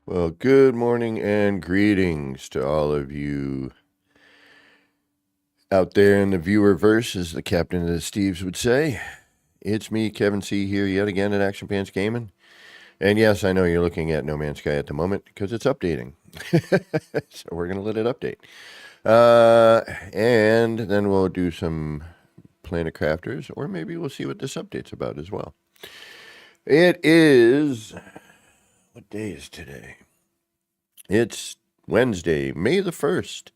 Well, good morning and greetings to all of you out there in the viewerverse, as the captain of the Steves would say. It's me, Kevin C., here yet again at Action Pants Gaming. And yes, I know you're looking at No Man's Sky at the moment because it's updating. So we're going to let it update. And then we'll do some Planet Crafters, or maybe we'll see what this update's about as well. It is... What day is today? It's Wednesday, May the 1st.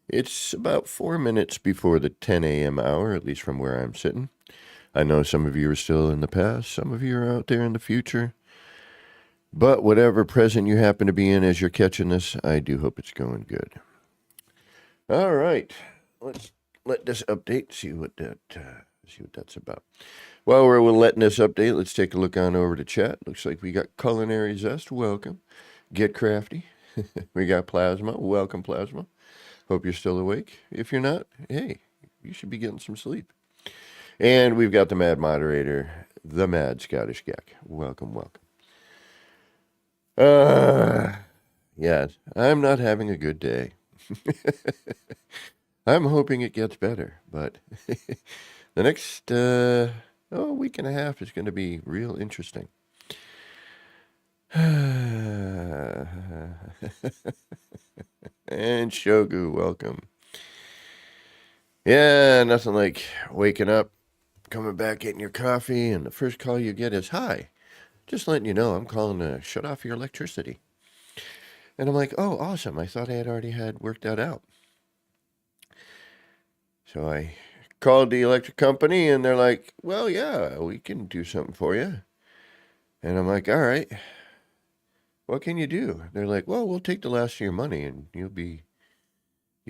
It's about 4 minutes before the 10 a.m. hour, at least from where I'm sitting. I know some of you are still in the past, some of you are out there in the future. But whatever present you happen to be in as you're catching this, I do hope it's going good. All right, let's let this update, see what that's about. While we're letting this update, let's take a look on over to chat. Looks like we got Culinary Zest, welcome. Get Crafty. We got Plasma. Welcome, Plasma. Hope you're still awake. If you're not, hey, you should be getting some sleep. And we've got the Mad Moderator, the Mad Scottish Gek. Welcome, welcome. Yes, I'm not having a good day. I'm hoping it gets better, but the next week and a half is going to be real interesting. And Shogu, welcome. Yeah, nothing like waking up, coming back, getting your coffee, and the first call you get is, "Hi, just letting you know I'm calling to shut off your electricity." And I'm like, "Oh, awesome. I thought I had already had worked that out." So I called the electric company, and they're like, "Well, yeah, we can do something for you." And I'm like, "All right. What can you do?" They're like, "Well, we'll take the last of your money and you'll be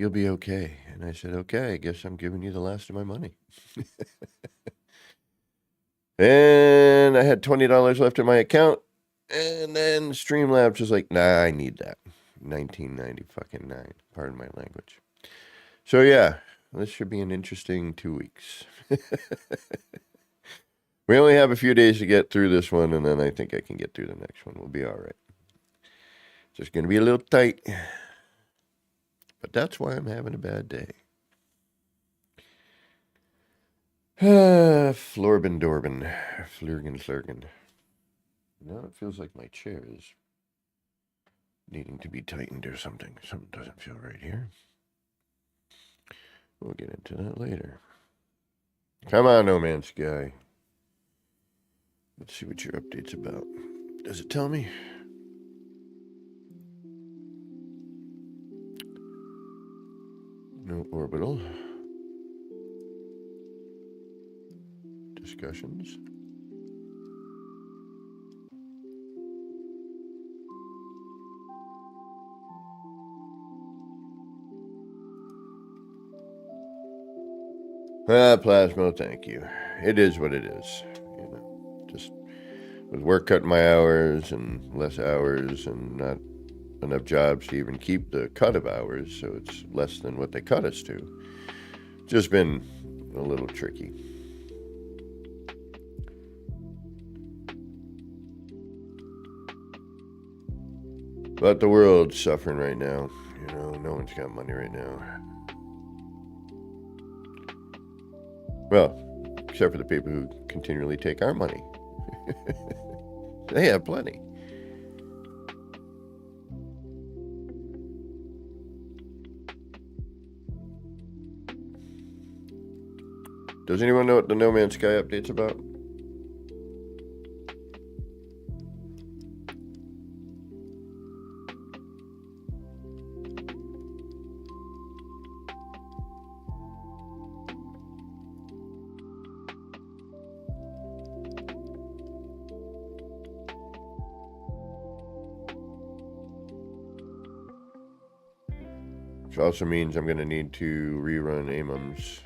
okay." And I said, "Okay, I guess I'm giving you the last of my money." And I had $20 left in my account. And then Streamlabs was like, "Nah, I need that." 1990 fucking 9. Pardon my language. So yeah, this should be an interesting 2 weeks. We only have a few days to get through this one, and then I think I can get through the next one. We'll be all right. Just going to be a little tight. But that's why I'm having a bad day. Florben Dorben. Flurgen Slurgen. Now it feels like my chair is needing to be tightened or something. Something doesn't feel right here. We'll get into that later. Come on, No Man's Sky. Let's see what your update's about. Does it tell me? No orbital. Discussions. Plasma, thank you. It is what it is. You know, just with work cutting my hours and less hours and not enough jobs to even keep the cut of hours, so it's less than what they cut us to. Just been a little tricky. But the world's suffering right now. You know, no one's got money right now. Well, except for the people who continually take our money. They have plenty. Does anyone know what the No Man's Sky update's about? Which also means I'm going to need to rerun AMUMs.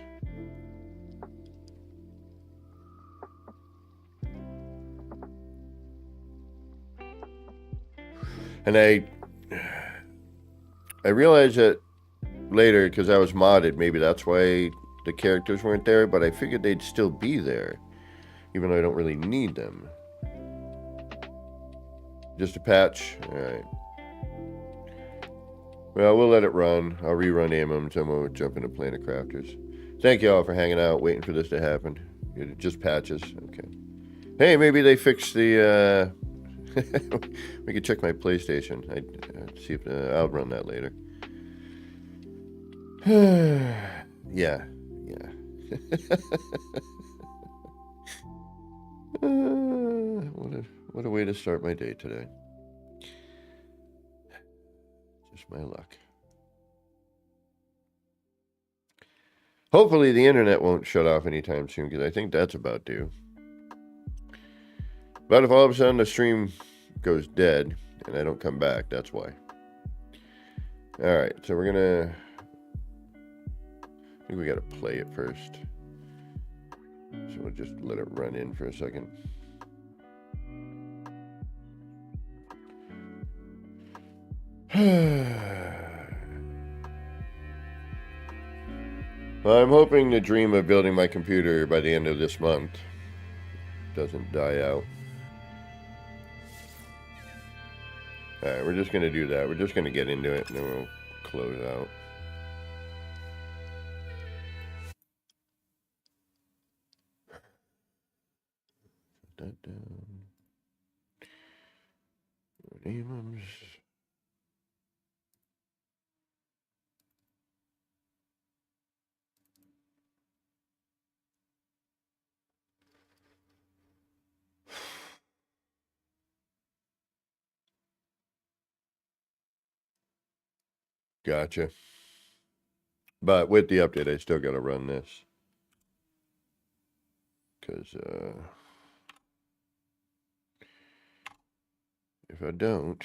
And I realized that later, because I was modded, maybe that's why the characters weren't there, but I figured they'd still be there, even though I don't really need them. Just a patch? Alright. Well, we'll let it run. I'll rerun AMUMs and we'll jump into Planet Crafters. Thank you all for hanging out, waiting for this to happen. Just patches. Okay. Hey, maybe they fixed the... we could check my PlayStation. I'd see if I'll run that later. Yeah. What a way to start my day today. Just my luck. Hopefully the internet won't shut off anytime soon, because I think that's about due. But if all of a sudden the stream goes dead and I don't come back, that's why. Alright, so we're gonna... I think we gotta play it first. So we'll just let it run in for a second. Well, I'm hoping the dream of building my computer by the end of this month doesn't die out. Alright, we're just going to do that. We're just going to get into it and then we'll close out. Put that down. AMUMs. Gotcha. But with the update, I still got to run this. Because if I don't,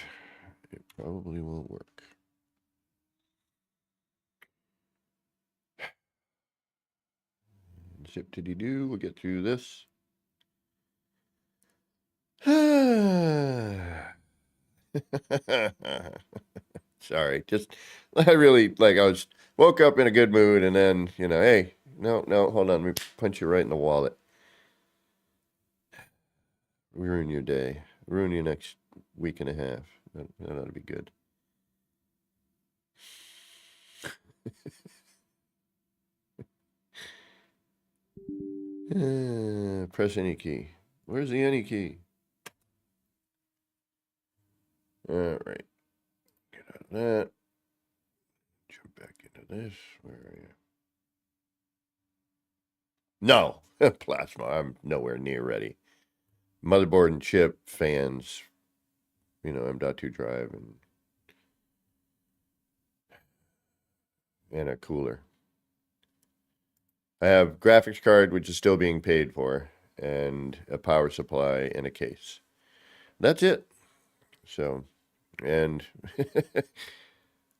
it probably won't work. Zip-tiddy-doo, we'll get through this. Sorry, just I really woke up in a good mood and then, you know, hey, no, hold on, let me punch you right in the wallet. Ruin your day. Ruin your next week and a half. That ought to be good. Press any key. Where's the any key? All right. that. Jump back into this. Where are you? No, plasma. I'm nowhere near ready. Motherboard and chip, fans, M.2 drive, and a cooler. I have graphics card, which is still being paid for, and a power supply and a case. That's it. So, and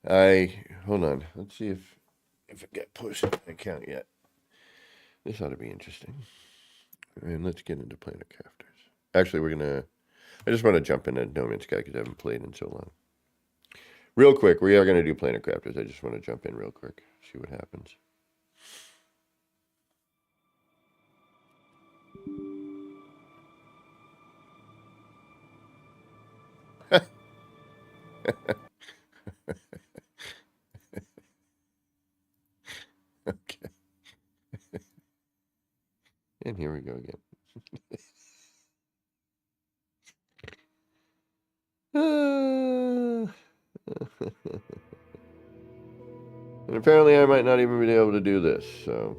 hold on. Let's see if it got pushed in my account yet. This ought to be interesting. And let's get into Planet Crafters. Actually, I just want to jump into No Man's Sky because I haven't played in so long. Real quick, we are going to do Planet Crafters. I just want to jump in real quick, see what happens. Okay. And here we go again. And apparently I might not even be able to do this, so.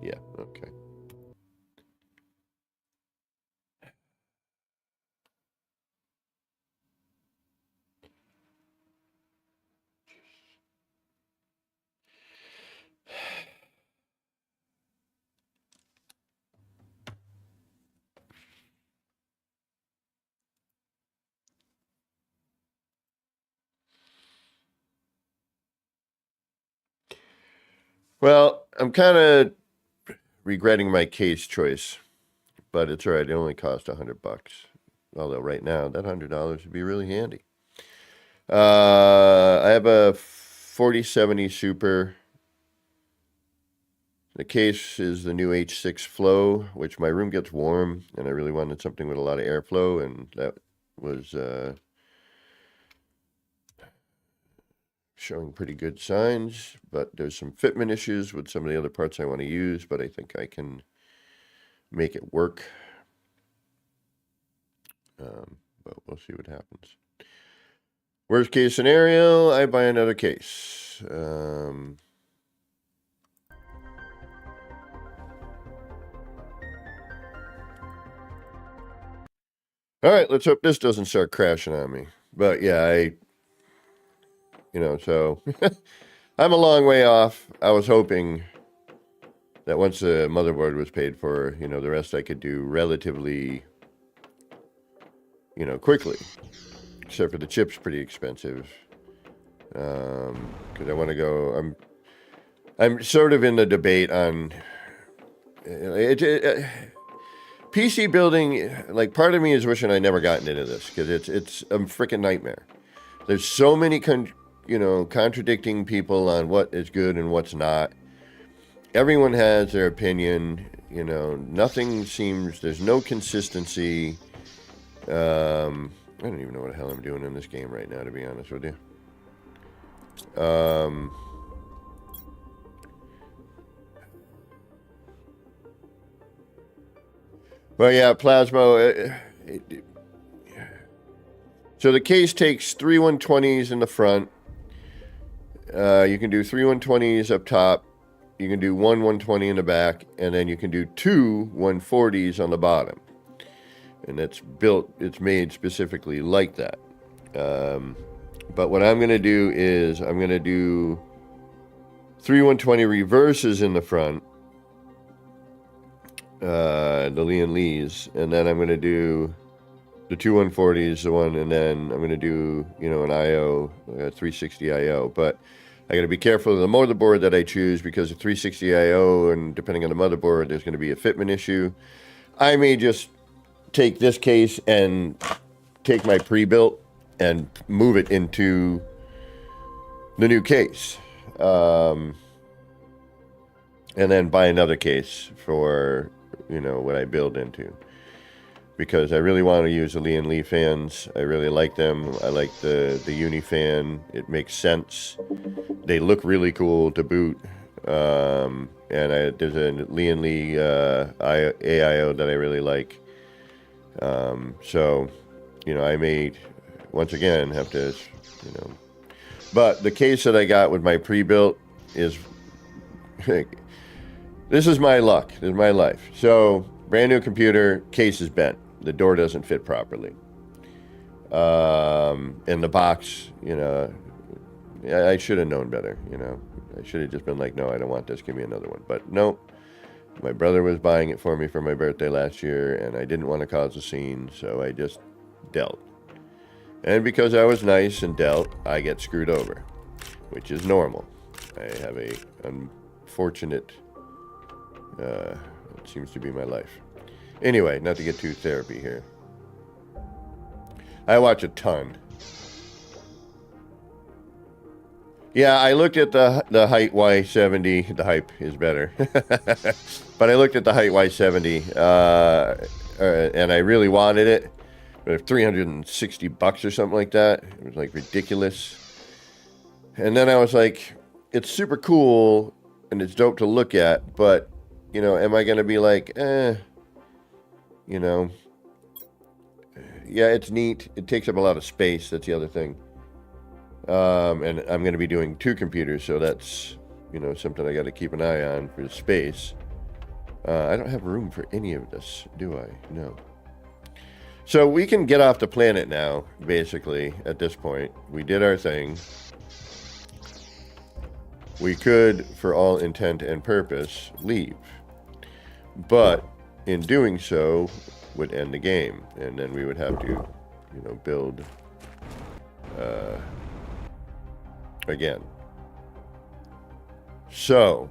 Yeah, okay. Well, I'm kind of regretting my case choice, but it's all right. It only cost $100. Although right now that $100 would be really handy. I have a 4070 Super. The case is the new H6 Flow, which my room gets warm, and I really wanted something with a lot of airflow, and that was showing pretty good signs, but there's some fitment issues with some of the other parts I want to use, but I think I can make it work. But we'll see what happens. Worst case scenario, I buy another case. All right, let's hope this doesn't start crashing on me. But yeah, so I'm a long way off. I was hoping that once the motherboard was paid for, the rest I could do relatively, quickly. Except for the chip's pretty expensive. Because I want to go. I'm sort of in the debate on PC building. Like, part of me is wishing I never gotten into this because it's a freaking nightmare. There's so many contradicting people on what is good and what's not. Everyone has their opinion. Nothing seems. There's no consistency. I don't even know what the hell I'm doing in this game right now, to be honest with you. But yeah, Plasmo. So the case takes 3 120s in the front. You can do 3 120s up top. You can do 1 120 in the back, and then you can do 2 140s on the bottom. And it's made specifically like that. But what I'm going to do is I'm going to do 3 120 reverses in the front, the Lee and Lees, and then I'm going to do the 2 140s, the one, and then I'm going to do, an IO, 360 IO. But I got to be careful of the motherboard that I choose because of 360 IO, and depending on the motherboard, there's going to be a fitment issue. I may just take this case and take my pre-built and move it into the new case, and then buy another case for what I build into, because I really want to use the Lee and Lee fans. I really like them. I like the Uni fan. It makes sense. They look really cool to boot. And there's a Lee and Lee AIO that I really like. So, I may once again, have to, But the case that I got with my pre-built is, this is my luck. This is my life. So, brand new computer, case is bent. The door doesn't fit properly. In the box, I should have known better, I should have just been like, no, I don't want this, give me another one. But no, my brother was buying it for me for my birthday last year, and I didn't want to cause a scene, so I just dealt. And because I was nice and dealt, I get screwed over, which is normal. I have a unfortunate, it seems to be my life. Anyway, not to get too therapy here. I watch a ton. Yeah, I looked at the height Y70. The hype is better. But I looked at the height Y70, and I really wanted it. But $360 or something like that. It was like ridiculous. And then I was like, it's super cool and it's dope to look at, but, am I going to be like, yeah, it's neat. It takes up a lot of space. That's the other thing. And I'm going to be doing 2 computers, so that's, something I got to keep an eye on for space. I don't have room for any of this, do I? No. So we can get off the planet now, basically, at this point. We did our thing. We could, for all intent and purpose, leave. But in doing so, would end the game, and then we would have to, build again. So,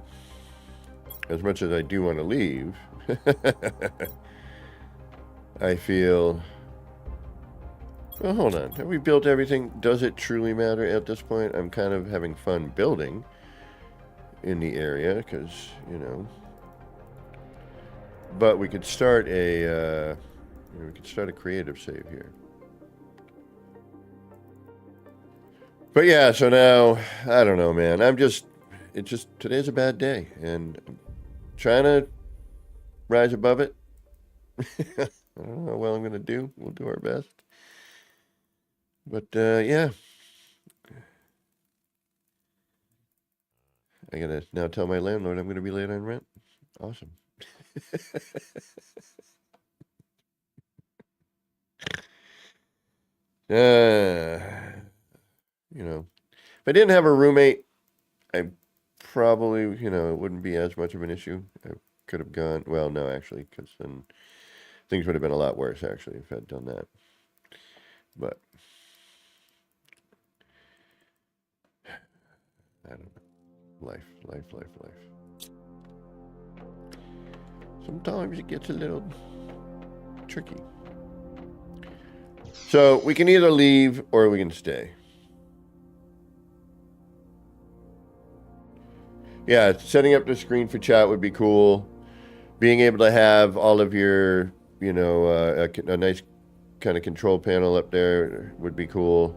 as much as I do want to leave, I feel, well, hold on. Have we built everything? Does it truly matter at this point? I'm kind of having fun building in the area because, but we could start a creative save here. But yeah, so now, I don't know, man. Today's a bad day, and I'm trying to rise above it. I don't know how well I'm going to do. We'll do our best. But, yeah. I got to now tell my landlord I'm going to be late on rent. Awesome. If I didn't have a roommate, I probably, it wouldn't be as much of an issue. I could have gone, well, no, actually, because then things would have been a lot worse, actually, if I'd done that. But I don't know. Life. Sometimes it gets a little tricky. So we can either leave or we can stay. Yeah, setting up the screen for chat would be cool. Being able to have all of your, a nice kind of control panel up there would be cool.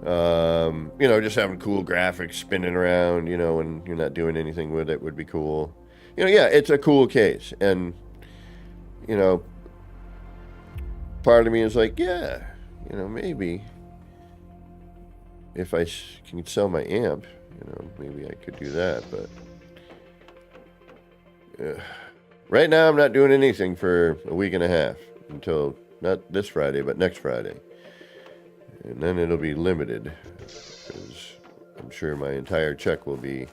Just having cool graphics spinning around, when you're not doing anything with it would be cool. Yeah, it's a cool case. And, part of me is like, yeah, maybe if I can sell my amp, maybe I could do that. But right now I'm not doing anything for a week and a half until not this Friday, but next Friday. And then it'll be limited because I'm sure my entire check will be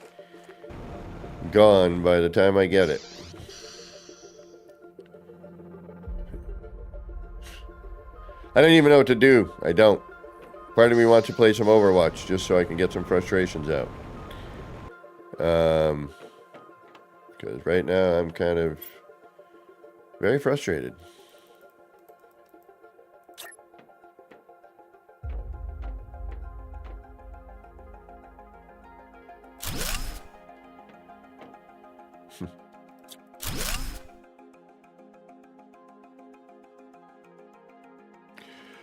gone by the time I get it. I don't even know what to do. I don't. Part of me wants to play some Overwatch just so I can get some frustrations out. Because right now I'm kind of very frustrated.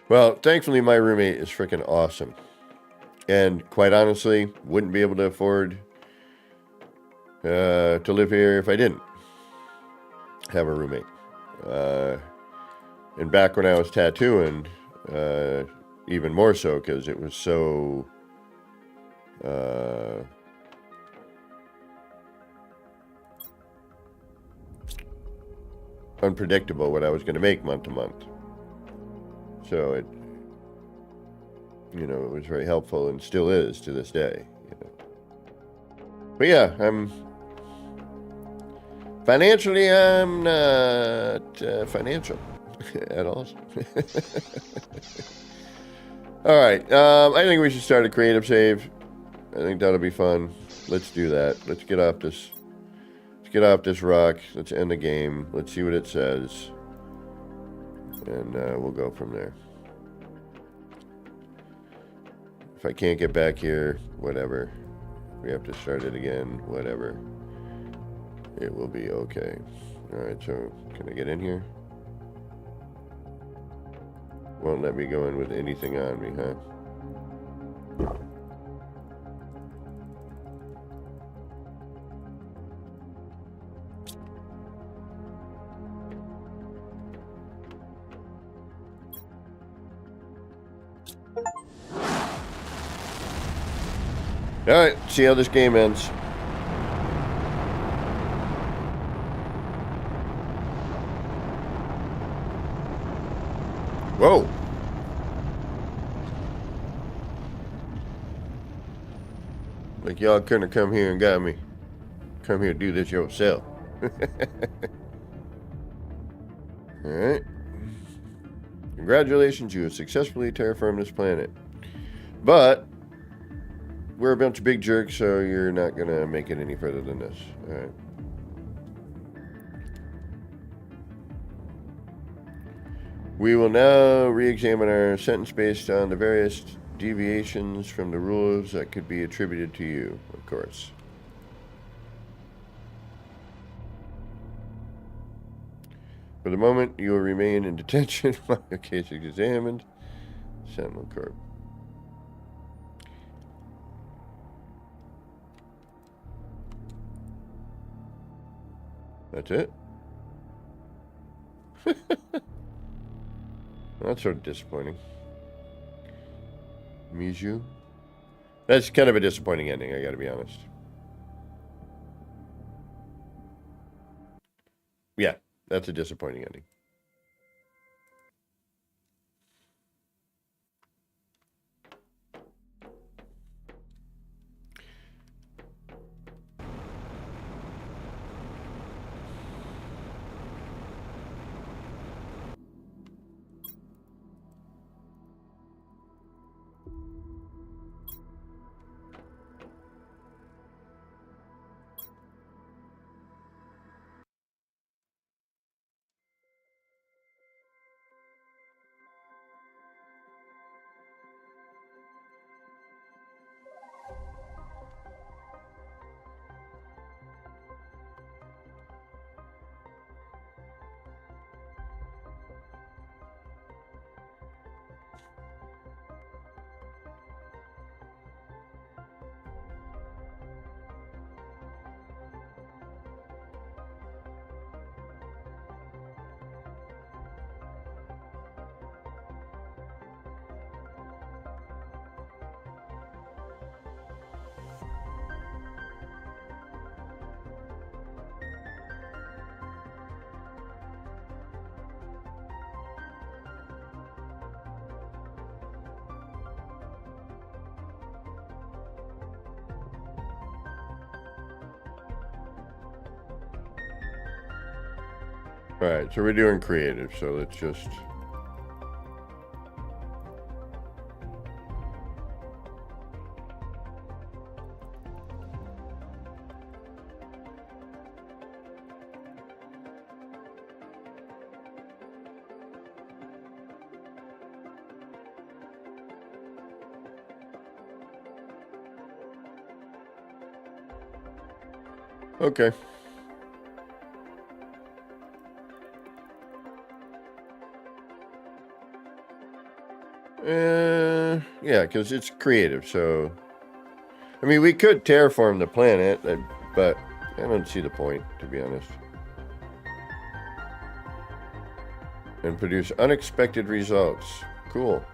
Well, thankfully my roommate is freaking awesome. And quite honestly, wouldn't be able to afford to live here if I didn't have a roommate. And back when I was tattooing, even more so because it was so unpredictable what I was going to make month to month. So it, you know, it was very helpful and still is to this day. You know. But yeah, financially, I'm not financial at all. All right, I think we should start a creative save. I think that'll be fun. Let's do that. Let's get off this. Let's get off this rock. Let's end the game. Let's see what it says, and we'll go from there. If I can't get back here, whatever. We have to start it again, whatever. It will be okay. All right, so can I get in here? Won't let me go in with anything on me, huh? All right, see how this game ends. Whoa. Like y'all couldn't have come here and got me. Come here and do this yourself. All right. Congratulations, you have successfully terraformed this planet. But we're a bunch of big jerks, so you're not going to make it any further than this. All right. We will now re-examine our sentence based on the various deviations from the rules that could be attributed to you, of course. For the moment, you will remain in detention while your case is examined. Sentinel Corp. That's it? That's sort of disappointing. Mijou? That's kind of a disappointing ending, I gotta be honest. Yeah, that's a disappointing ending. All right, so we're doing creative, so let's just... Okay. Yeah, because it's creative, so... I mean, we could terraform the planet, but I don't see the point, to be honest. And produce unexpected results. Cool.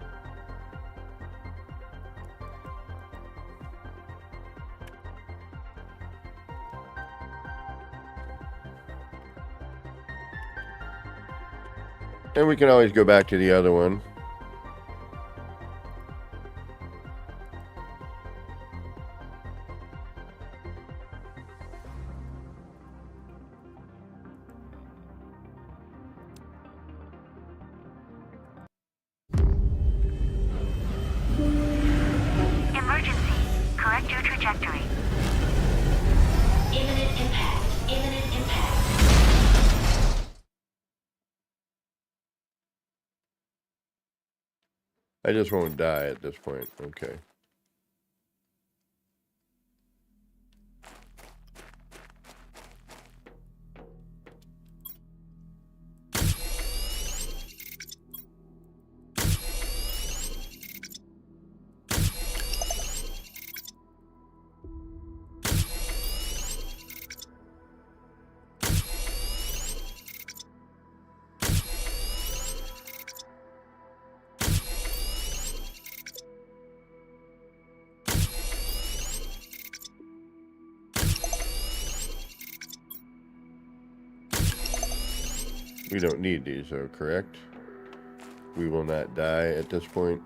And we can always go back to the other one. Emergency. Correct your trajectory. Imminent impact. Imminent impact. I just won't die at this point. Okay. We don't need these, though, correct? We will not die at this point.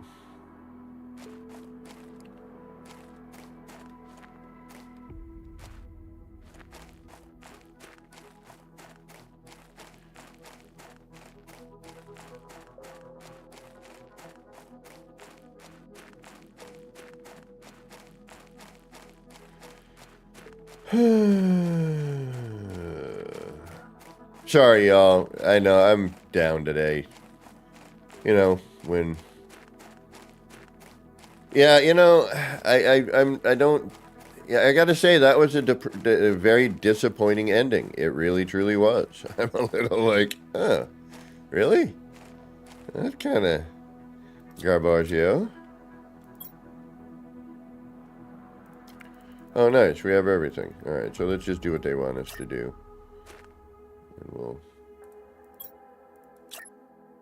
Sorry, y'all. I know I'm down today. You know, when... Yeah, you know, I don't... Yeah, I gotta say, that was a very disappointing ending. It really, truly was. I'm a little like, huh, really? That's kind of garbaggio. Oh, nice. We have everything. All right, so let's just do what they want us to do.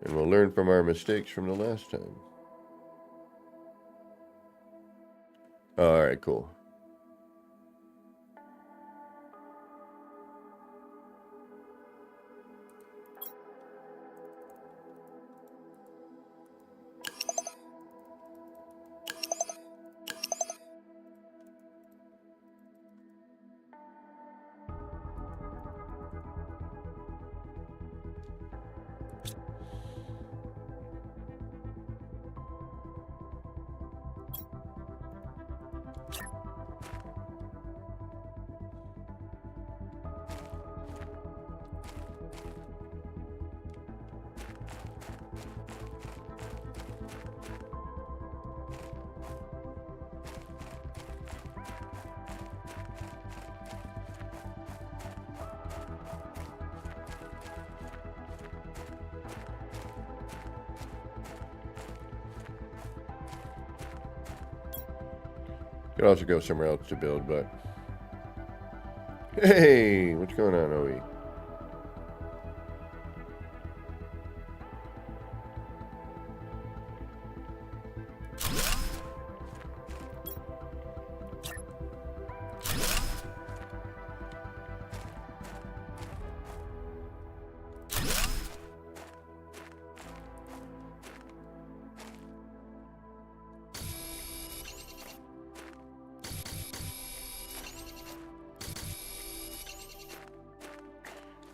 And we'll learn from our mistakes from the last time. All right, cool. Could also go somewhere else to build, but... Hey! What's going on, OE?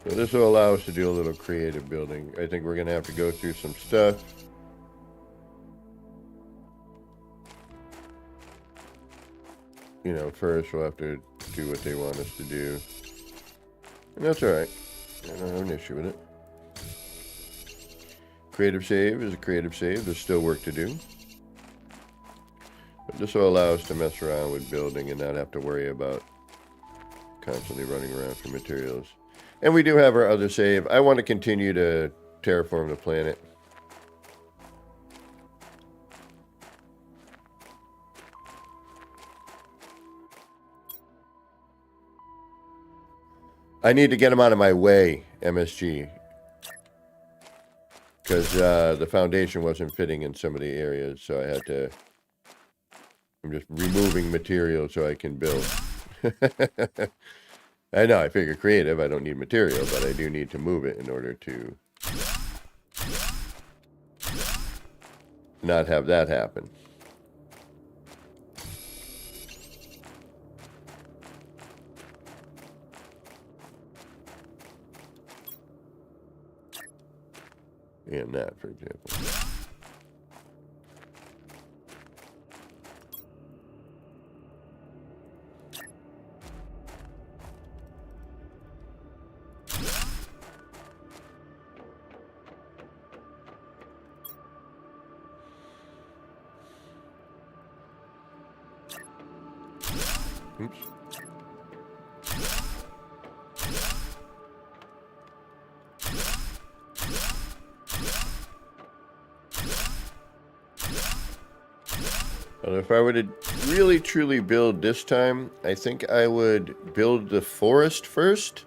So this will allow us to do a little creative building. I think we're going to have to go through some stuff. You know, first we'll have to do what they want us to do. And that's alright. I don't have an issue with it. Creative save is a creative save. There's still work to do. But this will allow us to mess around with building and not have to worry about constantly running around for materials. And we do have our other save. I want to continue to terraform the planet. I need to get them out of my way, MSG. Because the foundation wasn't fitting in some of the areas, so I had to... I'm just removing material so I can build. I know, I figure creative, I don't need material, but I do need to move it in order to not have that happen. And that, for example. Oops. Well, if I were to really truly build this time, I think I would build the forest first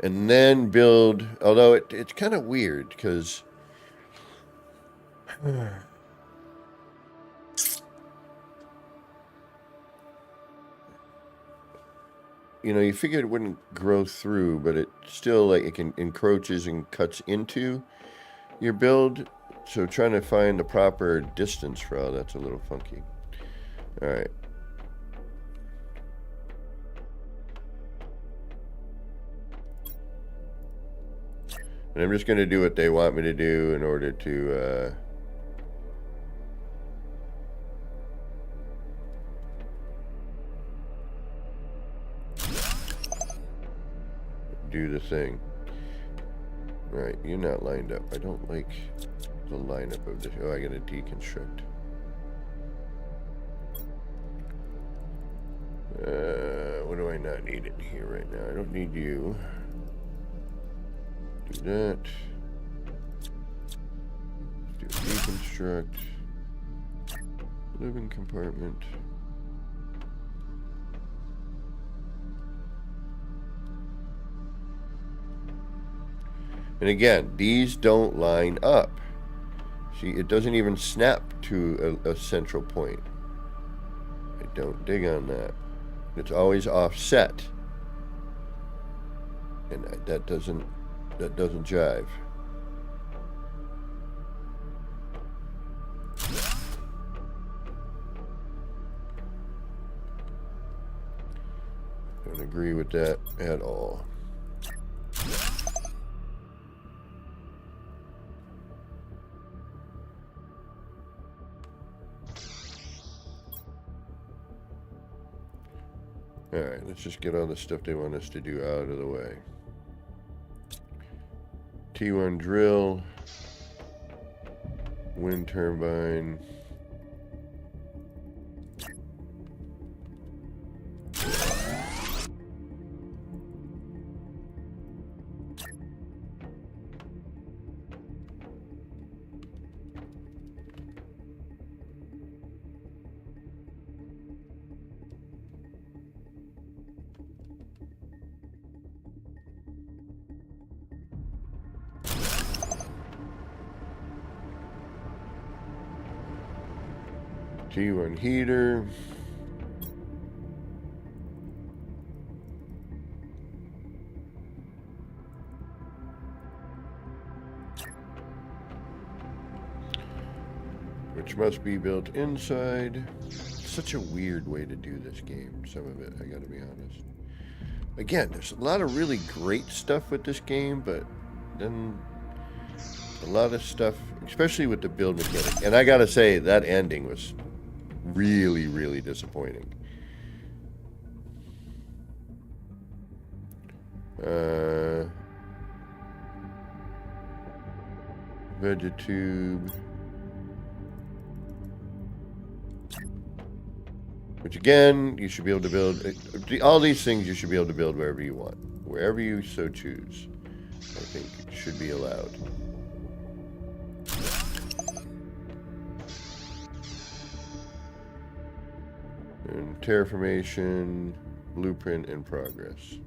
and then build, although it's kind of weird because you know, you figured it wouldn't grow through, but it still, like, it can encroaches and cuts into your build. So trying to find the proper distance for all that's a little funky. All right. And I'm just going to do what they want me to do in order to do the thing. All right, you're not lined up. I don't like the lineup of this. Oh, I got to deconstruct. What do I not need in here right now? I don't need you. Do that. Let's do deconstruct. Living compartment. And again, these don't line up. See, it doesn't even snap to a central point. I don't dig on that. It's always offset. And that doesn't jive. Don't agree with that at all. Alright, let's just get all the stuff they want us to do out of the way. T1 drill, wind turbine. T1 heater. Which must be built inside. Such a weird way to do this game, some of it, I gotta be honest. Again, there's a lot of really great stuff with this game, but then a lot of stuff, especially with the build mechanic. And I gotta say, that ending was really, really disappointing. Vegetube. Which again, you should be able to build. All these things you should be able to build wherever you want. Wherever you so choose. I think it should be allowed. And terraformation, blueprint in progress.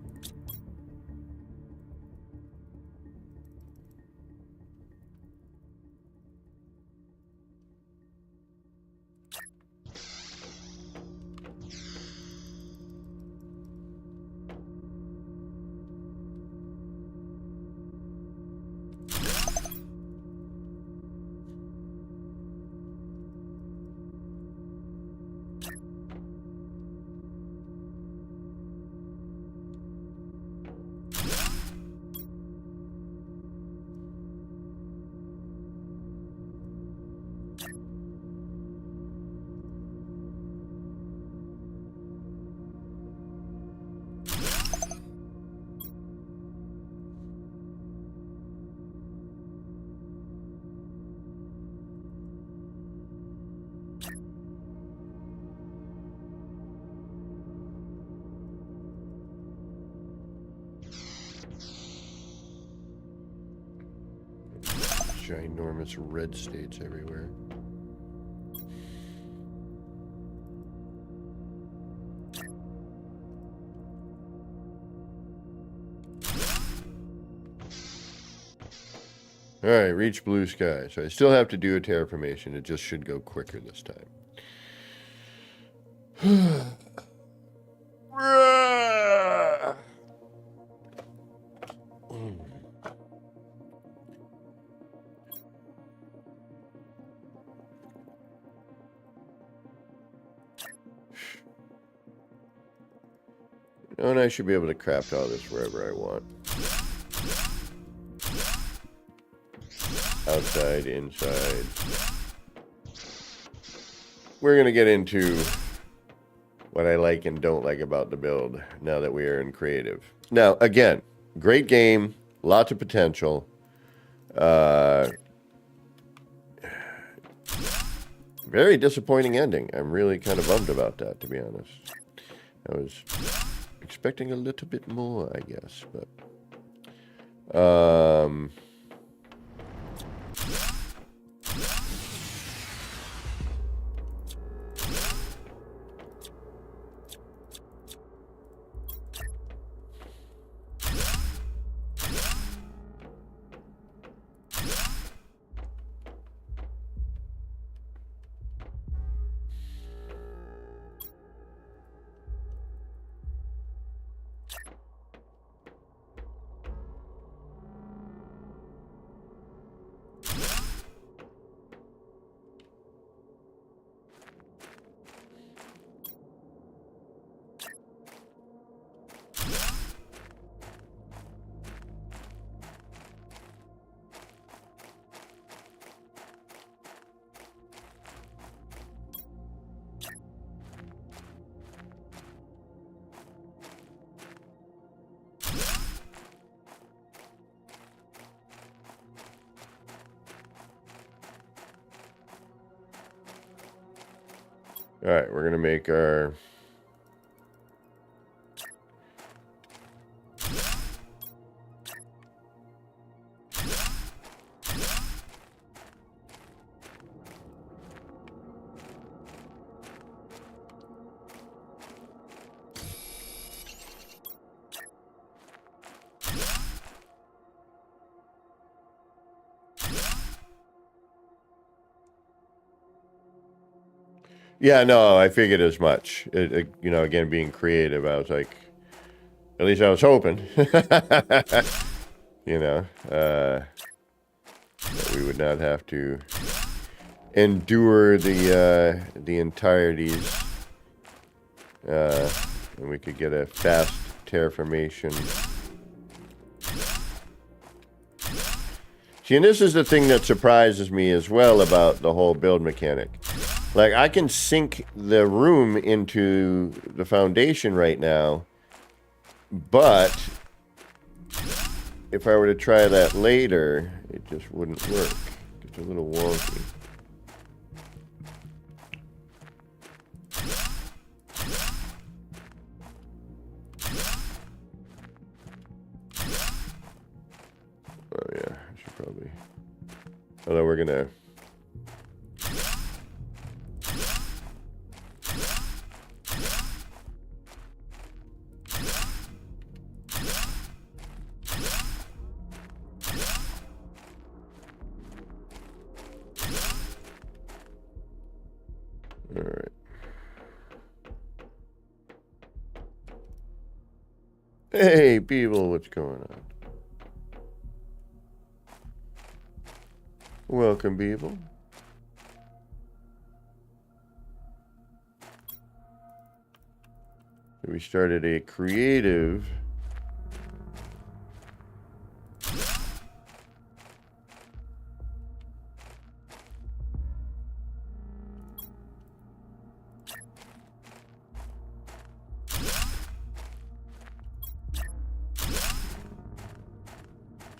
ginormous red states everywhere. All right, reach blue sky. So I still have to do a terraformation. It just should go quicker this time. And I should be able to craft all this wherever I want. Outside, inside. We're going to get into what I like and don't like about the build now that we are in creative. Now, again, great game, lots of potential. Very disappointing ending. I'm really kind of bummed about that, to be honest. I was expecting a little bit more, I guess, but all right, we're going to make our... Yeah, no, I figured as much. You know, again, being creative, I was like, at least I was hoping, you know, that we would not have to endure the entireties, and we could get a fast terraformation. See, and this is the thing that surprises me as well about the whole build mechanic. Like, I can sink the room into the foundation right now, but if I were to try that later, it just wouldn't work. It's a little wonky. Oh yeah, I should probably... Although we're gonna... All right. Hey, people, what's going on? Welcome, people. We started a creative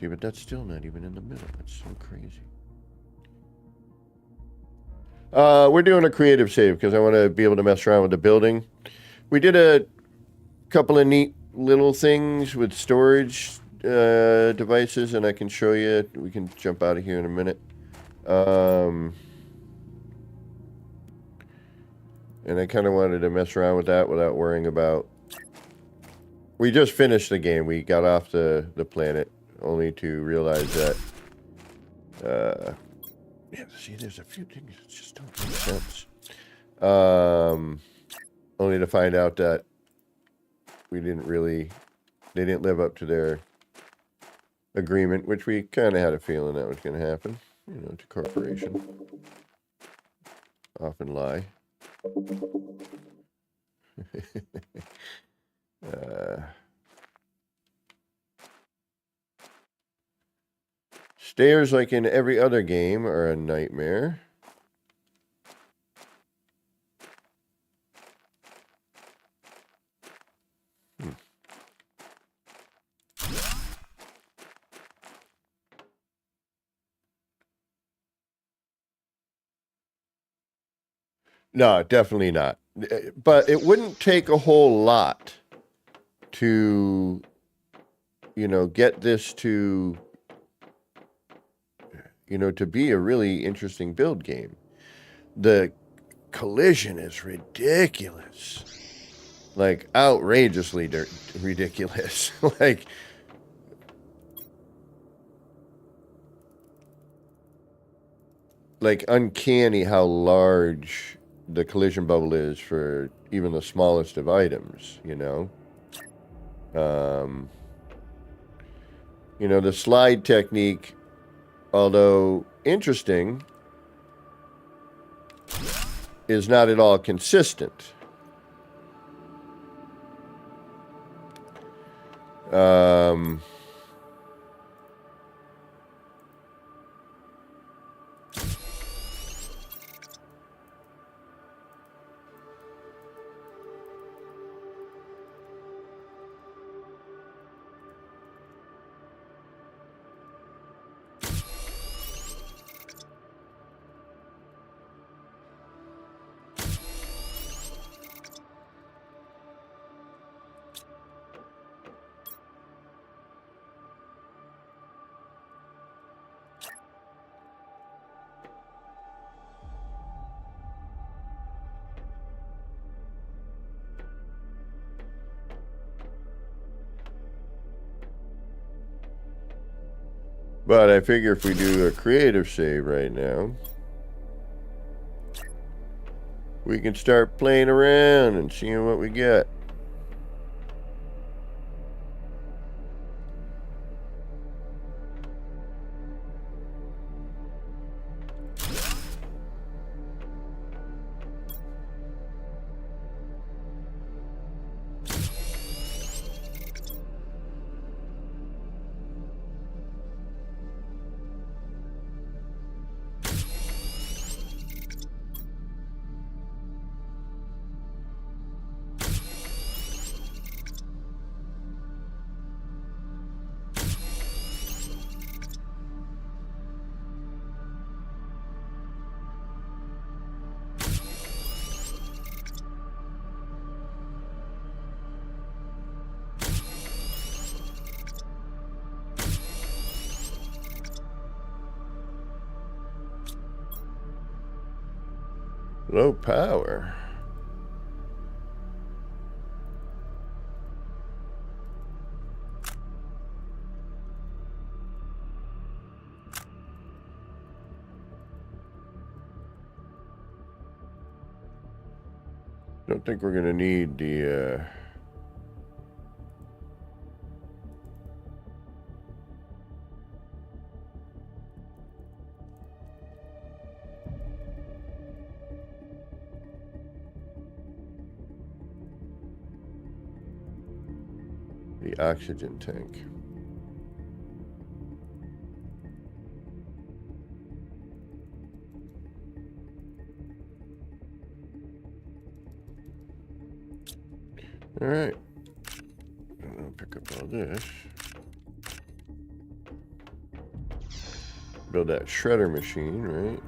yeah, but that's still not even in the middle. That's so crazy. We're doing a creative save because I want to be able to mess around with the building. We did a couple of neat little things with storage devices, and I can show you. We can jump out of here in a minute. And I kind of wanted to mess around with that without worrying about... We just finished the game. We got off the planet, only to realize that... yeah, see, there's a few things that just don't make sense. Only to find out that they didn't live up to their agreement, which we kind of had a feeling that was going to happen. You know, to corporation. Often lie. Stairs, like in every other game, are a nightmare. No, definitely not. But it wouldn't take a whole lot to, you know, get this to, you know, to be a really interesting build game. The collision is ridiculous. Like, outrageously ridiculous. like uncanny how large the collision bubble is for even the smallest of items, you know? You know, the slide technique, although interesting, is not at all consistent. But I figure if we do a creative save right now, we can start playing around and seeing what we get. Low power. Don't think we're going to need the oxygen tank. All right. I'll pick up all this. Build that shredder machine, right?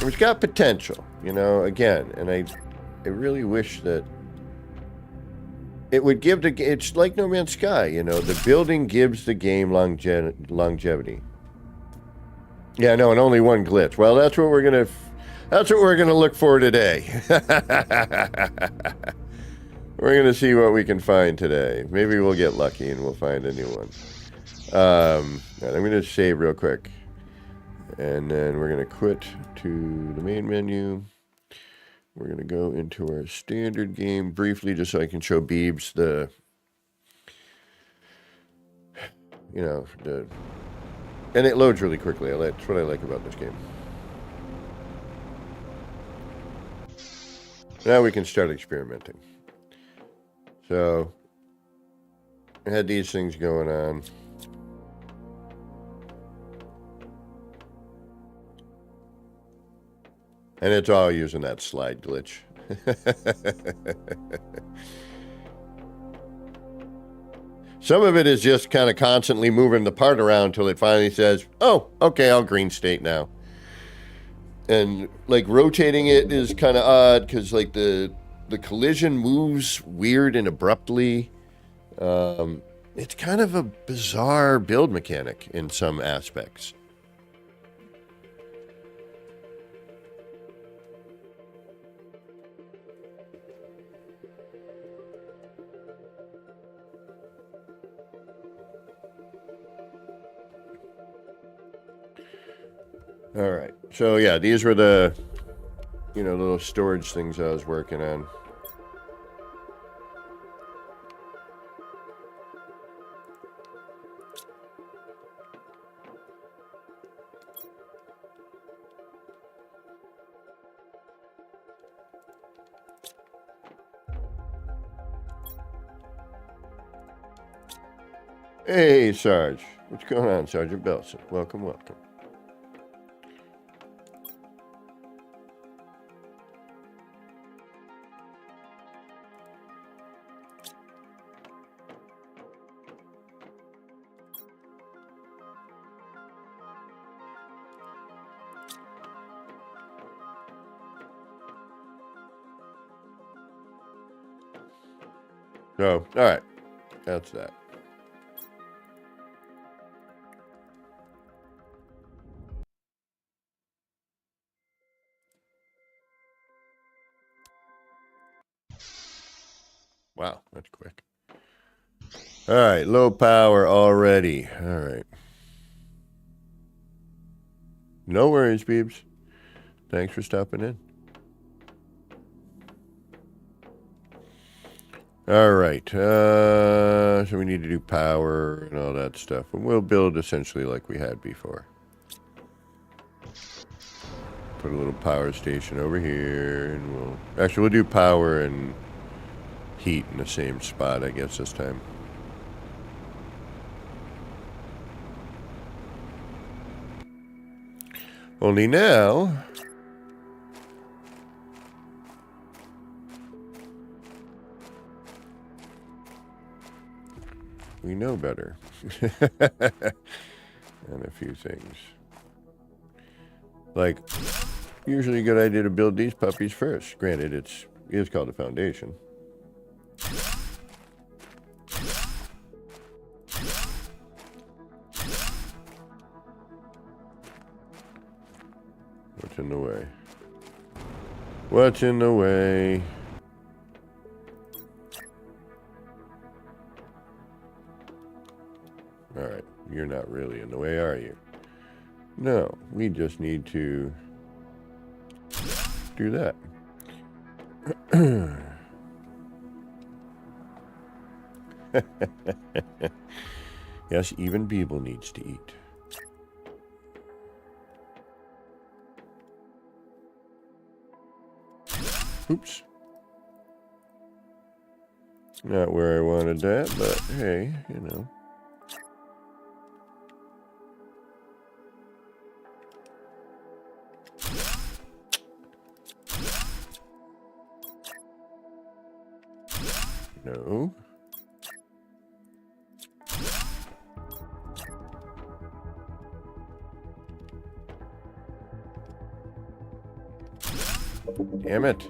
It's got potential, you know, again, and I really wish that it would give the... It's like No Man's Sky, you know, the building gives the game longevity. Yeah, no, and only one glitch. Well, that's what we're gonna look for today. We're gonna see what we can find today. Maybe we'll get lucky and we'll find a new one. I'm gonna save real quick, and then we're gonna quit to the main menu. We're going to go into our standard game briefly just so I can show Beebs the, you know, and it loads really quickly. That's what I like about this game. Now we can start experimenting. So, I had these things going on. And it's all using that slide glitch. Some of it is just kind of constantly moving the part around until it finally says, oh, okay, I'll green state now. And like rotating it is kind of odd because like the collision moves weird and abruptly. It's kind of a bizarre build mechanic in some aspects. All right. So yeah, these were the, you know, little storage things I was working on. Hey, Sarge. What's going on, Sergeant Belson? Welcome, welcome. So, all right. That's that. Wow, that's quick. All right, low power already. All right. No worries, Beebs. Thanks for stopping in. All right. So we need to do power and all that stuff. And we'll build essentially like we had before. Put a little power station over here, and we'll do power and heat in the same spot, I guess, this time. Only now, we know better. And a few things. Like, usually a good idea to build these puppies first. Granted, it is called a foundation. What's in the way? What's in the way? All right, you're not really in the way, are you? No, we just need to do that. Yes, even Beeble needs to eat. Oops. Not where I wanted that, but hey, you know. No. Damn it.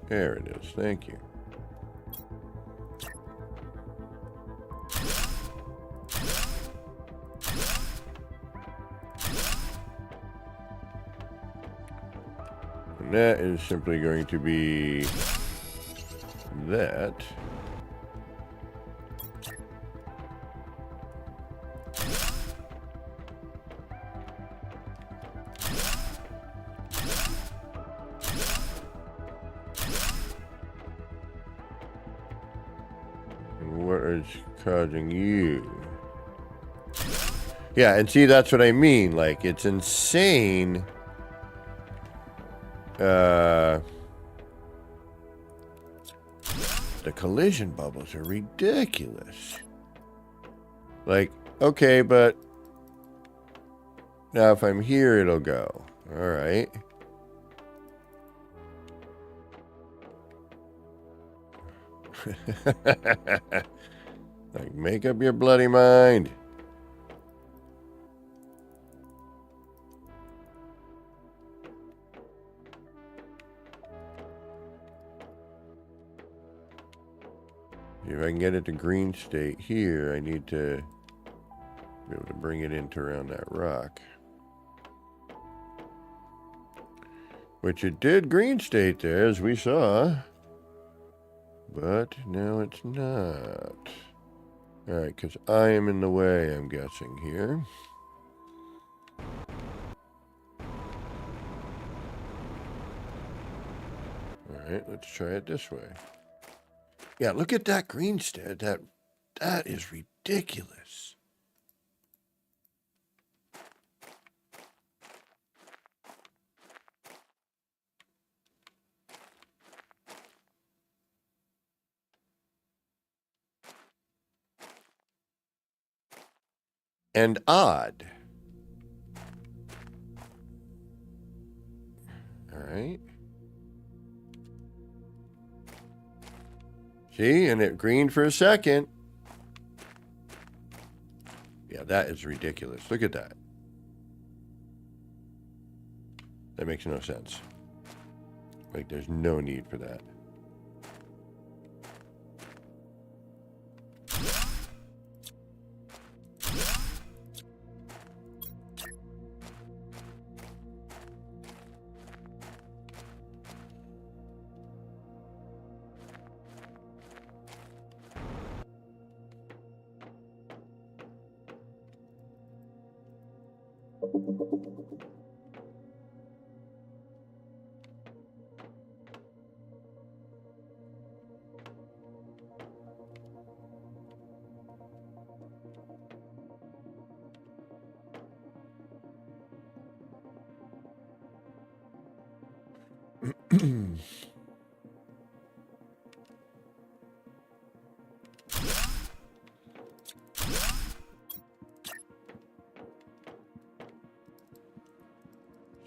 There it is. Thank you. And that is simply going to be that. And what is causing you? Yeah, and see, that's what I mean. Like, it's insane. The collision bubbles are ridiculous. Like, okay, but now if I'm here, it'll go. All right. Like, make up your bloody mind. If I can get it to green state here, I need to be able to bring it into around that rock. Which it did green state there, as we saw. But now it's not. Alright, because I am in the way, I'm guessing here. Alright, let's try it this way. Yeah, look at that green state. That is ridiculous. And odd. All right. See, and it green for a second. Yeah, that is ridiculous. Look at that. That makes no sense. Like, there's no need for that.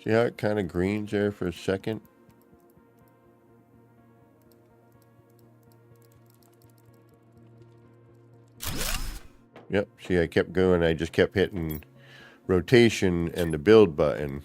See how it kind of greens there for a second? Yep, see, I kept going. I just kept hitting rotation and the build button.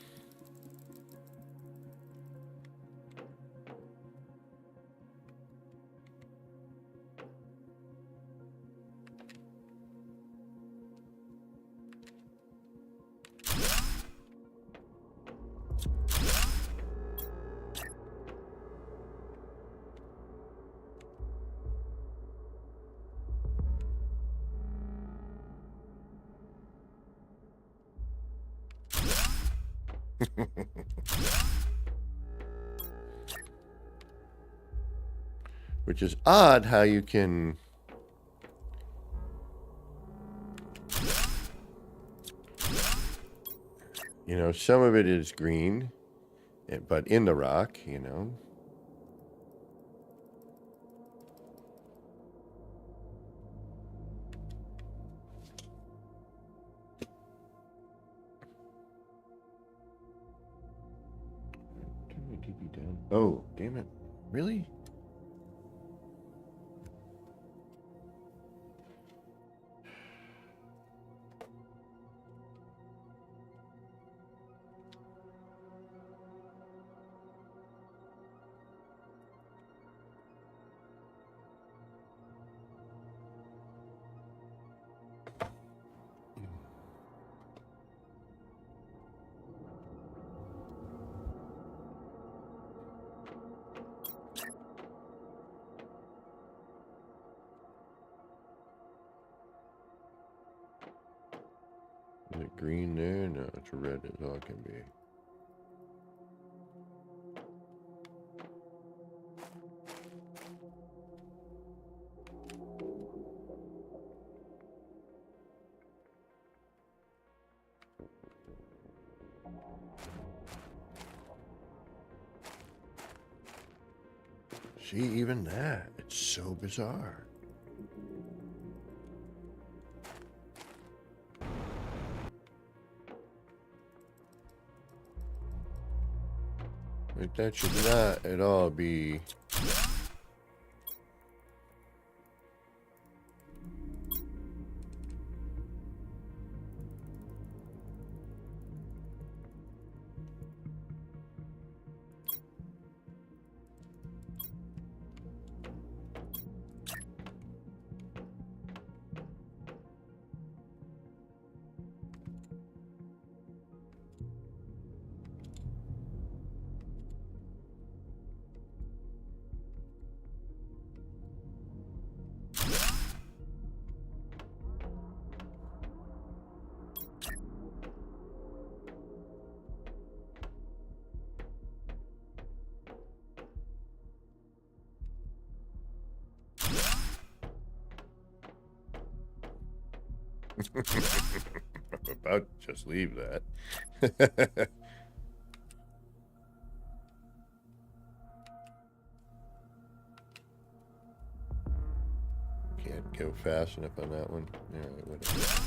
Which is odd how you can... You know, some of it is green, but in the rock, you know. Turn my TV down. Oh, damn it. Really? green there? No, it's red as all can be. See, even that, it's so bizarre. Like, that should not at all be... I'm about to just leave that. Can't go fast enough on that one. Yeah, whatever.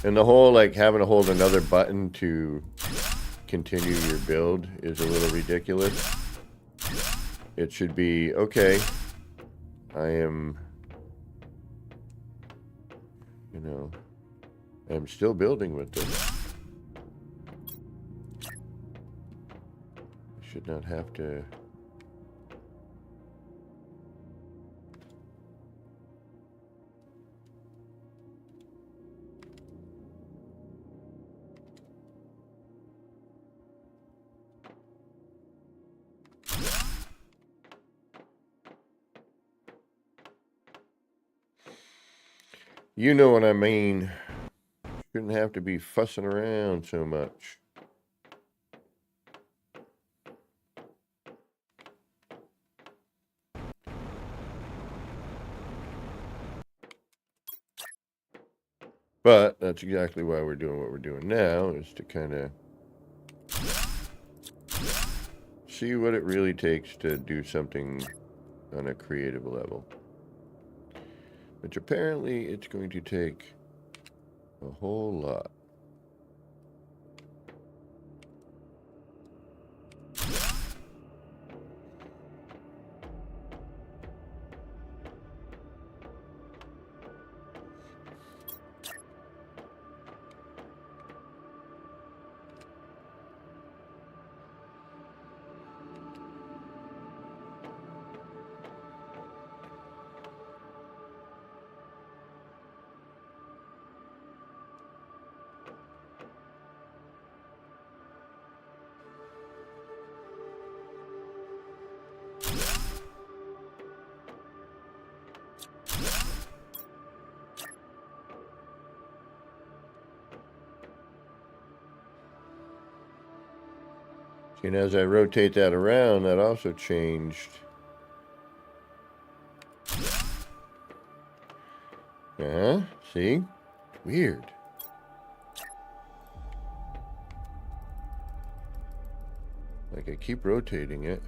And the whole, like, having to hold another button to continue your build is a little ridiculous. It should be, okay, I am, you know, I'm still building with this. I should not have to... You know what I mean. Shouldn't have to be fussing around so much. But that's exactly why we're doing what we're doing now, is to kind of see what it really takes to do something on a creative level. Which apparently it's going to take a whole lot. And as I rotate that around, that also changed. See? Weird. Like, I keep rotating it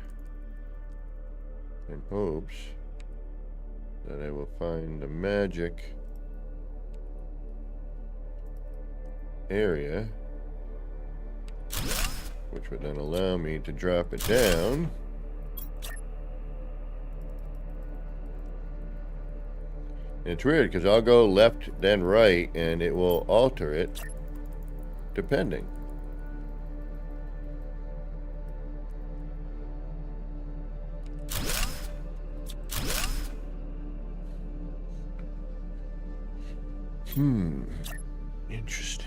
in hopes that I will find the magic area, which would then allow me to drop it down. And it's weird because I'll go left then right and it will alter it depending. Interesting.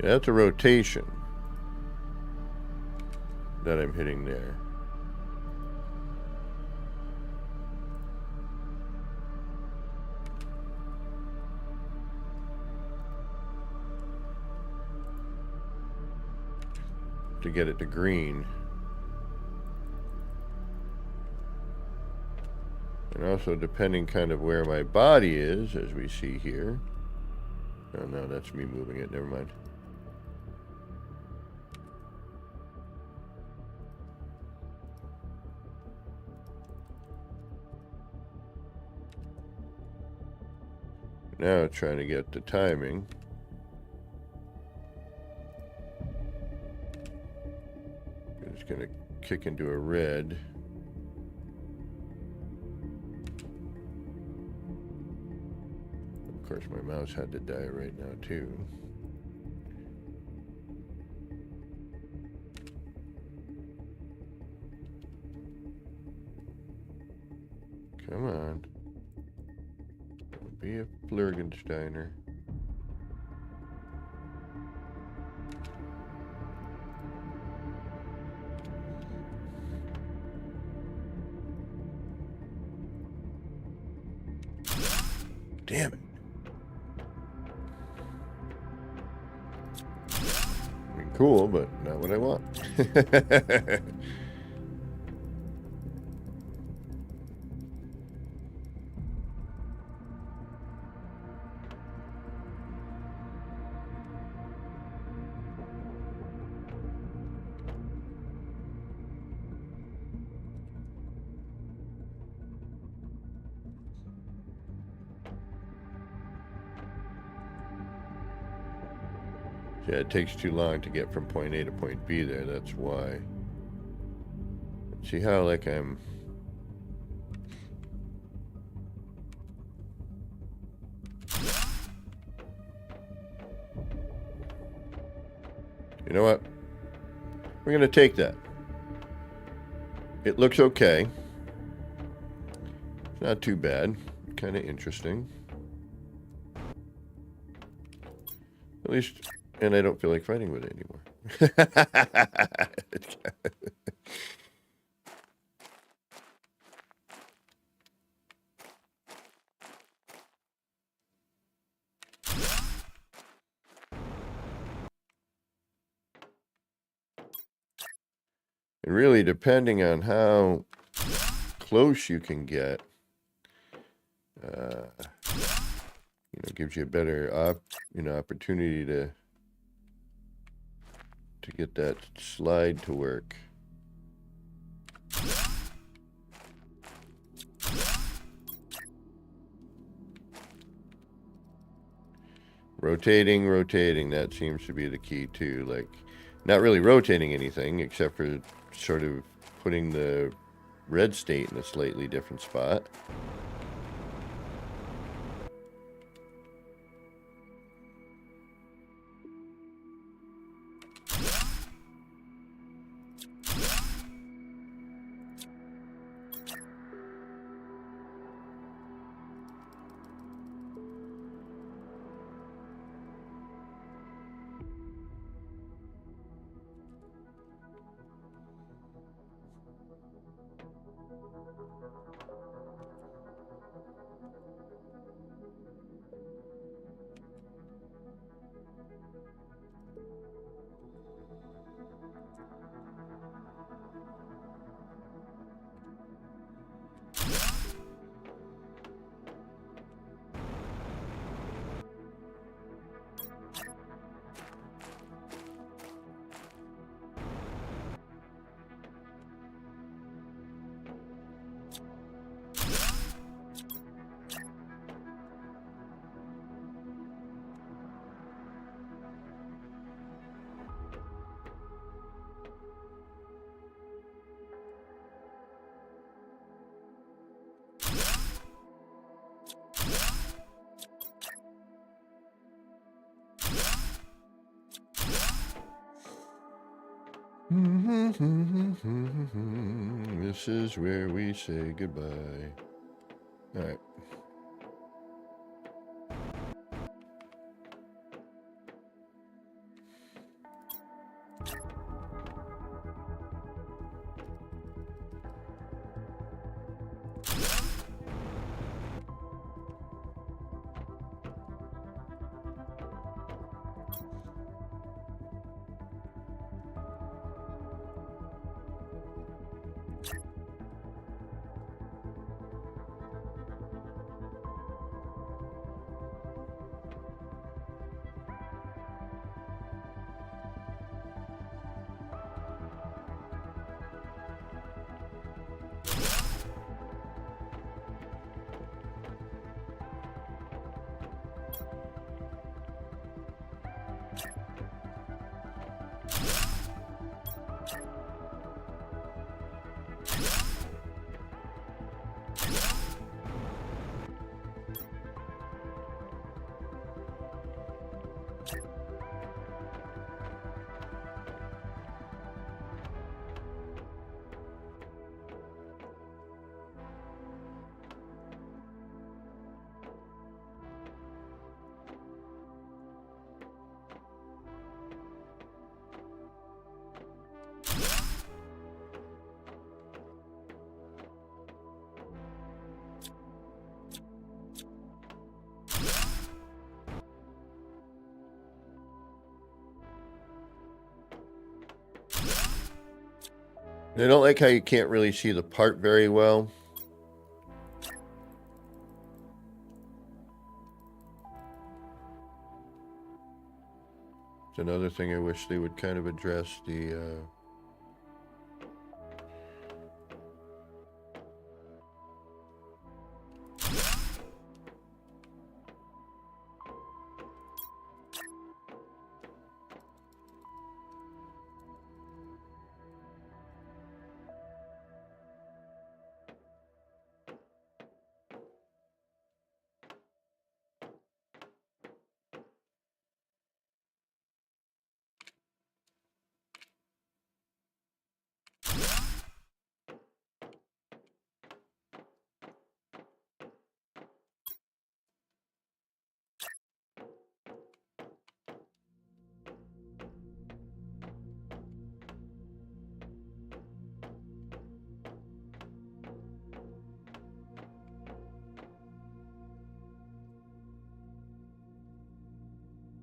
That's a rotation that I'm hitting there. To get it to green. And also depending kind of where my body is, as we see here. Oh no, that's me moving it, never mind. Now trying to get the timing. It's going to kick into a red. Of course, my mouse had to die right now, too. Come on. Don't be a Flurgensteiner. Damn it. I mean, cool, but not what I want. Yeah, it takes too long to get from point A to point B there, that's why. See how, like, I'm... You know what? We're going to take that. It looks okay. It's not too bad. Kind of interesting. At least... And I don't feel like fighting with it anymore. And really, depending on how close you can get, gives you a better opportunity to get that slide to work. Rotating, that seems to be the key too. Like, not really rotating anything except for sort of putting the red state in a slightly different spot. This is where we say goodbye. All right. I don't like how you can't really see the part very well. It's another thing I wish they would kind of address the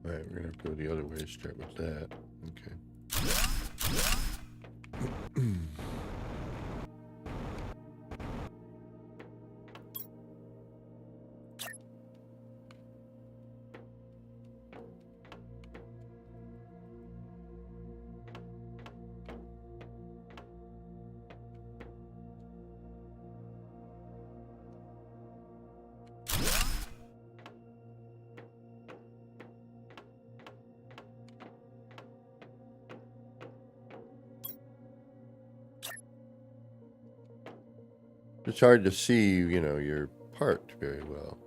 All right, we're gonna have to go the other way. Start with that. Okay. It's hard to see, you know, your part very well.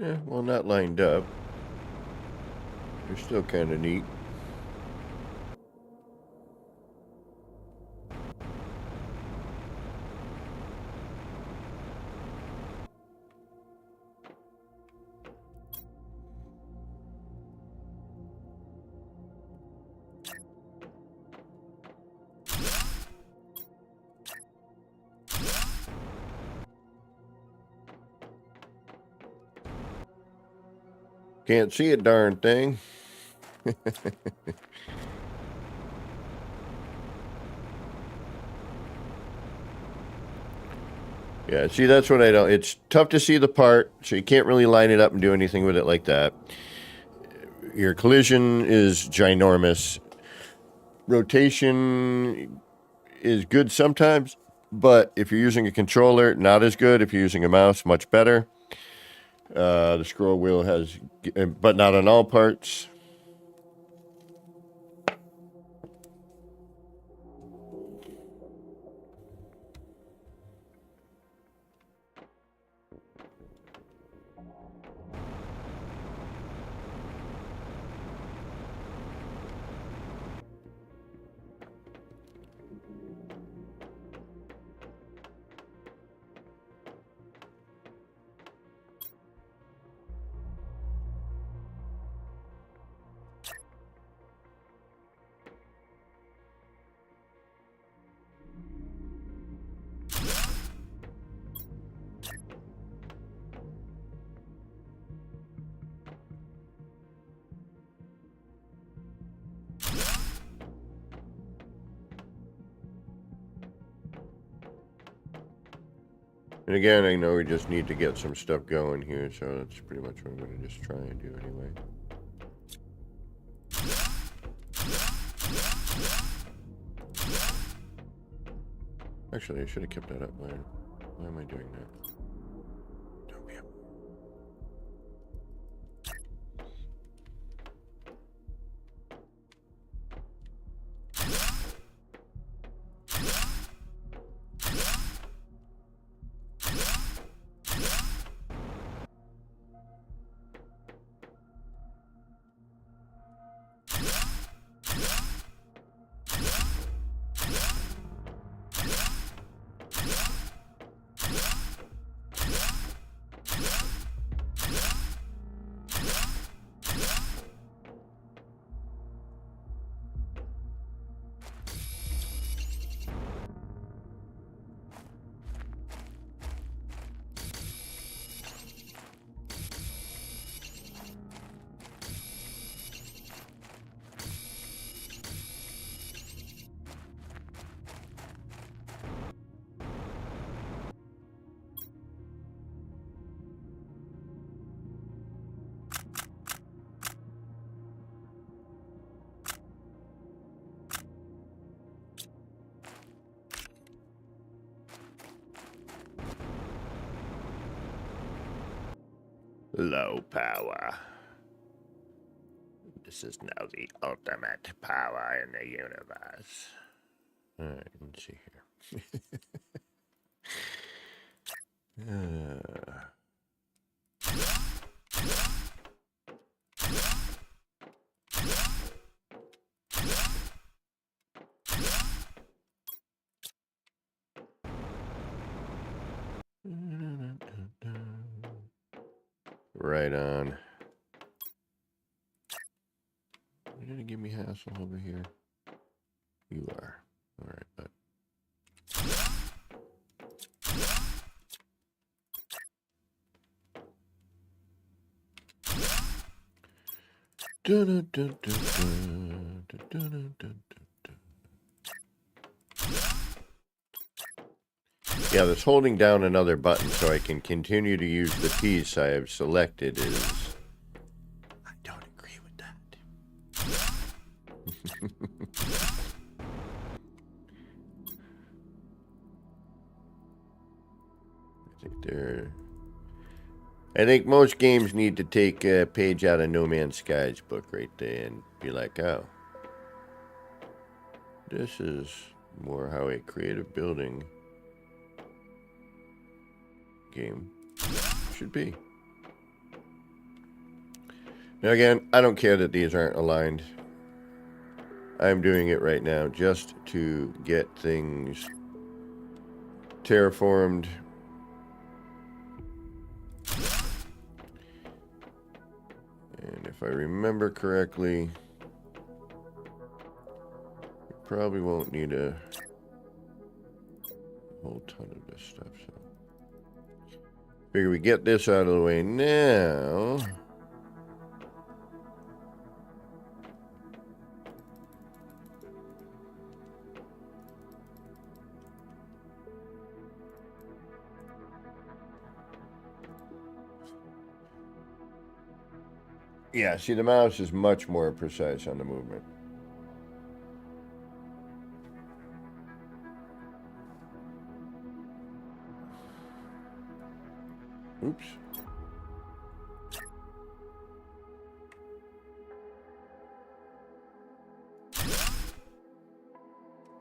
Yeah, well, not lined up. They're still kind of neat. Can't see a darn thing. Yeah, see, that's what I don't. It's tough to see the part, so you can't really line it up and do anything with it like that. Your collision is ginormous. Rotation is good sometimes, but if you're using a controller, not as good. If you're using a mouse, much better. The scroll wheel has, but not on all parts. And again, I know we just need to get some stuff going here, so that's pretty much what I'm going to just try and do anyway. Actually, I should have kept that up. Why am I doing that? Don't be up. Low power. This is now the ultimate power in the universe. Alright, let's see here. Right on. You're gonna give me hassle over here. You are. Alright, but yeah, this holding down another button so I can continue to use the piece I have selected is... I don't agree with that. I think most games need to take a page out of No Man's Sky's book right there and be like, oh, this is more how a creative building game should be. Now again, I don't care that these aren't aligned. I'm doing it right now just to get things terraformed. And if I remember correctly, we probably won't need a whole ton of this stuff. So figure we get this out of the way now. Yeah, see, the mouse is much more precise on the movement. Oops.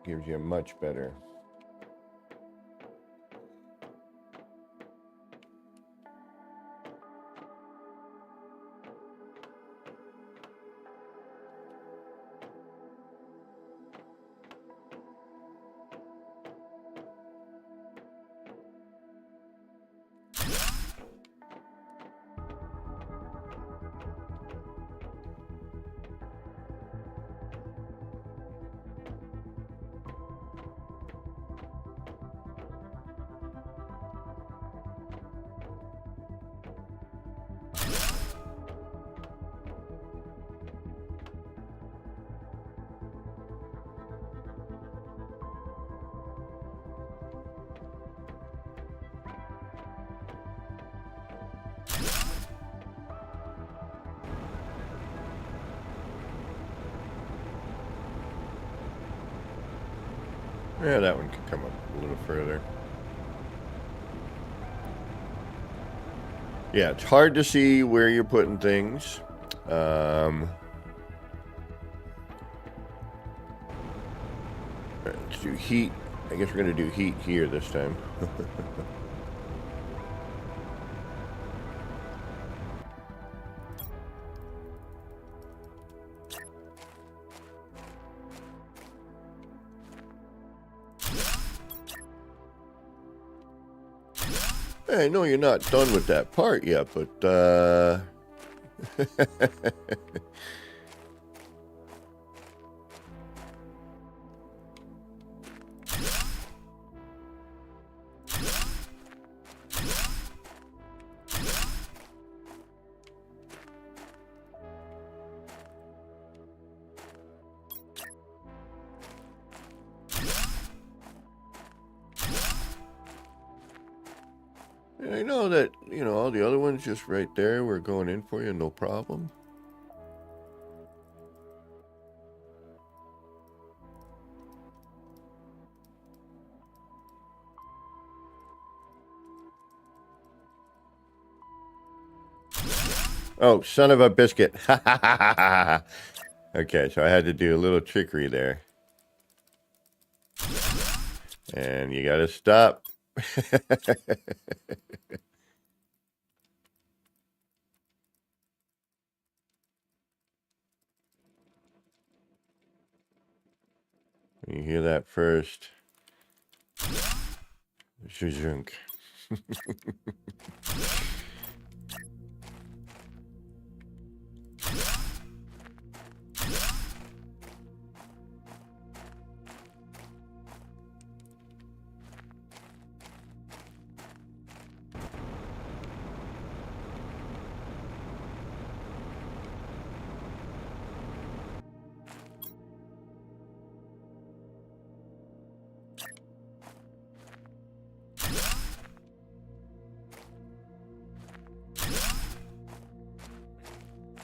Gives you a much better... Yeah, that one could come up a little further. Yeah, it's hard to see where you're putting things. Let's do heat. I guess we're going to do heat here this time. Hey, I know you're not done with that part yet, but I know that, all the other ones just right there, we're going in for you, no problem. Oh, son of a biscuit. Okay, so I had to do a little trickery there. And you gotta stop. You hear that first. Zhuzhunk.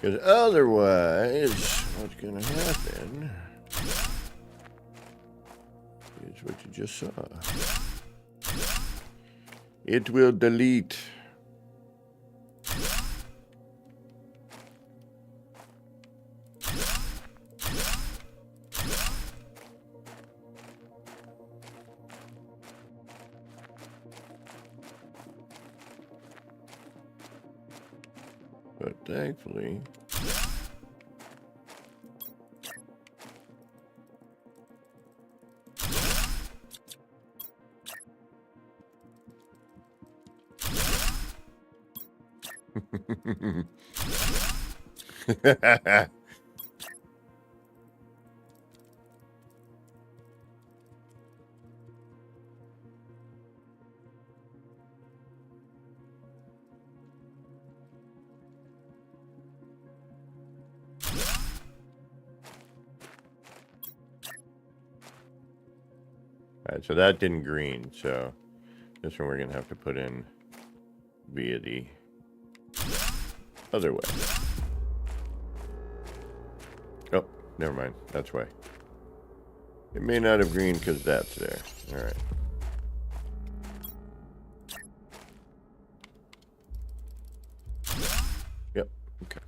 Because otherwise, what's going to happen is what you just saw. It will delete. But thankfully, Alright, so that didn't green, so this one we're going to have to put in via the other way. Oh, never mind. That's why. It may not have green because that's there. Alright. Yep, okay.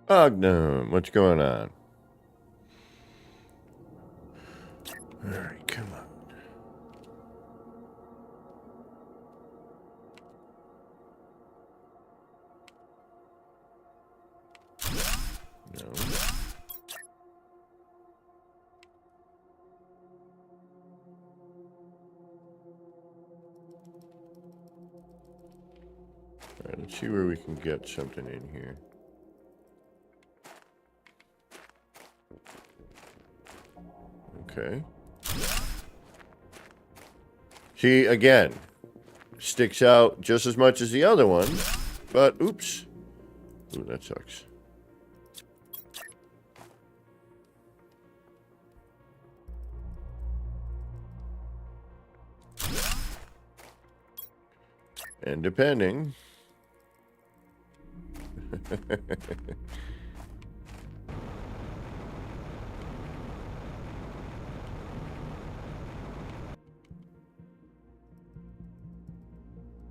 Ognum, what's going on? Alright, come on. Let's see where we can get something in here. Okay. See, again, sticks out just as much as the other one, but oops. Ooh, that sucks. And depending.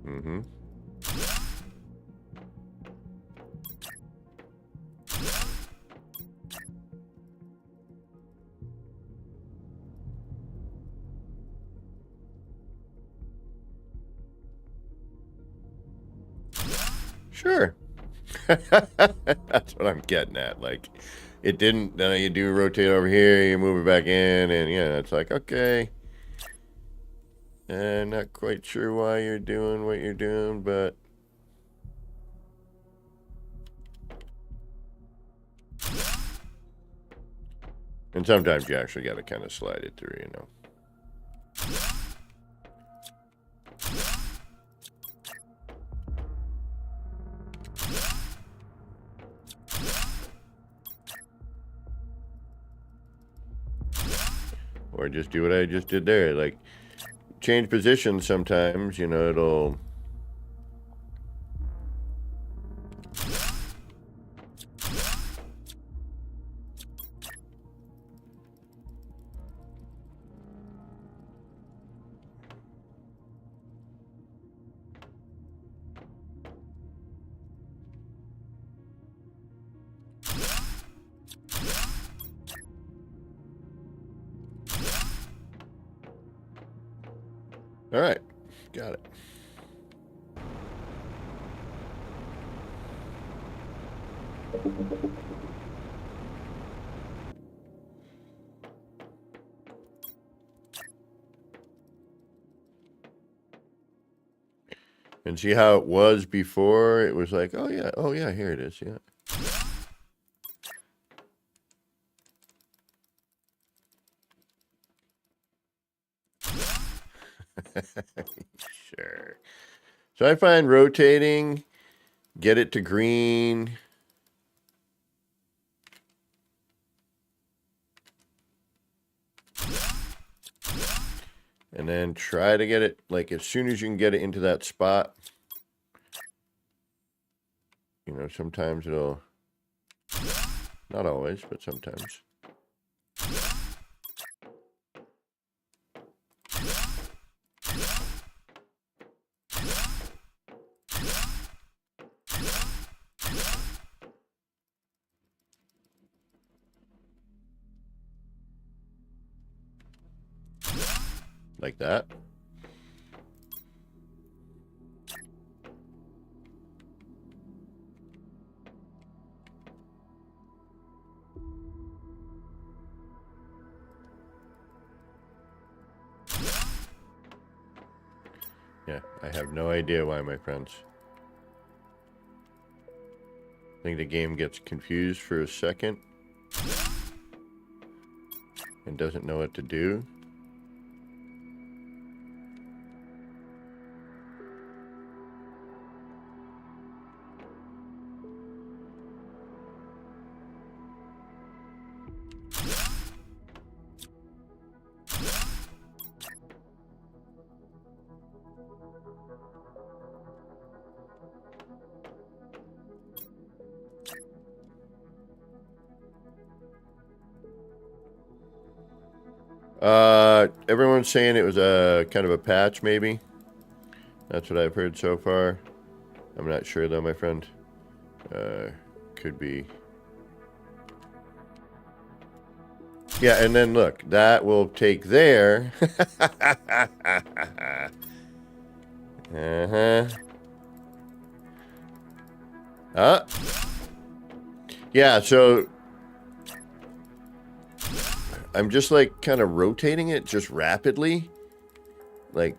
Mm-hmm. Sure. That's what I'm getting at. Like, it didn't, then you do rotate over here, you move it back in, and yeah, it's like, okay. Not quite sure why you're doing what you're doing, but and sometimes you actually got to kind of slide it through, you know. Or just do what I just did there. Like, change position sometimes, you know, it'll... All right, got it. And see how it was before? It was like, oh yeah, here it is, yeah. Sure. So I find rotating, get it to green. And then try to get it, like, as soon as you can get it into that spot. You know, sometimes it'll, not always, but sometimes. Like that. Yeah, I have no idea why, my friends. I think the game gets confused for a second and doesn't know what to do. Everyone's saying it was a kind of a patch, maybe. That's what I've heard so far. I'm not sure though, my friend. Could be. Yeah, and then look, that will take there. Yeah, so I'm just like kind of rotating it just rapidly, like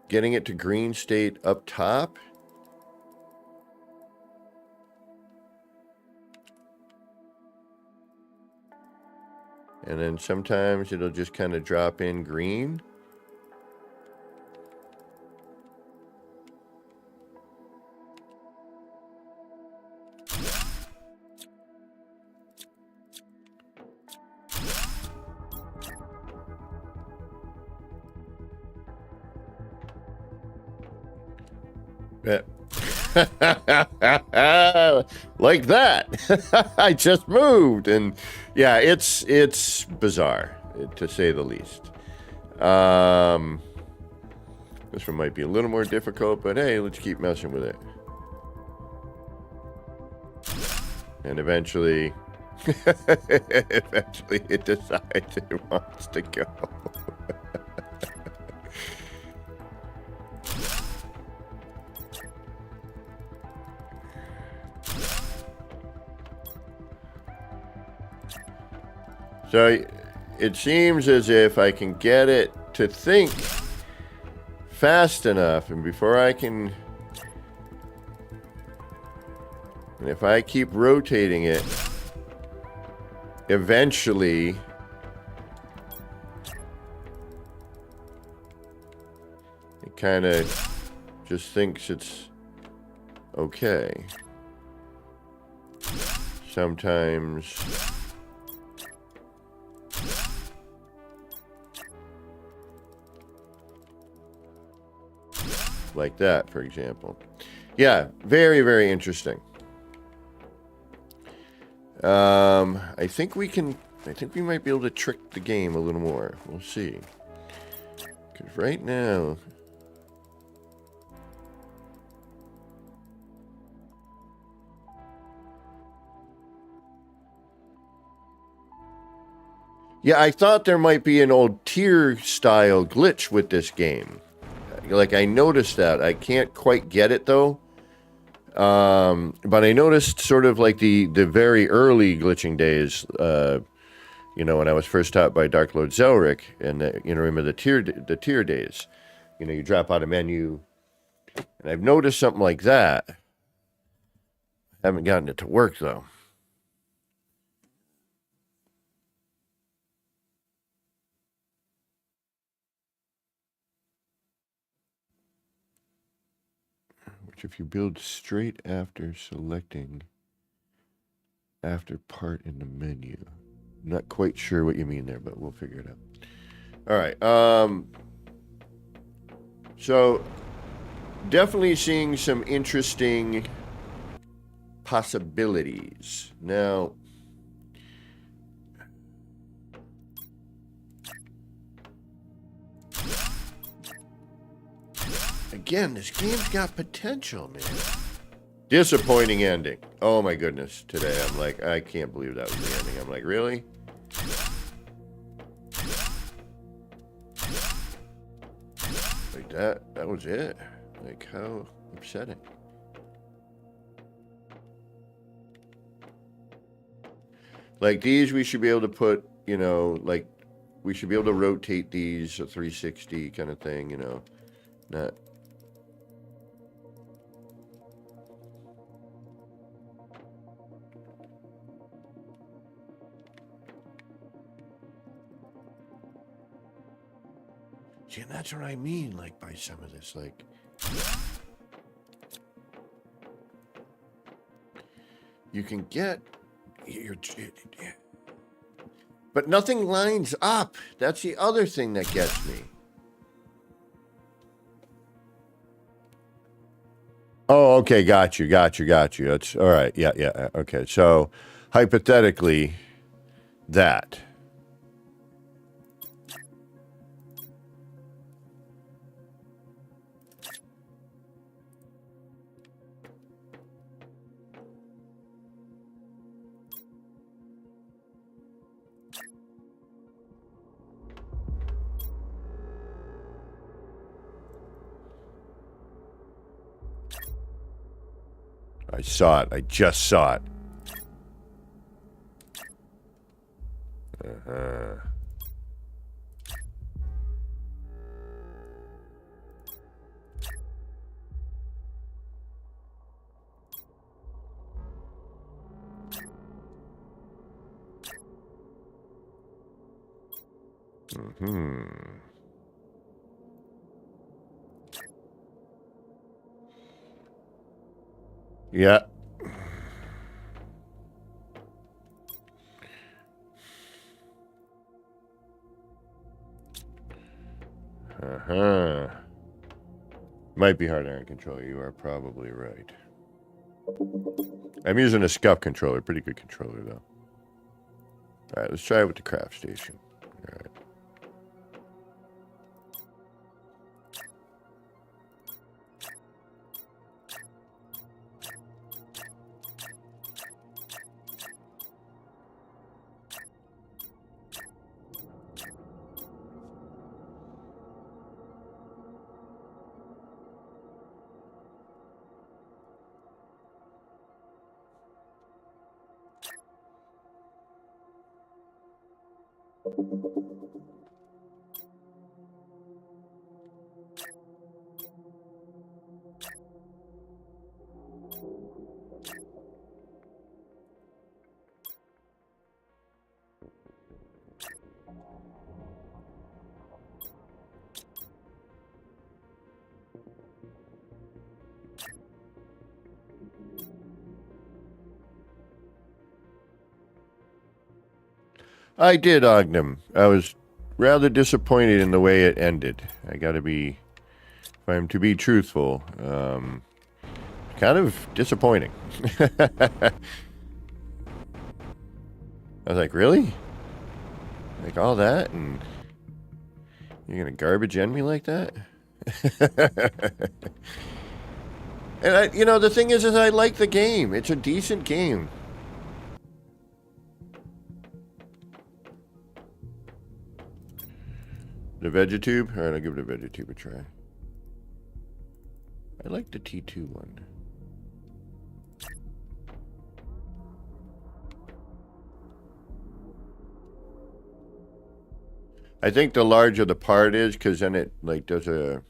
getting it to green state up top. and then sometimes it'll just kind of drop in green. Like that. I just moved, and yeah, it's bizarre, to say the least. This one might be a little more difficult, but hey, let's keep messing with it. And eventually it decides it wants to go. So it seems as if I can get it to think fast enough, and before I can... And if I keep rotating it, eventually... it kind of just thinks it's okay. Sometimes... like that, for example. Yeah, very, very interesting. I think we might be able to trick the game a little more. We'll see. Because right now... yeah, I thought there might be an old tier-style glitch with this game. Like, I noticed that. I can't quite get it, though. But I noticed sort of like the very early glitching days, you know, when I was first taught by Dark Lord Zelric, and, you know, remember the tier days. You know, you drop out a menu, and I've noticed something like that. Haven't gotten it to work, though. Which if you build straight after selecting after part in the menu. I'm not quite sure what you mean there, but we'll figure it out. All right. So definitely seeing some interesting possibilities. Now, again, this game's got potential, man. Disappointing ending. Oh my goodness. Today I'm like, I can't believe that was the ending. I'm like, really? Like that was it? Like, how upsetting. Like these we should be able to put, you know, like we should be able to rotate these a 360 kind of thing, you know. Not... See, and that's what I mean, like, by some of this, like... You can get... But nothing lines up. That's the other thing that gets me. Oh, okay, got you. That's all right. Yeah. Okay, so hypothetically, that. I saw it. I just saw it. Mm-hmm. Yeah. Uh-huh. Might be hard iron controller. You are probably right. I'm using a scuff controller. Pretty good controller, though. All right, let's try it with the craft station. All right. I did, Ognum. I was rather disappointed in the way it ended. I gotta be, if I'm to be truthful, kind of disappointing. I was like, really? Like all that? And you're gonna garbage end me like that? And the thing is I like the game. It's a decent game. The Vegetube? Alright, I'll give the Vegetube a try. I like the T2 one. I think the larger the part is, because then it like does a...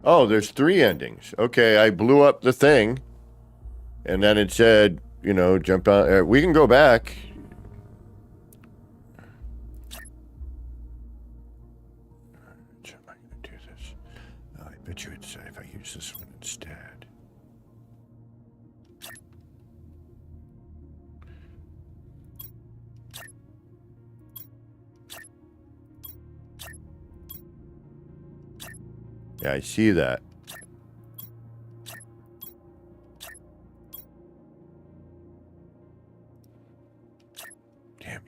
Oh, there's 3 endings. Okay, I blew up the thing, and then it said, jump on. We can go back. How am I going to do this? Oh, I bet you it'd say if I use this one instead. Yeah, I see that. Damn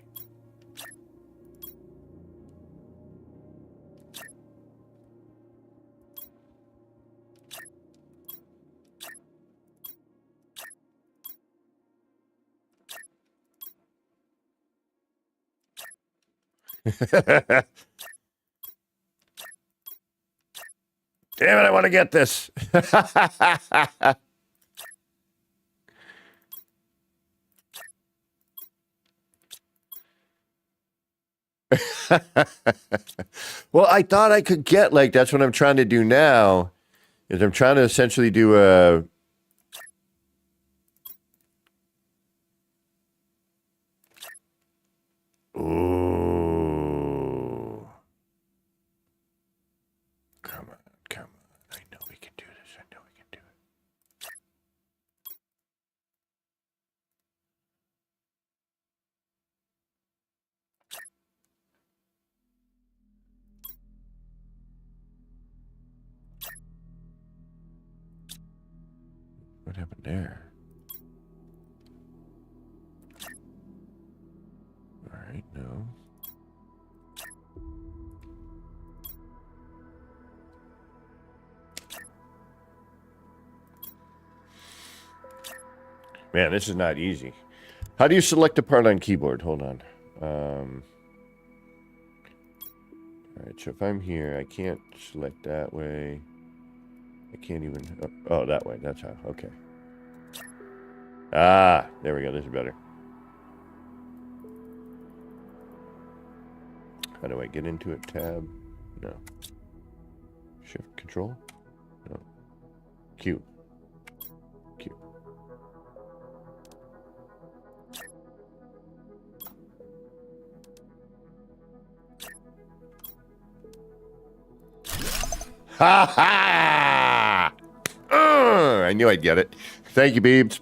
it. Damn it, I want to get this. Well, I thought I could get, like, that's what I'm trying to do now, is I'm trying to essentially do a... Ooh. Come on, come on. I know we can do this. I know we can do it. What happened there? All right, no. Man, this is not easy. How do you select a part on keyboard? Hold on. Alright, so if I'm here, I can't select that way. I can't even... Oh, that way. That's how. Okay. Ah, there we go. This is better. How do I get into it? Tab? No. Shift Control? No. Q. Q. Ha ha! I knew I'd get it. Thank you, Beebs.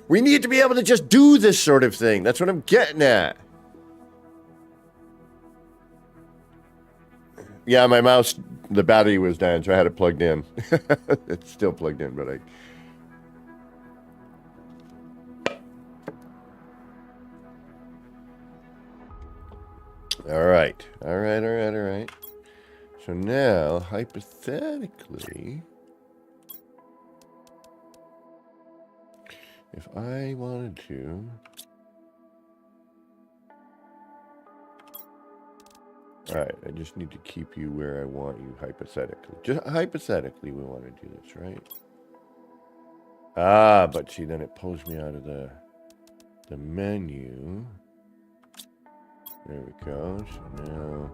We need to be able to just do this sort of thing. That's what I'm getting at. Yeah, my mouse, the battery was down, so I had it plugged in. It's still plugged in, but I... All right. So now, hypothetically, if I wanted to... All right, I just need to keep you where I want you, hypothetically. Just hypothetically, we want to do this, right? Ah, but see, then it pulls me out of the menu. There we go. So now...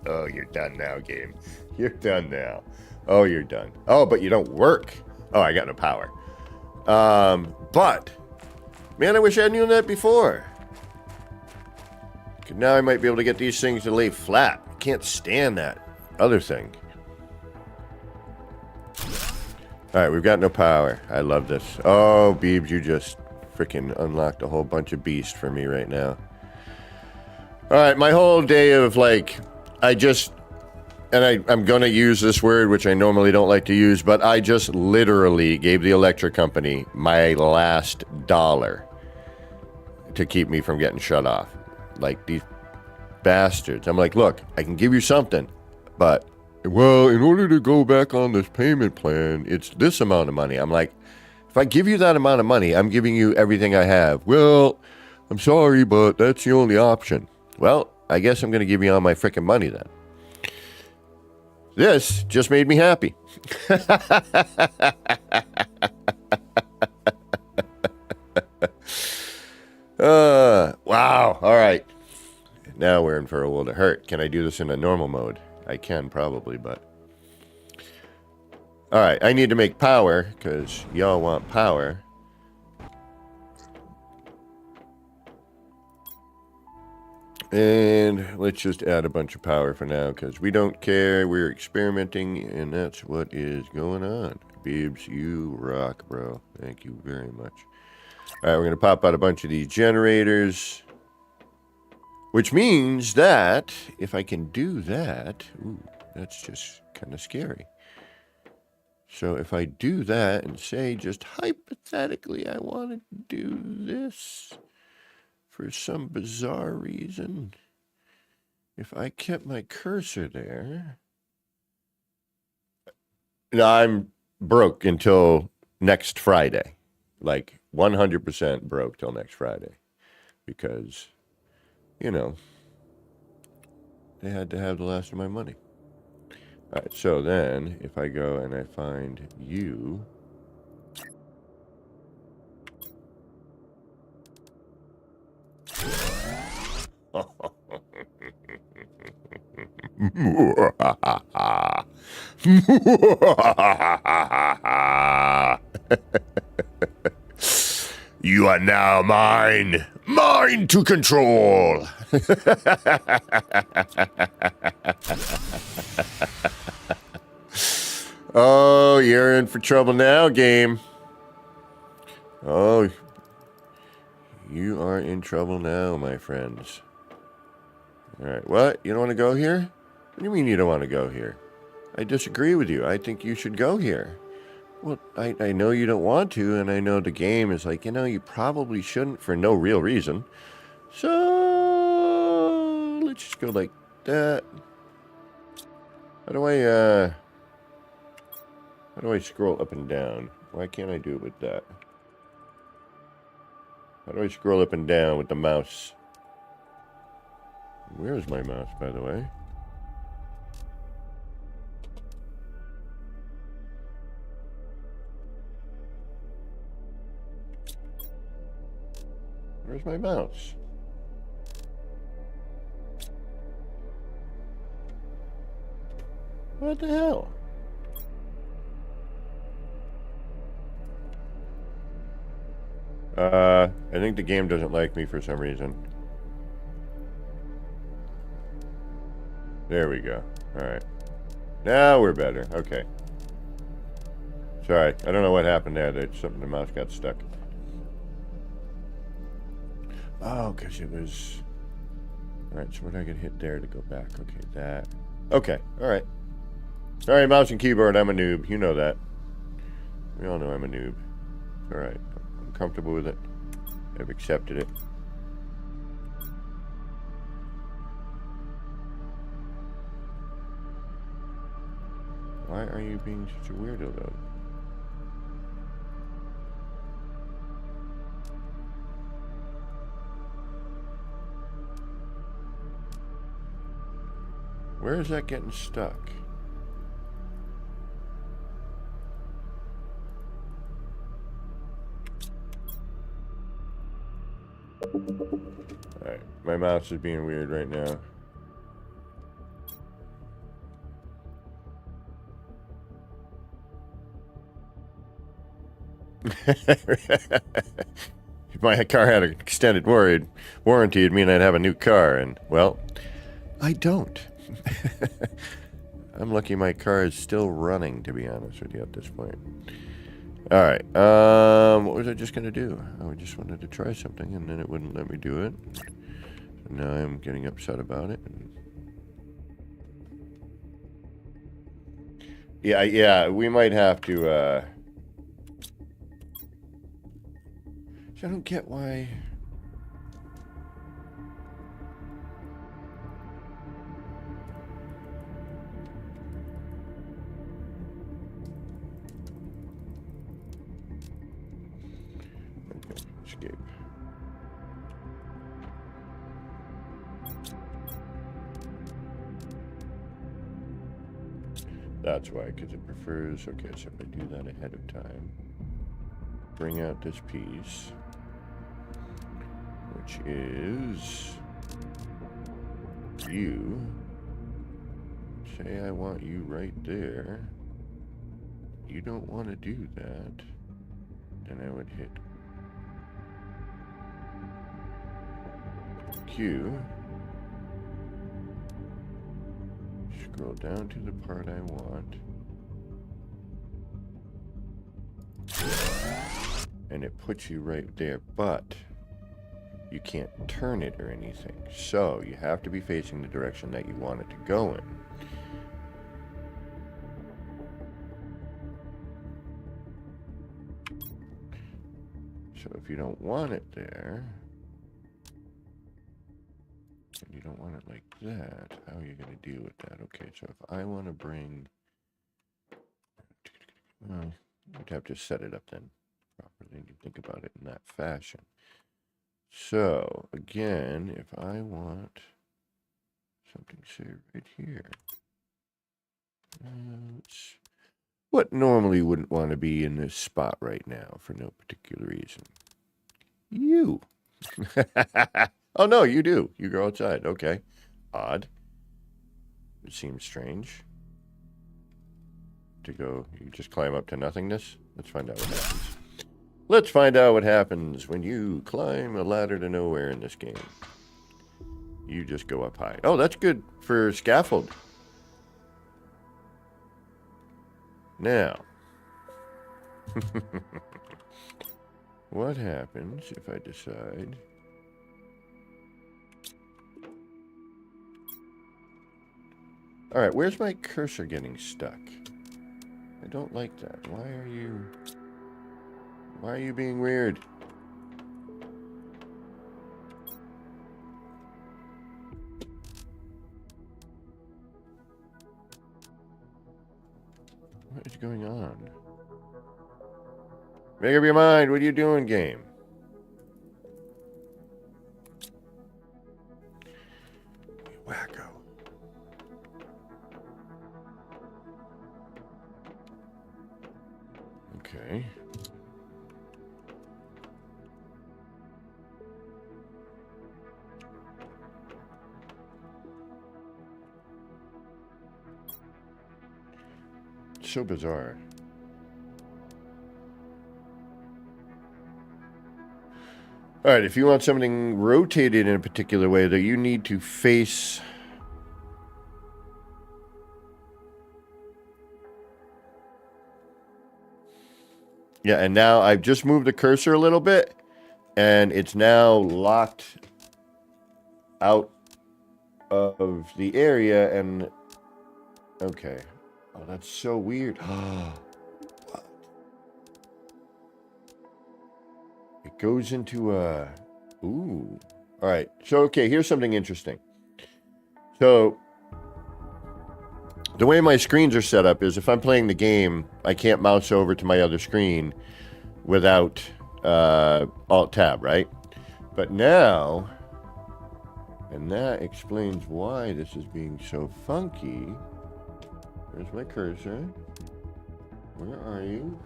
Oh, you're done now, game. You're done now. Oh, you're done. Oh, but you don't work. Oh, I got no power. But, man, I wish I knew that before. Now I might be able to get these things to lay flat. I can't stand that other thing. All right, we've got no power. I love this. Oh, Beebs, you just freaking unlocked a whole bunch of beast for me right now. All right, my whole day of like, I'm going to use this word, which I normally don't like to use, but I just literally gave the electric company my last dollar to keep me from getting shut off. Like, these bastards. I'm like, look, I can give you something, but, well, in order to go back on this payment plan, it's this amount of money. I'm like, if I give you that amount of money, I'm giving you everything I have. Well, I'm sorry, but that's the only option. Well, I guess I'm going to give you all my freaking money then. This just made me happy. Wow. All right. Now we're in for a world of hurt. Can I do this in a normal mode? I can probably, but... All right, I need to make power, because y'all want power. And let's just add a bunch of power for now, because we don't care. We're experimenting, and that's what is going on. Beebs, you rock, bro. Thank you very much. All right, we're going to pop out a bunch of these generators, which means that if I can do that... Ooh, that's just kind of scary. So if I do that and say, just hypothetically, I want to do this for some bizarre reason, if I kept my cursor there, I'm broke until next Friday, like 100% broke till next Friday, because, you know, they had to have the last of my money. All right, so then if I go and I find you, you are now mine. Mine to control. Oh, you're in for trouble now, game. Oh, you are in trouble now, my friends. All right, what? You don't want to go here? What do you mean you don't want to go here? I disagree with you. I think you should go here. Well, I know you don't want to, and I know the game is like, you know, you probably shouldn't for no real reason. So let's just go like that. How do I scroll up and down? Why can't I do it with that? How do I scroll up and down with the mouse? Where is my mouse, by the way? Where's my mouse? What the hell? I think the game doesn't like me for some reason. There we go. Alright. Now we're better. Okay. Sorry. I don't know what happened there. The mouse got stuck. Oh, because it was... Alright, so what did I get hit there to go back? Okay, that. Okay, alright. Sorry, mouse and keyboard, I'm a noob. You know that. We all know I'm a noob. Alright. I'm comfortable with it. I've accepted it. Why are you being such a weirdo, though? Where is that getting stuck? Alright, my mouse is being weird right now. If my car had an extended warranty, it'd mean I'd have a new car, and, well, I don't. I'm lucky my car is still running, to be honest with you, at this point. Alright, what was I just gonna do? Oh, I just wanted to try something, and then it wouldn't let me do it. So now I'm getting upset about it. Yeah, we might have to, I don't get why... Okay, escape. That's why, because it prefers... Okay, so if I do that ahead of time, bring out this piece, which is you. Say I want you right there. You don't want to do that. Then I would hit Q. Scroll down to the part I want. And it puts you right there, but you can't turn it or anything. So you have to be facing the direction that you want it to go in. So if you don't want it there, and you don't want it like that, how are you going to deal with that? Okay, so if I want to bring... Well, you'd have to set it up then properly and you think about it in that fashion. So, again, if I want something, say, right here. What normally wouldn't want to be in this spot right now for no particular reason? You. Oh, no, you do. You go outside. Okay. Odd. It seems strange. To go, you just climb up to nothingness? Let's find out what happens. Let's find out what happens when you climb a ladder to nowhere in this game. You just go up high. Oh, that's good for scaffold. Now. What happens if I decide... Alright, where's my cursor getting stuck? I don't like that. Why are you being weird? What is going on? Make up your mind. What are you doing, game? Wacko. Okay. So bizarre. All right, if you want something rotated in a particular way, that you need to face... Yeah, and now I've just moved the cursor a little bit, and it's now locked out of the area, and... Okay. Oh, that's so weird. What? It goes into a... Ooh. All right. So, okay, here's something interesting. So, the way my screens are set up is if I'm playing the game, I can't mouse over to my other screen without Alt-Tab, right? But now, and that explains why this is being so funky. There's my cursor. Where are you?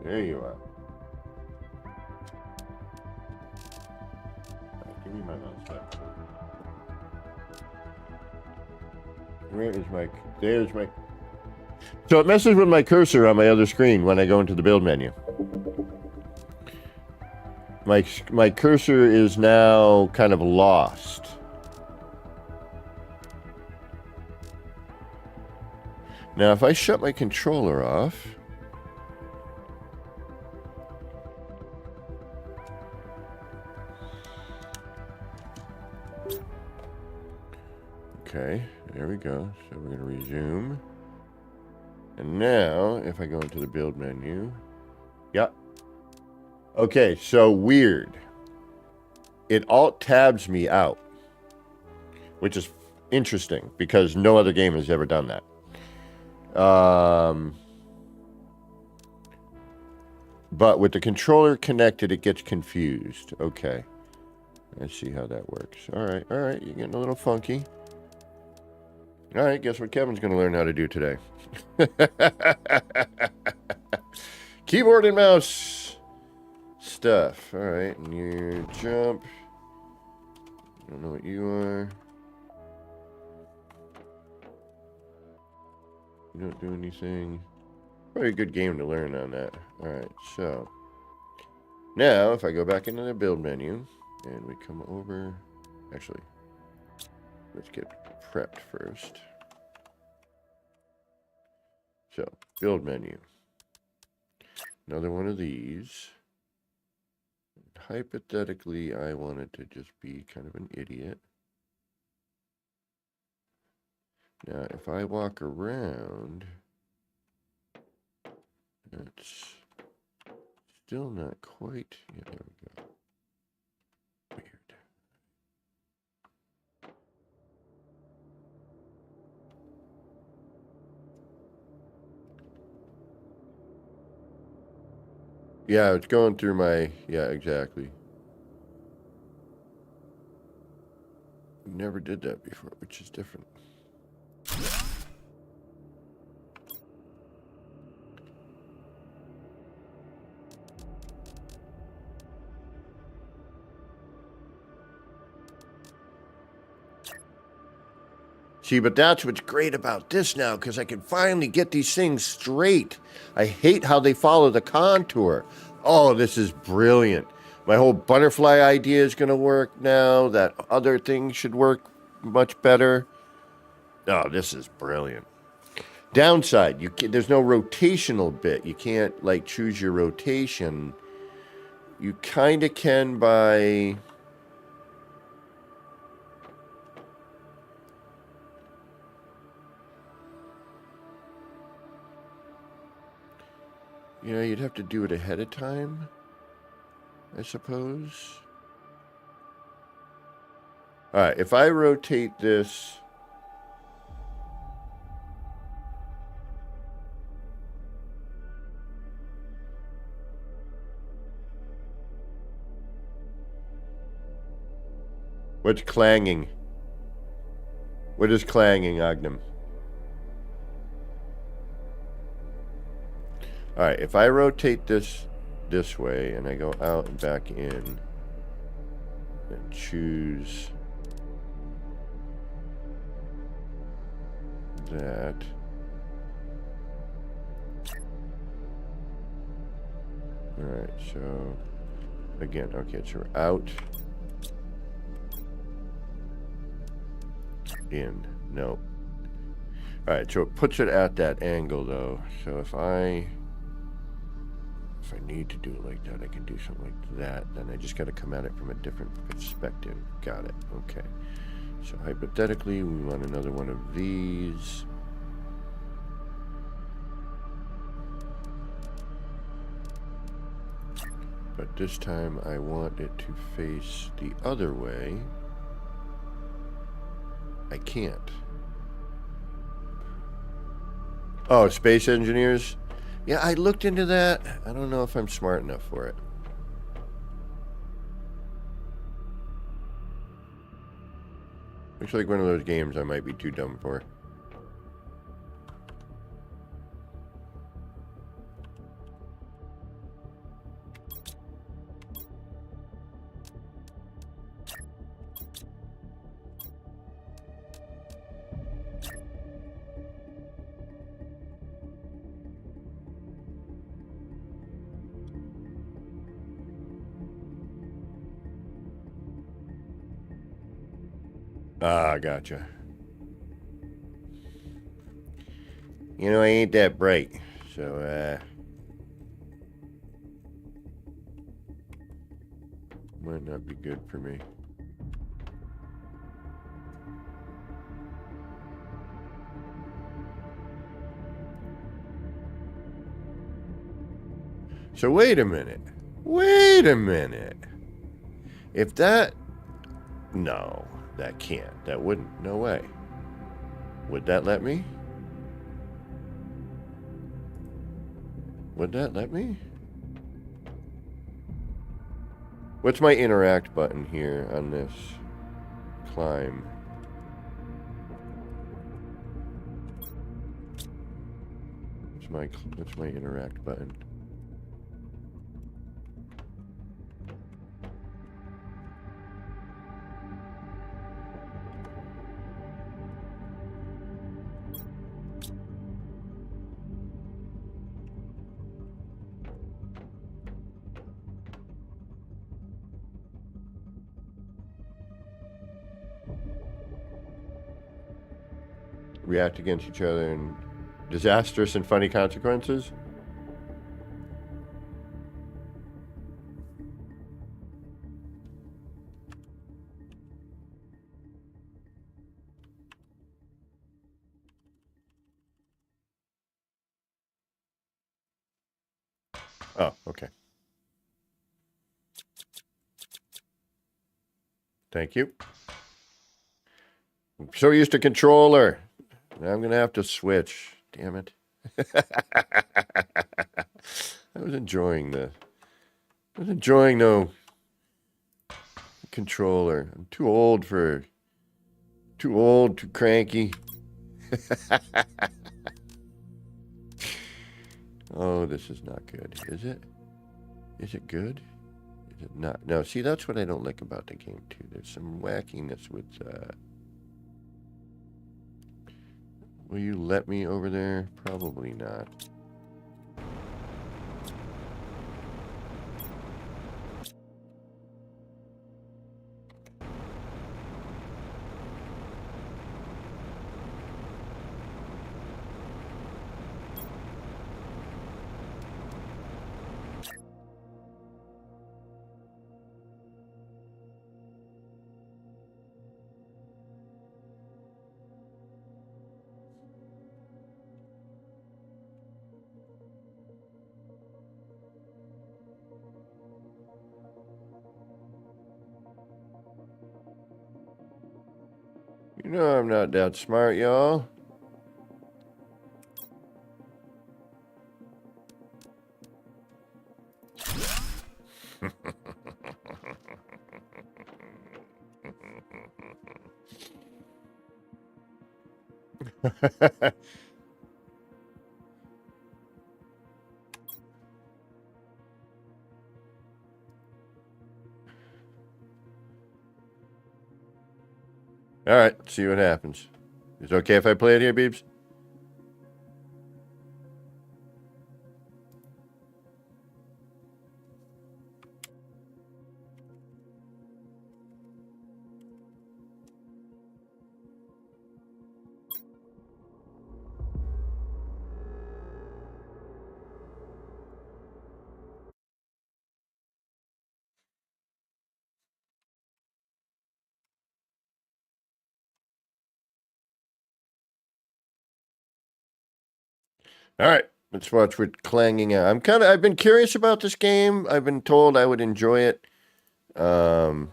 There you are. Right, give me my mouse back. Where is my... There's my... So it messes with my cursor on my other screen when I go into the build menu. My cursor is now kind of lost. Now, if I shut my controller off... Okay, there we go. So we're going to resume. And now, if I go into the build menu... Yep. Okay, so weird. It Alt-Tabs me out. Which is interesting, because no other game has ever done that. But with the controller connected, it gets confused. Okay. Let's see how that works. All right, you're getting a little funky. All right, guess what Kevin's going to learn how to do today? Keyboard and mouse stuff. All right, and you jump. I don't know what you are. You don't do anything. Probably a good game to learn on that. All right, so now if I go back into the build menu and we come over, actually, let's get prepped first. So, build menu. Another one of these. Hypothetically, I wanted to just be kind of an idiot. Now, if I walk around, that's still not quite. Yeah, there we go. Weird. Yeah, it's going through my... Yeah, exactly. Never did that before, which is different. See, but that's what's great about this now, because I can finally get these things straight. I hate how they follow the contour. Oh, this is brilliant. My whole butterfly idea is going to work now. That other thing should work much better. Oh, this is brilliant. Downside, there's no rotational bit. You can't, like, choose your rotation. You kind of can by... You know, you'd have to do it ahead of time, I suppose. All right, if I rotate this What's clanging? What is clanging, Ognum? All right, if I rotate this way and I go out and back in and choose that. All right, so again, okay, so we're out, in, no. All right, so it puts it at that angle though. So if I need to do it like that, I can do something like that. Then I just got to come at it from a different perspective. Got it. Okay. So hypothetically, we want another one of these. But this time I want it to face the other way. I can't. Oh, space engineers? Yeah, I looked into that. I don't know if I'm smart enough for it. Looks like one of those games I might be too dumb for. Ah, gotcha. You know, I ain't that bright, so, might not be good for me. So wait a minute. Wait a minute. If that... No, that can't. That wouldn't. No way. Would that let me? Would that let me? What's my interact button here on this climb? What's my interact button? React against each other in disastrous and funny consequences? Oh, okay. Thank you. I'm so used to controller. Now I'm going to have to switch. Damn it. I was enjoying the controller. I'm too old, too cranky. Oh, this is not good. Is it? Is it good? Is it not? No, see, that's what I don't like about the game, too. There's some wackiness with, will you let me over there? Probably not. You know I'm not that smart, y'all. All right, see what happens. Is it okay if I play it here, Beebs? All right, let's watch what clanging out. I've been curious about this game. I've been told I would enjoy it. Oh,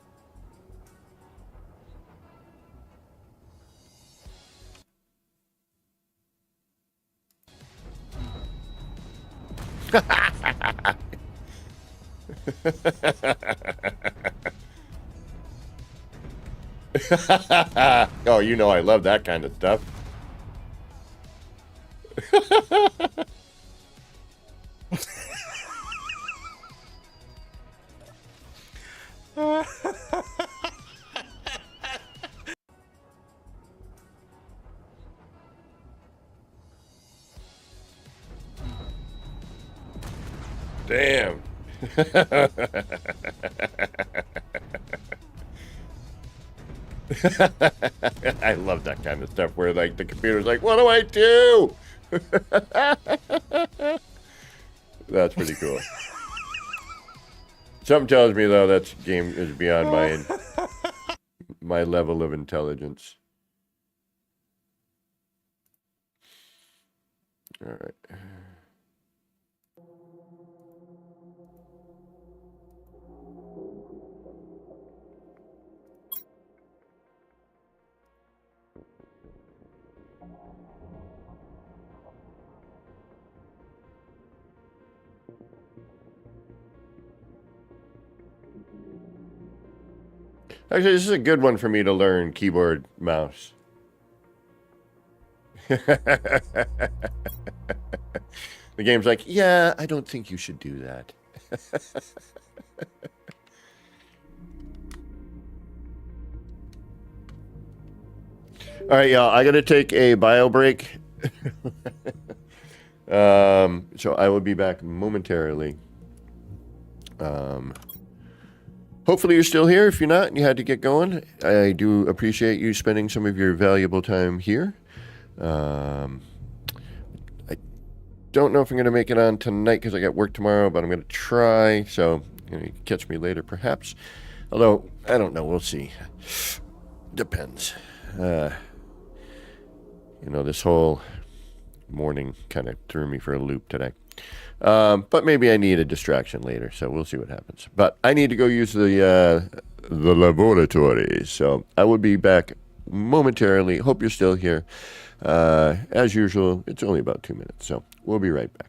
you know I love that kind of stuff. Damn. I love that kind of stuff where like the computer's like, what do I do? That's pretty cool. Something tells me though that game is beyond my level of intelligence. All right. Actually, this is a good one for me to learn keyboard mouse. The game's like, yeah, I don't think you should do that. All right, y'all, I got to take a bio break. So I will be back momentarily. Hopefully you're still here. If you're not and you had to get going, I do appreciate you spending some of your valuable time here. I don't know if I'm going to make it on tonight because I got work tomorrow, but I'm going to try. So you can catch me later, perhaps. Although, I don't know. We'll see. Depends. This whole morning kind of threw me for a loop today. But maybe I need a distraction later, so we'll see what happens. But I need to go use the laboratory, so I will be back momentarily. Hope you're still here. As usual, it's only about 2 minutes, so we'll be right back.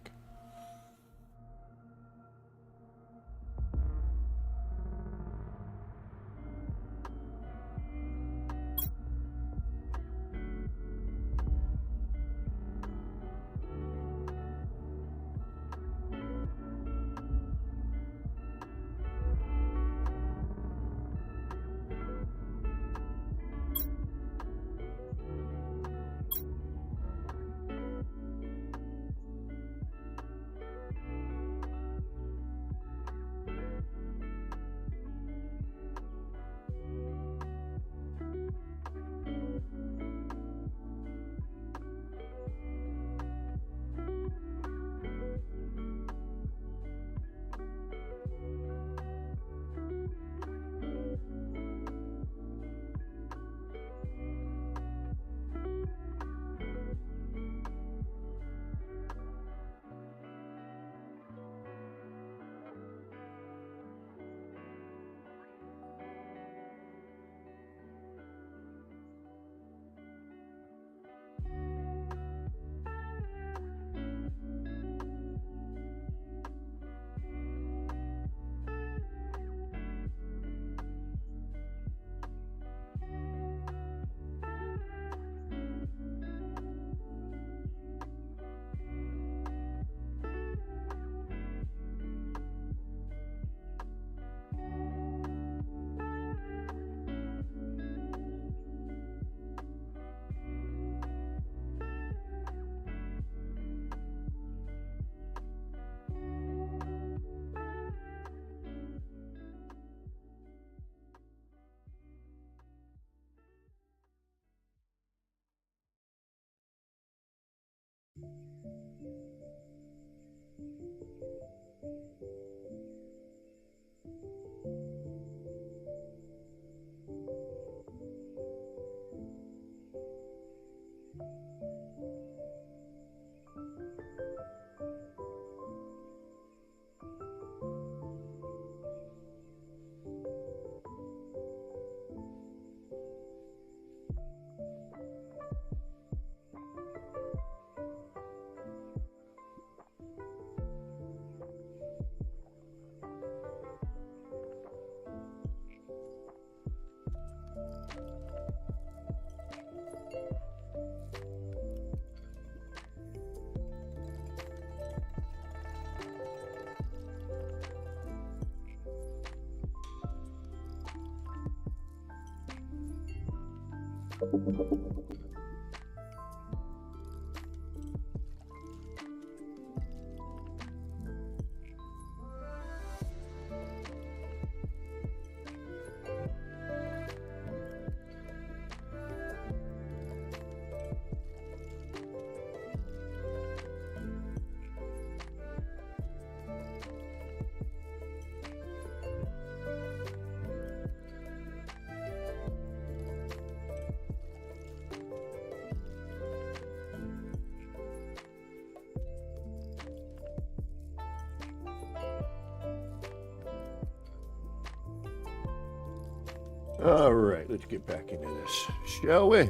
All right, let's get back into this, shall we?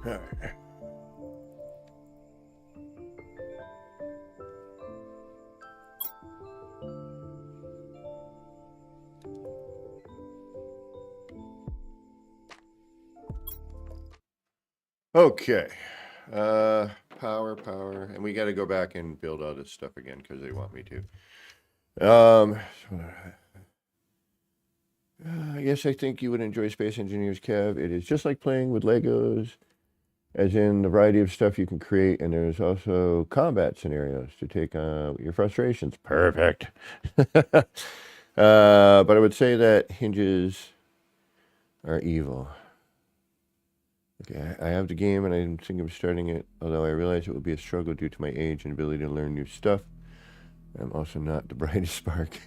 All right. Okay. Power, and we got to go back and build all this stuff again because they want me to. Yes, I think you would enjoy Space Engineers, Kev. It is just like playing with Legos, as in the variety of stuff you can create, and there's also combat scenarios to take your frustrations. Perfect. But I would say that hinges are evil. Okay, I have the game, and I'm thinking of starting it, although I realize it will be a struggle due to my age and ability to learn new stuff. I'm also not the brightest spark.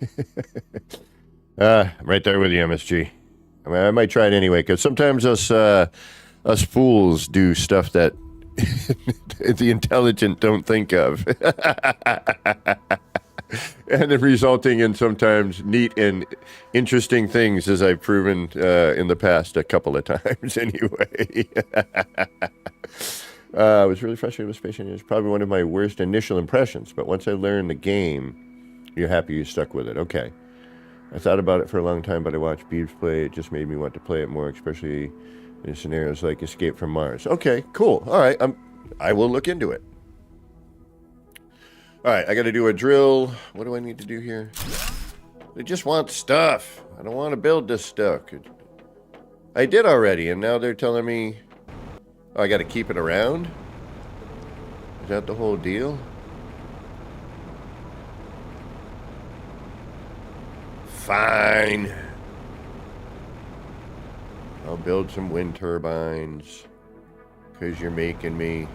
I'm right there with you, MSG. I mean, I might try it anyway, because sometimes us fools do stuff that the intelligent don't think of. And resulting in sometimes neat and interesting things, as I've proven in the past a couple of times anyway. I was really frustrated with Space Engineers. Probably one of my worst initial impressions, but once I learned the game, you're happy you stuck with it. Okay. I thought about it for a long time, but I watched Beebs play. It just made me want to play it more, especially in scenarios like Escape from Mars. Okay, cool. All right, I will look into it. All right, I got to do a drill. What do I need to do here? They just want stuff. I don't want to build this stuff. I did already, and now they're telling me, oh, I got to keep it around? Is that the whole deal? Fine. I'll build some wind turbines, because you're making me.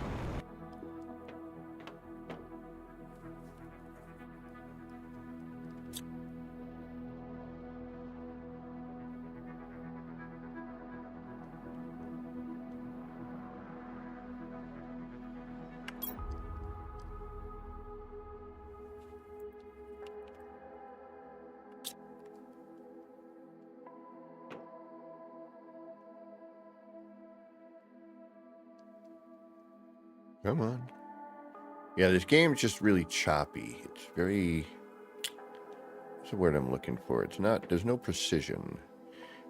Come on. Yeah, this game's just really choppy. It's very... What's the word I'm looking for? It's not... There's no precision.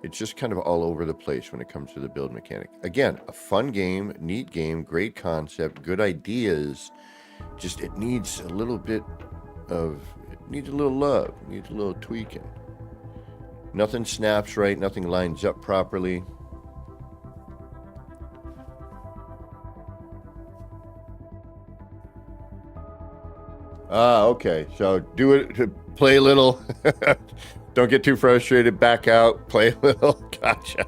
It's just kind of all over the place when it comes to the build mechanic. Again, a fun game, neat game, great concept, good ideas. Just it needs a little bit of... It needs a little love. It needs a little tweaking. Nothing snaps right. Nothing lines up properly. Ah, okay. So do it, play a little. Don't get too frustrated. Back out. Play a little. Gotcha.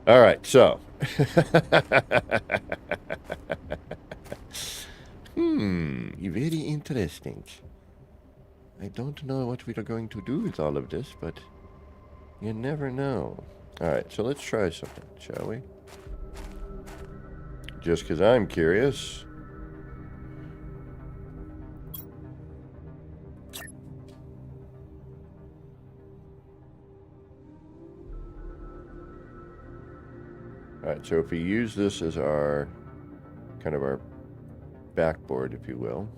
All right, so. Very interesting. I don't know what we are going to do with all of this, but you never know. All right, so let's try something, shall we? Just because I'm curious. All right, so if we use this as our kind of our backboard, if you will.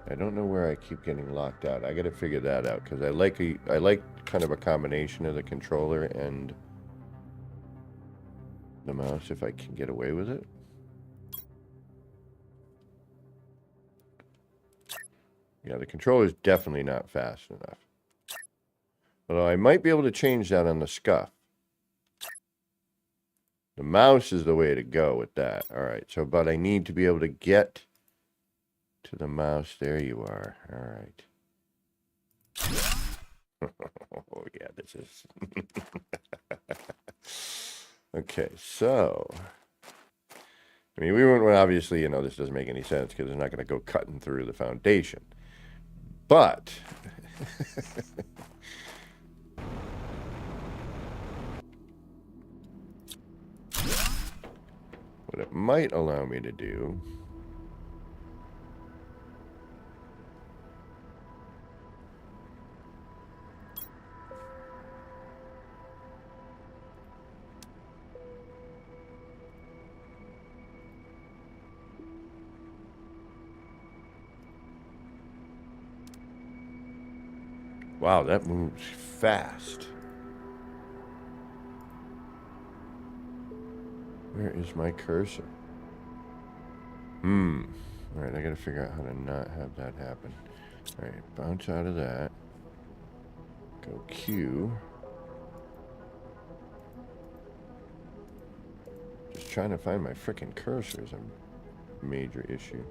I don't know where I keep getting locked out. I got to figure that out because I like kind of a combination of the controller and the mouse if I can get away with it. Yeah, the controller is definitely not fast enough. Although I might be able to change that on the scuff. The mouse is the way to go with that. All right, so but I need to be able to get to the mouse. There you are. All right. Oh, yeah, this is... Okay, so... I mean, we wouldn't obviously, you know, this doesn't make any sense because it's not going to go cutting through the foundation. But... what it might allow me to do... Wow, that moves fast. Where is my cursor? Alright, I gotta figure out how to not have that happen. Alright, bounce out of that. Go Q. Just trying to find my frickin' cursor is a major issue.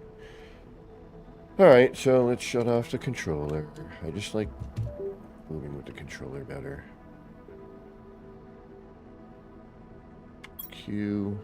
Alright, so let's shut off the controller. I just like moving with the controller better. Q.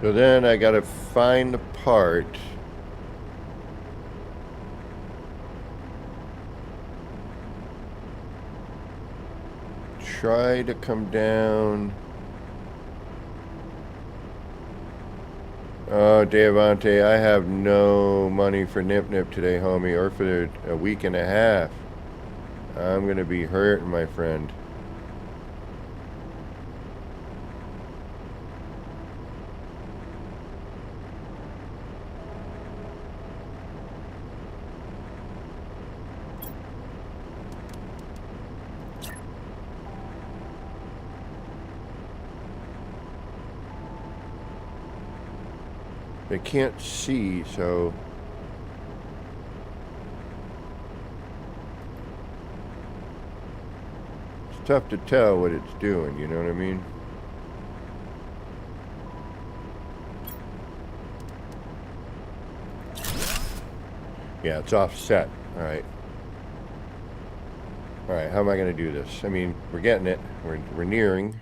So then I gotta find the part. Try to come down. Oh, Devante, I have no money for Nip Nip today, homie, or for a week and a half. I'm gonna be hurting, my friend. I can't see, so it's tough to tell what it's doing, you know what I mean? Yeah, it's offset. All right. All right, how am I going to do this? I mean, we're getting it. We're nearing.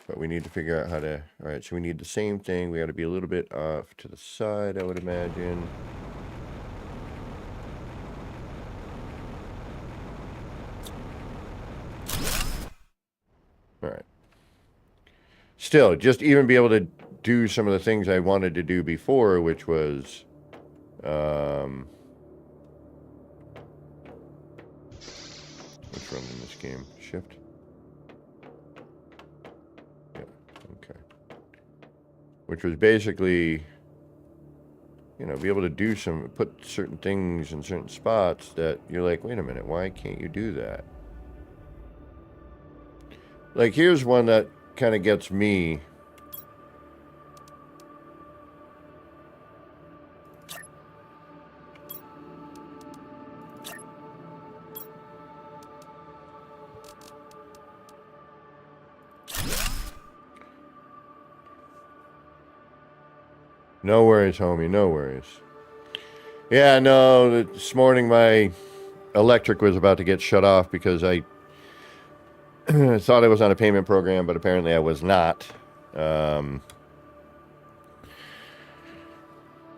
But we need to figure out how to... All right, so we need the same thing. We got to be a little bit off to the side, I would imagine. All right. Still, just even be able to do some of the things I wanted to do before, which was... What's wrong in this game? Shift? Yeah, okay. Which was basically, you know, be able to do put certain things in certain spots that you're like, wait a minute, why can't you do that? Like, here's one that kind of gets me. No worries, homie, no worries. Yeah, no, this morning my electric was about to get shut off because I thought I was on a payment program, but apparently I was not. And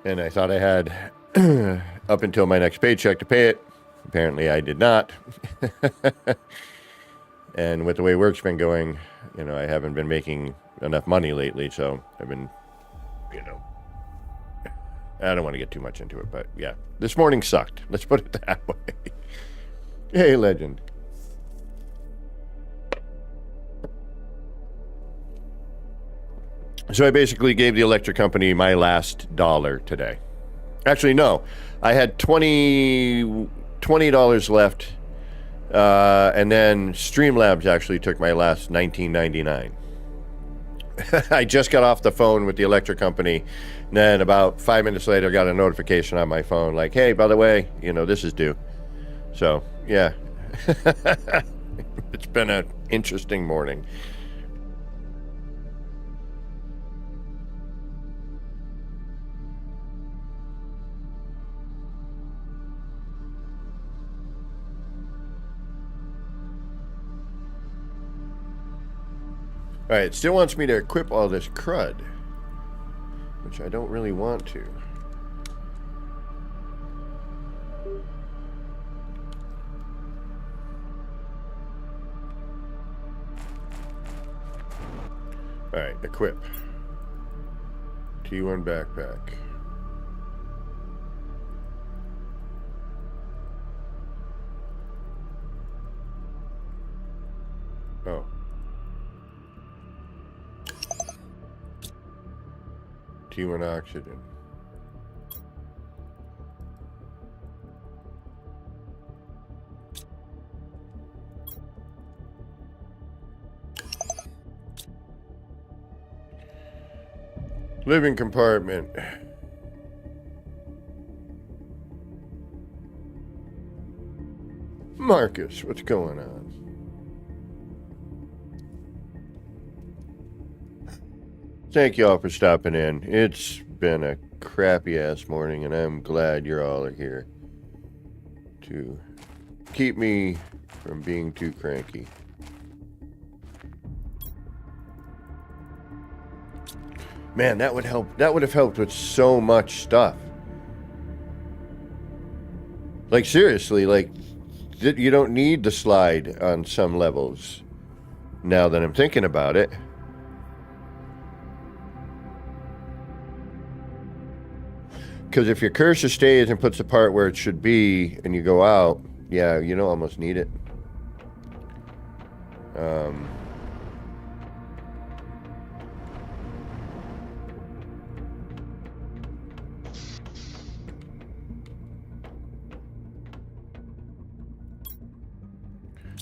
I thought I had up until my next paycheck to pay it. Apparently I did not. And with the way work's been going, you know, I haven't been making enough money lately, so I've been, you know, I don't want to get too much into it, but yeah, this morning sucked. Let's put it that way. Hey, legend. So I basically gave the electric company my last dollar today. Actually, no, I had $20 left, and then Streamlabs actually took my last $19.99. I just got off the phone with the electric company, and then about 5 minutes later, got a notification on my phone like, hey, by the way, you know, this is due. So, yeah. It's been an interesting morning. All right, it still wants me to equip all this crud, which I don't really want to. All right, equip. T1 backpack. Oh. T1 oxygen. Living compartment. Marcus, what's going on? Thank you all for stopping in. It's been a crappy ass morning, and I'm glad you all are here to keep me from being too cranky. Man, that would help. That would have helped with so much stuff. Like, seriously, like, you don't need the slide on some levels. Now that I'm thinking about it. Because if your cursor stays and puts the part where it should be, and you go out, yeah, you don't almost need it.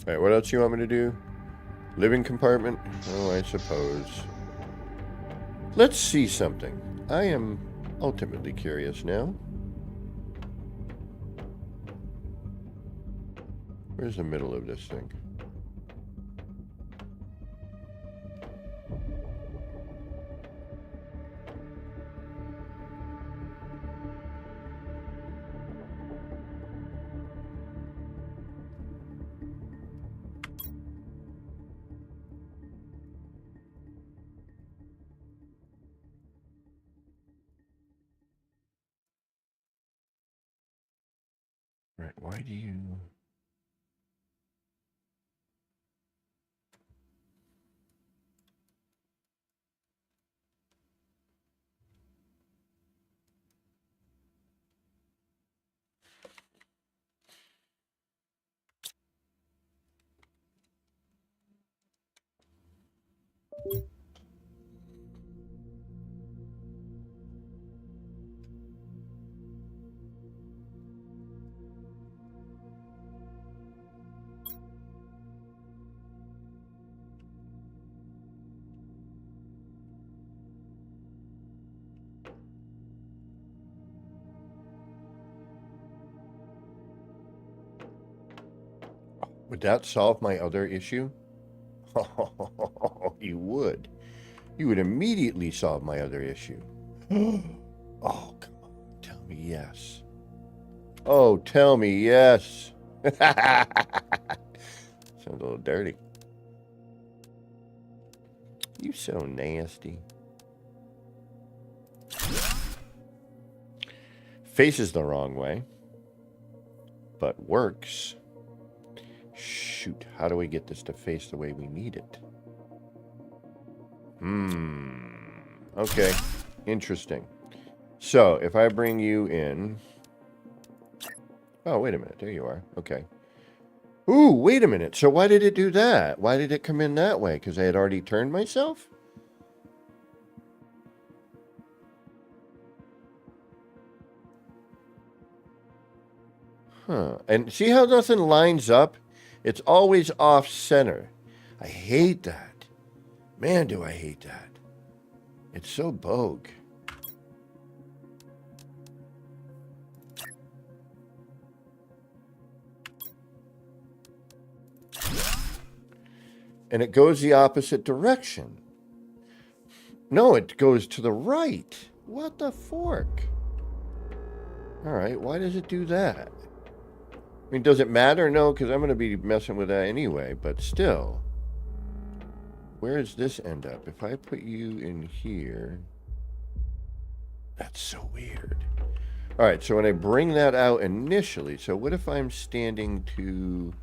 All right, what else you want me to do? Living compartment? Oh, I suppose. Let's see something. I am ultimately curious now. Where's the middle of this thing? Right, why do you... Would that solve my other issue? Oh, you would. You would immediately solve my other issue. Oh, come on. Tell me yes. Oh, tell me yes. Sounds a little dirty. You so nasty. Faces the wrong way, but works. Shoot, how do we get this to face the way we need it? Okay, interesting. So, if I bring you in... Oh, wait a minute, there you are. Okay. Ooh, wait a minute. So why did it do that? Why did it come in that way? Because I had already turned myself? Huh. And see how nothing lines up? It's always off-center. I hate that. Man, do I hate that. It's so bogue. And it goes the opposite direction. No, it goes to the right. What the fork? All right, why does it do that? I mean, does it matter? No, because I'm going to be messing with that anyway, but still. Where does this end up? If I put you in here... That's so weird. All right, so when I bring that out initially, so what if I'm standing to...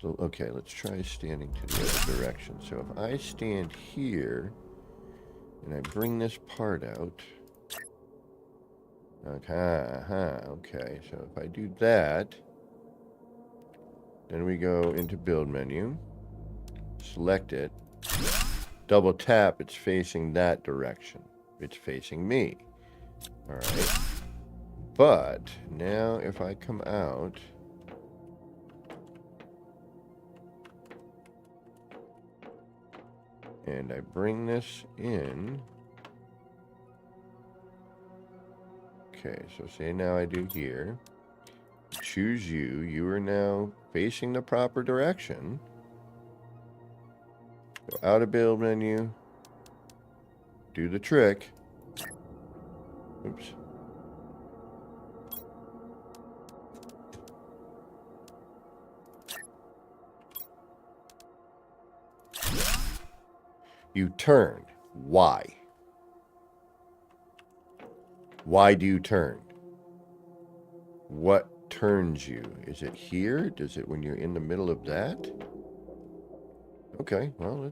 Okay, let's try standing to the other direction. So if I stand here, and I bring this part out... Okay, so if I do that... Then we go into build menu, select it, double tap, it's facing that direction. It's facing me. All right. But now if I come out, and I bring this in. Okay, so say now I do here. Choose you. You are now facing the proper direction. Go out of build menu. Do the trick. Oops. You turn. Why? Why do you turn? What turns you? Is it here? Does it when you're in the middle of that? Okay, well,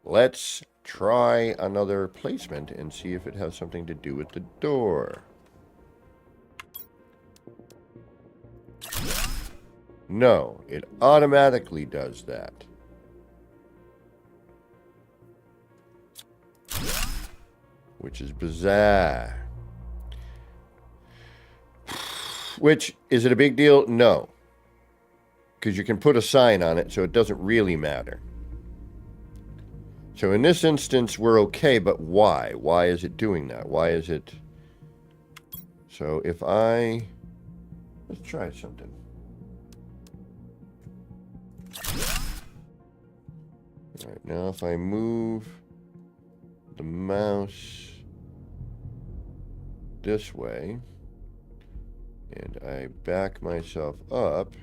let's try another placement and see if it has something to do with the door. No, it automatically does that. Which is bizarre. Which, is it a big deal? No. Because you can put a sign on it, so it doesn't really matter. So in this instance, we're okay, but why? Why is it doing that? Why is it... So if I... Let's try something. All right, now if I move the mouse this way, and I back myself up,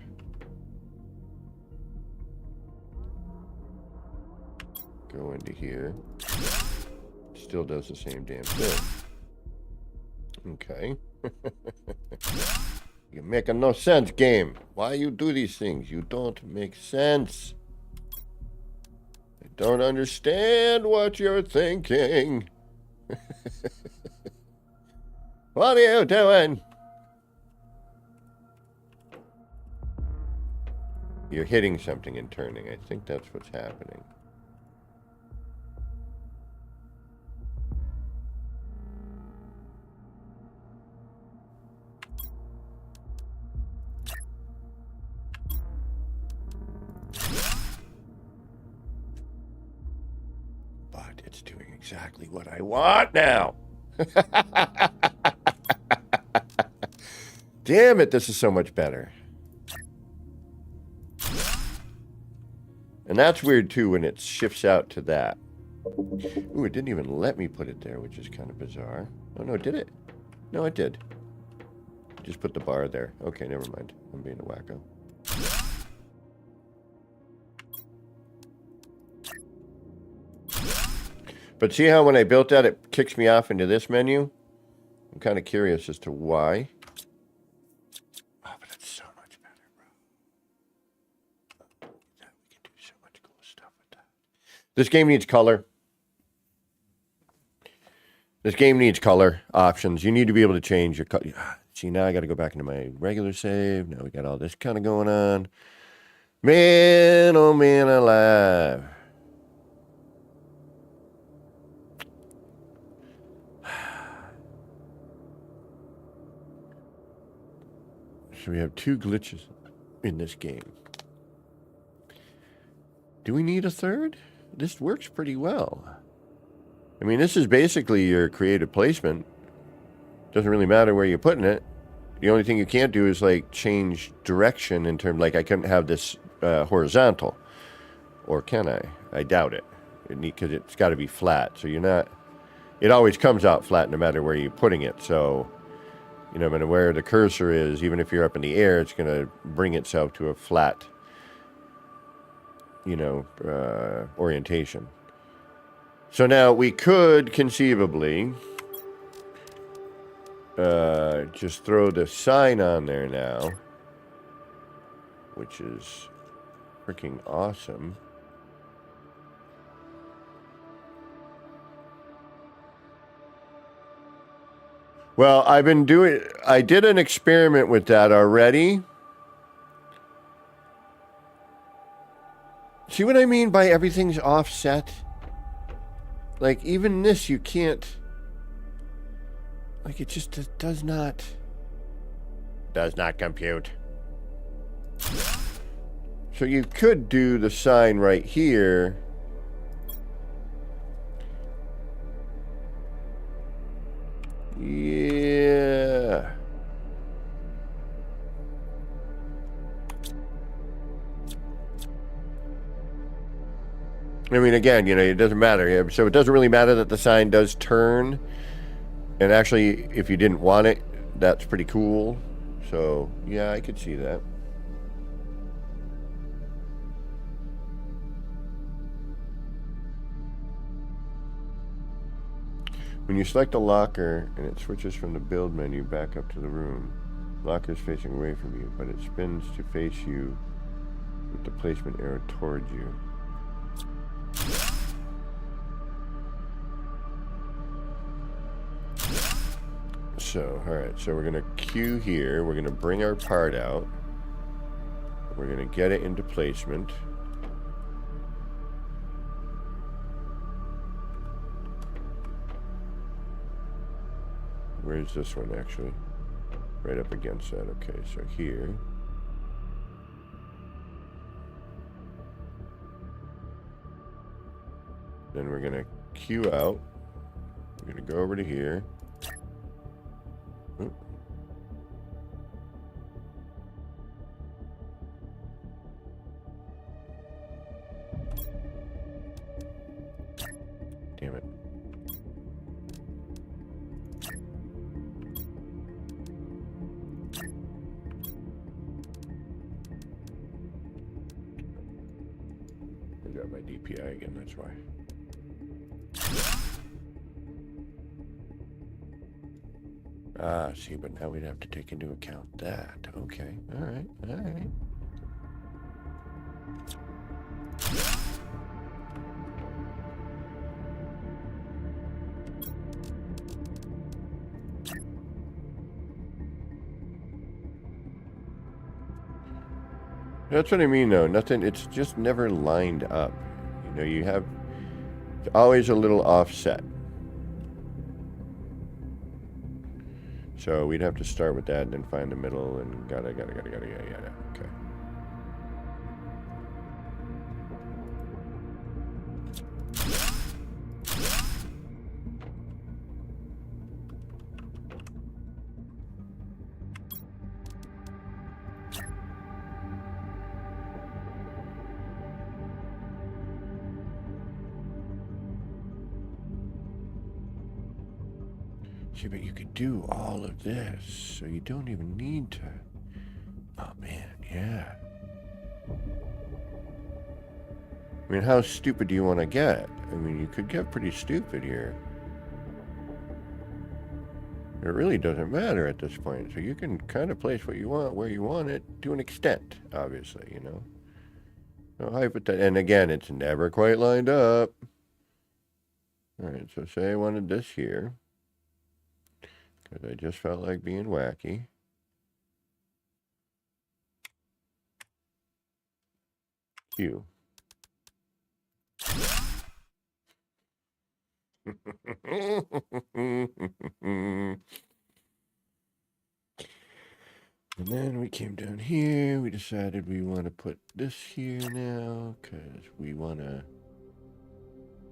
go into here, still does the same damn thing. Okay. You're making no sense, game. Why you do these things? You don't make sense. I don't understand what you're thinking. What are you doing? You're hitting something and turning. I think that's what's happening. But it's doing exactly what I want now. Damn it, this is so much better. And that's weird too when it shifts out to that. Ooh, it didn't even let me put it there, which is kind of bizarre. Oh no, did it? No, it did. Just put the bar there. Okay, never mind. I'm being a wacko. But see how when I built that, it kicks me off into this menu? I'm kind of curious as to why. Oh, but it's so much better, bro. We can do so much cool stuff with that. This game needs color. This game needs color options. You need to be able to change your color. See, now I got to go back into my regular save. Now we got all this kind of going on. Man, oh man, alive. So we have two glitches in this game. Do we need a third? This works pretty well. I mean, this is basically your creative placement. Doesn't really matter where you're putting it. The only thing you can't do is like change direction in terms, like I couldn't have this horizontal. Or can I? I doubt it. Because it's got to be flat. So you're not, it always comes out flat no matter where you're putting it. So, you know, no matter where the cursor is, even if you're up in the air, it's going to bring itself to a flat, you know, orientation. So now we could conceivably just throw the sign on there now, which is freaking awesome. Well, I did an experiment with that already. See what I mean by everything's offset? Like, even this, you can't... Like, it just does not compute. So you could do the sign right here. Yeah. I mean, again, you know, it doesn't matter. So it doesn't really matter that the sign does turn. And actually, if you didn't want it, that's pretty cool. So, yeah, I could see that. When you select a locker and it switches from the build menu back up to the room, locker is facing away from you, but it spins to face you with the placement arrow towards you. So, alright, so we're going to queue here. We're going to bring our part out. We're going to get it into placement. Where's this one, actually? Right up against that. Okay, so here. Then we're going to queue out. We're going to go over to here. Oop. Damn it. I got my DPI again, that's why. Ah, see, but now we'd have to take into account that. Okay, alright, alright. That's what I mean, though. Nothing, it's just never lined up. You know, you have always a little offset. So we'd have to start with that and then find the middle and gotta, okay. See, but you could do all of this, so you don't even need to. Oh, man, yeah. I mean, how stupid do you want to get? I mean, you could get pretty stupid here. It really doesn't matter at this point, so you can kind of place what you want where you want it to an extent, obviously, you know. So and again, it's never quite lined up. All right, so say I wanted this here. Because I just felt like being wacky. Q. And then we came down here. We decided we want to put this here now. Because we want to...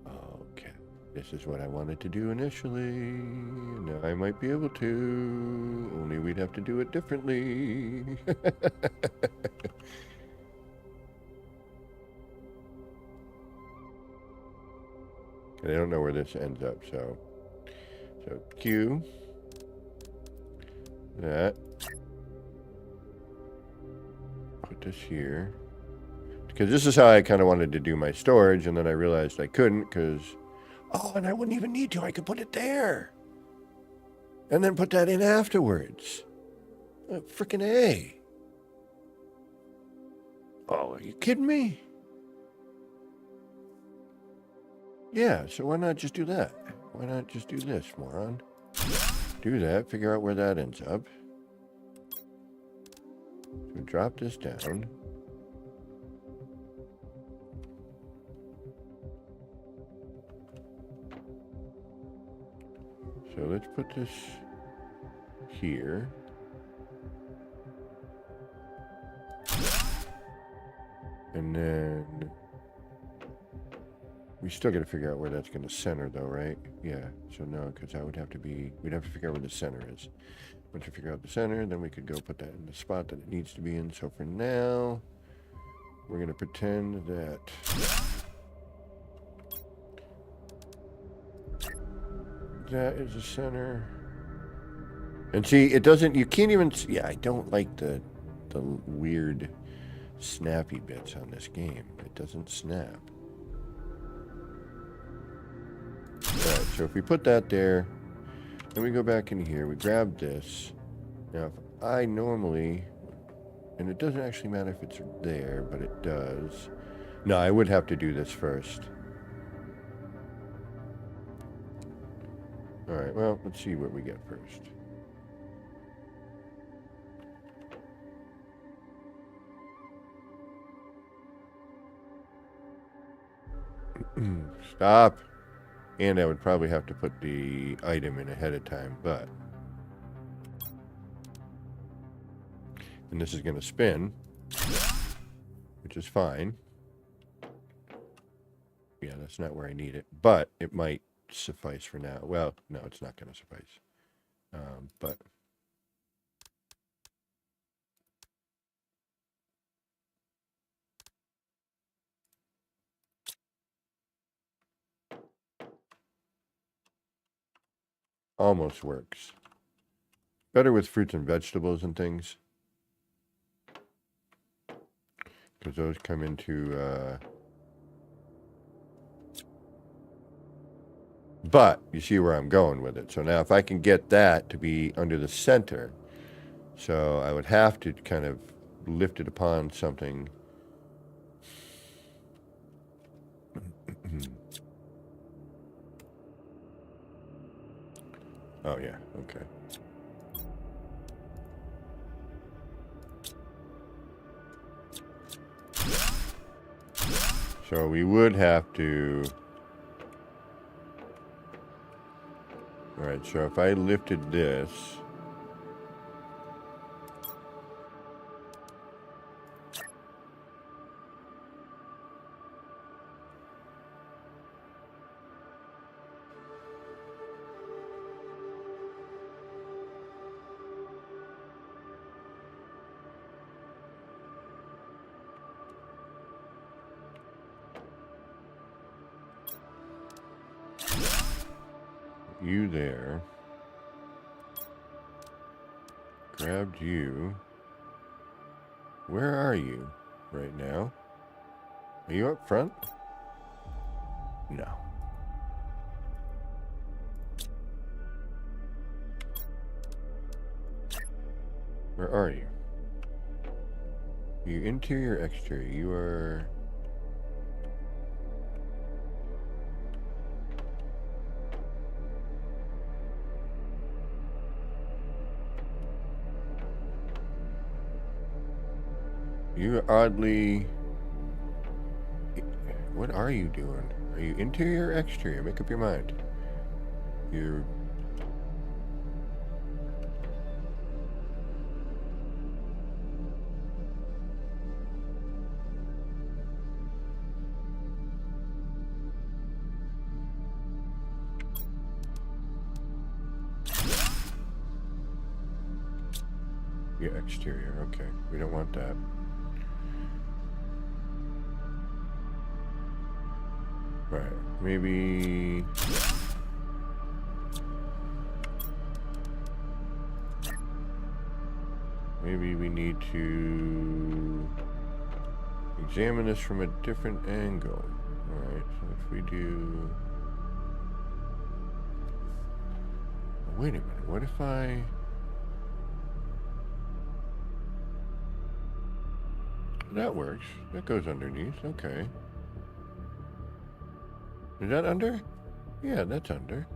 Okay. This is what I wanted to do initially. Now I might be able to. Only we'd have to do it differently. I don't know where this ends up, so Q. That. Put this here. Because this is how I kind of wanted to do my storage, and then I realized I couldn't because... Oh, and I wouldn't even need to. I could put it there. And then put that in afterwards. Frickin' A. Oh, are you kidding me? Yeah, so why not just do that? Why not just do this, moron? Do that, figure out where that ends up. So drop this down. So let's put this here. And then we still got to figure out where that's going to center though, right? Yeah, so no, because that would have to be, we'd have to figure out where the center is. Once we figure out the center, then we could go put that in the spot that it needs to be in. So for now, we're going to pretend that that is the center. And see, it doesn't, you can't even, yeah, I don't like the weird snappy bits on this game. It doesn't snap. Alright, so if we put that there, then we go back in here, we grab this. Now, if I normally, and it doesn't actually matter if it's there, but it does. No, I would have to do this first. All right, well, let's see what we get first. Stop. And I would probably have to put the item in ahead of time, but... And this is going to spin, which is fine. Yeah, that's not where I need it, but it might suffice for now. Well, no, it's not going to suffice. But... almost works. Better with fruits and vegetables and things. Because those come into... But you see where I'm going with it. So now if I can get that to be under the center, so I would have to kind of lift it upon something. Oh yeah, okay. So we would have to... Alright, so if I lifted this... you there. Grabbed you. Where are you right now? Are you up front? No. Where are you? You interior, exterior. You are... You are oddly... What are you doing? Are you interior or exterior? Make up your mind. You're... Yeah, exterior. Okay. We don't want that. Right, maybe... Maybe we need to examine this from a different angle. Alright, so if we do... Wait a minute, what if I... That works. That goes underneath, okay. Is that under? Yeah, that's under.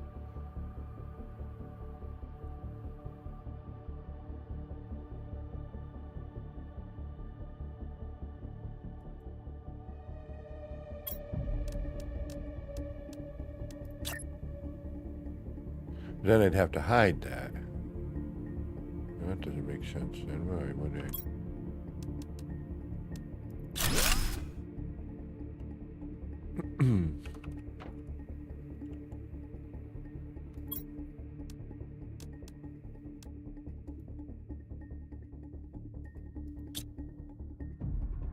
Then I'd have to hide that. That doesn't make sense then. Why would I?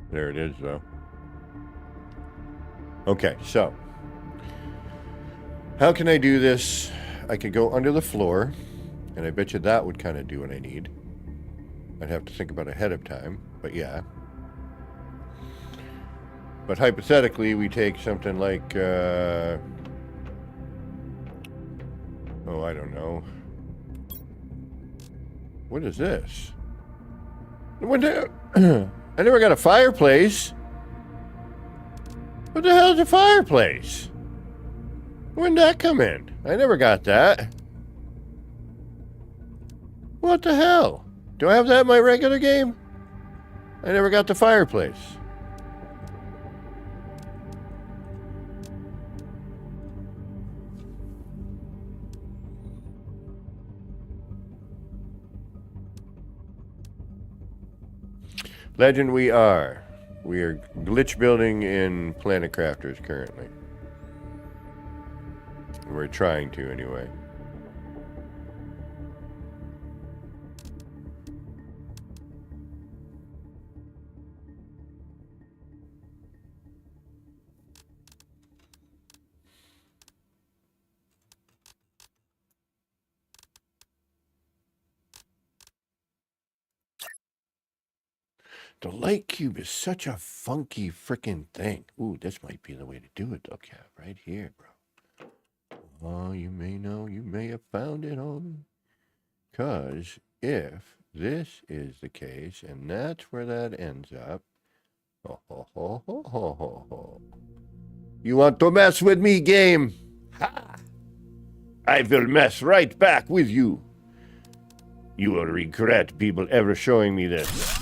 There it is, though. Okay, so how can I do this? I could go under the floor, and I bet you that would kind of do what I need. I'd have to think about it ahead of time, but yeah. But hypothetically, we take something like Oh, I don't know. What is this? What the... I never got a fireplace. What the hell is a fireplace? When did that come in? I never got that. What the hell? Do I have that in my regular game? I never got the fireplace. Legend, we are. We are glitch building in Planet Crafters currently. We're trying to, anyway. The light cube is such a funky freaking thing. Ooh, this might be the way to do it, though, Cap. Right here, bro. Oh, you may know, you may have found it, homie. Because if this is the case, and that's where that ends up, ho, ho, ho, ho, ho, ho, ho. You want to mess with me, game? Ha! I will mess right back with you. You will regret people ever showing me this.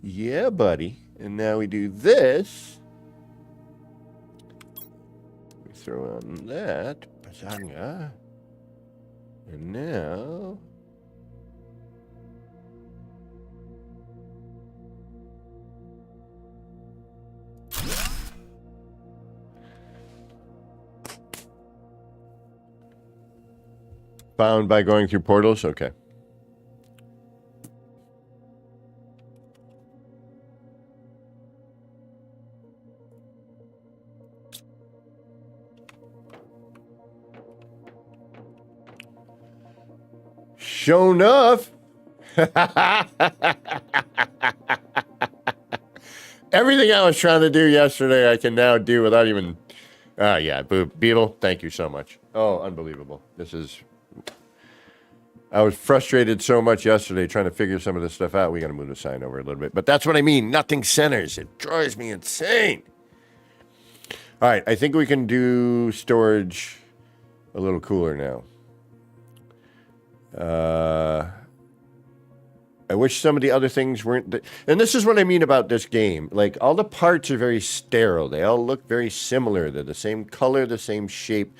Yeah, buddy. And now we do this. We throw on that. Bazanga. And now... Found by going through portals? Okay. Sure enough. Everything I was trying to do yesterday, I can now do without even... yeah, Beetle, thank you so much. Oh, unbelievable. This is... I was frustrated so much yesterday trying to figure some of this stuff out. We got to move the sign over a little bit. But that's what I mean. Nothing centers. It drives me insane. All right. I think we can do storage a little cooler now. I wish some of the other things weren't... And this is what I mean about this game. Like, all the parts are very sterile. They all look very similar. They're the same color, the same shape.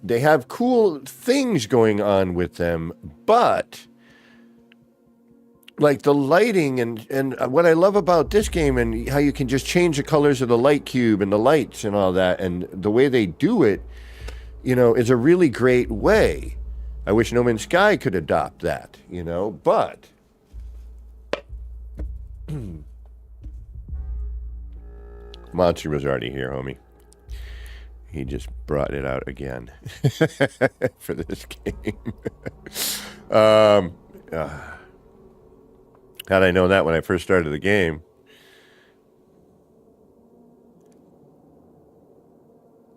They have cool things going on with them, but like the lighting and what I love about this game and how you can just change the colors of the light cube and the lights and all that, and the way they do it, you know, is a really great way. I wish No Man's Sky could adopt that, you know, but Monster was already here, homie. He just brought it out again for this game. Had I known that when I first started the game.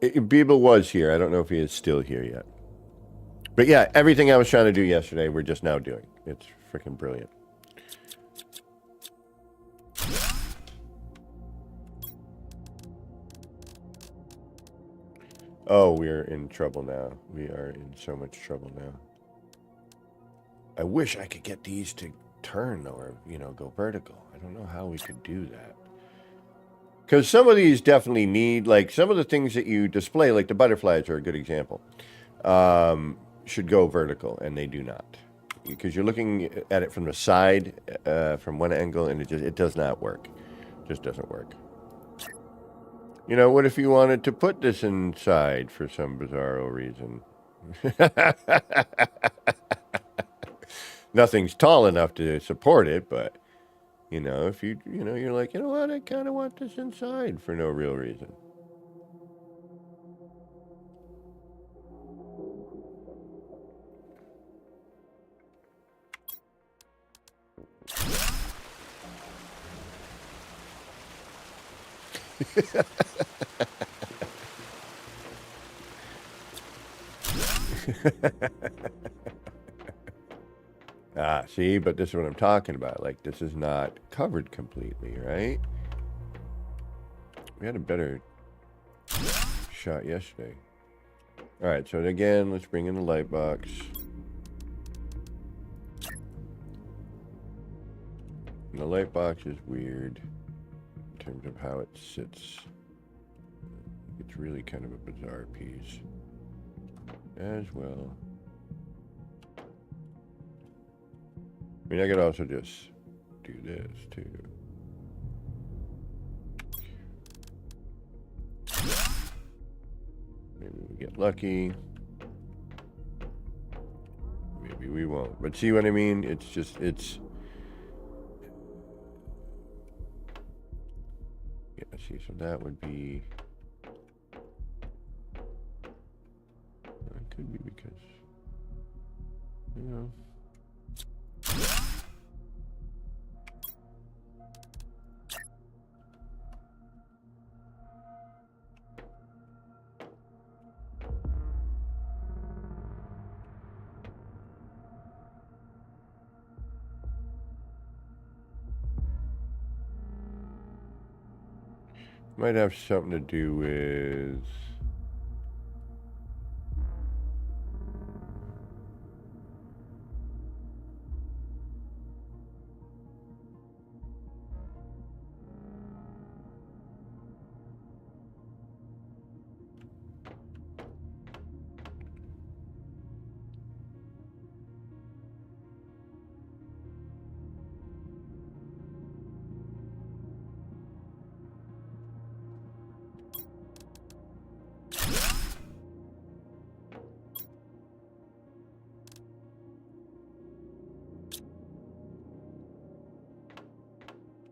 Beeble was here. I don't know if he is still here yet. But yeah, everything I was trying to do yesterday, we're just now doing. It's freaking brilliant. Oh, we're in trouble now. We are in so much trouble now. I wish I could get these to turn or, you know, go vertical. I don't know how we could do that. Because some of these definitely need, like, some of the things that you display, like the butterflies are a good example, should go vertical, and they do not. Because you're looking at it from the side, from one angle, and it does not work. It just doesn't work. You know, what if you wanted to put this inside for some bizarro reason? Nothing's tall enough to support it, but, you know, if you're like, you know what, I kind of want this inside for no real reason. Ah, see, but this is what I'm talking about. Like, this is not covered completely, right? We had a better shot yesterday. All right, so again, let's bring in the light box. And the light box is weird in terms of how it sits. It's really kind of a bizarre piece as well. I mean, I could also just do this too. Maybe we get lucky. Maybe we won't. But see what I mean? It's just, it's... Yeah, see, so that would be... It could be because, you know... Might have something to do with...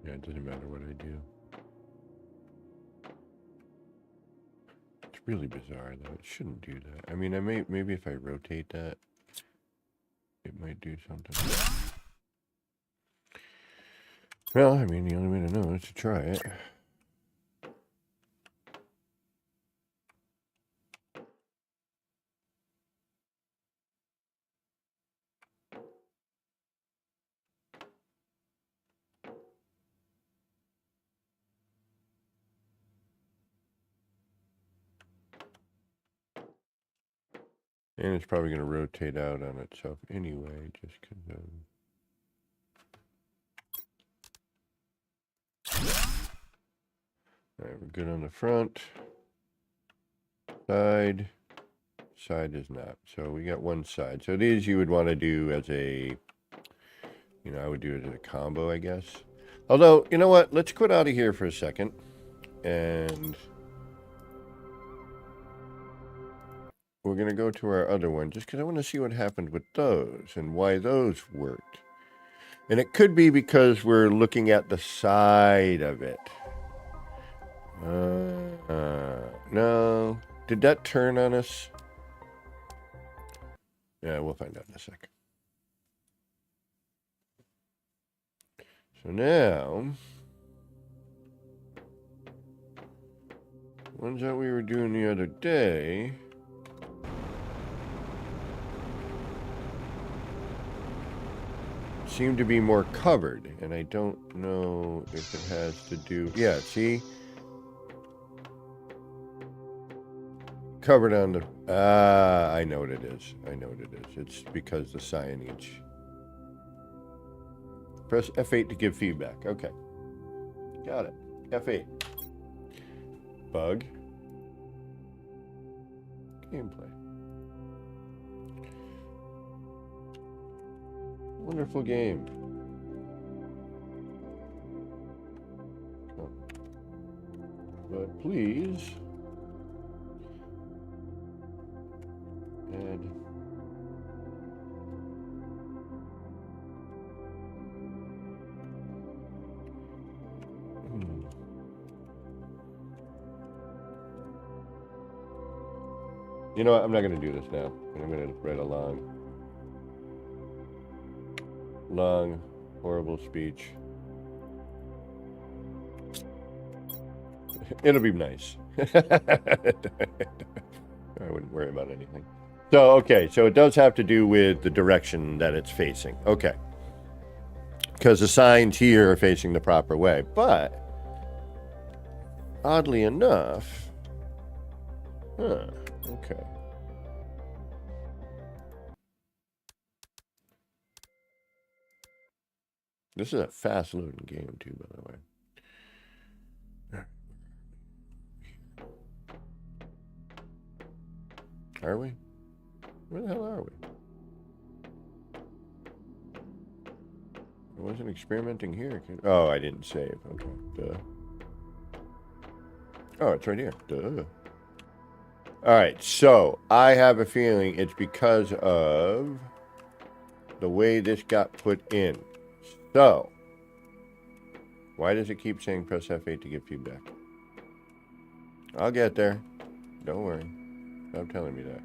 Yeah, it doesn't matter what I do. It's really bizarre, though. It shouldn't do that. I mean, maybe if I rotate that, it might do something. Well, I mean, the only way to know is to try it. And it's probably going to rotate out on itself anyway, just because of... All right, we're good on the front. Side. Side is not. So we got one side. So these you would want to do as a... You know, I would do it as a combo, I guess. Although, you know what? Let's quit out of here for a second. And... we're going to go to our other one, just because I want to see what happened with those and why those worked. And it could be because we're looking at the side of it. No. Did that turn on us? Yeah, we'll find out in a second. So now, ones that we were doing the other day, seem to be more covered, and I don't know if it has to do... Yeah, see? Covered on the... I know what it is. I know what it is. It's because the signage. Press F8 to give feedback. Okay. Got it. F8. Bug. Gameplay. Wonderful game. Oh. But please add You know what? I'm not going to do this now. I'm going to write a long, horrible speech. It'll be nice. I wouldn't worry about anything. So, okay, so it does have to do with the direction that it's facing. Okay. Because the signs here are facing the proper way. But, oddly enough, okay. This is a fast loading game, too, by the way. Are we? Where the hell are we? I wasn't experimenting here. Oh, I didn't save. Okay. Duh. Oh, it's right here. Duh. All right. So I have a feeling it's because of the way this got put in. So why does it keep saying press F8 to give feedback? I'll get there. Don't worry. Stop telling me that.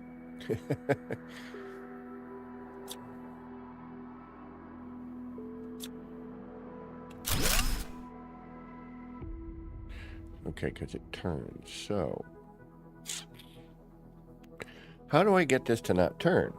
Okay, because it turns. So how do I get this to not turn?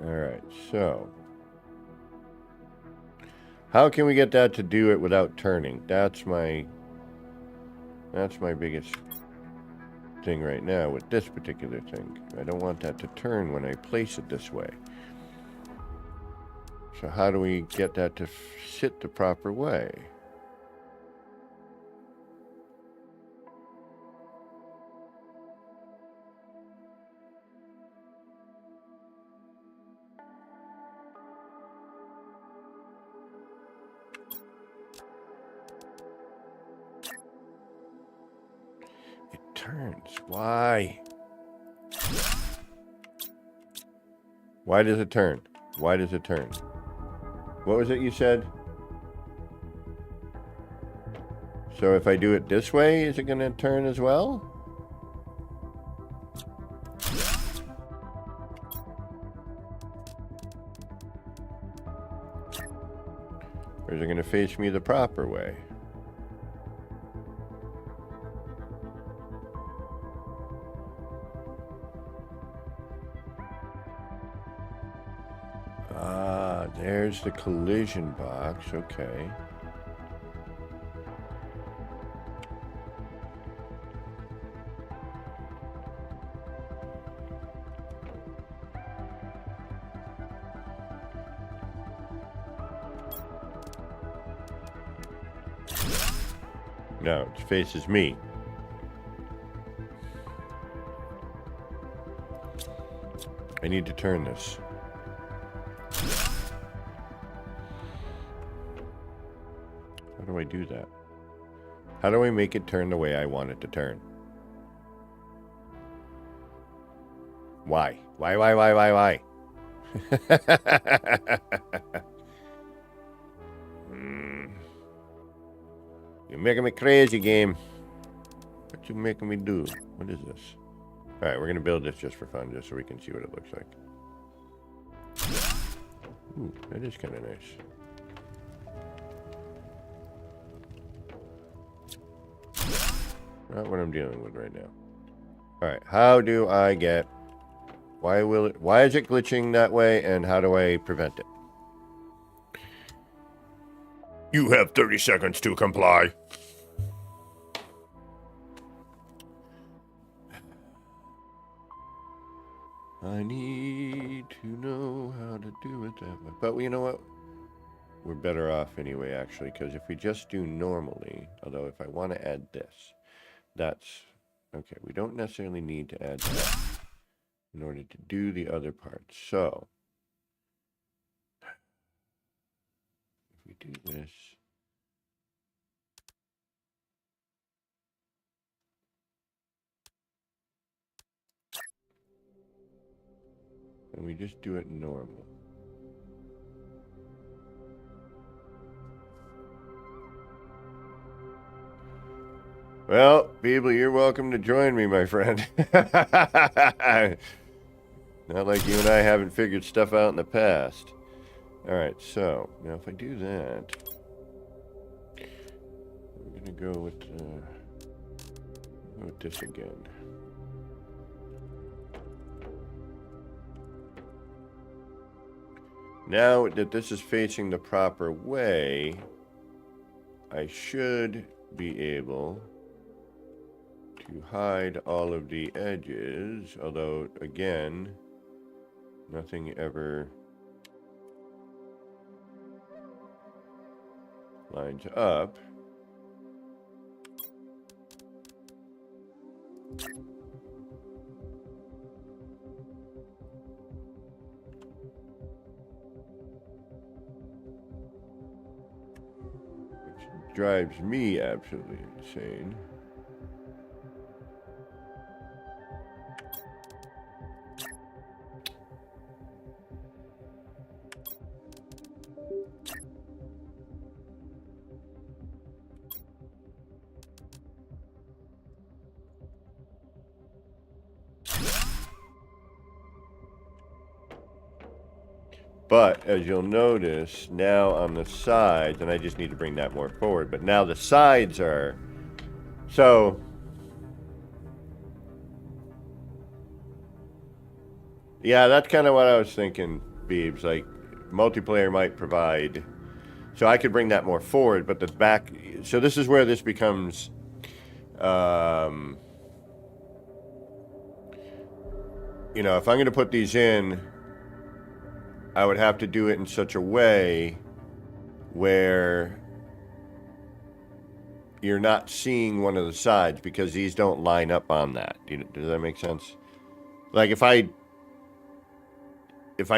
All right, so how can we get that to do it without turning? That's my biggest thing right now with this particular thing. I don't want that to turn when I place it this way. So how do we get that to sit the proper way? It turns. Why? Why does it turn? Why does it turn? What was it you said? So if I do it this way, is it going to turn as well? Or is it going to face me the proper way? Ah, there's the collision box. Okay. No, it faces me. I need to turn this. How do I do that? How do I make it turn the way I want it to turn? Why? Why? You're making me crazy, game. What you making me do? What is this? Alright, we're going to build this just for fun, just so we can see what it looks like. Ooh, that is kind of nice. Not what I'm dealing with right now. Alright, how do I get... Why is it glitching that way, and how do I prevent it? You have 30 seconds to comply. I need to know how to do it that way. But you know what? We're better off anyway, actually, because if we just do normally, although if I want to add this, that's... Okay, we don't necessarily need to add that in order to do the other part. So, if we do this... and we just do it normal. Well, people, you're welcome to join me, my friend. Not like you and I haven't figured stuff out in the past. Alright, so, now if I do that, I'm going to go with this again. Now that this is facing the proper way, I should be able to hide all of the edges, although, again, nothing ever lines up. Which drives me absolutely insane. But as you'll notice, now on the sides, and I just need to bring that more forward, but now the sides are, so yeah, that's kind of what I was thinking, Beebs. Like, multiplayer might provide, so I could bring that more forward, but the back, so this is where this becomes, you know, if I'm going to put these in, I would have to do it in such a way where you're not seeing one of the sides because these don't line up on that. Does that make sense? Like if I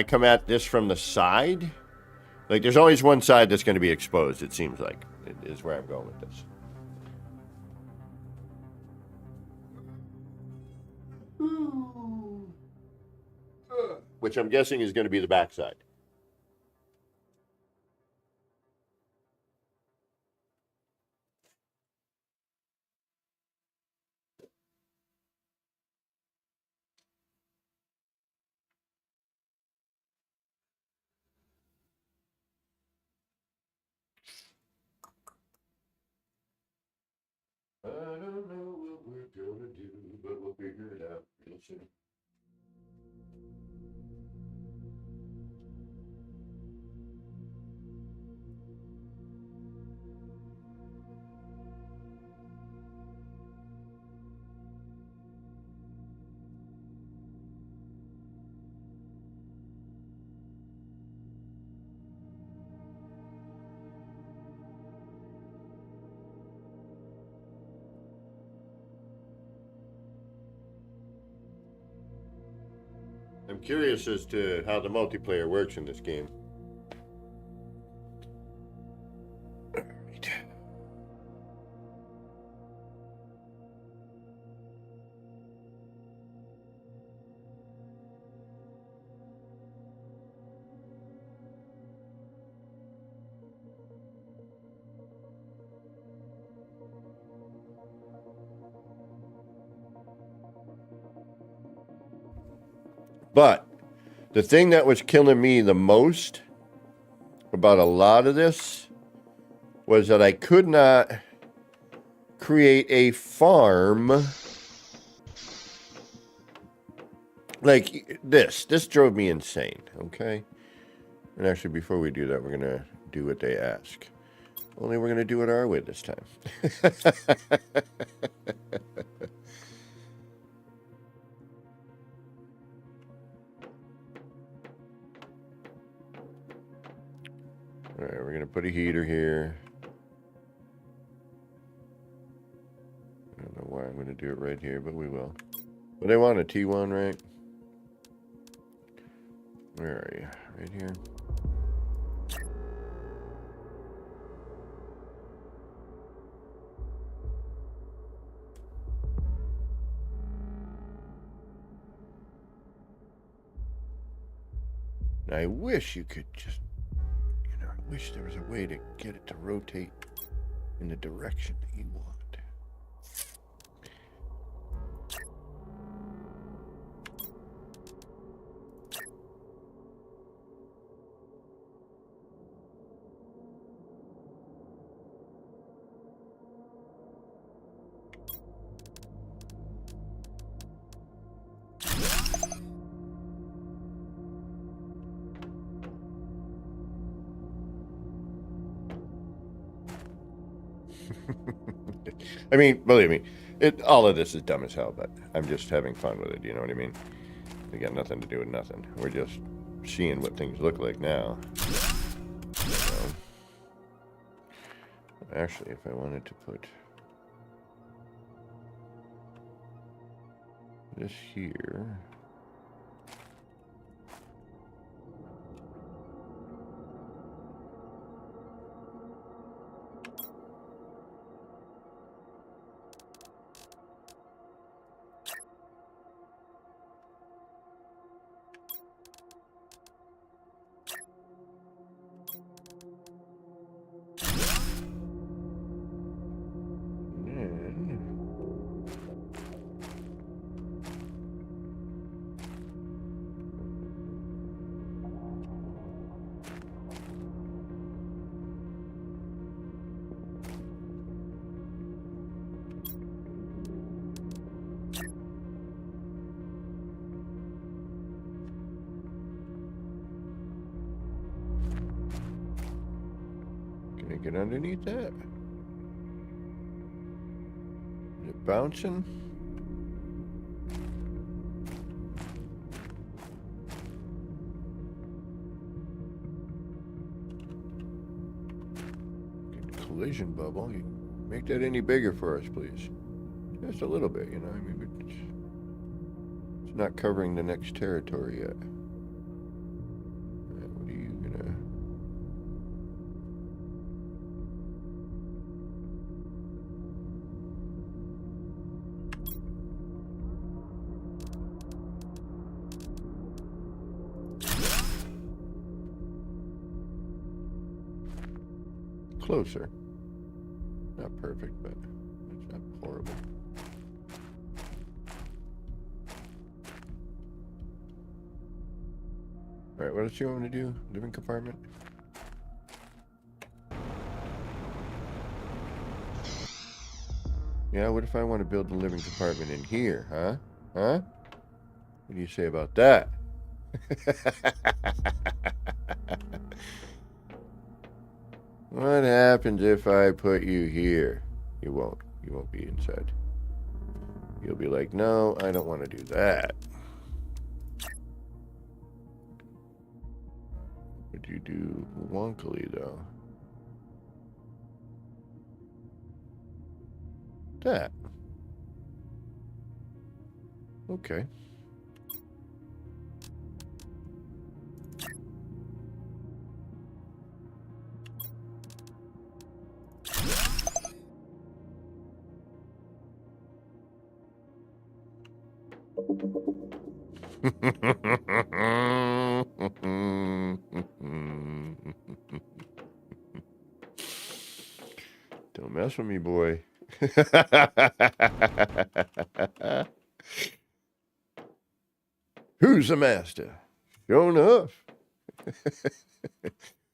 come at this from the side, like there's always one side that's going to be exposed, it seems like, is where I'm going with this. Which I'm guessing is going to be the backside. I don't know what we're gonna do, but we'll figure it out real soon. I'm curious as to how the multiplayer works in this game. Alright. But the thing that was killing me the most about a lot of this was that I could not create a farm like this. This drove me insane, okay? And actually, before we do that, we're going to do what they ask. Only we're going to do it our way this time. All right, we're going to put a heater here. I don't know why I'm going to do it right here, but we will. But I want a T1, right? Where are you? Right here. Now, I wish you could just, you know, I wish there was a way to get it to rotate in the direction that you want. I mean, believe me, all of this is dumb as hell, but I'm just having fun with it, you know what I mean? We got nothing to do with nothing. We're just seeing what things look like now. So, actually, if I wanted to put this here. Can I get underneath that? Is it bouncing? Collision bubble. You make that any bigger for us, please. Just a little bit, you know. I mean, but it's not covering the next territory yet. What are you gonna? Closer. Not perfect, but it's not horrible. All right, what else do you want me to do? Living compartment? Yeah, what if I want to build a living compartment in here, huh? Huh? What do you say about that? What happens if I put you here? You won't. You won't be inside. You'll be like, no, I don't want to do that. Would you do wonkily, though? That. Okay. Don't mess with me, boy. Who's the master? Sure enough.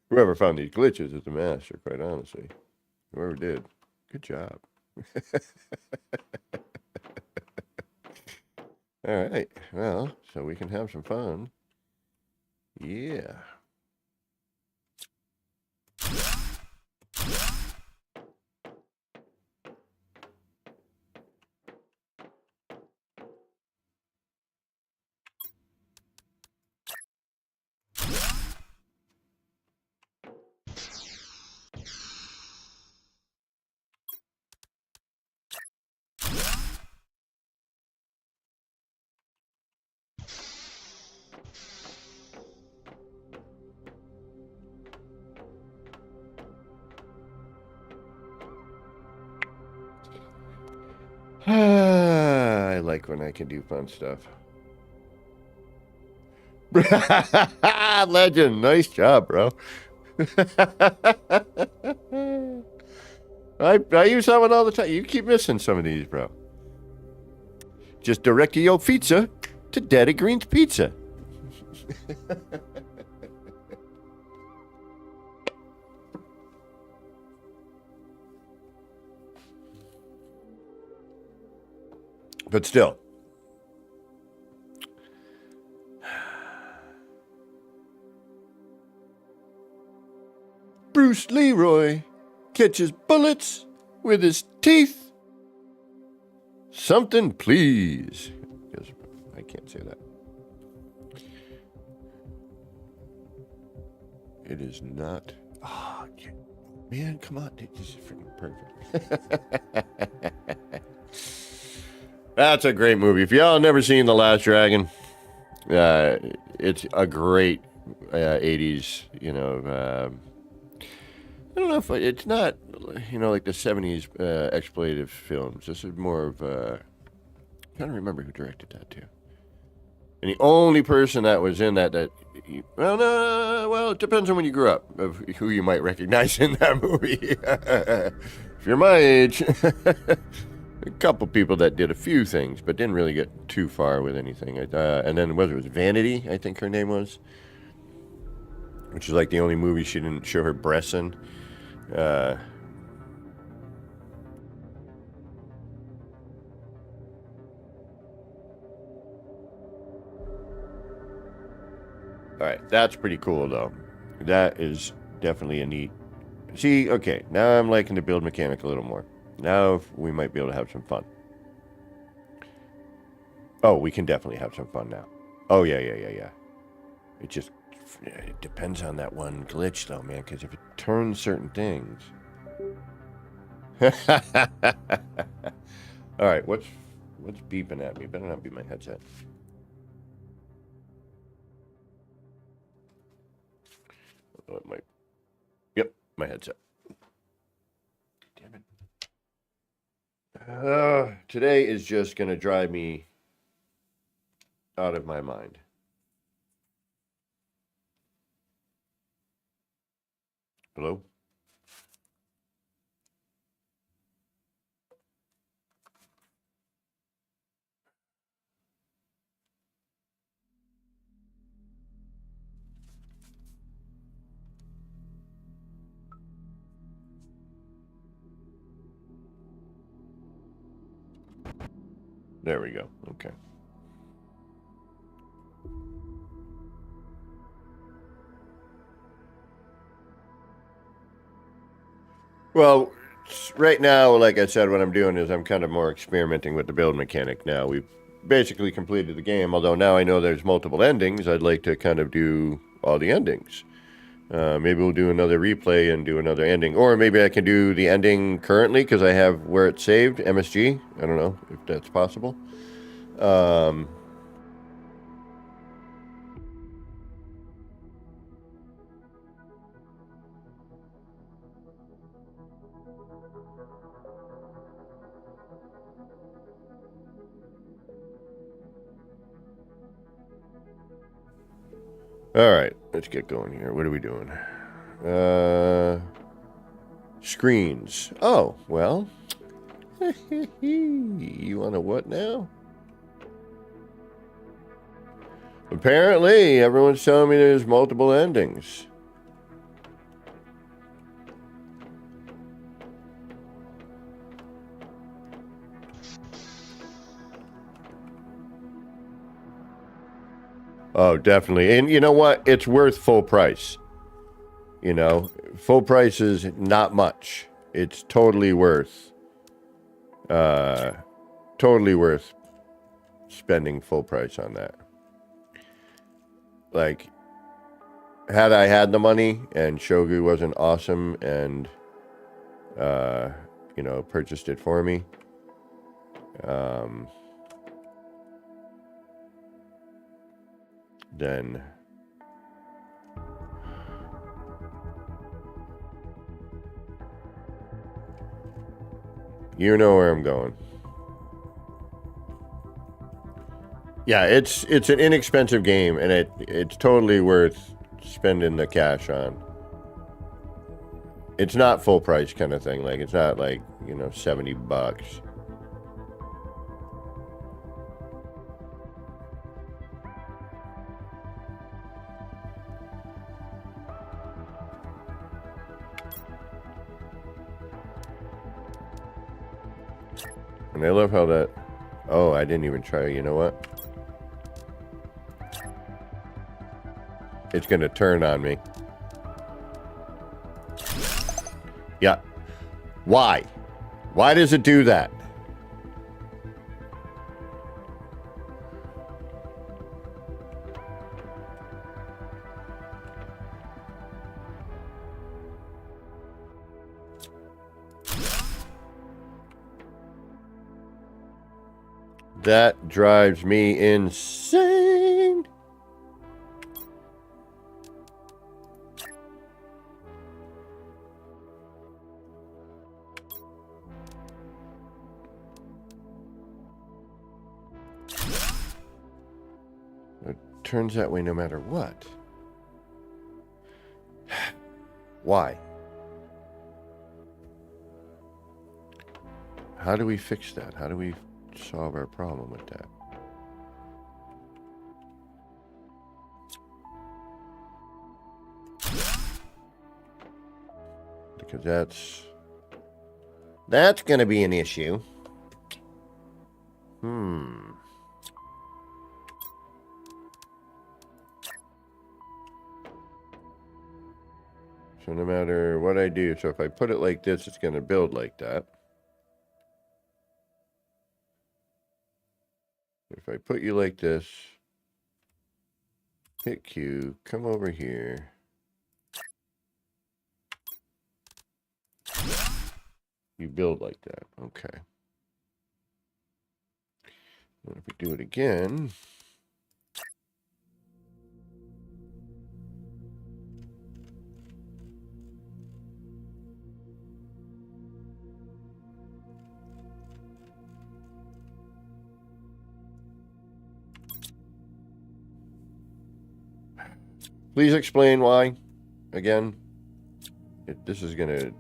Whoever found these glitches is the master, quite honestly. Whoever did. Good job. All right. Well, so we can have some fun. Yeah. I like when I can do fun stuff. Legend, nice job, bro. I use that one all the time. You keep missing some of these, bro. Just direct your pizza to Daddy Green's Pizza. But still. Bruce Leroy catches bullets with his teeth. Something, please. Yes, I can't say that. It is not. Oh, man, come on. This is freaking perfect. That's a great movie. If y'all have never seen The Last Dragon, it's a great 80s, I don't know if it's not, like the 70s exploitative films. This is more of I'm trying to remember who directed that too. And the only person that was in that well, it depends on when you grew up of who you might recognize in that movie. If you're my age, a couple people that did a few things, but didn't really get too far with anything. And then it was Vanity, I think her name was, which is like the only movie she didn't show her breasts in. All right, that's pretty cool though. That is definitely a neat. See, okay, now I'm liking the build mechanic a little more. Now we might be able to have some fun. Oh, we can definitely have some fun now. Oh yeah. It depends on that one glitch though, man, because if it turns certain things. All right, what's beeping at me? Better not be my headset. Oh, it might. Yep, my headset. Damn it. Today is just gonna drive me out of my mind. Hello? There we go. Okay. Well, right now, like I said, what I'm doing is I'm kind of more experimenting with the build mechanic now. We've basically completed the game, although now I know there's multiple endings. I'd like to kind of do all the endings. Maybe we'll do another replay and do another ending. Or maybe I can do the ending currently because I have where it's saved, MSG. I don't know if that's possible. All right, let's get going here. What are we doing? Screens. Oh, well. You want to what now? Apparently, everyone's telling me there's multiple endings. Oh, definitely. And you know what? It's worth full price. Full price is not much. It's totally worth spending full price on that. Like, had I had the money and Shogu wasn't awesome and, purchased it for me, then you know where I'm going. Yeah, it's an inexpensive game, and it's totally worth spending the cash on. It's not full price kind of thing. Like, it's not like, $70. And I love how that... Oh, I didn't even try. You know what? It's going to turn on me. Yeah. Why? Why does it do that? That drives me insane. It turns that way no matter what. Why? How do we fix that? How do we solve our problem with that? Because that's going to be an issue. So no matter what I do, so if I put it like this, it's going to build like that. If I put you like this, hit Q, come over here. You build like that. Okay. And if we do it again, please explain why. Again, this is gonna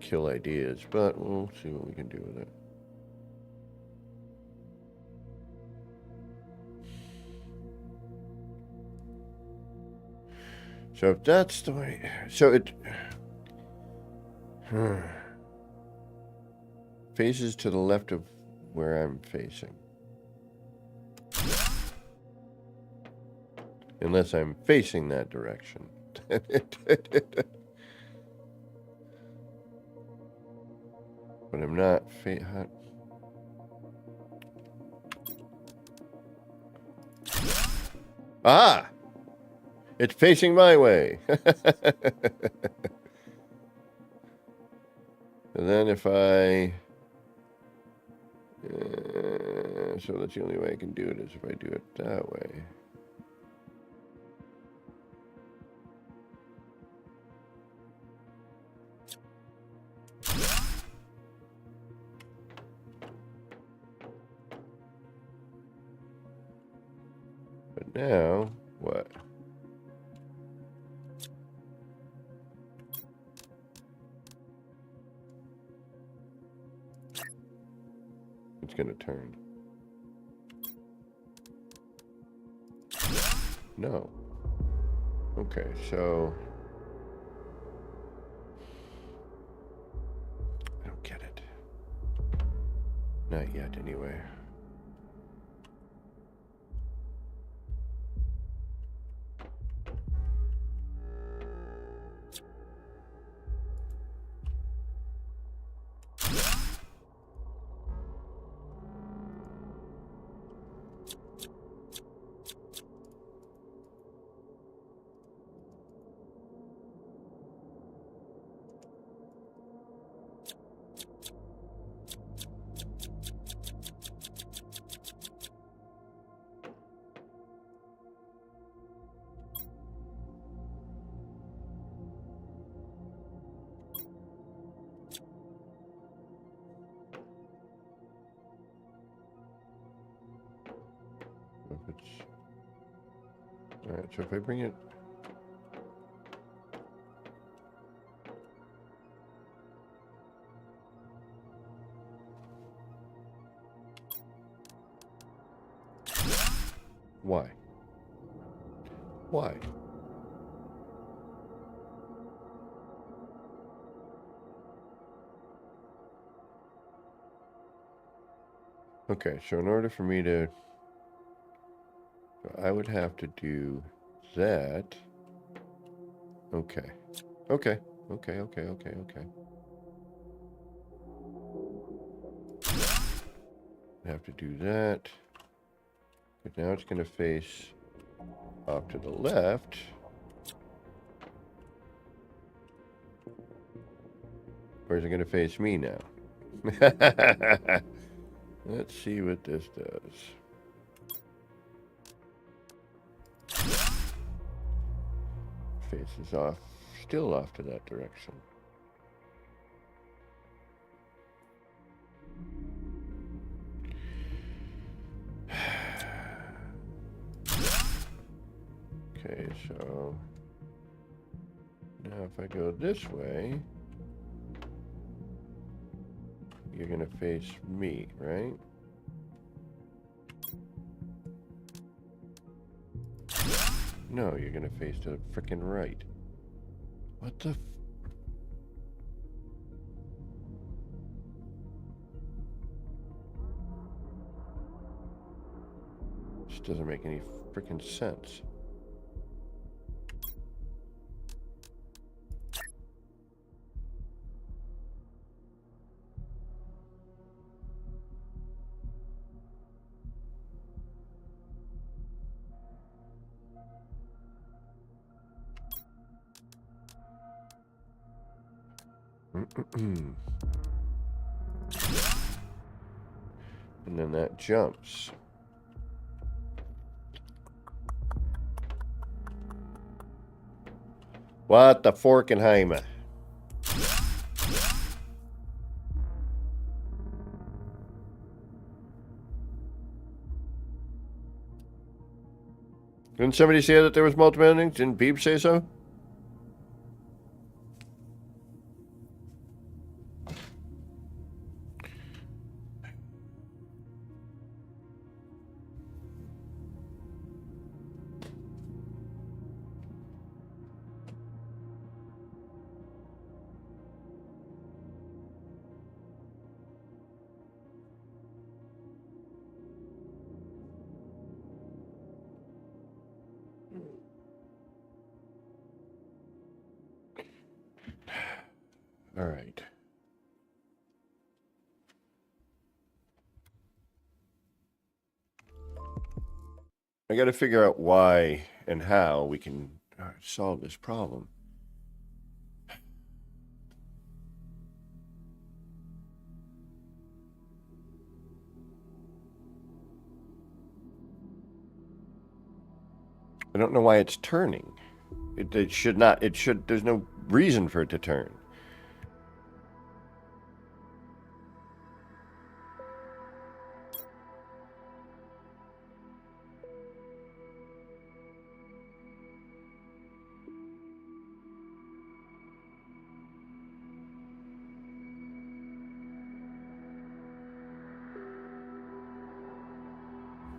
kill ideas, but we'll see what we can do with it. So if that's the way, so it faces to the left of where I'm facing. Unless I'm facing that direction. But I'm not Ah! It's facing my way. And then if I... so that's the only way I can do it is if I do it that way. But now, what? It's going to turn. No. Okay, so... I don't get it. Not yet, anyway. Alright, so if I bring it... Why? Why? Okay, so in order for me to... I would have to do that. Okay. Okay. Okay. I have to do that. But now it's going to face off to the left. Or is it going to face me now? Let's see what this does. Faces off, still off to that direction. Okay, so now if I go this way, you're going to face me, right? No, you're going to face to the frickin' right. What the This doesn't make any frickin' sense. And then that jumps. What the Forkenheimer? Didn't somebody say that there was multiple endings? Didn't Beeb say so? All right. I got to figure out why and how we can solve this problem. I don't know why it's turning. It should not. It should. There's no reason for it to turn.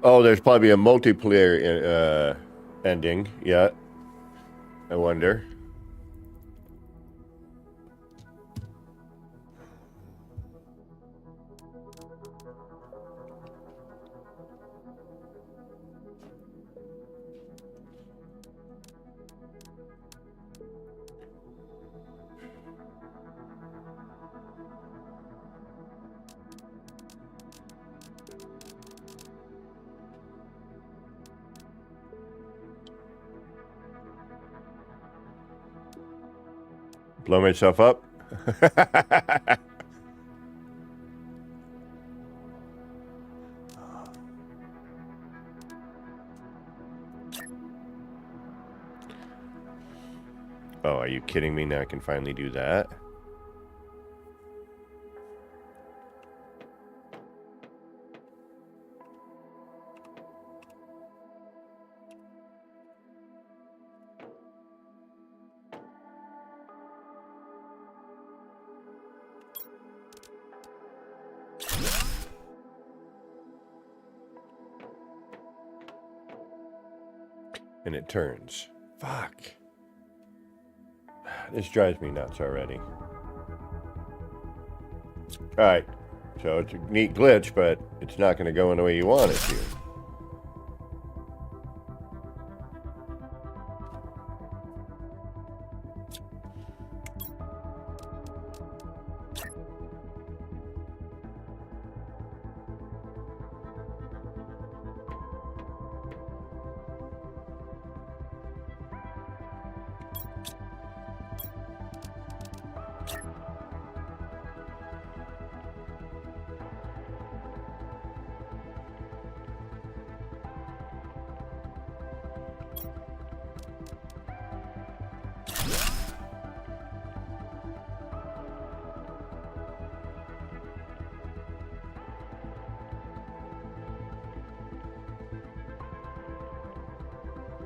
Oh, there's probably a multiplayer ending. Yeah. I wonder. Blow myself up. Oh, are you kidding me? Now I can finally do that. And it turns. Fuck. This drives me nuts already. Alright. So it's a neat glitch, but it's not going to go in the way you want it to.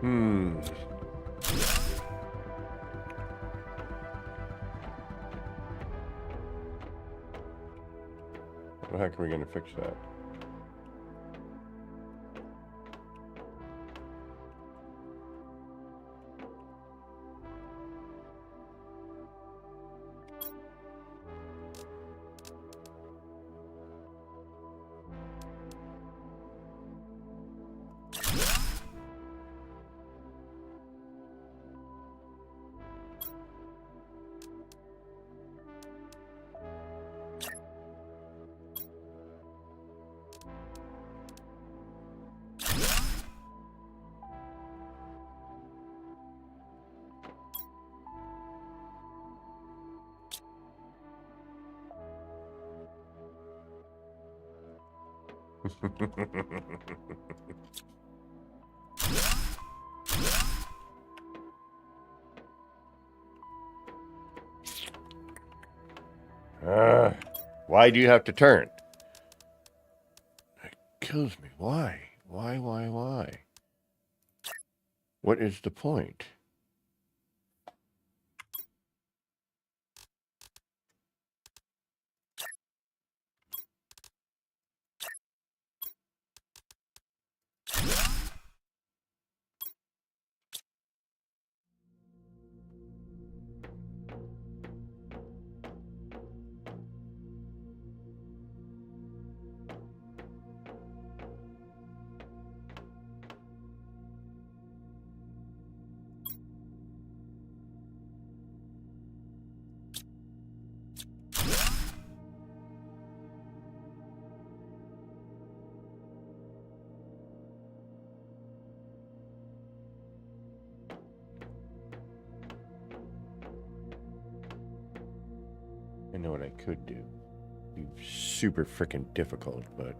Hmm. How the heck are we going to fix that? Why do you have to turn? It kills me. Why? Why? What is the point? I know what I could do. Be super freaking difficult, but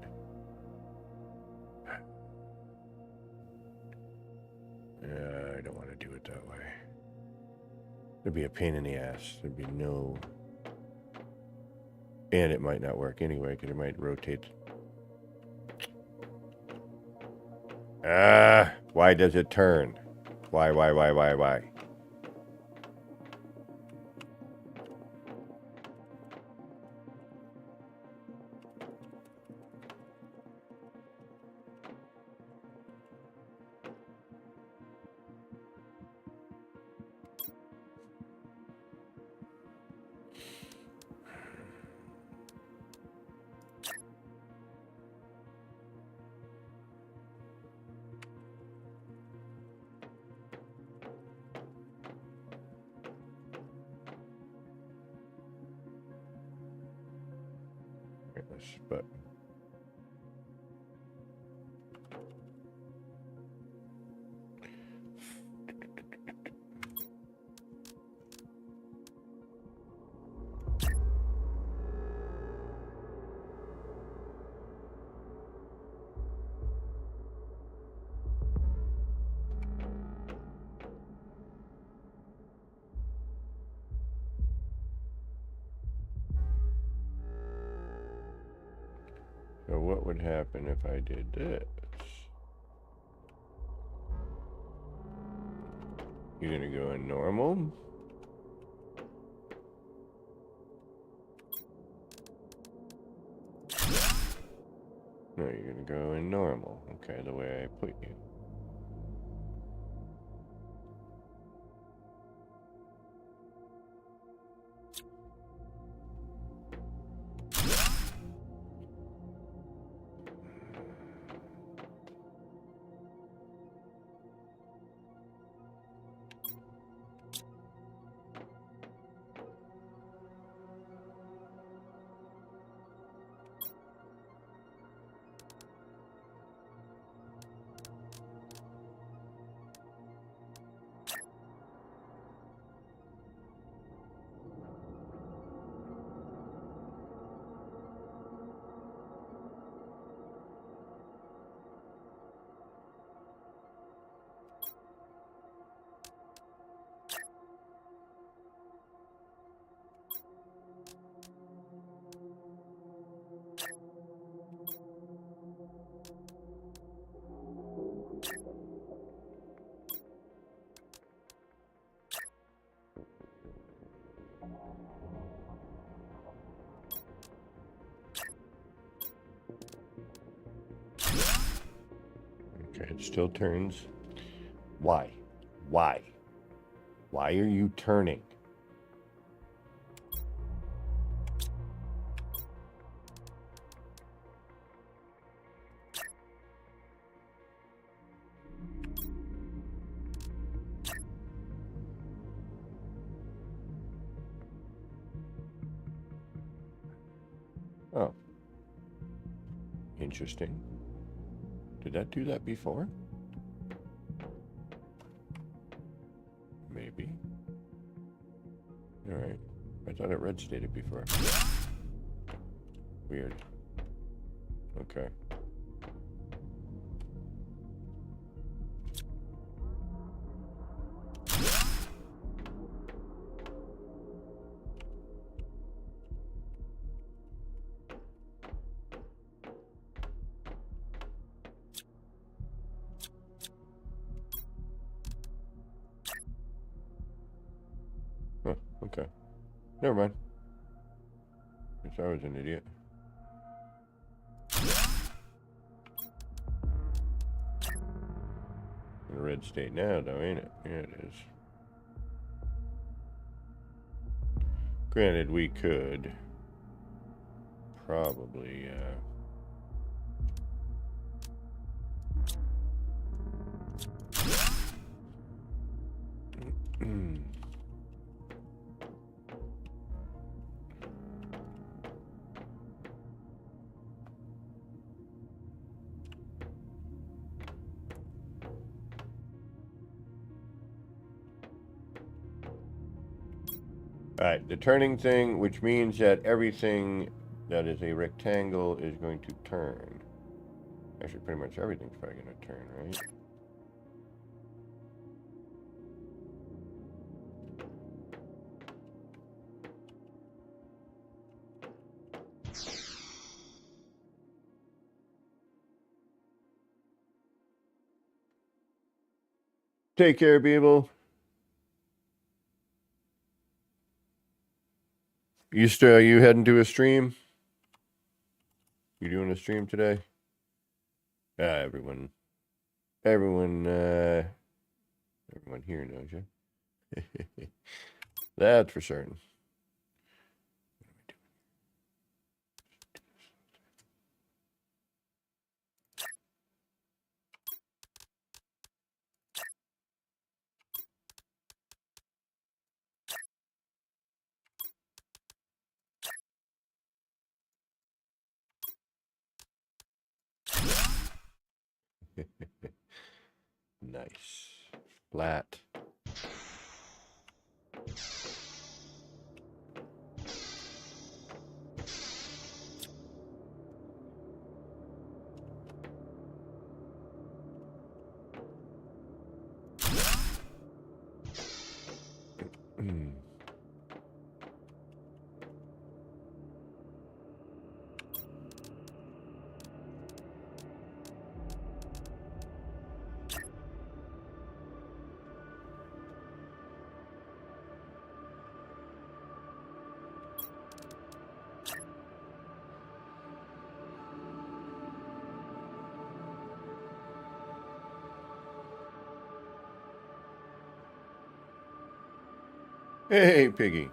I don't want to do it that way. It'd be a pain in the ass. There'd be no... And it might not work anyway, because it might rotate. Why does it turn? Why? But so what would happen if I did this? You're gonna go in normal? No, you're gonna go in normal. Okay, the way I put you. Okay, it still turns. Why? Why? Why are you turning? Oh. Interesting. Did that do that before? Maybe. Alright. I thought it red stated before. Weird. Okay. Huh, okay. Never mind. Guess I was an idiot. In a red state now, though, ain't it? Yeah, it is. Granted, we could probably, Alright, the turning thing, which means that everything that is a rectangle is going to turn. Actually, pretty much everything's probably going to turn, right? Take care, people. You heading to a stream? You doing a stream today? Everyone here knows you. That's for certain. Nice. Flat. Hey, Piggy.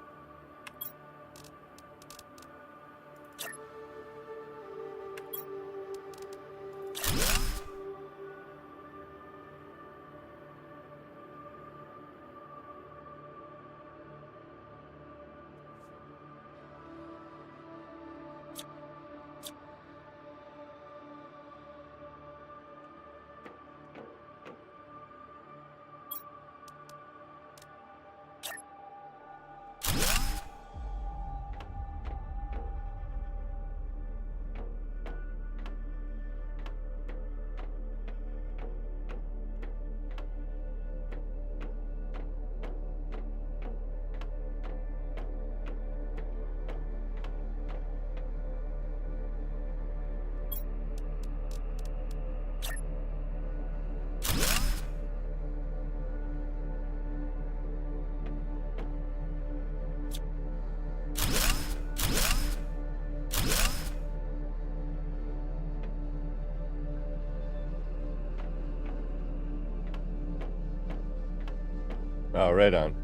Oh, right on.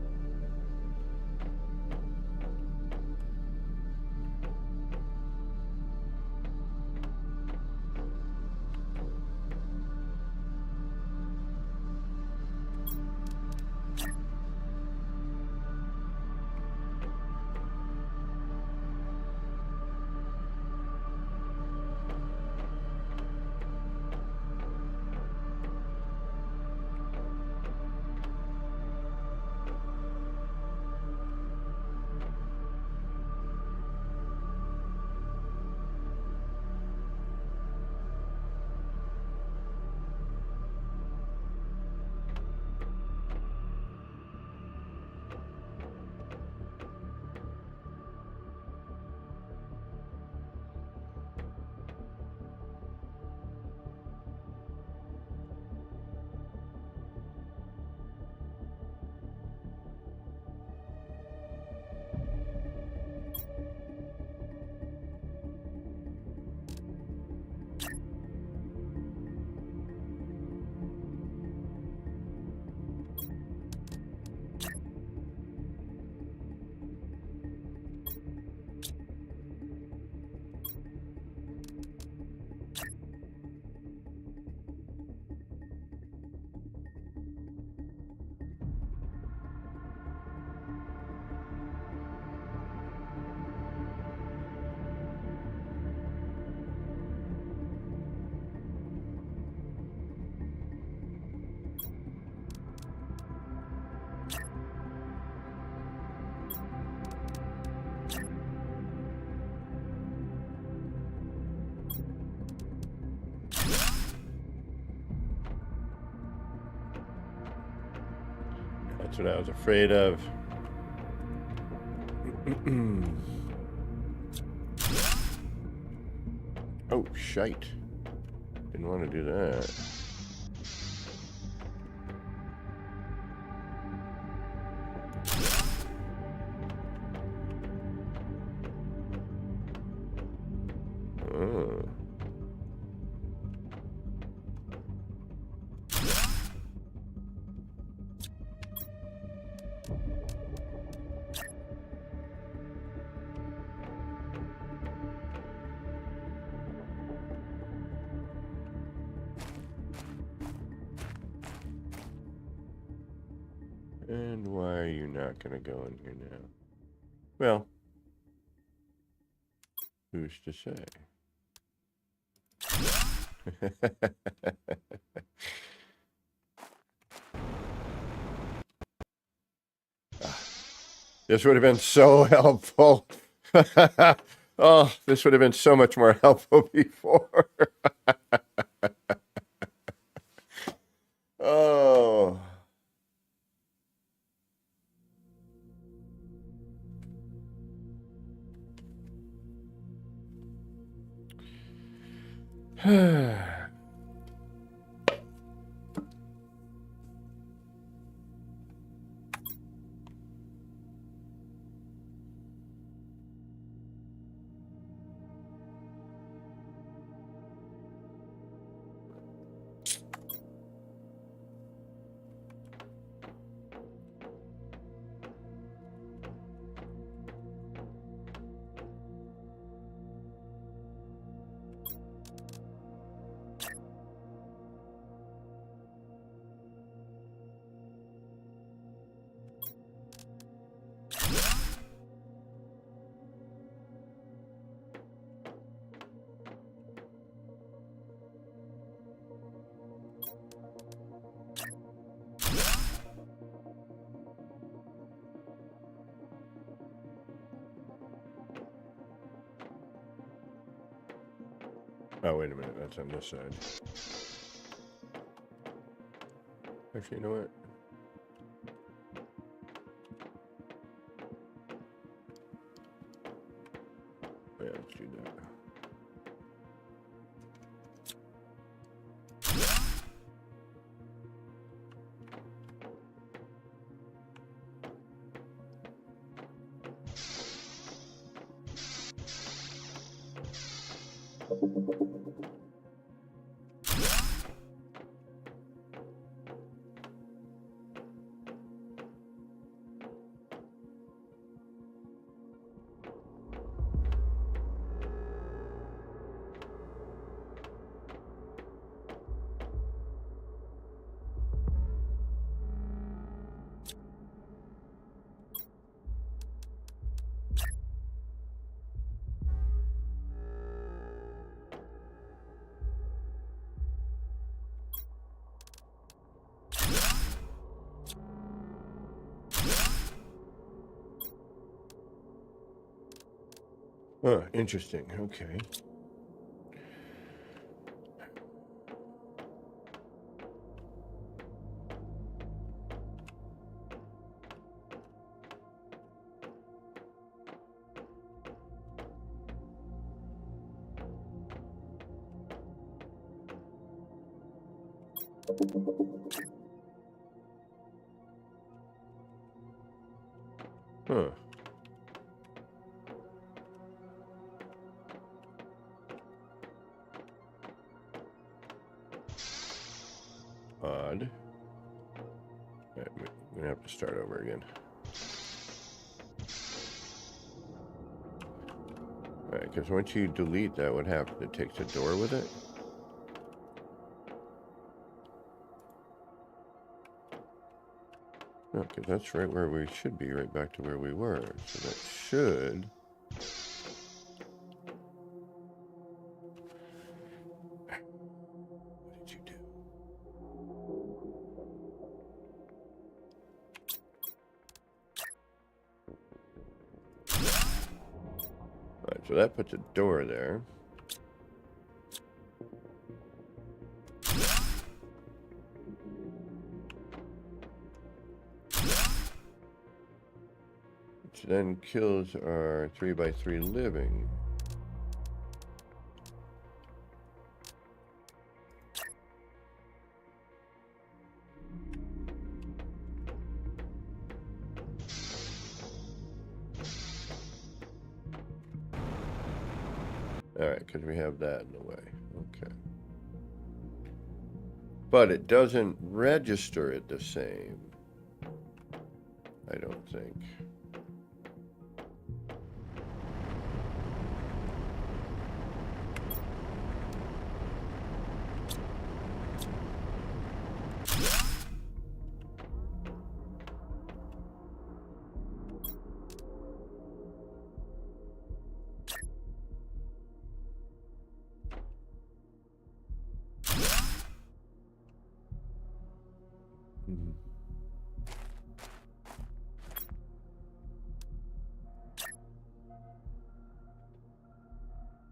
That's what I was afraid of. Oh, shite. Didn't want to do that. Oh. And why are you not going to go in here now? Well, who's to say? This would have been so helpful. Oh, this would have been so much more helpful before. Oh. Oh, wait a minute. That's on this side. Actually, you know what? Yeah, let's do that. Huh, interesting. Okay. Huh. Odd. Right, we're gonna have to start over again. Alright, because once you delete that, what happens? It takes a door with it? Okay, that's right where we should be, right back to where we were. So that should... What did you do? Alright, so that puts a door there. Which then kills our 3x3 living. Alright, because we have that in the way. Okay. But it doesn't register it the same. I don't think.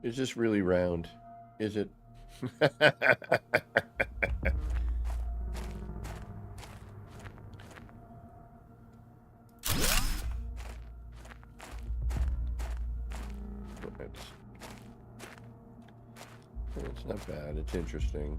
Is this really round? Is it? It's not bad. It's interesting.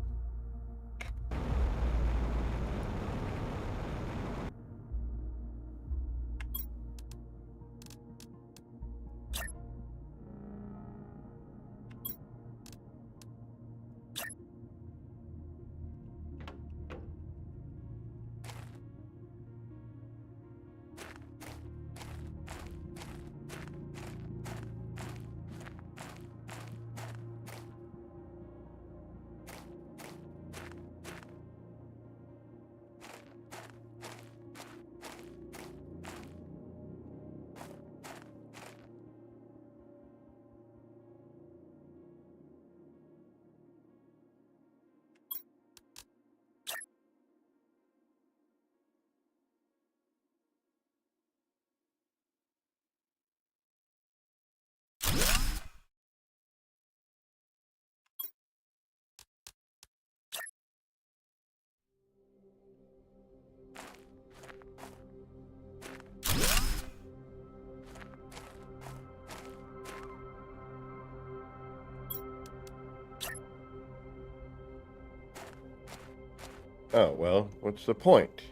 Oh, well, what's the point?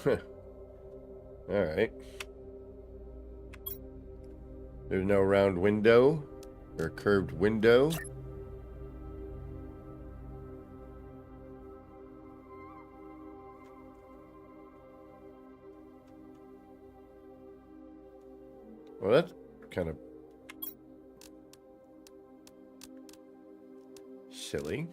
All right. There's no round window or curved window. Well, that's kind of silly.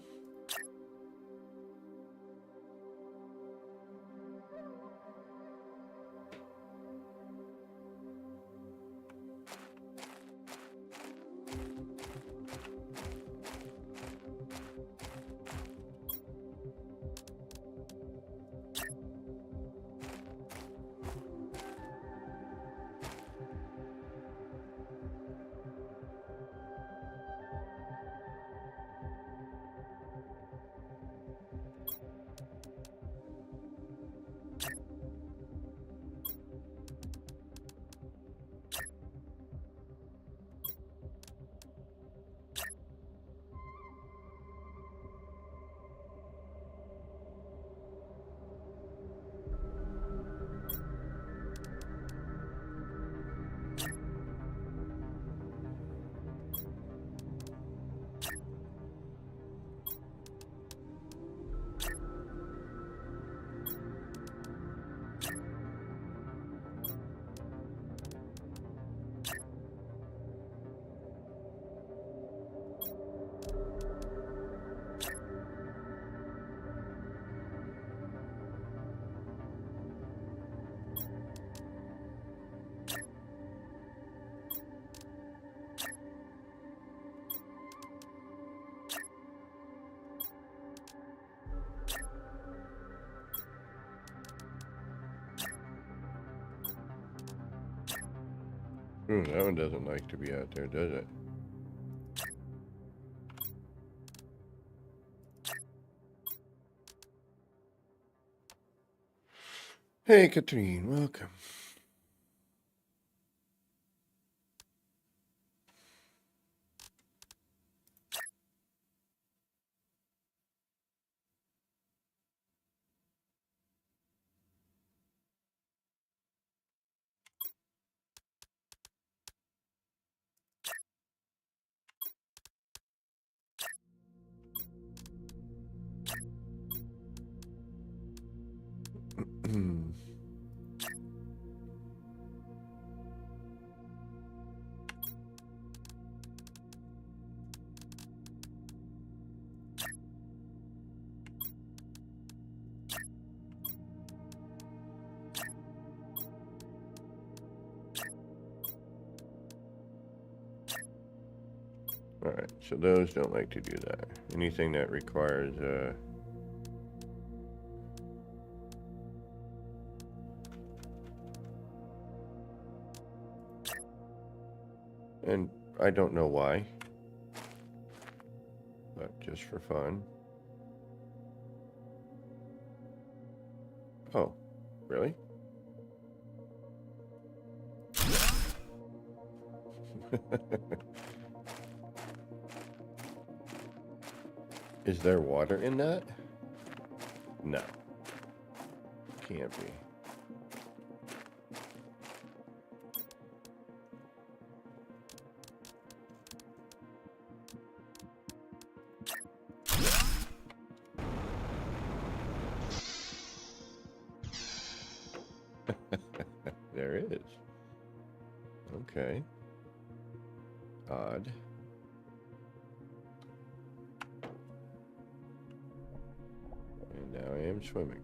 Ooh, that one doesn't like to be out there, does it? Hey, Katrine, welcome. Alright, so those don't like to do that. Anything that requires, and I don't know why, but just for fun. Oh, really? Is there water in that? No. Can't be. There is. Okay. Odd. And now I am swimming.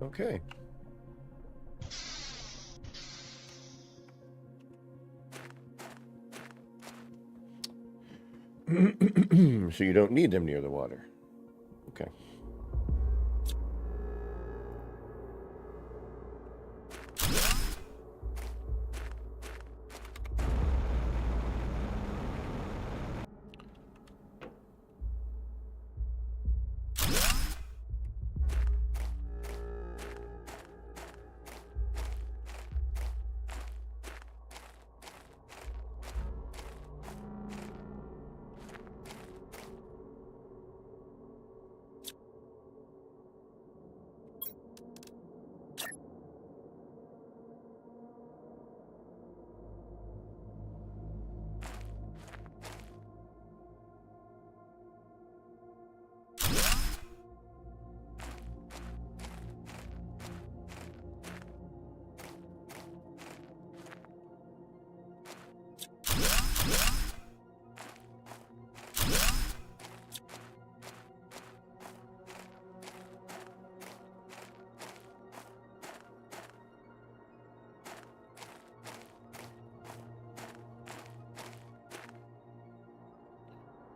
Okay. So you don't need them near the water. Okay.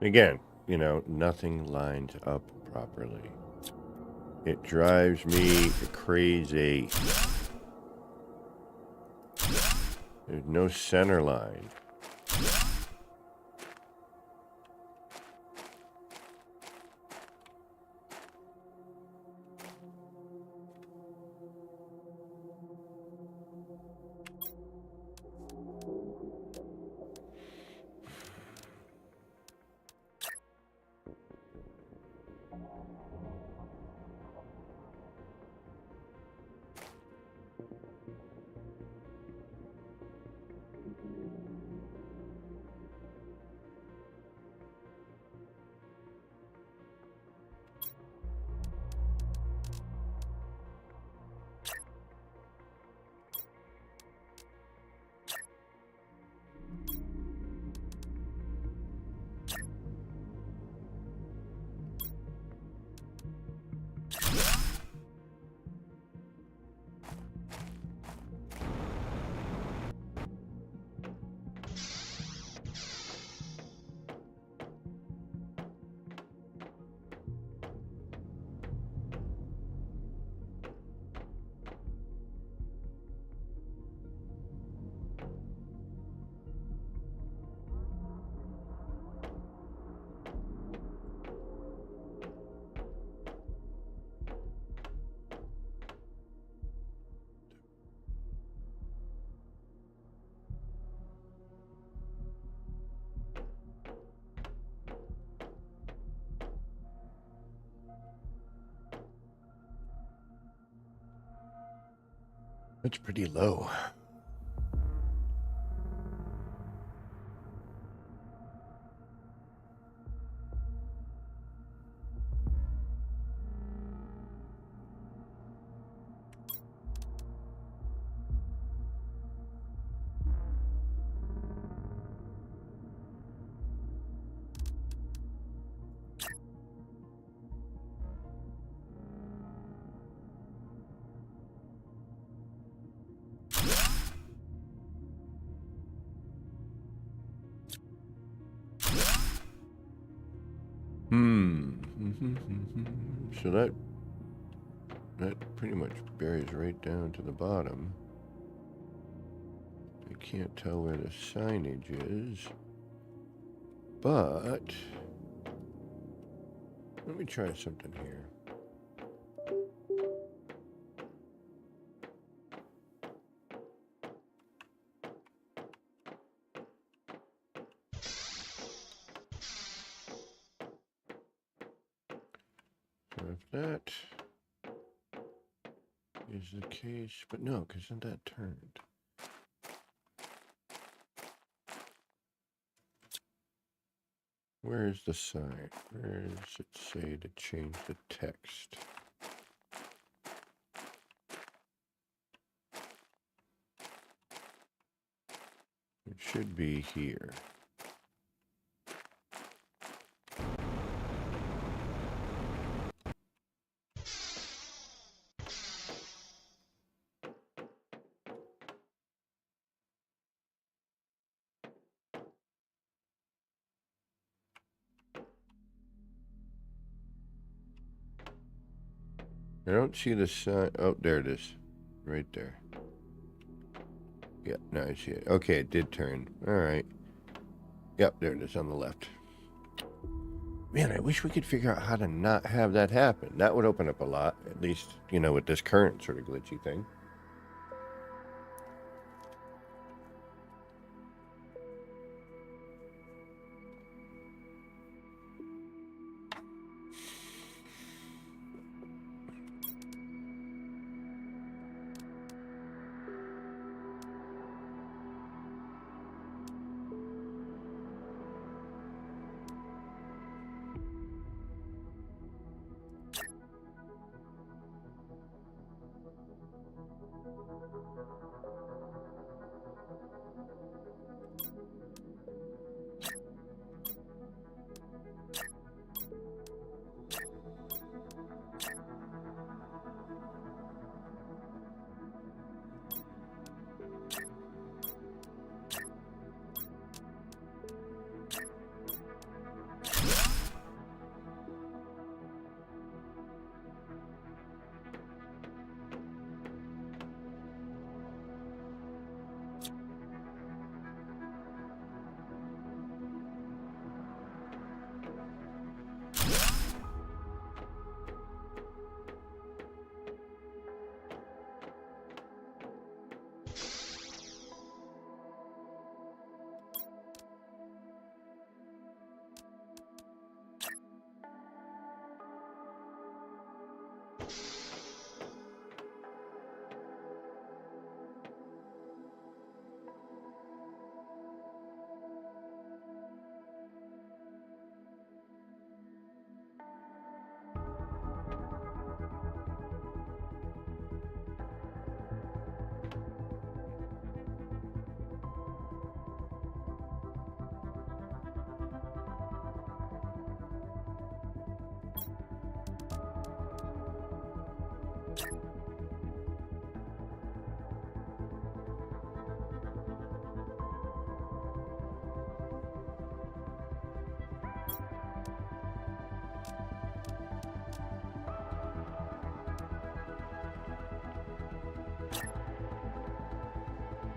Again, you know, nothing lines up properly. It drives me crazy. There's no center line. That's pretty low. So that pretty much buries right down to the bottom. I can't tell where the signage is, but let me try something here. So if that is the case, but no, because then that turned. Where's the sign? Where does it say to change the text? It should be here. I don't see the sign. Oh, there it is. Right there. Yeah, now I see it. Okay, it did turn. All right. Yep, there it is on the left. Man, I wish we could figure out how to not have that happen. That would open up a lot, at least, you know, with this current sort of glitchy thing.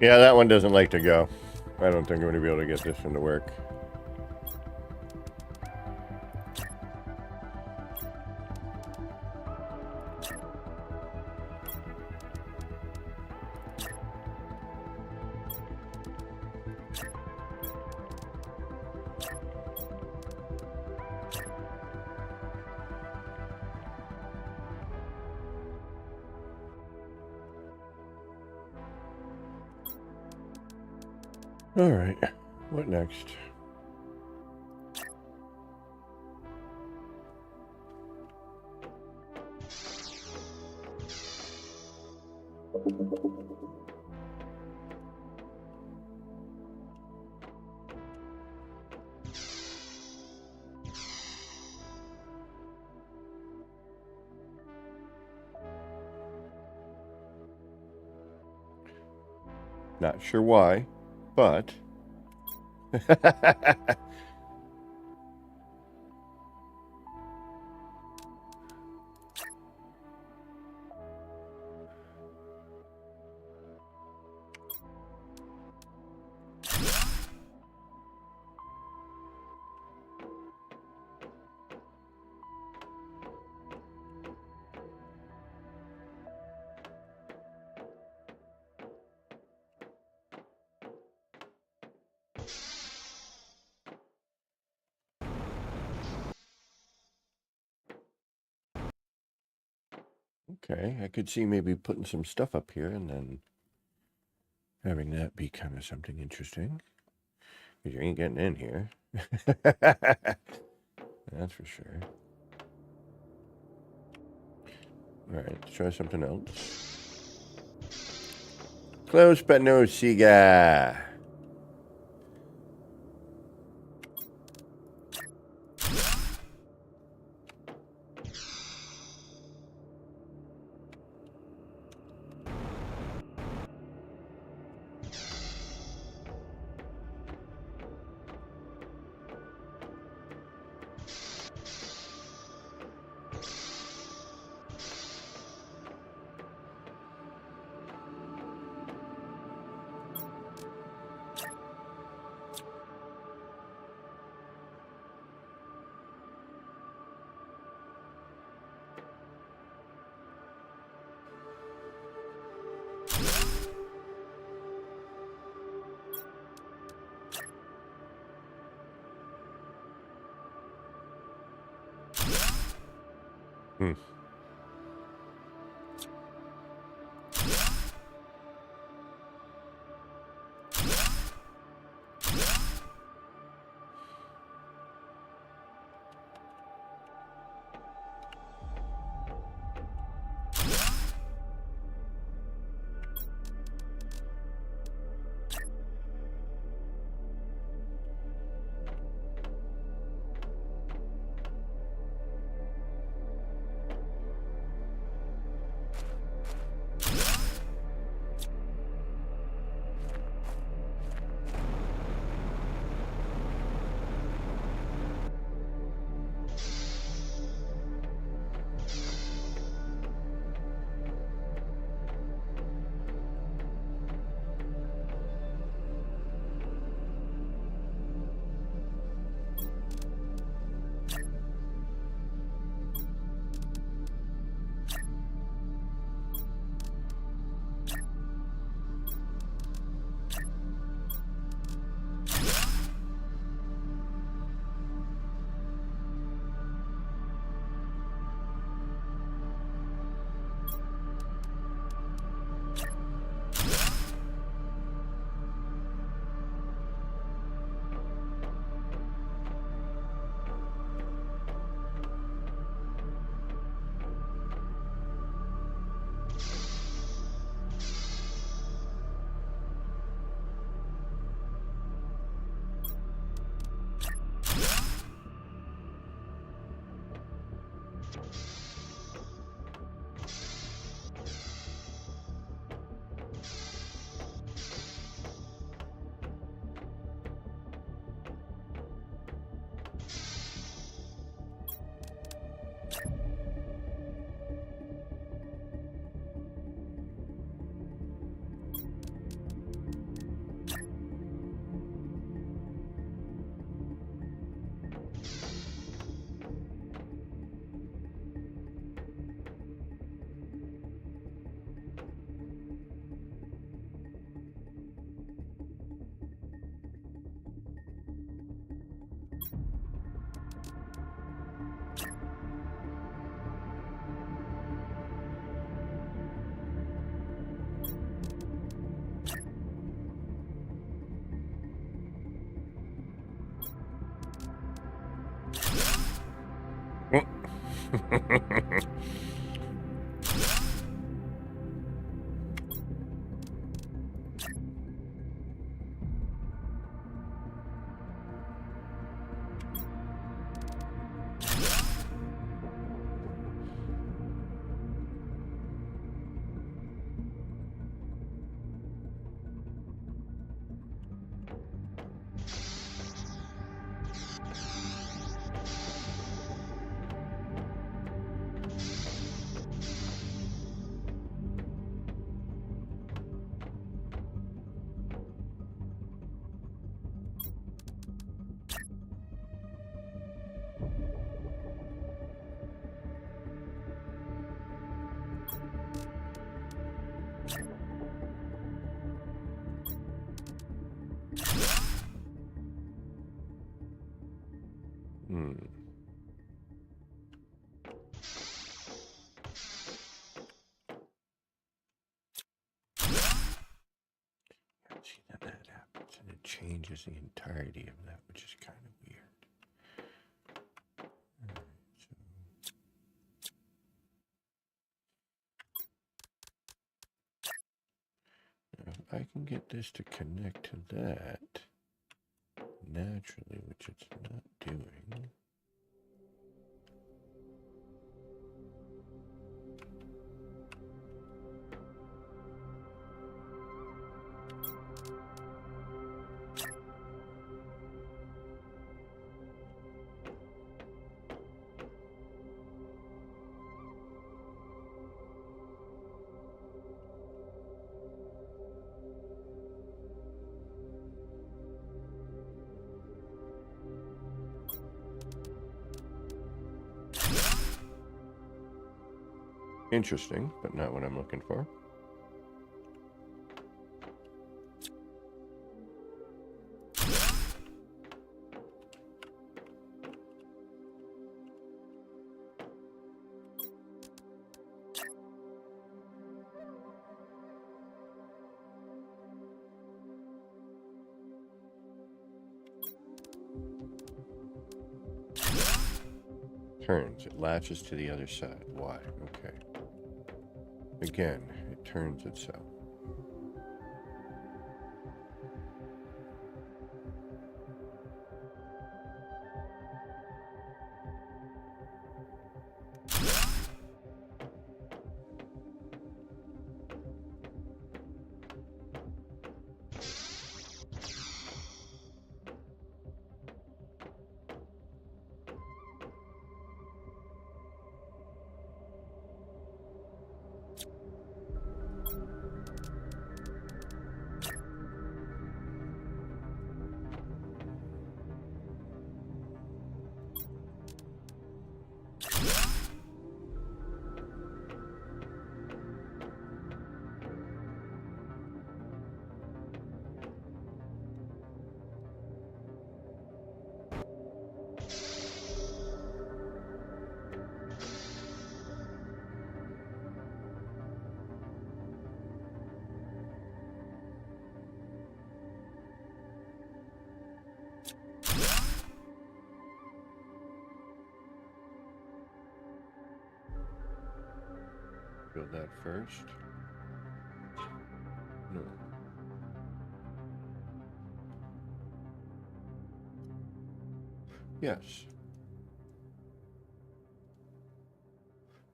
Yeah, that one doesn't like to go. I don't think I'm going to be able to get this one to work. All right. What next? Not sure why, but okay. I could see maybe putting some stuff up here and then having that be kind of something interesting. Because you ain't getting in here. That's for sure. All right, let's try something else. Close but no cigar. Hmm. See, then that happens, and it changes the entirety of that, which is kind of weird. Now, if I can get this to connect to that naturally, which it's not doing. Interesting, but not what I'm looking for. Turns. It latches to the other side. Why? Okay. Again, it turns itself. Build that first. No. Yes.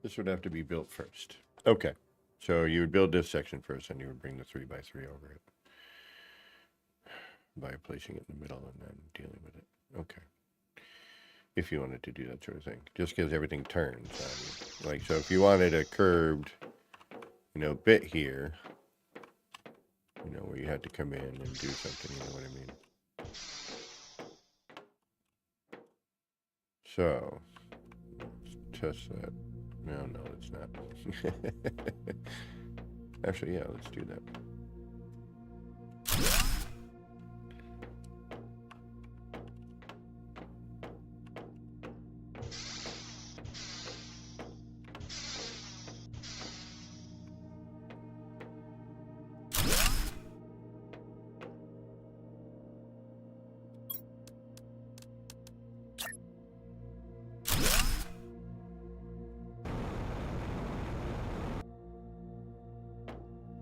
This would have to be built first. Okay. So you would build this section first, and you would bring the 3x3 over it by placing it in the middle and then dealing with it. Okay. If you wanted to do that sort of thing. Just because everything turns on you. Like, so if you wanted a curved, bit here, where you had to come in and do something, you know what I mean? So, let's test that. No, it's not. Actually, yeah, let's do that.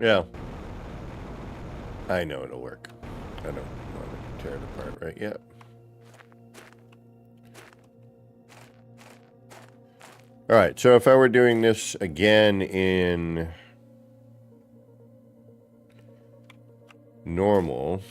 Yeah. I know it'll work. I don't want to tear it apart right yet. All right, so if I were doing this again in normal,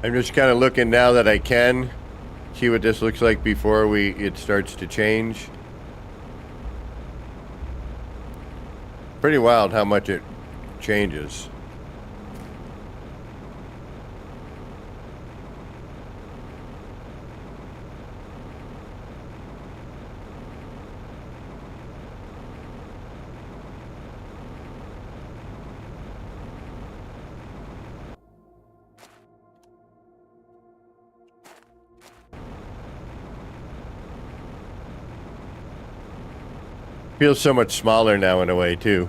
I'm just kind of looking now that I can see what this looks like before it starts to change. Pretty wild how much it changes. Feels so much smaller now in a way, too.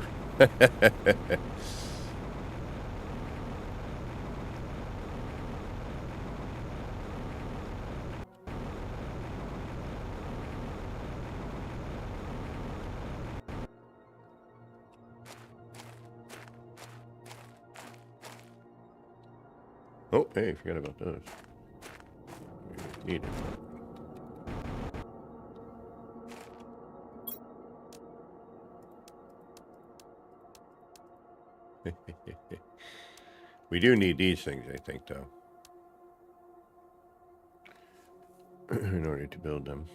Oh, hey, forgot about those. Need it. We do need these things, I think, though, in order to build them.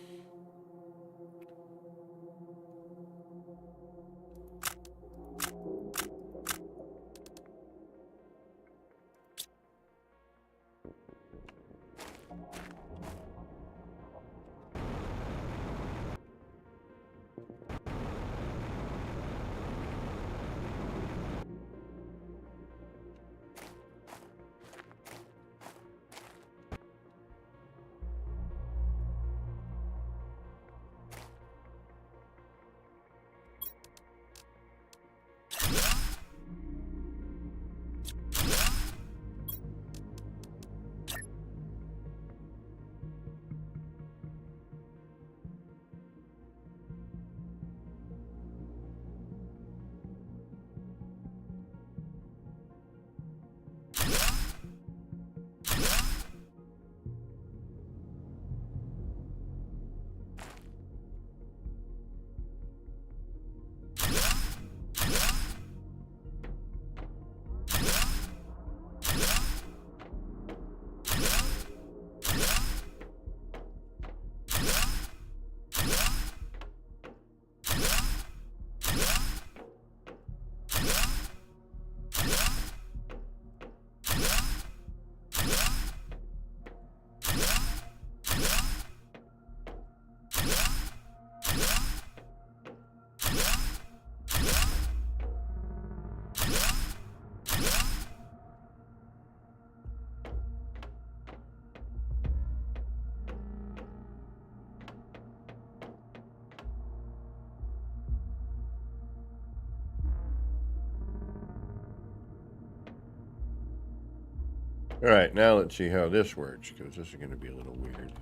All right, now let's see how this works, because this is going to be a little weird.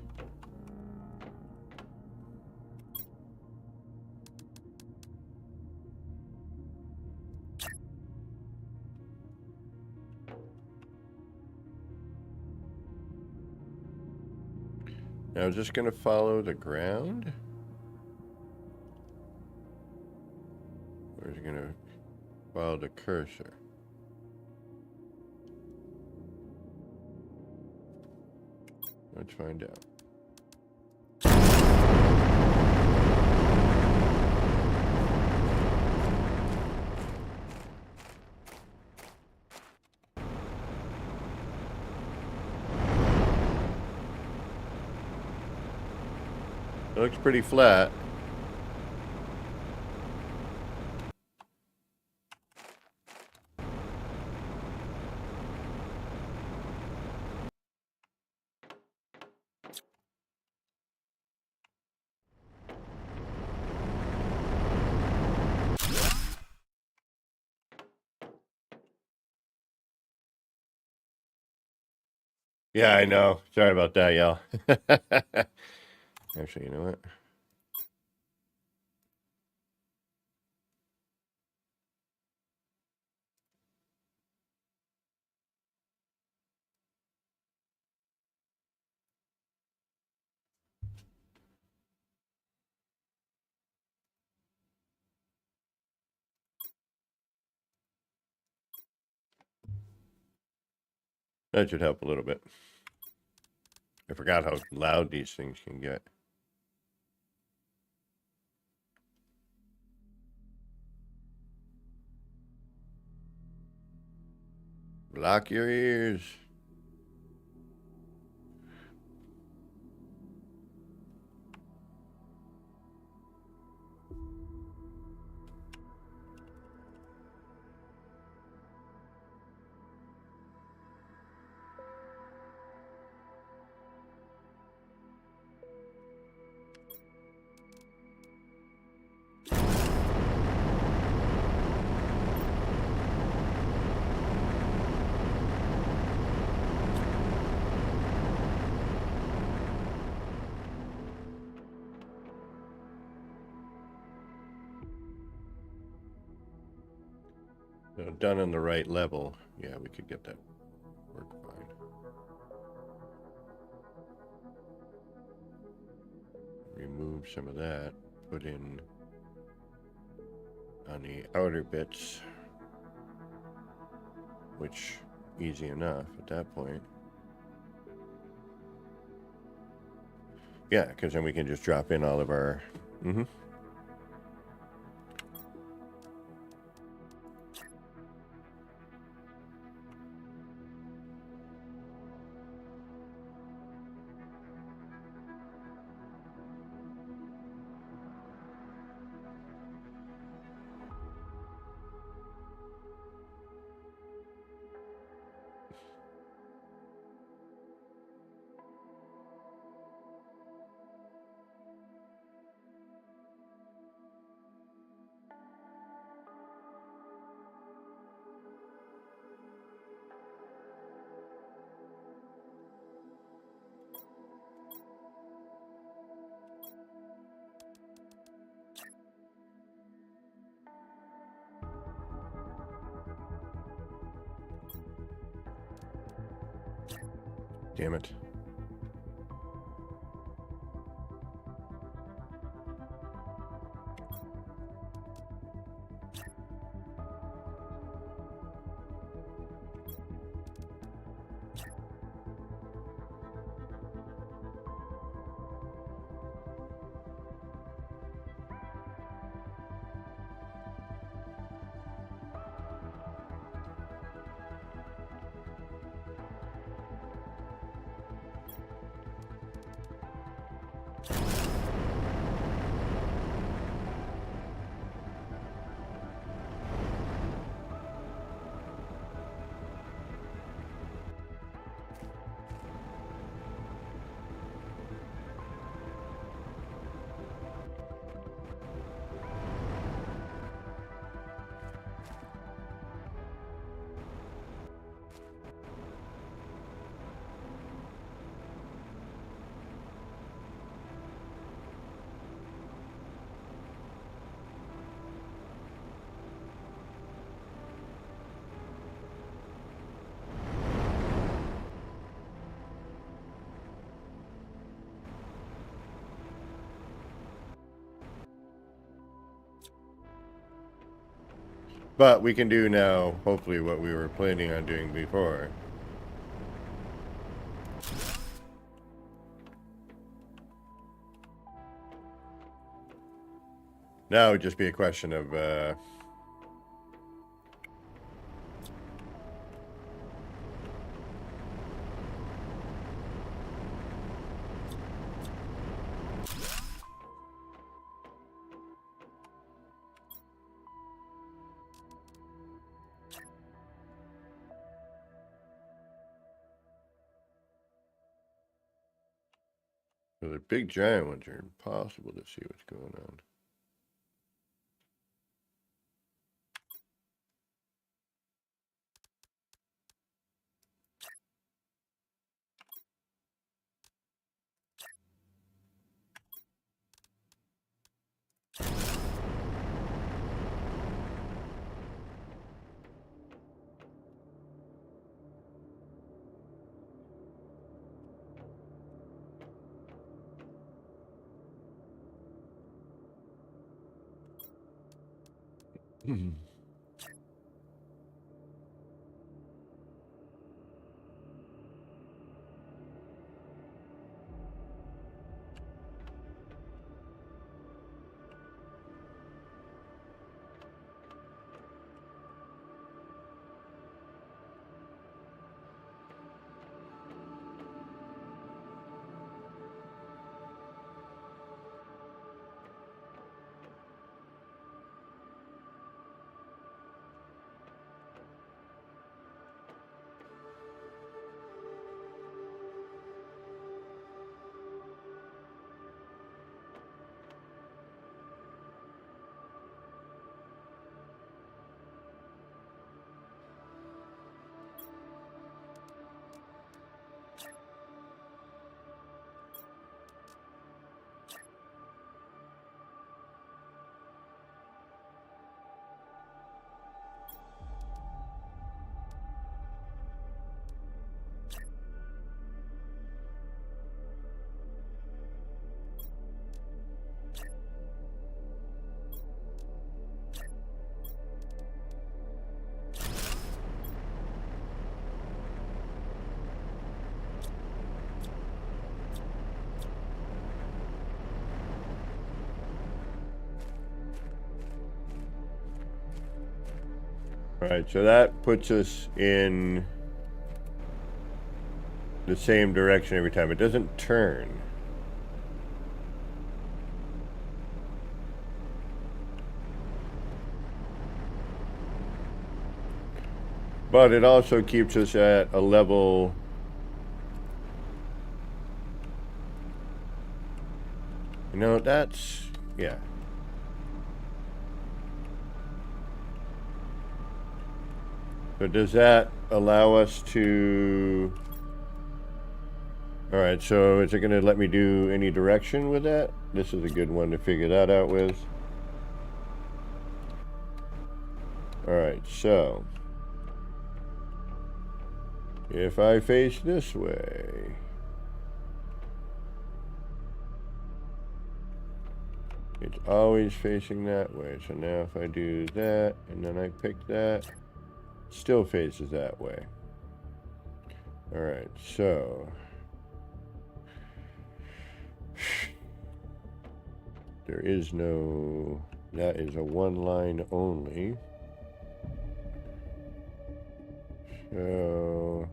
Now, is this going to follow the ground? Follow the cursor. Let's find out. It looks pretty flat. Yeah, I know. Sorry about that, y'all. Actually, you know what? That should help a little bit. I forgot how loud these things can get. Block your ears. So done on the right level. Yeah, we could get that work fine. Remove some of that. Put in on the outer bits, which easy enough at that point. Yeah, because then we can just drop in all of our... Damn it. But we can do now, hopefully, what we were planning on doing before. Now it would just be a question of so the big giant ones are impossible to see what's going on. Right, so that puts us in the same direction every time. It doesn't turn. But it also keeps us at a level. You know, that's, yeah. But does that allow us to... All right, so is it going to let me do any direction with that? This is a good one to figure that out with. All right, so if I face this way, it's always facing that way. So now if I do that and then I pick that, still faces that way. All right, so there is no, that is a one line only. So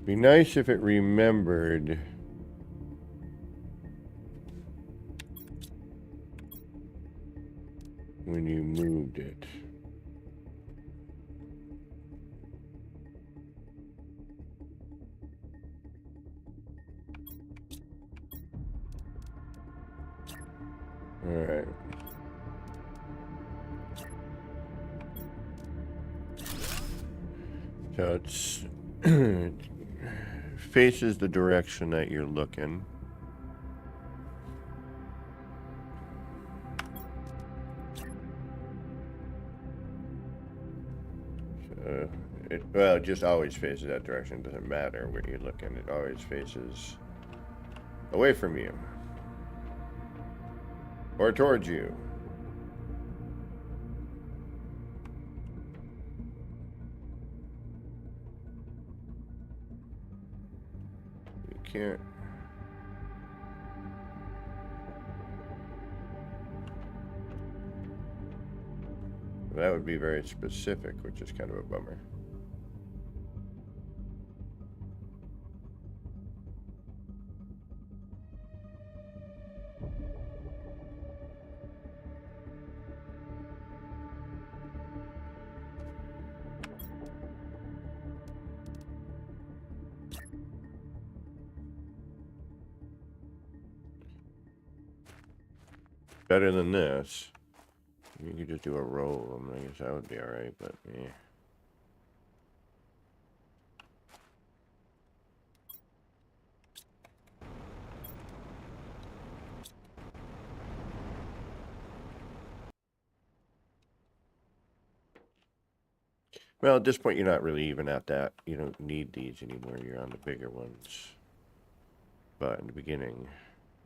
be nice if it remembered when you moved it. All right. So it's faces the direction that you're looking. So well, it just always faces that direction. It doesn't matter where you're looking. It always faces away from you. Or towards you. You can't. That would be very specific, which is kind of a bummer. Better than this. You could just do a row of them. I guess that would be alright, but yeah. Well, at this point, you're not really even at that. You don't need these anymore. You're on the bigger ones. But in the beginning,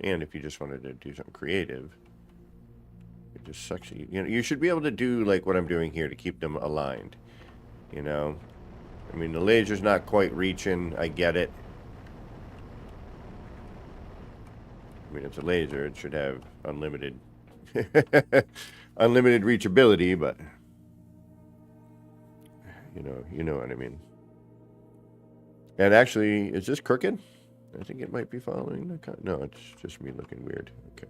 and if you just wanted to do something creative, it just sucks. You know, you should be able to do like what I'm doing here to keep them aligned. You know, I mean, the laser's not quite reaching. I get it. I mean, it's a laser. It should have unlimited, unlimited reachability, but you know what I mean. And actually, is this crooked? I think it might be following the no, it's just me looking weird. Okay.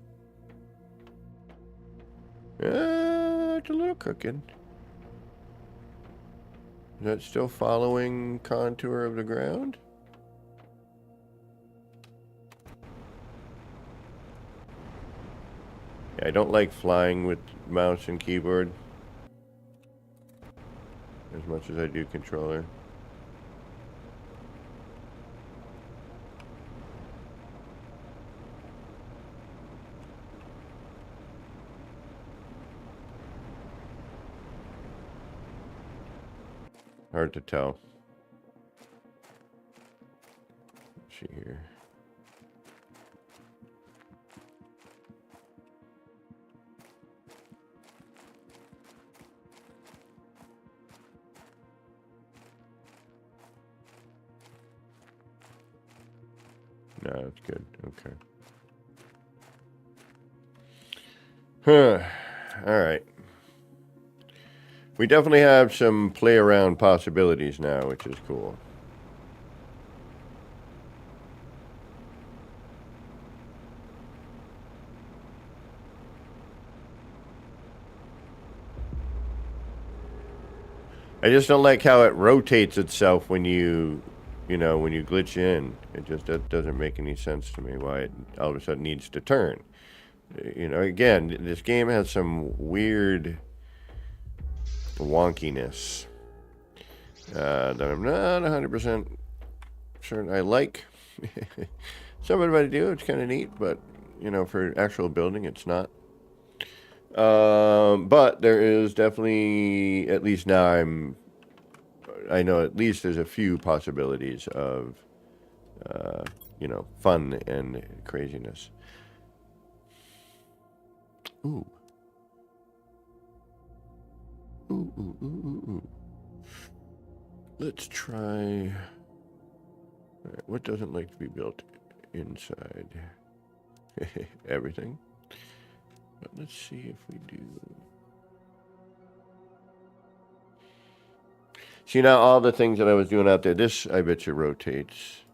It's a little crooked. Is that still following contour of the ground? Yeah, I don't like flying with mouse and keyboard as much as I do controller. Hard to tell. Let's see here. No, it's good. Okay. Huh. All right. We definitely have some play around possibilities now, which is cool. I just don't like how it rotates itself when you glitch in. It just doesn't make any sense to me why it all of a sudden needs to turn. You know, again, this game has some weird wonkiness that I'm not 100% sure I like. Some of it I do, it's kind of neat, but, you know, for actual building, it's not. But there is definitely, at least now I know at least there's a few possibilities of, you know, fun and craziness. Ooh. Ooh, ooh, ooh, ooh, ooh. Let's try. All right, what doesn't like to be built inside? Everything. But let's see if we do. See, now all the things that I was doing out there, this I bet you rotates.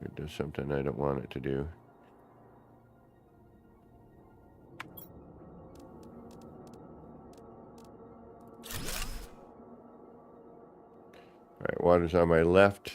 It does something I don't want it to do. All right, water's on my left.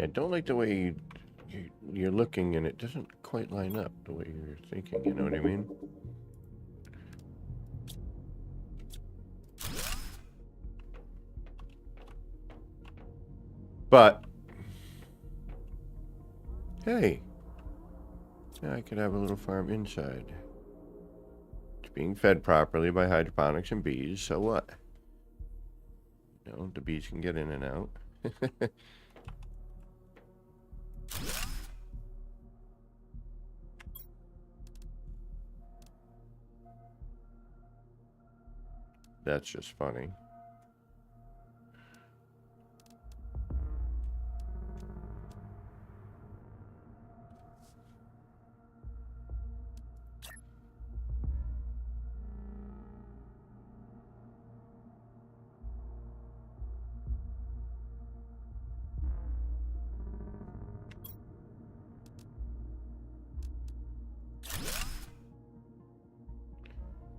Yeah, I don't like the way you're looking and it doesn't quite line up the way you're thinking, you know what I mean? But, hey, yeah, I could have a little farm inside. It's being fed properly by hydroponics and bees, so what? You know, the bees can get in and out. That's just funny.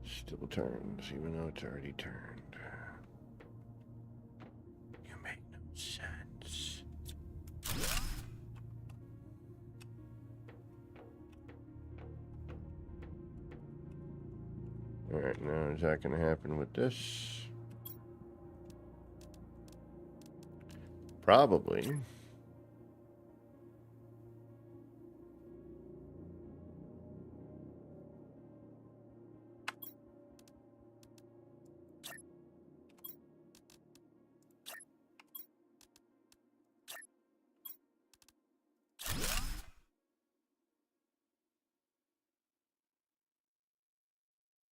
Still turns, even though it's already turned. You make no sense. Alright, now is that going to happen with this? Probably.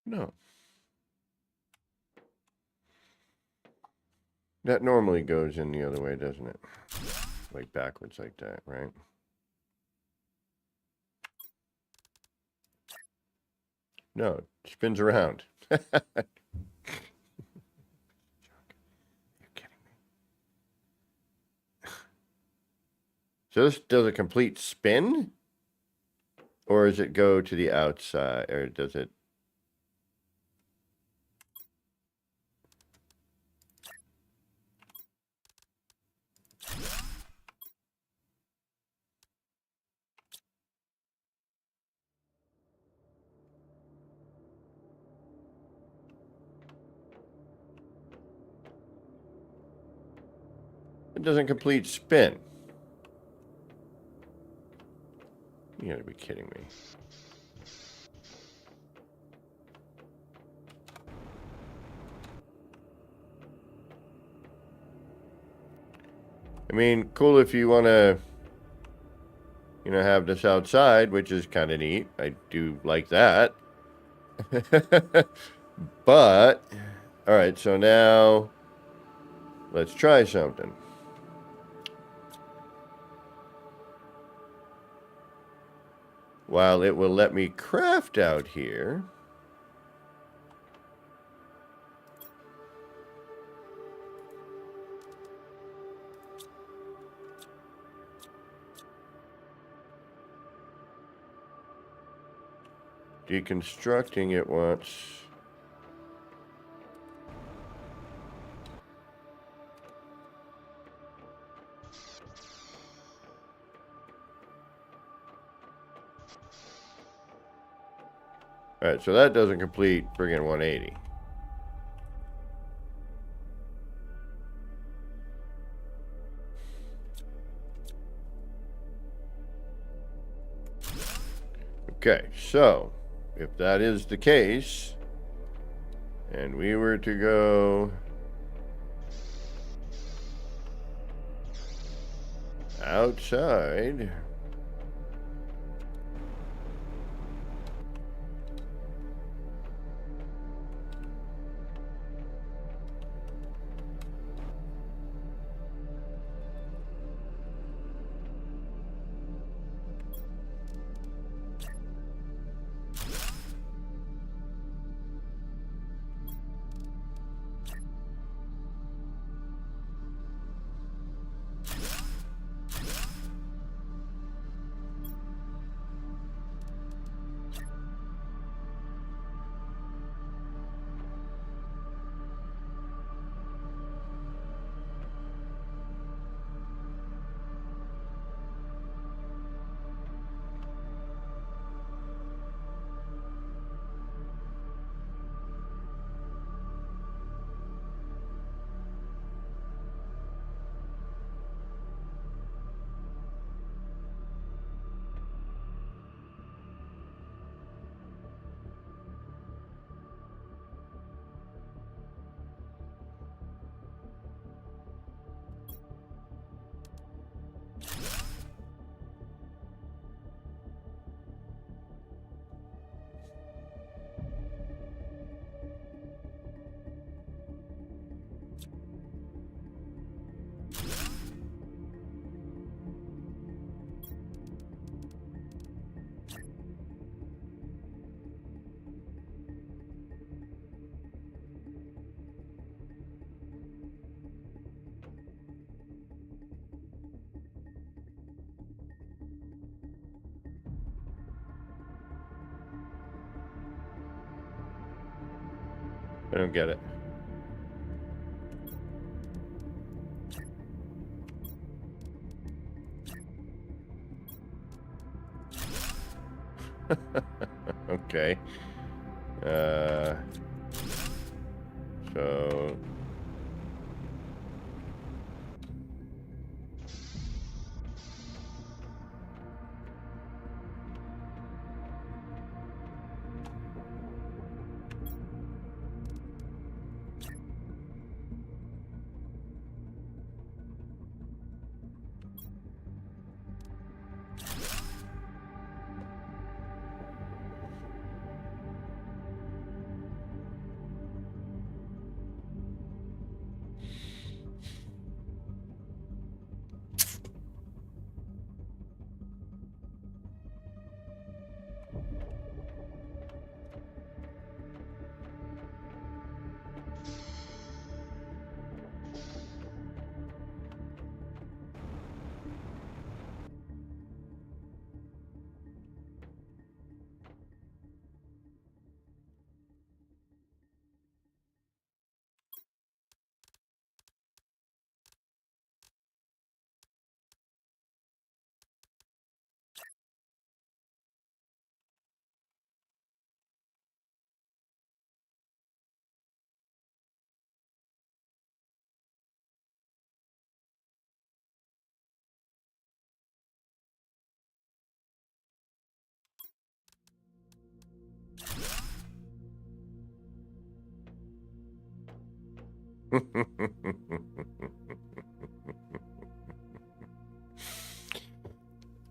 No. That normally goes in the other way, doesn't it? Like backwards like that, right? No, it spins around. You're kidding me. So this does a complete spin? Or does it go to the outside? Or does it... It doesn't complete spin. You gotta be kidding me. I mean, cool if you want to, you know, have this outside, which is kind of neat. I do like that. But, all right, so now let's try something. While it will let me craft out here, deconstructing it wants... All right, so that doesn't complete friggin' 180. Okay, so if that is the case, and we were to go outside, don't get it. Okay. So...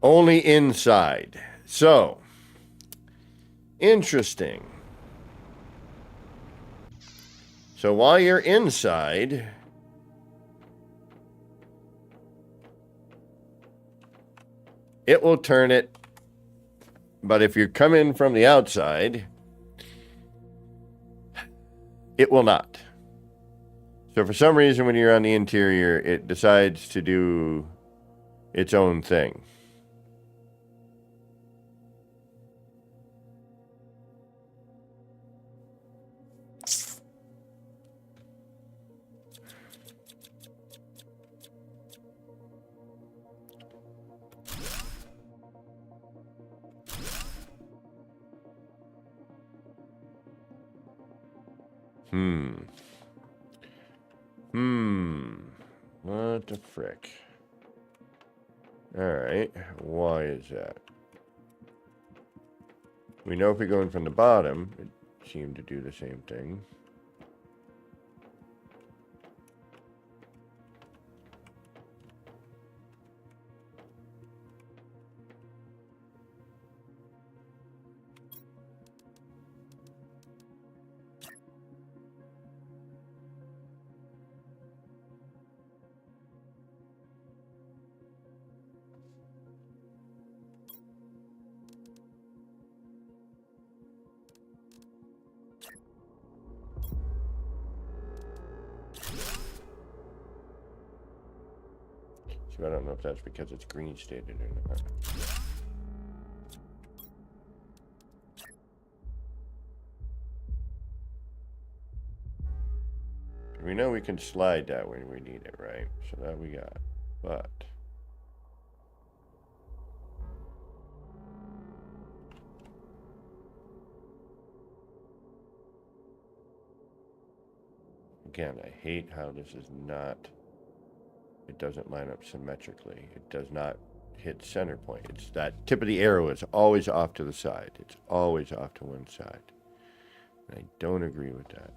Only inside. So, interesting. So while you're inside, it will turn it. But if you come in from the outside, it will not. So for some reason, when you're on the interior, it decides to do its own thing. What the frick? Alright, why is that? We know if we go in from the bottom, it seemed to do the same thing. So I don't know if that's because it's green stated or not. We know we can slide that when we need it, right? So that we got. But again, I hate how this is not, it doesn't line up symmetrically. It does not hit center point. It's that tip of the arrow is always off to the side. It's always off to one side. And I don't agree with that.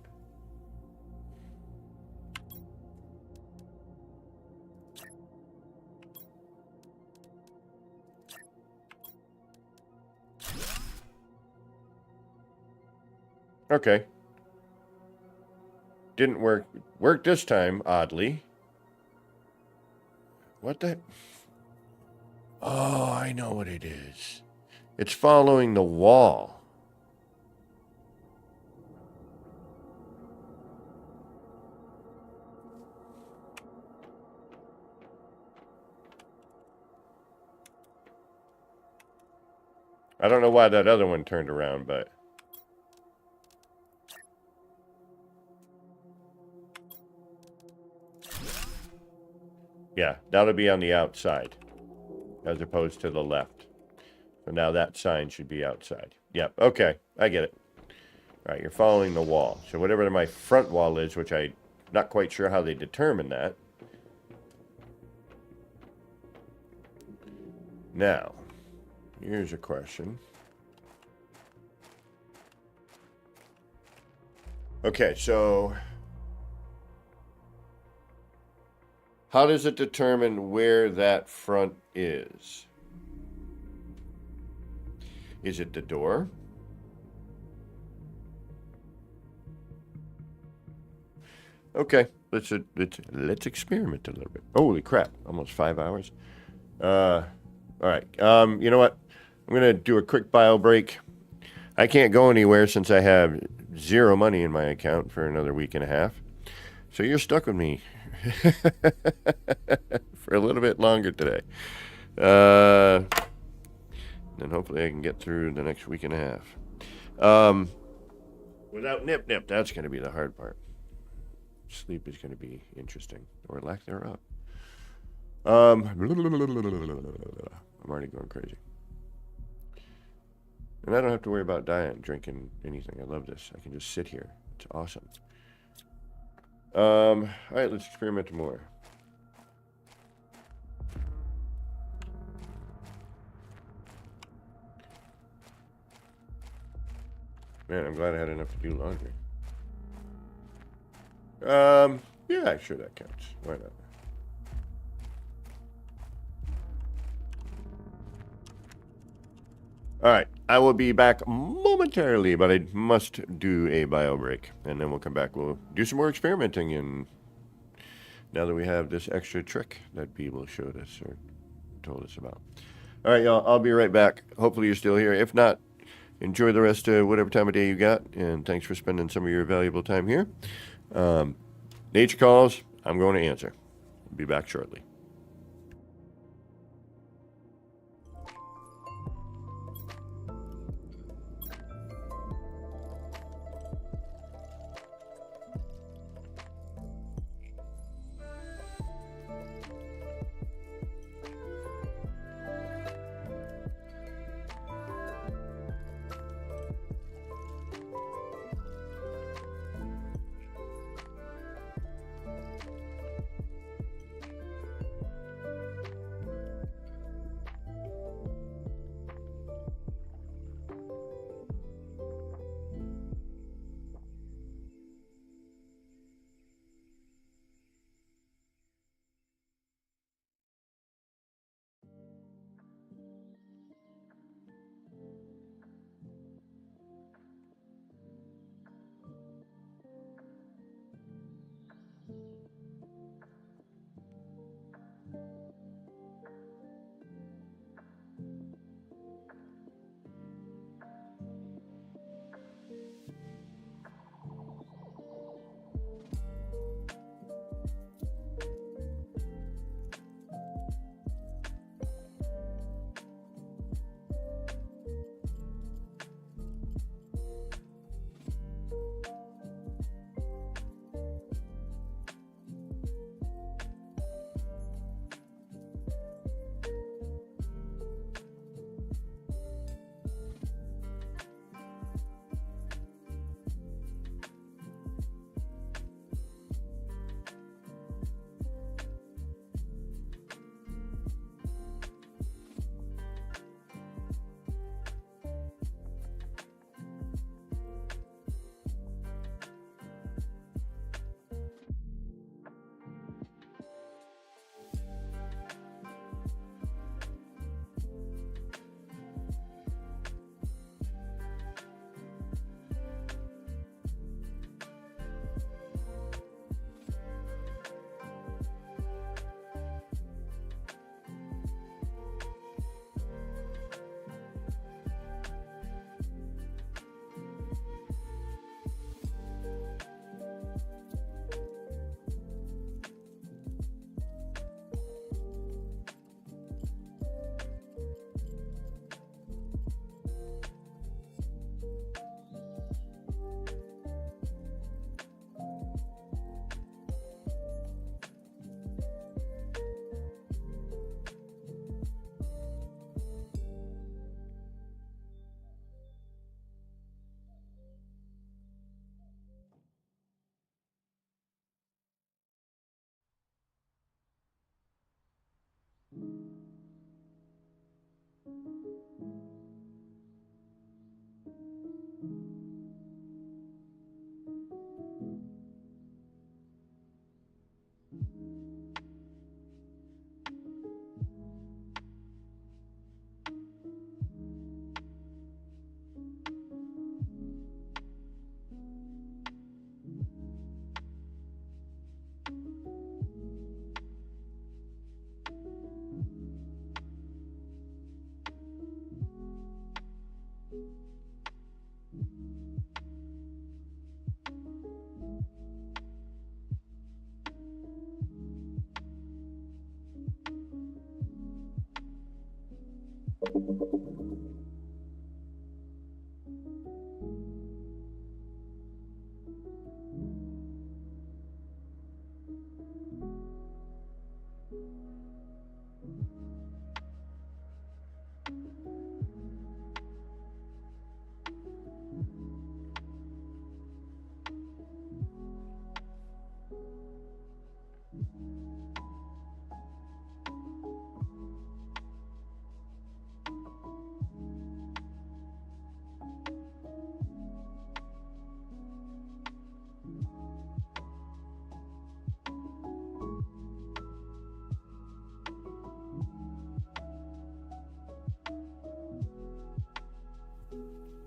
Okay. Didn't work. Worked this time, oddly. What the? Oh, I know what it is. It's following the wall. I don't know why that other one turned around, but... Yeah, that'll be on the outside as opposed to the left. So now that sign should be outside. Yep, okay, I get it. All right, you're following the wall. So whatever my front wall is, which I'm not quite sure how they determine that. Now, here's a question. Okay, so how does it determine where that front is? Is it the door? Okay, let's experiment a little bit. Holy crap, almost 5 hours. All right, you know what? I'm gonna do a quick bio break. I can't go anywhere since I have 0 money in my account for another week and a half. So you're stuck with me for a little bit longer today. And hopefully I can get through the next week and a half. Without Nip Nip, that's going to be the hard part. Sleep is going to be interesting, or lack thereof. I'm already going crazy. And I don't have to worry about dying, drinking anything. I love this. I can just sit here. It's awesome. All right, let's experiment more. Man, I'm glad I had enough to do laundry. Yeah, sure that counts. Why not? All right, I will be back momentarily, but I must do a bio break, and then we'll come back. We'll do some more experimenting, and now that we have this extra trick that people showed us or told us about. All right, y'all, I'll be right back. Hopefully you're still here. If not, enjoy the rest of whatever time of day you got, and thanks for spending some of your valuable time here. Nature calls, I'm going to answer. I'll be back shortly.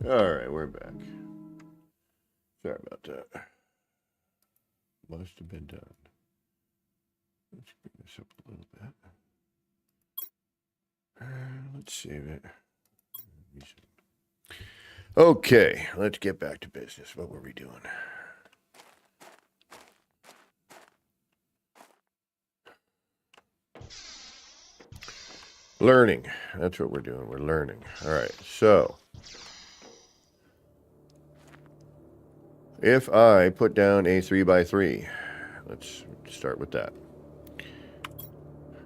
All right, we're back. Sorry about that. Must have been done. Let's bring this up a little bit. Let's save it. Okay, let's get back to business. What were we doing? Learning. That's what we're doing. We're learning. All right, so if I put down a 3x3, let's start with that.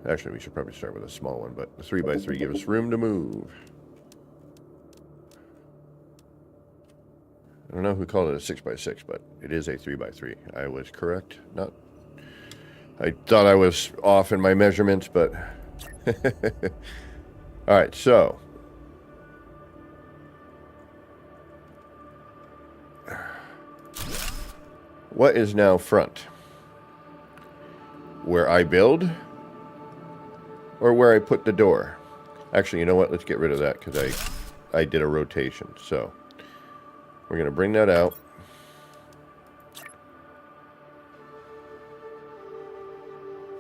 Actually, we should probably start with a small one, but the 3x3 gives us room to move. I don't know who called it a 6x6, but it is a 3x3. I was correct. Not. I thought I was off in my measurements, but all right. So what is now front? Where I build, or where I put the door? Actually, you know what? Let's get rid of that because I did a rotation. So we're going to bring that out.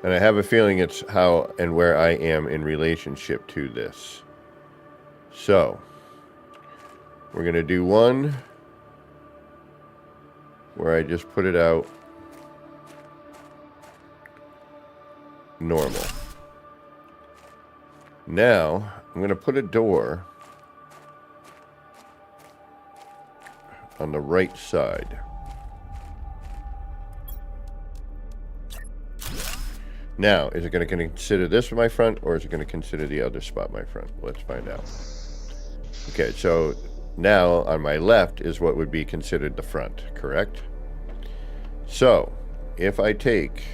And I have a feeling it's how and where I am in relationship to this. So we're going to do one where I just put it out normal. Now I'm going to put a door on the right side. Now, is it going to consider this my front, or is it going to consider the other spot my front? Let's find out. Okay, so now on my left is what would be considered the front, correct? So, if I take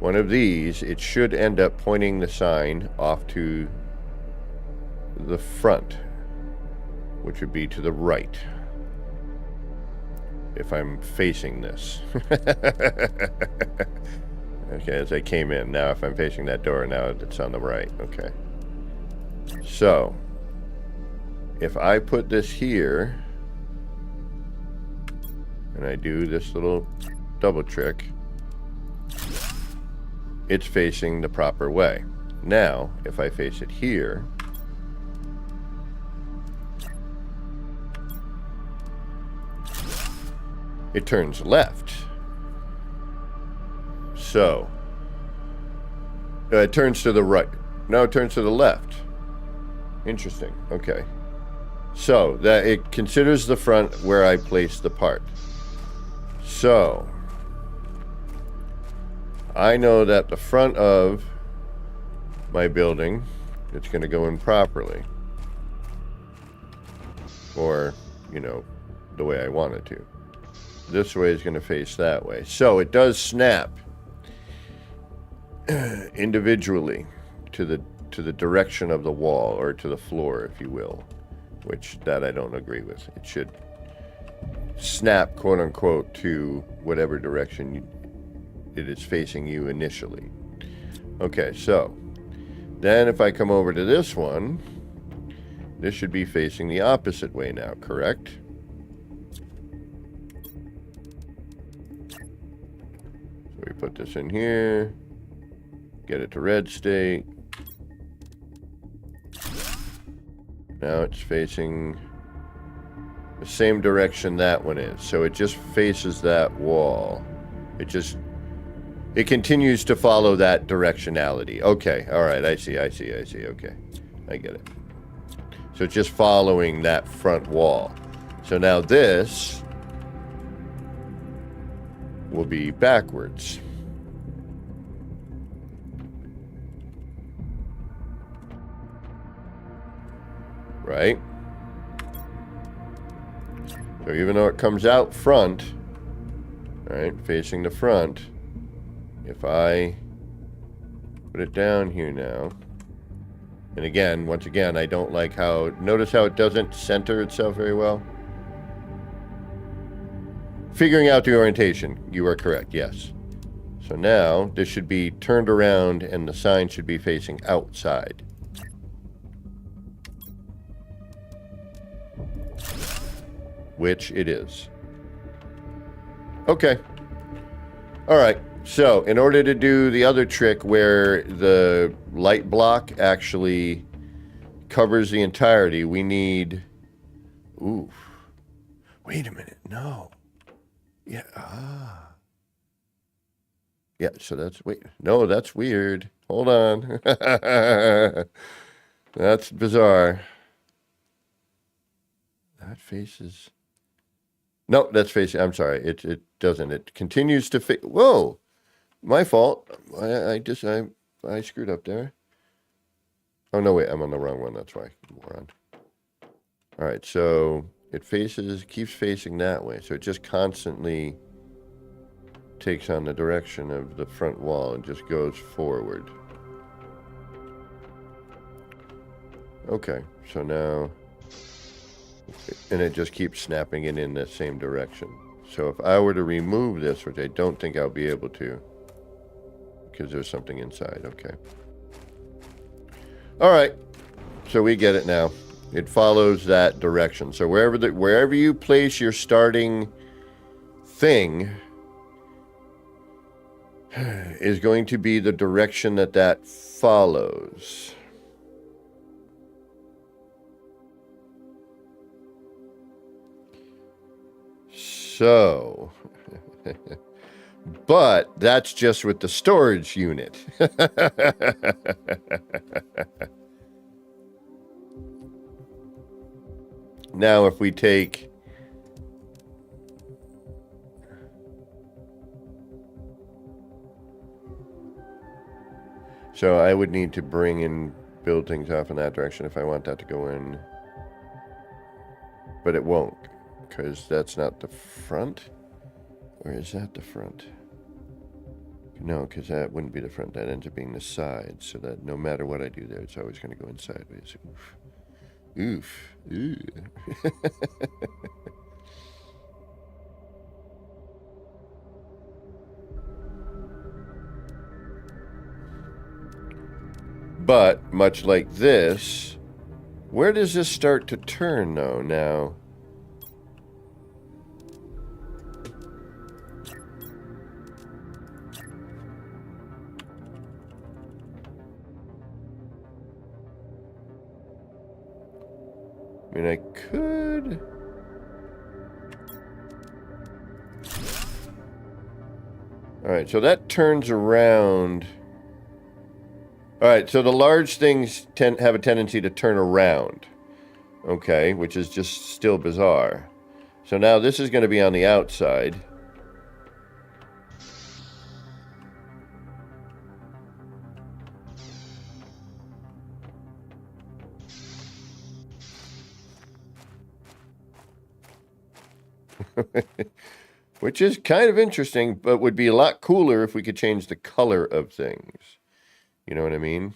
one of these, it should end up pointing the sign off to the front, which would be to the right, if I'm facing this. Okay, as I came in. Now if I'm facing that door, now it's on the right. Okay. So, if I put this here, and I do this little double trick, it's facing the proper way. Now, if I face it here, it turns left. So, it turns to the right. No, it turns to the left. Interesting. Okay. So, that it considers the front where I place the part. So, I know that the front of my building, it's going to go in properly. Or, you know, the way I want it to. This way is going to face that way. So, it does snap individually to to the direction of the wall, or to the floor, if you will, which that I don't agree with. It should snap, quote unquote, to whatever direction it is facing you initially. Okay, so then if I come over to this one, this should be facing the opposite way now, correct? So we put this in here, get it to red state. Now it's facing the same direction that one is. So it just faces that wall. It continues to follow that directionality. Okay, all right, I see. Okay, I get it. So it's just following that front wall. So now this will be backwards. Right? So even though it comes out front, right, facing the front, if I put it down here now, and again, once again, I don't like how, notice how it doesn't center itself very well? Figuring out the orientation, you are correct, yes. So now, this should be turned around and the sign should be facing outside. Which it is. Okay. All right. So, in order to do the other trick where the light block actually covers the entirety, we need... Ooh. Wait a minute. No. Yeah. Yeah, so that's... Wait. No, that's weird. Hold on. That's bizarre. That faces... No, that's facing... I'm sorry. It doesn't. It continues to face... Whoa! My fault. I screwed up there. Oh, no, wait. I'm on the wrong one. That's why. Moron. All right, so it keeps facing that way. So it just constantly takes on the direction of the front wall and just goes forward. Okay, so now... And it just keeps snapping it in that same direction. So if I were to remove this, which I don't think I'll be able to, because there's something inside. Okay. All right. So we get it now. It follows that direction. So wherever you place your starting thing is going to be the direction that follows. So, but that's just with the storage unit. Now, if we take... So I would need to build things off in that direction if I want that to go in. But it won't. Because that's not the front? Or is that the front? No, because that wouldn't be the front. That ends up being the side. So that no matter what I do there, it's always going to go in sideways. Oof. Oof. But, much like this, where does this start to turn, though, now? I mean, I could... Alright, so that turns around. Alright, so the large things have a tendency to turn around. Okay, which is just still bizarre. So now this is going to be on the outside. Which is kind of interesting, but would be a lot cooler if we could change the color of things. You know what I mean?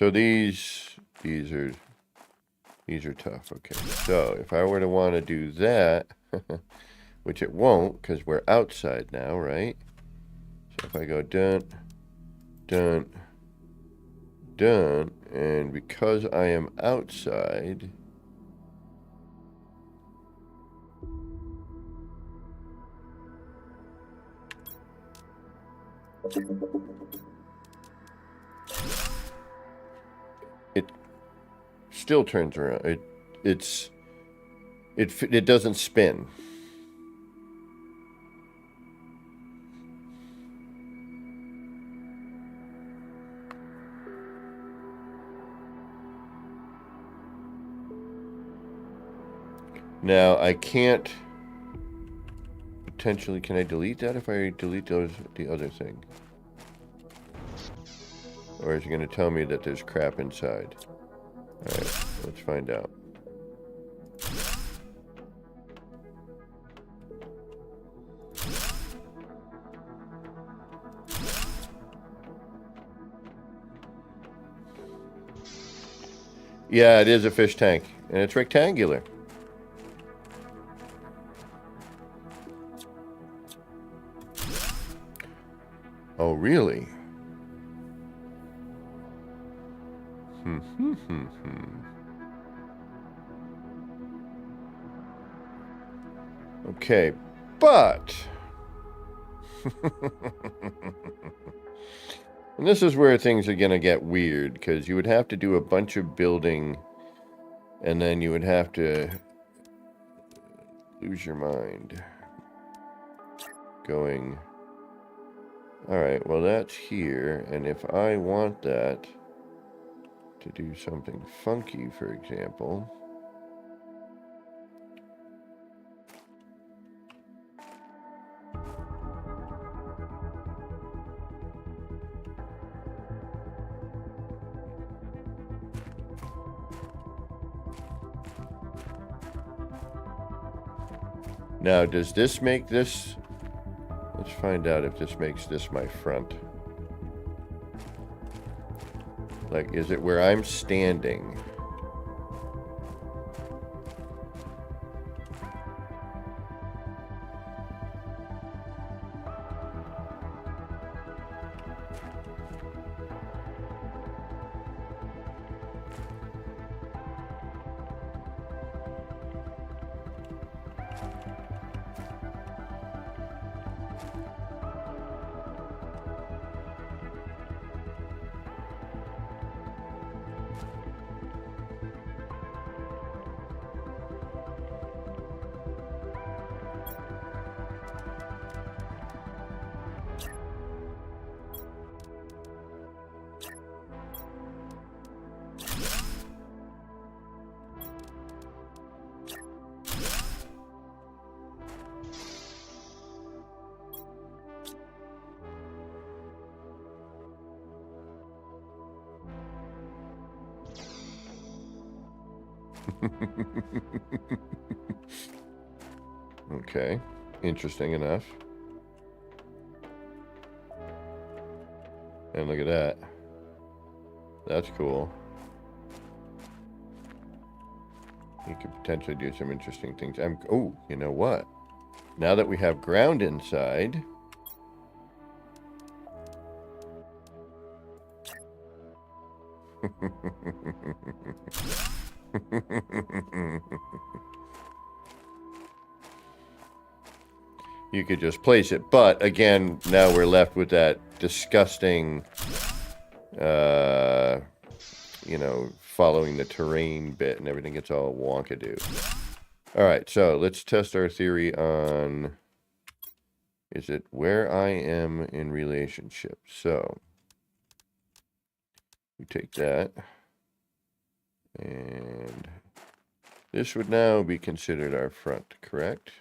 So these are tough. Okay, so if I were to want to do that, which it won't because we're outside now, right? So if I go done, done, done, and because I am outside, it still turns around. It doesn't spin. Now I can't potentially. Can I delete that if I delete the other thing? Or is it going to tell me that there's crap inside? All right, let's find out. Yeah, it is a fish tank, and it's rectangular. Oh, really? Okay, but... and this is where things are going to get weird, because you would have to do a bunch of building, and then you would have to lose your mind. Going... Alright, well that's here, and if I want that to do something funky, for example... Now, does this make this... Let's find out if this makes this my front. Like, is it where I'm standing? Okay, interesting enough. And look at that. That's cool. You could potentially do some interesting things. Oh, you know what? Now that we have ground inside... you could just place it. But, again, now we're left with that disgusting, you know, following the terrain bit and everything gets all wonkadoo. All right, so let's test our theory on... Is it where I am in relationship? So, we take that. And this would now be considered our front, correct?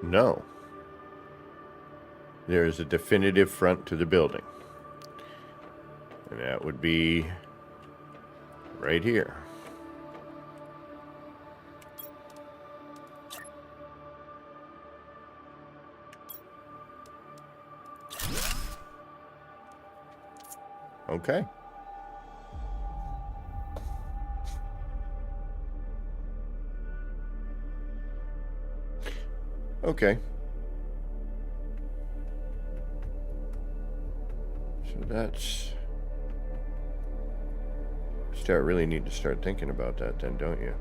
No. There is a definitive front to the building. And that would be right here. Okay. Okay. So that's... really need to start thinking about that then, don't you?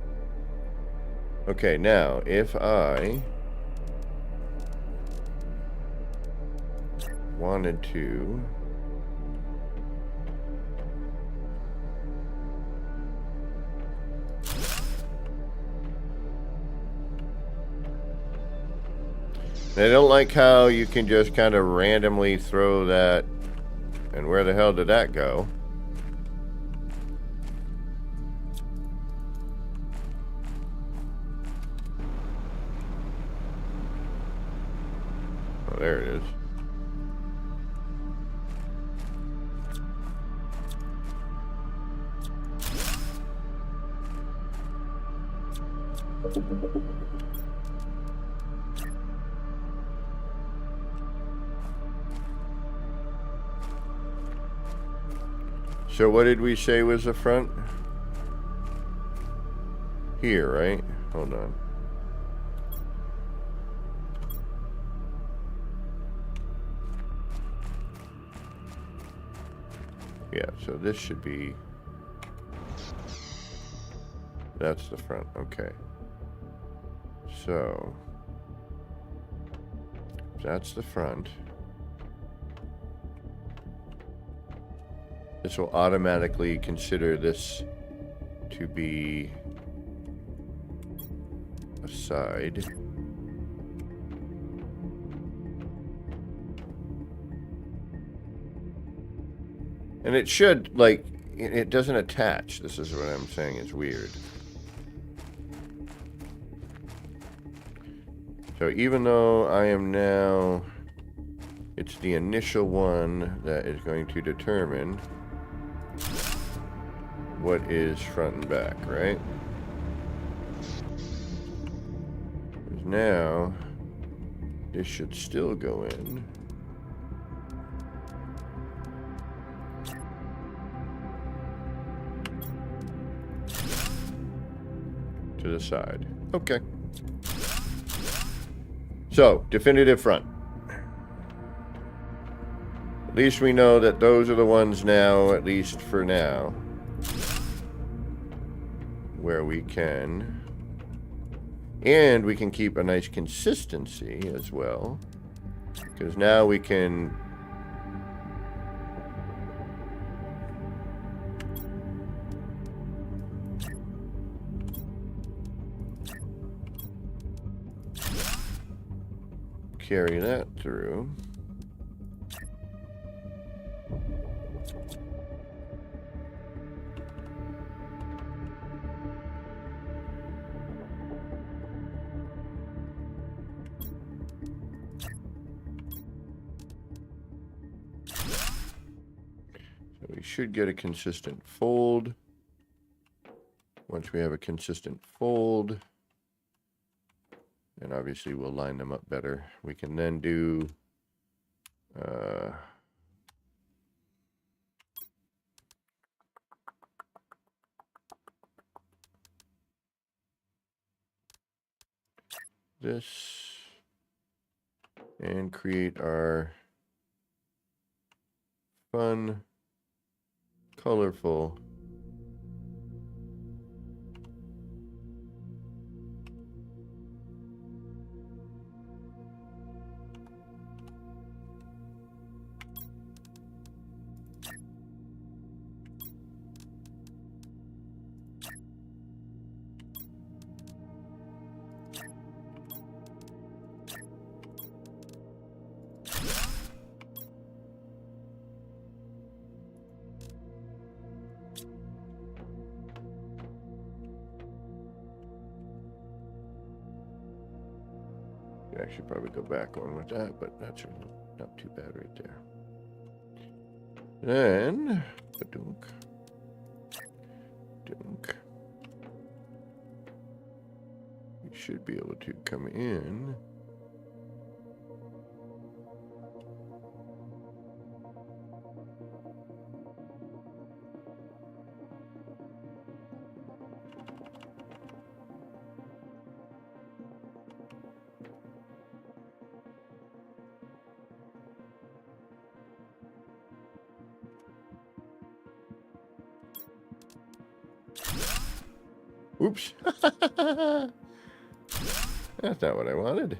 Okay, now, if I wanted to... I don't like how you can just kind of randomly throw that. And where the hell did that go? Oh, there it is. So what did we say was the front? Here, right? Hold on. Yeah, so this should be... That's the front, okay. So... That's the front. This will automatically consider this to be a side. And it should, like, it doesn't attach. This is what I'm saying is weird. So even though I am now, it's the initial one that is going to determine what is front and back, right? Because now, this should still go in. To the side. Okay. So, definitive front. At least we know that those are the ones now, at least for now, where we can. And we can keep a nice consistency as well. Because now we can... carry that through. So we should get a consistent fold. Once we have a consistent fold, and obviously we'll line them up better. We can then do this and create our fun, colorful Could actually probably go back one with that, but that's not too bad right there. Then, dunk. We should be able to come in. Oops. That's not what I wanted.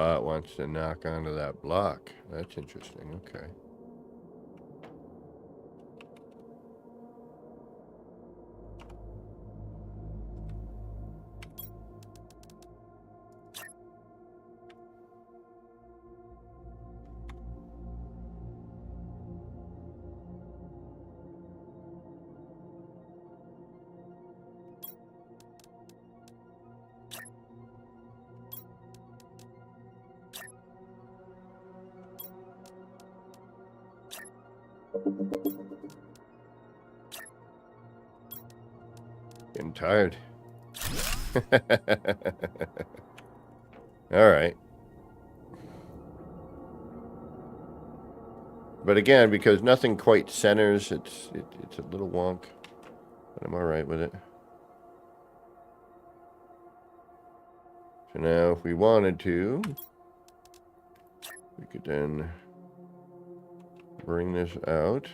It wants to knock onto that block. That's interesting. Okay. Getting tired. All right. But again, because nothing quite centers, it's a little wonk. But I'm all right with it. So now if we wanted to, we could then bring this out.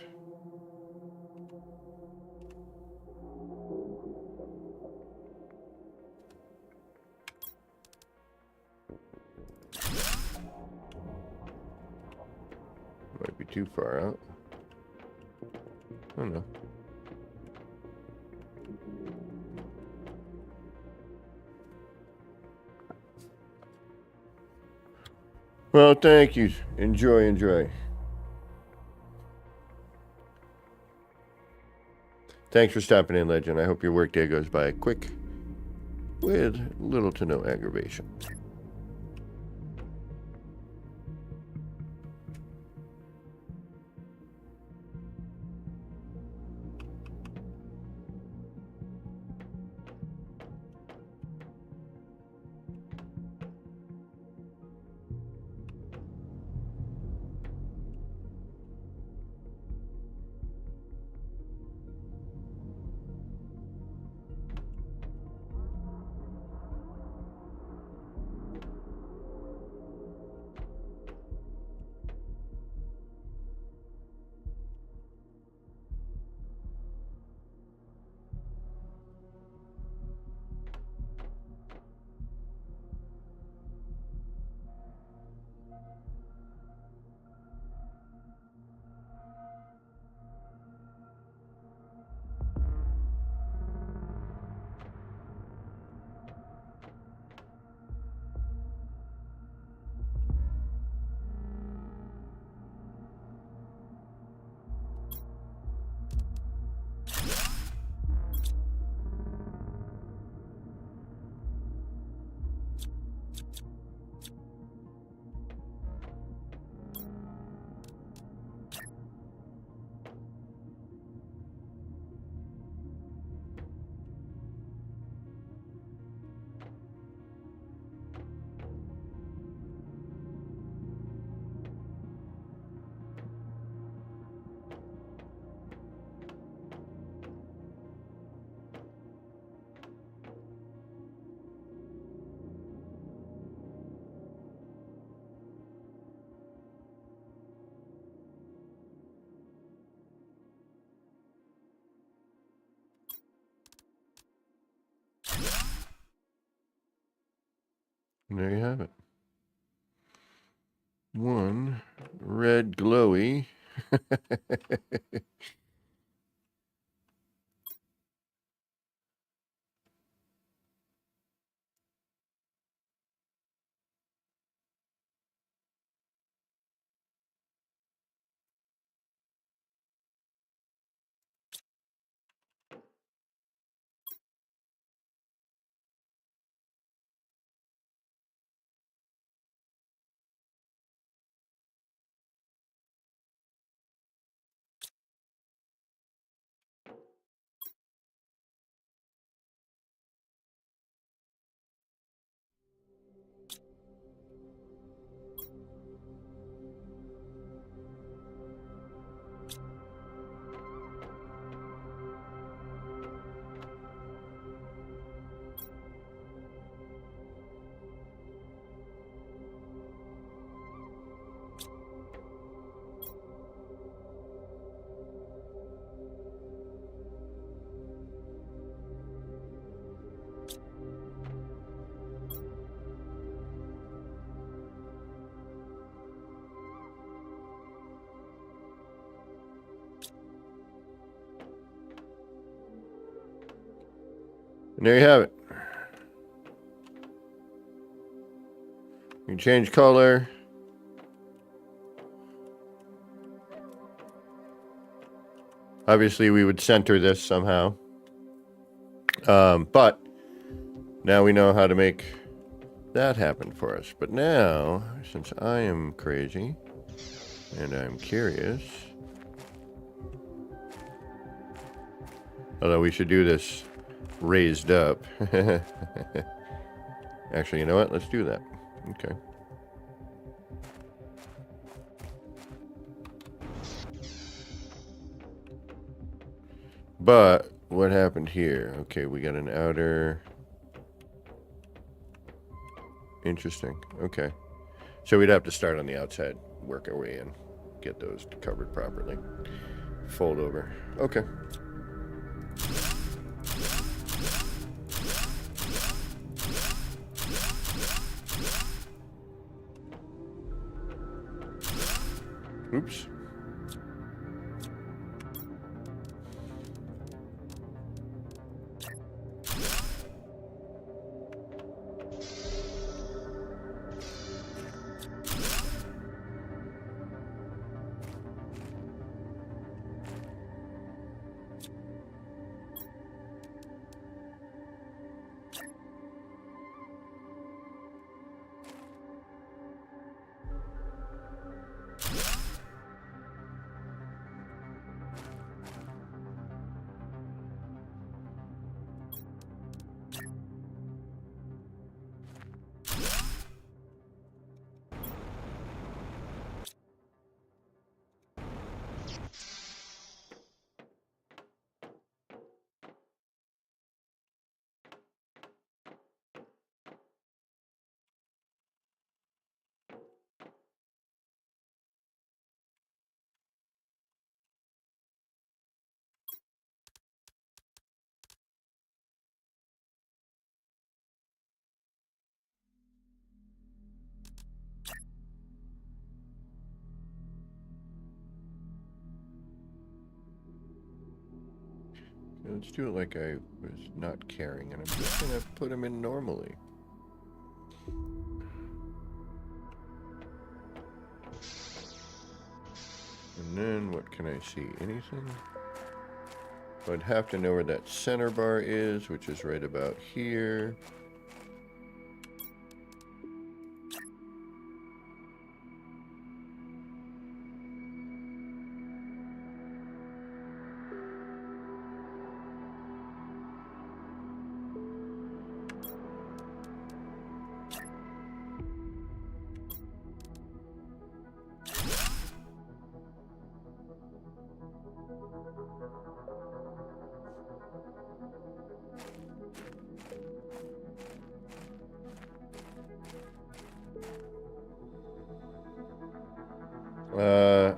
Might be too far out. I don't know. Well, thank you. Enjoy. Thanks for stopping in, Legend. I hope your workday goes by quick with little to no aggravation. And there you have it. One red glowy. And there you have it. You can change color. Obviously, we would center this somehow. But now we know how to make that happen for us. But now, since I am crazy and I'm curious, although we should do this raised up. Actually, you know what? Let's do that. Okay. But what happened here? Okay, we got an outer. Interesting. Okay. So we'd have to start on the outside, work our way in, get those covered properly. Fold over. Okay. Oops. Let's do it like I was not caring, and I'm just gonna put them in normally. And then what can I see? Anything? I'd have to know where that center bar is, which is right about here.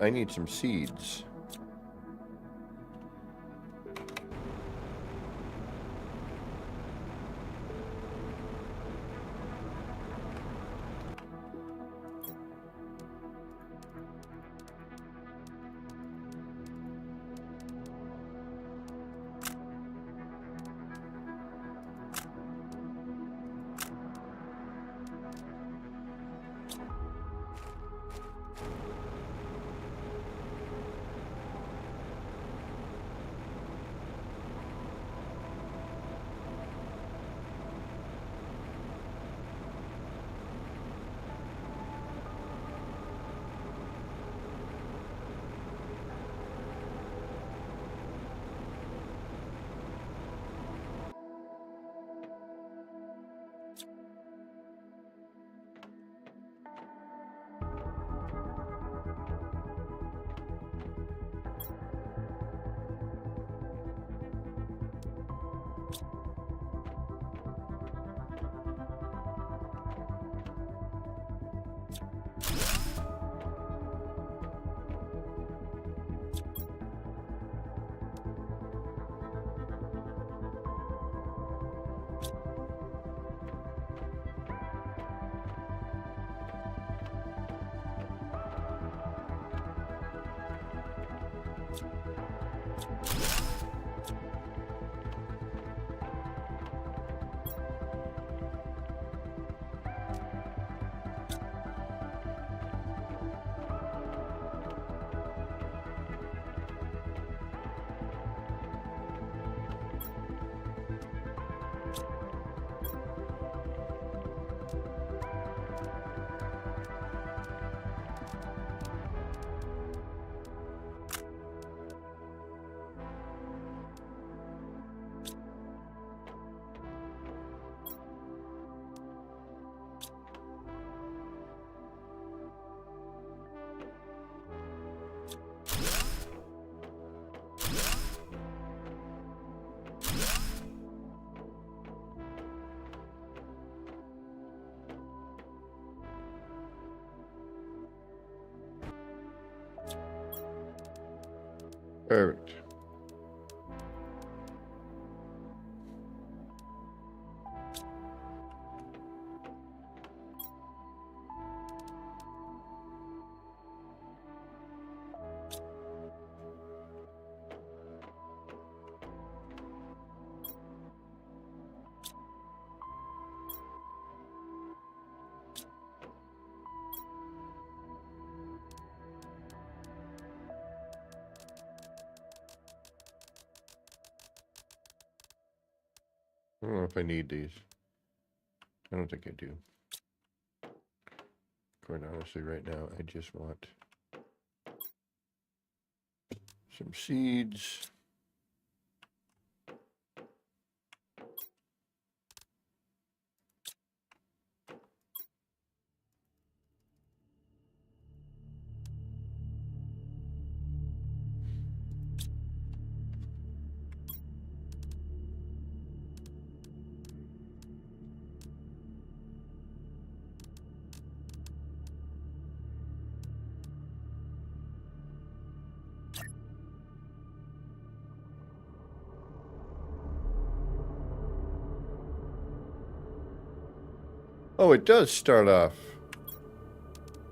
I need some seeds. Perfect. I don't know if I need these. I don't think I do. Quite honestly, right now, I just want some seeds. Oh, it does start off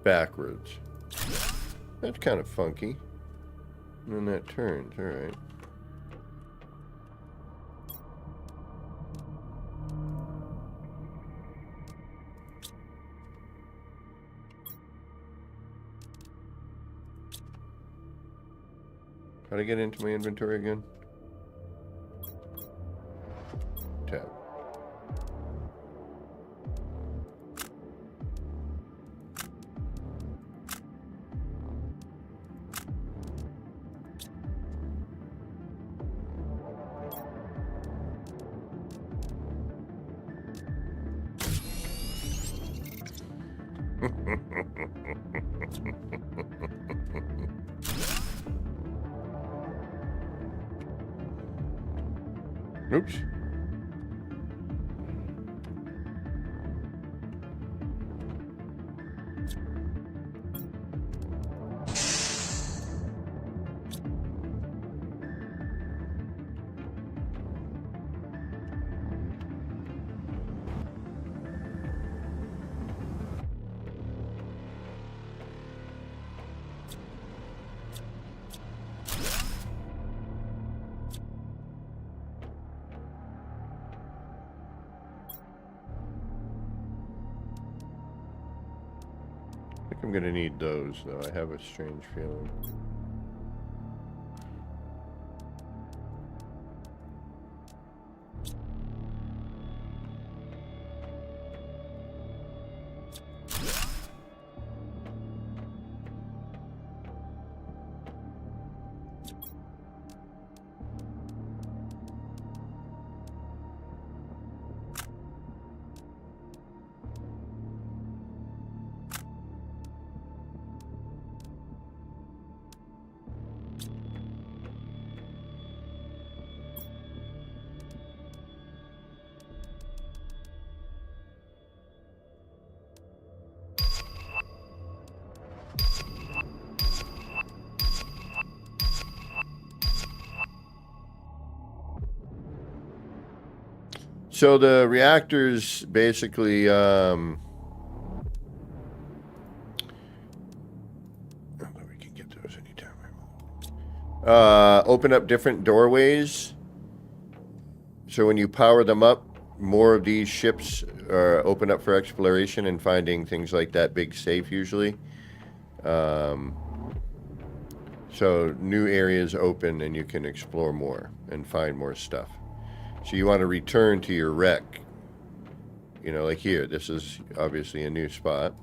backwards. That's kind of funky. And then that turns, alright. How to get into my inventory again? Tab. Oops. I think I'm gonna need those, though. I have a strange feeling. So the reactors basically, although we can get those anytime we want. Open up different doorways. So when you power them up, more of these ships open up for exploration and finding things like that big safe usually. So new areas open and you can explore more and find more stuff. So you want to return to your wreck. You know, like here, this is obviously a new spot.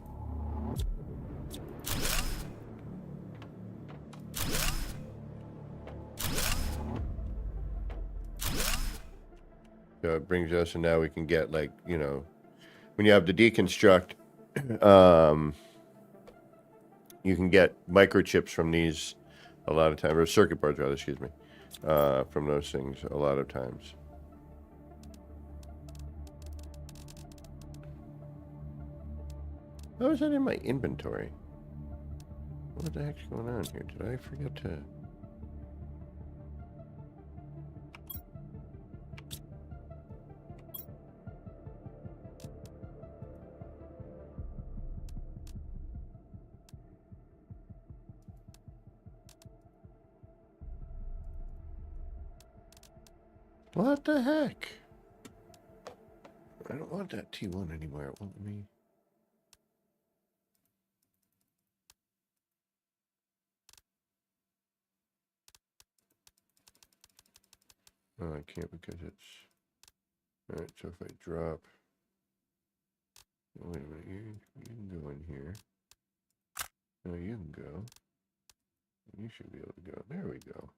So it brings us, and now we can get, like, you know, when you have the deconstruct, you can get microchips from these a lot of times, or circuit boards rather, excuse me, from those things a lot of times. How is that in my inventory? What the heck's going on here? Did I forget to... What the heck? I don't want that T1 anymore. It won't let me. Oh, I can't because it's... Alright, so if I drop... Oh, wait a minute, you can go in here. No, you can go. You should be able to go. There we go.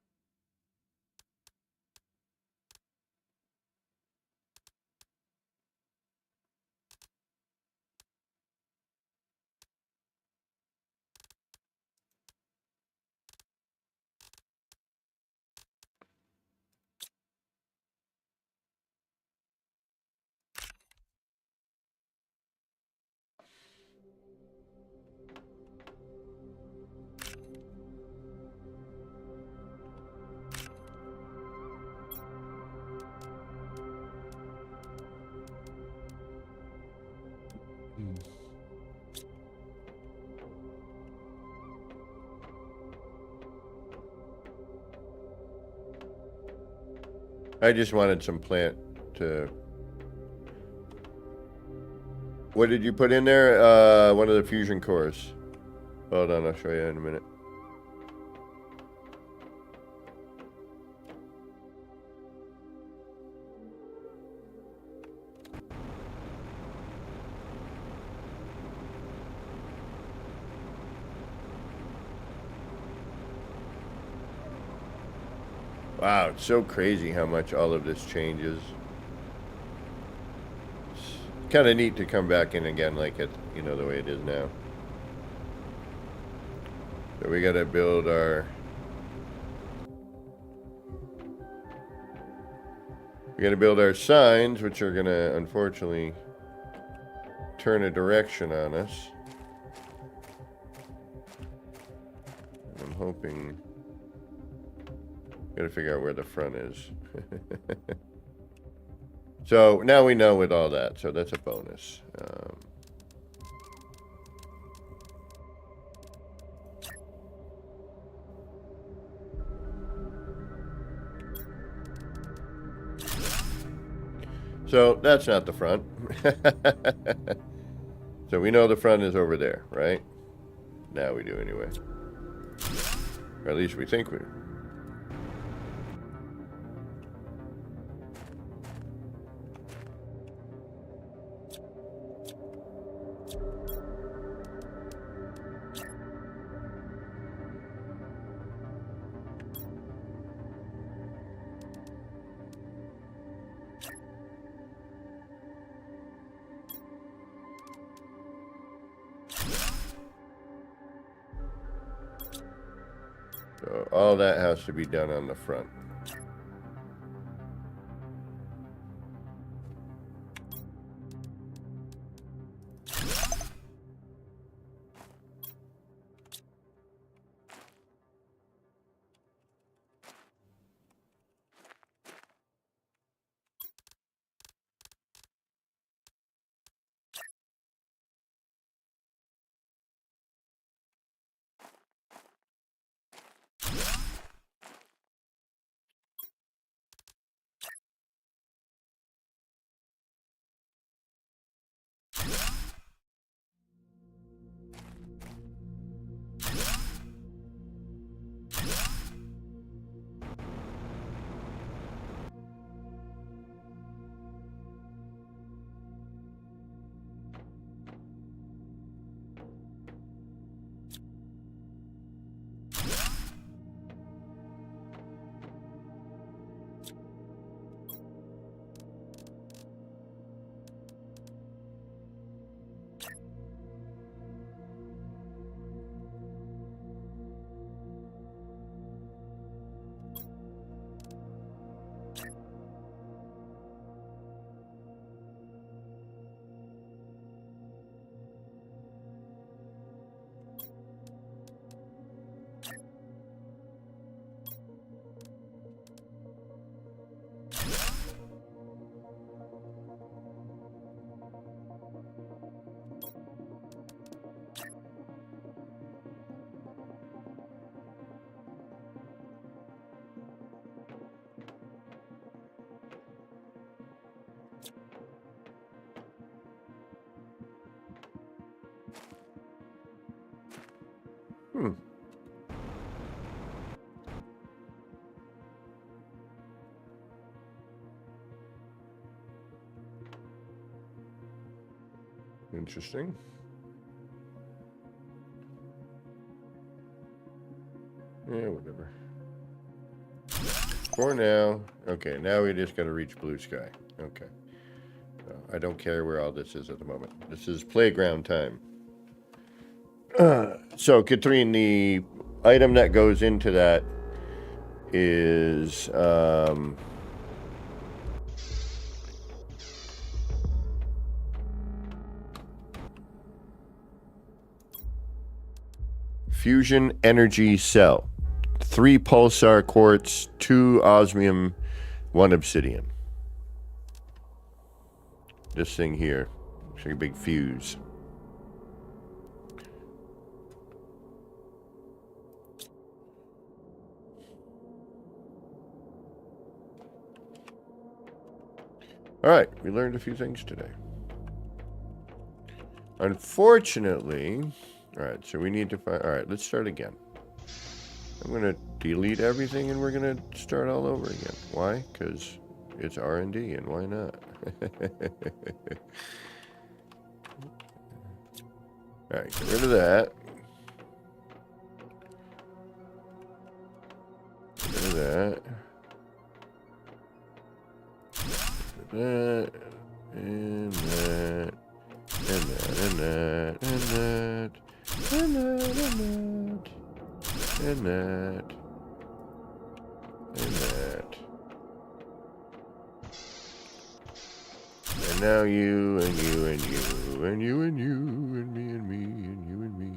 I just wanted some plant to... What did you put in there? One of the fusion cores. Hold on, I'll show you in a minute. Wow, it's so crazy how much all of this changes. It's kind of neat to come back in again like it, you know, the way it is now. So we gotta build our... We gotta build our signs, which are gonna, unfortunately, turn a direction on us. I'm hoping... Gotta figure out where the front is. So now we know with all that, so that's a bonus. So that's not the front. So we know the front is over there, right? Now we do anyway. Or at least we think we do. So all that has to be done on the front. Interesting. Yeah, whatever. For now. Okay, now we just got to reach blue sky. Okay. So I don't care where all this is at the moment. This is playground time. So, Katrine, the item that goes into that is fusion energy cell. 3 pulsar quartz, 2 osmium, 1 obsidian. This thing here. Looks like a big fuse. Alright, we learned a few things today. Unfortunately, alright, so we need to find... Alright, let's start again. I'm going to delete everything and we're going to start all over again. Why? Because it's R&D, and why not? Alright, get rid of that. Get rid of that. That, and that, and that, and that, and that, and that, and that, and that. And now you, and you, and you, and you, and you, and me, and me, and you, and me.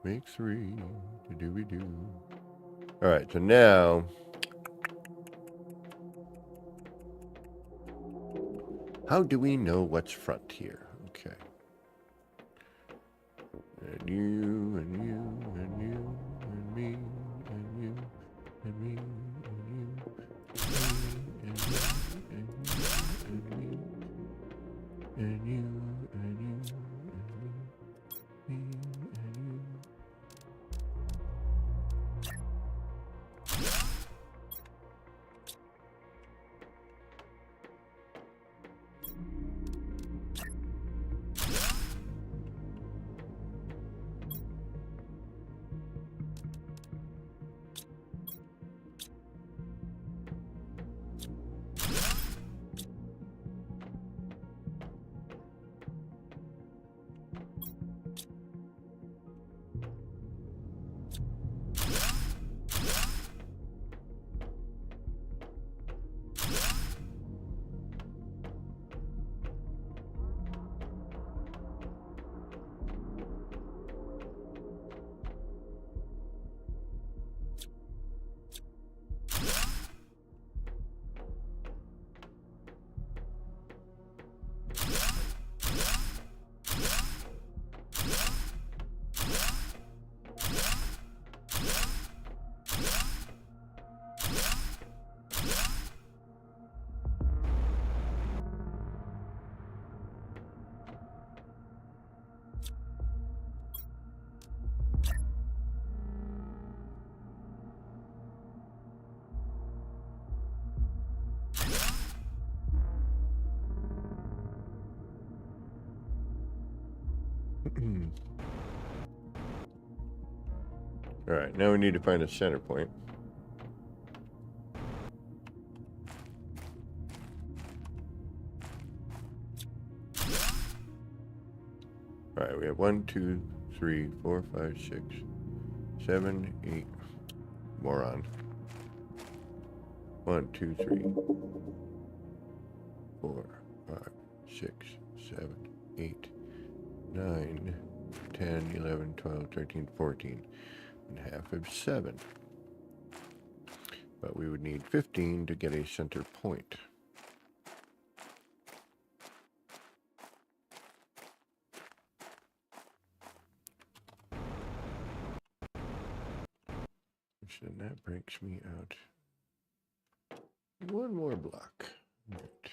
Make 3, do-we-do. Alright, so now... How do we know what's front here? Okay. And you, and you, and you, and me, and you, and me, and you, and you, and me, and you, and you, and me, and you. Alright, now we need to find a center point. Alright, we have 1, 2, 3, 4, 5, 6, 7, 8. Moron. 1, 2, 3, 4, 5, 6, 7, 8, 9, 10, 11, 12, 13, 14. And half of 7. But we would need 15 to get a center point. Which then that breaks me out 1 more block. Right.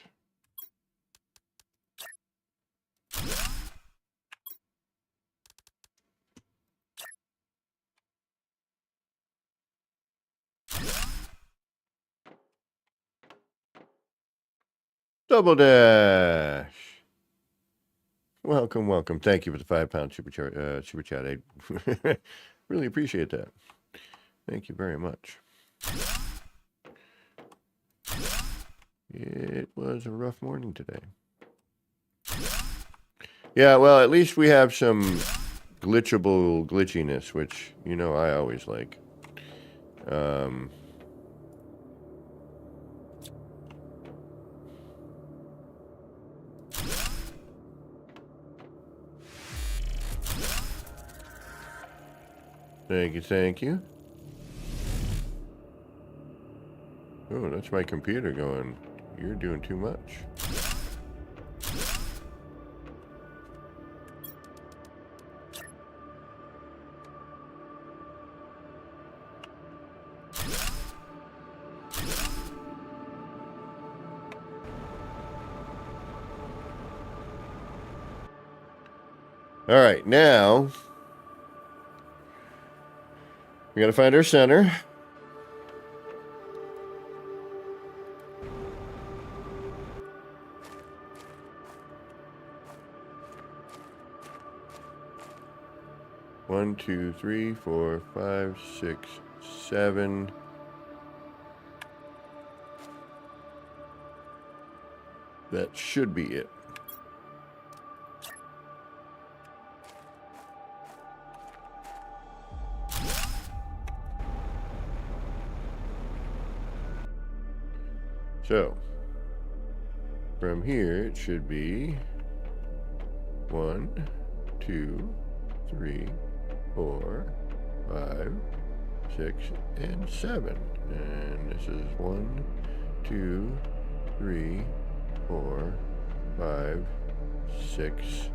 Double Dash. Welcome, welcome. Thank you for the £5 super chat. I really appreciate that. Thank you very much. It was a rough morning today. Yeah, well, at least we have some glitchiness, which, you know, I always like. Thank you, thank you. Oh, that's my computer going, you're doing too much. All right, now we got to find our center. One, two, three, 4, 5, 6, 7. That should be it. So, from here, it should be 1, 2, 3, 4, 5, 6, and 7. And this is 1, 2, 3, 4, 5, 6.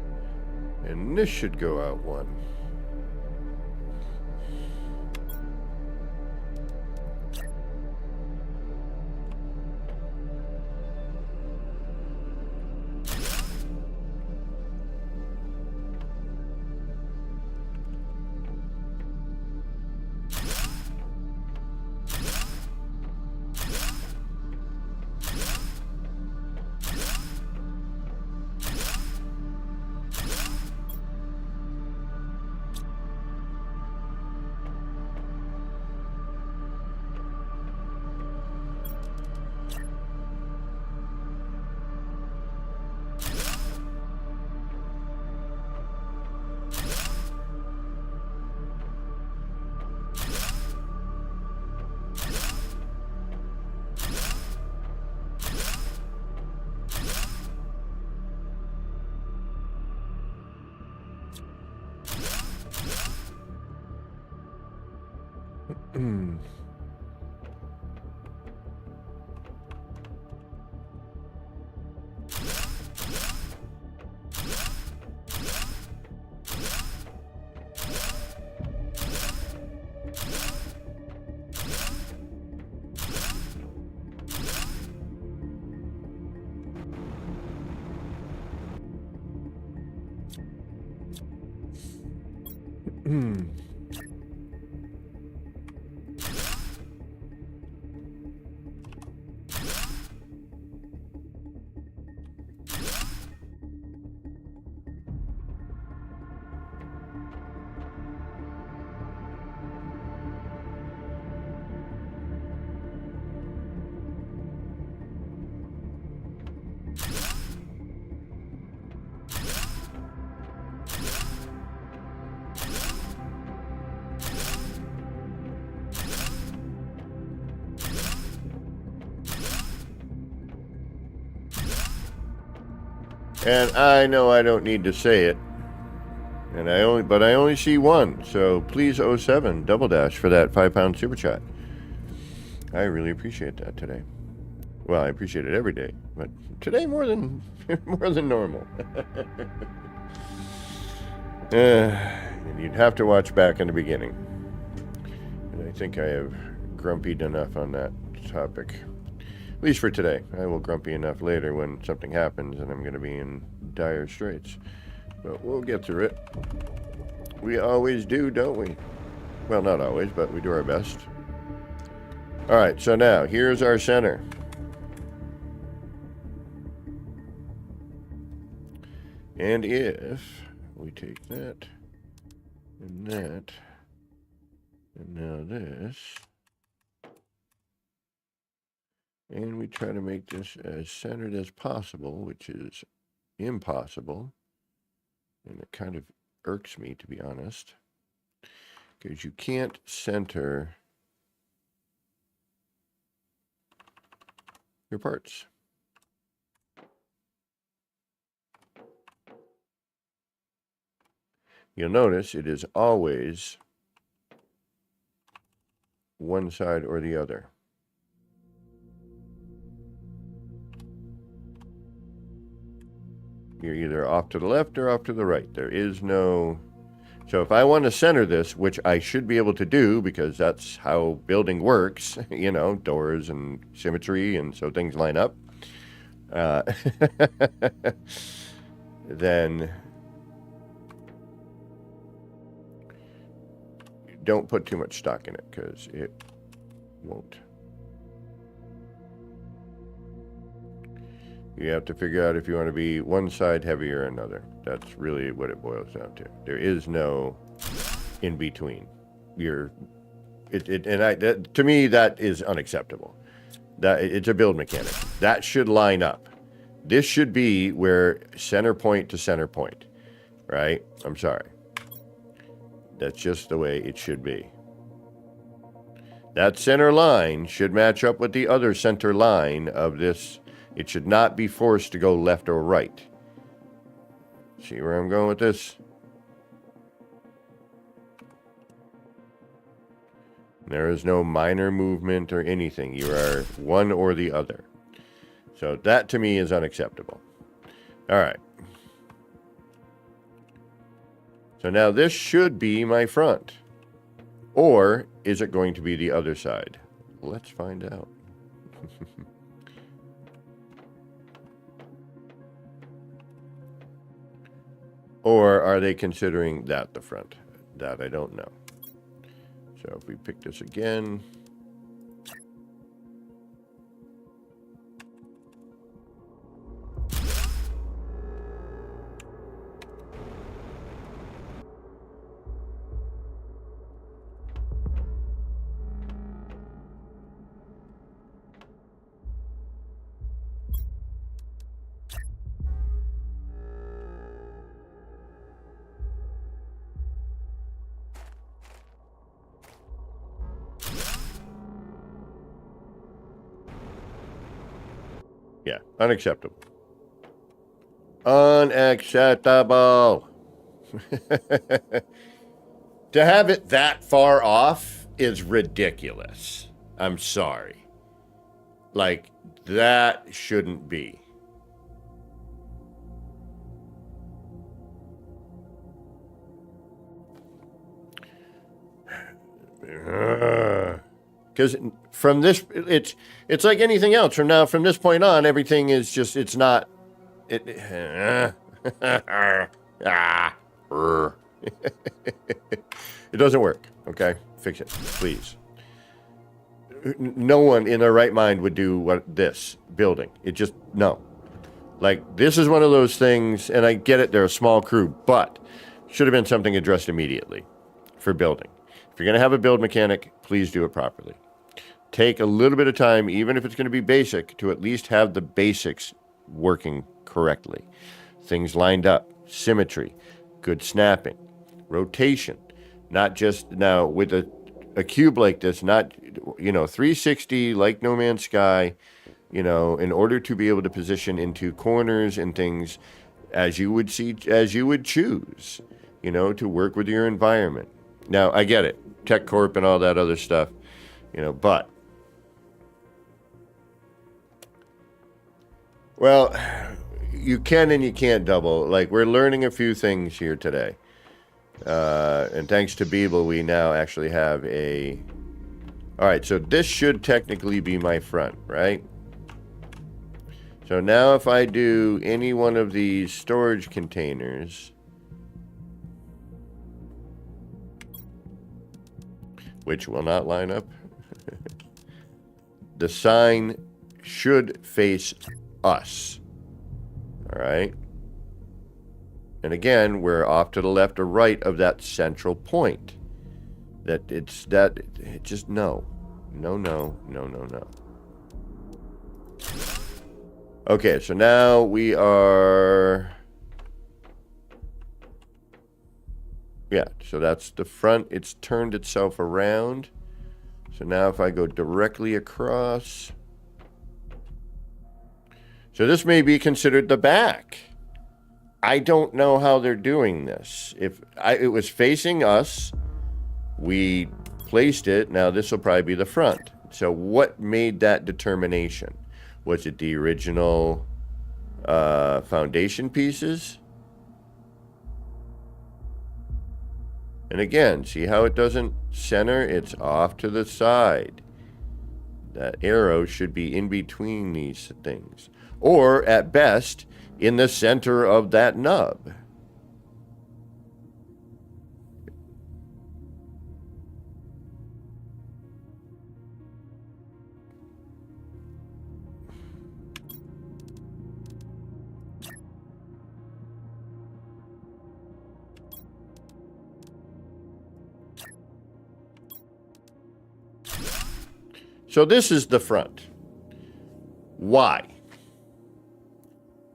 And this should go out 1. And I know I don't need to say it. And I only see one. So please 07 Double Dash for that £5 super chat. I really appreciate that today. Well, I appreciate it every day, but today more than normal. And you'd have to watch back in the beginning. And I think I have grumpied enough on that topic. At least for today. I will grumpy enough later when something happens and I'm going to be in dire straits. But we'll get through it. We always do, don't we? Well, not always, but we do our best. All right, so now here's our center. And if we take that, and that, and now this, and we try to make this as centered as possible, which is impossible, and it kind of irks me, to be honest, because you can't center your parts. You'll notice it is always one side or the other. You're either off to the left or off to the right. There is no... So if I want to center this, which I should be able to do because that's how building works, you know, doors and symmetry, and so things line up, then don't put too much stock in it because it won't. You have to figure out if you want to be one side heavier or another. That's really what it boils down to. There is no in between. To me, that is unacceptable. That it's a build mechanic. That should line up. This should be where center point to center point, right? I'm sorry. That's just the way it should be. That center line should match up with the other center line of this. It should not be forced to go left or right. See where I'm going with this? There is no minor movement or anything. You are one or the other. So that to me is unacceptable. All right. So now this should be my front. Or is it going to be the other side? Let's find out. Or are they considering that the front? That I don't know. So if we pick this again. Yeah, unacceptable. Unacceptable. To have it that far off is ridiculous. I'm sorry. Like, that shouldn't be. Because from this, it's like anything else. From this point on, everything is just, it's not. It doesn't work. Okay, fix it, please. No one in their right mind would do what this building. It just no. Like, this is one of those things, and I get it. They're a small crew, but should have been something addressed immediately for building. If you're going to have a build mechanic, please do it properly. Take a little bit of time, even if it's going to be basic, to at least have the basics working correctly. Things lined up, symmetry, good snapping, rotation. Not just now with a cube like this, not, 360 like No Man's Sky, in order to be able to position into corners and things as you would choose, to work with your environment. Now, I get it. Tech Corp and all that other stuff, but, well, you can and you can't double. Like, we're learning a few things here today. And thanks to Beeble, we now actually have a... All right, so this should technically be my front, right? So now if I do any one of these storage containers... which will not line up. The sign should face us. All right. And again, we're off to the left or right of that central point. Just no. No. Okay, so now we are... Yeah, so that's the front. It's turned itself around. So now if I go directly across... So this may be considered the back. I don't know how they're doing this. If it was facing us, we placed it. Now this will probably be the front. So what made that determination? Was it the original foundation pieces? And again, see how it doesn't center? It's off to the side. That arrow should be in between these things. Or, at best, in the center of that nub. So this is the front. Why?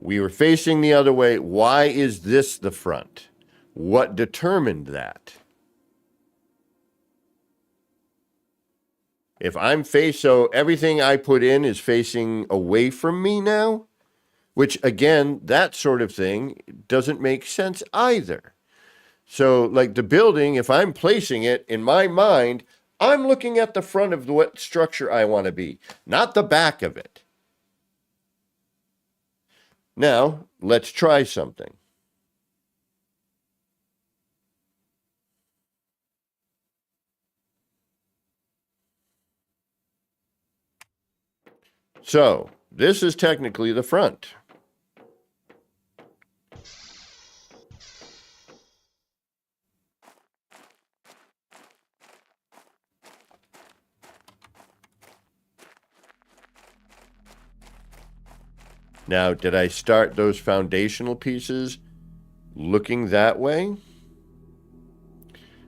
We were facing the other way. Why is this the front? What determined that? If I'm so everything I put in is facing away from me now, which again, that sort of thing doesn't make sense either. So like the building, if I'm placing it in my mind, I'm looking at the front of what structure I want to be, not the back of it. Now, let's try something. So, this is technically the front. Now, did I start those foundational pieces looking that way?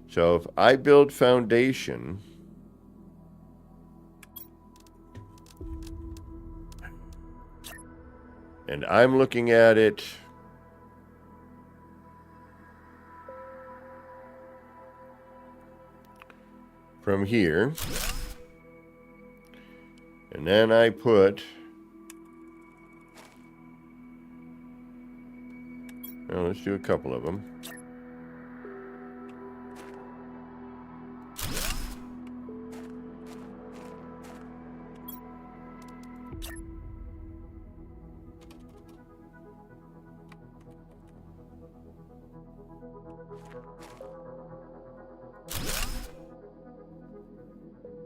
So if I build foundation, and I'm looking at it from here, and then I put... Well, let's do a couple of them.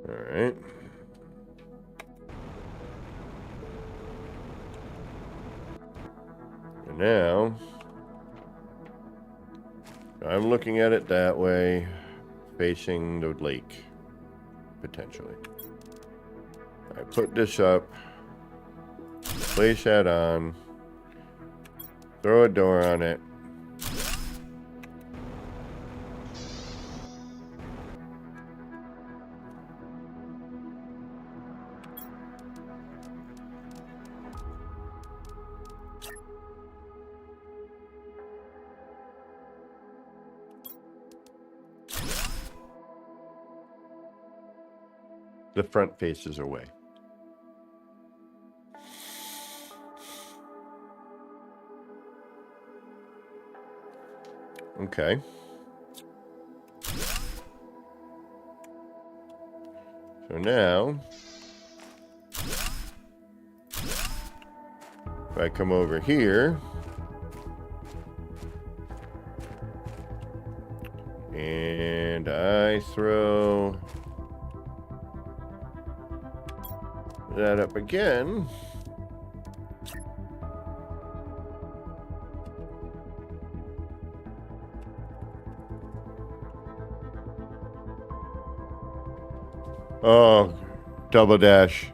All right. And now... I'm looking at it that way, facing the lake, potentially. I put this up, place that on, throw a door on it. The front faces away. Okay. So now, if I come over here, and I throw that up again, oh, double dash.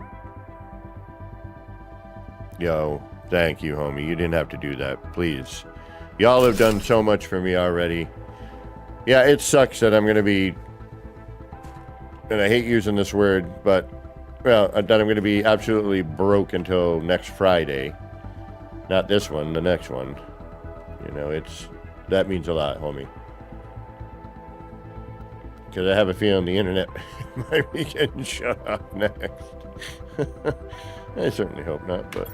Yo, thank you, homie. You didn't have to do that, please. Y'all have done so much for me already. Yeah, it sucks that I'm going to be, and I hate using this word, but, well, that I'm going to be absolutely broke until next Friday. Not this one, the next one. You know, that means a lot, homie. Because I have a feeling the internet might be getting shut off next. I certainly hope not, but...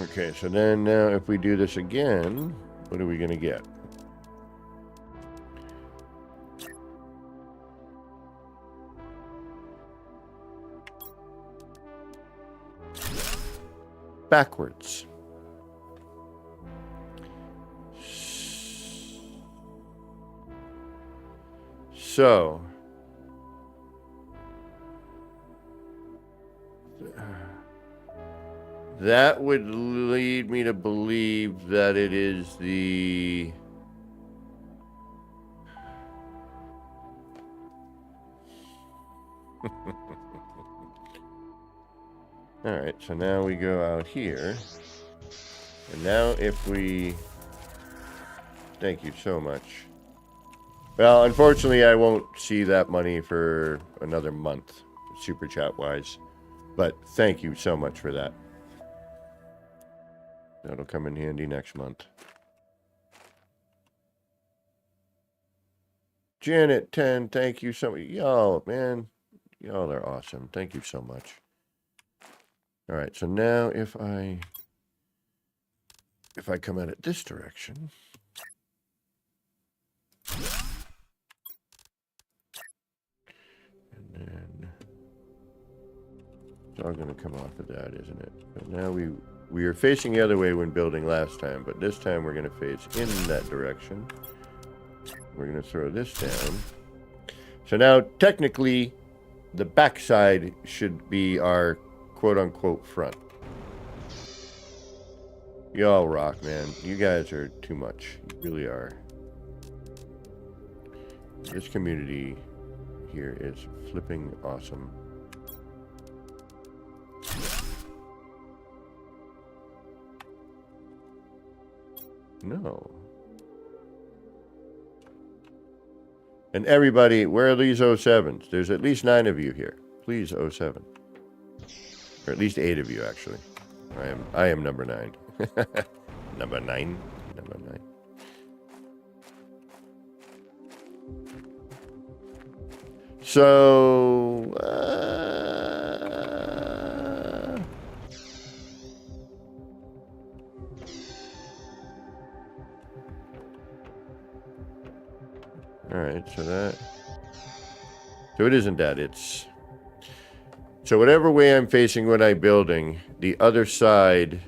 Okay, so then now if we do this again, what are we going to get? Backwards. So... that would lead me to believe that it is the... Alright, so now we go out here. And now if we... Thank you so much. Well, unfortunately, I won't see that money for another month, Super Chat-wise. But thank you so much for that. That'll come in handy next month. Janet 10, thank you so much. Y'all, man. Y'all are awesome. Thank you so much. All right, so now if I come at it this direction. And then it's all going to come off of that, isn't it? But now we were facing the other way when building last time, but this time we're going to face in that direction. We're going to throw this down. So now, technically, the backside should be our quote-unquote front. Y'all rock, man. You guys are too much. You really are. This community here is flipping awesome. No. And everybody, where are these 07s? There's at least 9 of you here. Please, 07. Or at least 8 of you, actually. I am number 9. Number 9. Number 9. So, all right, so it isn't that, it's, so whatever way I'm facing when I'm building, the other side,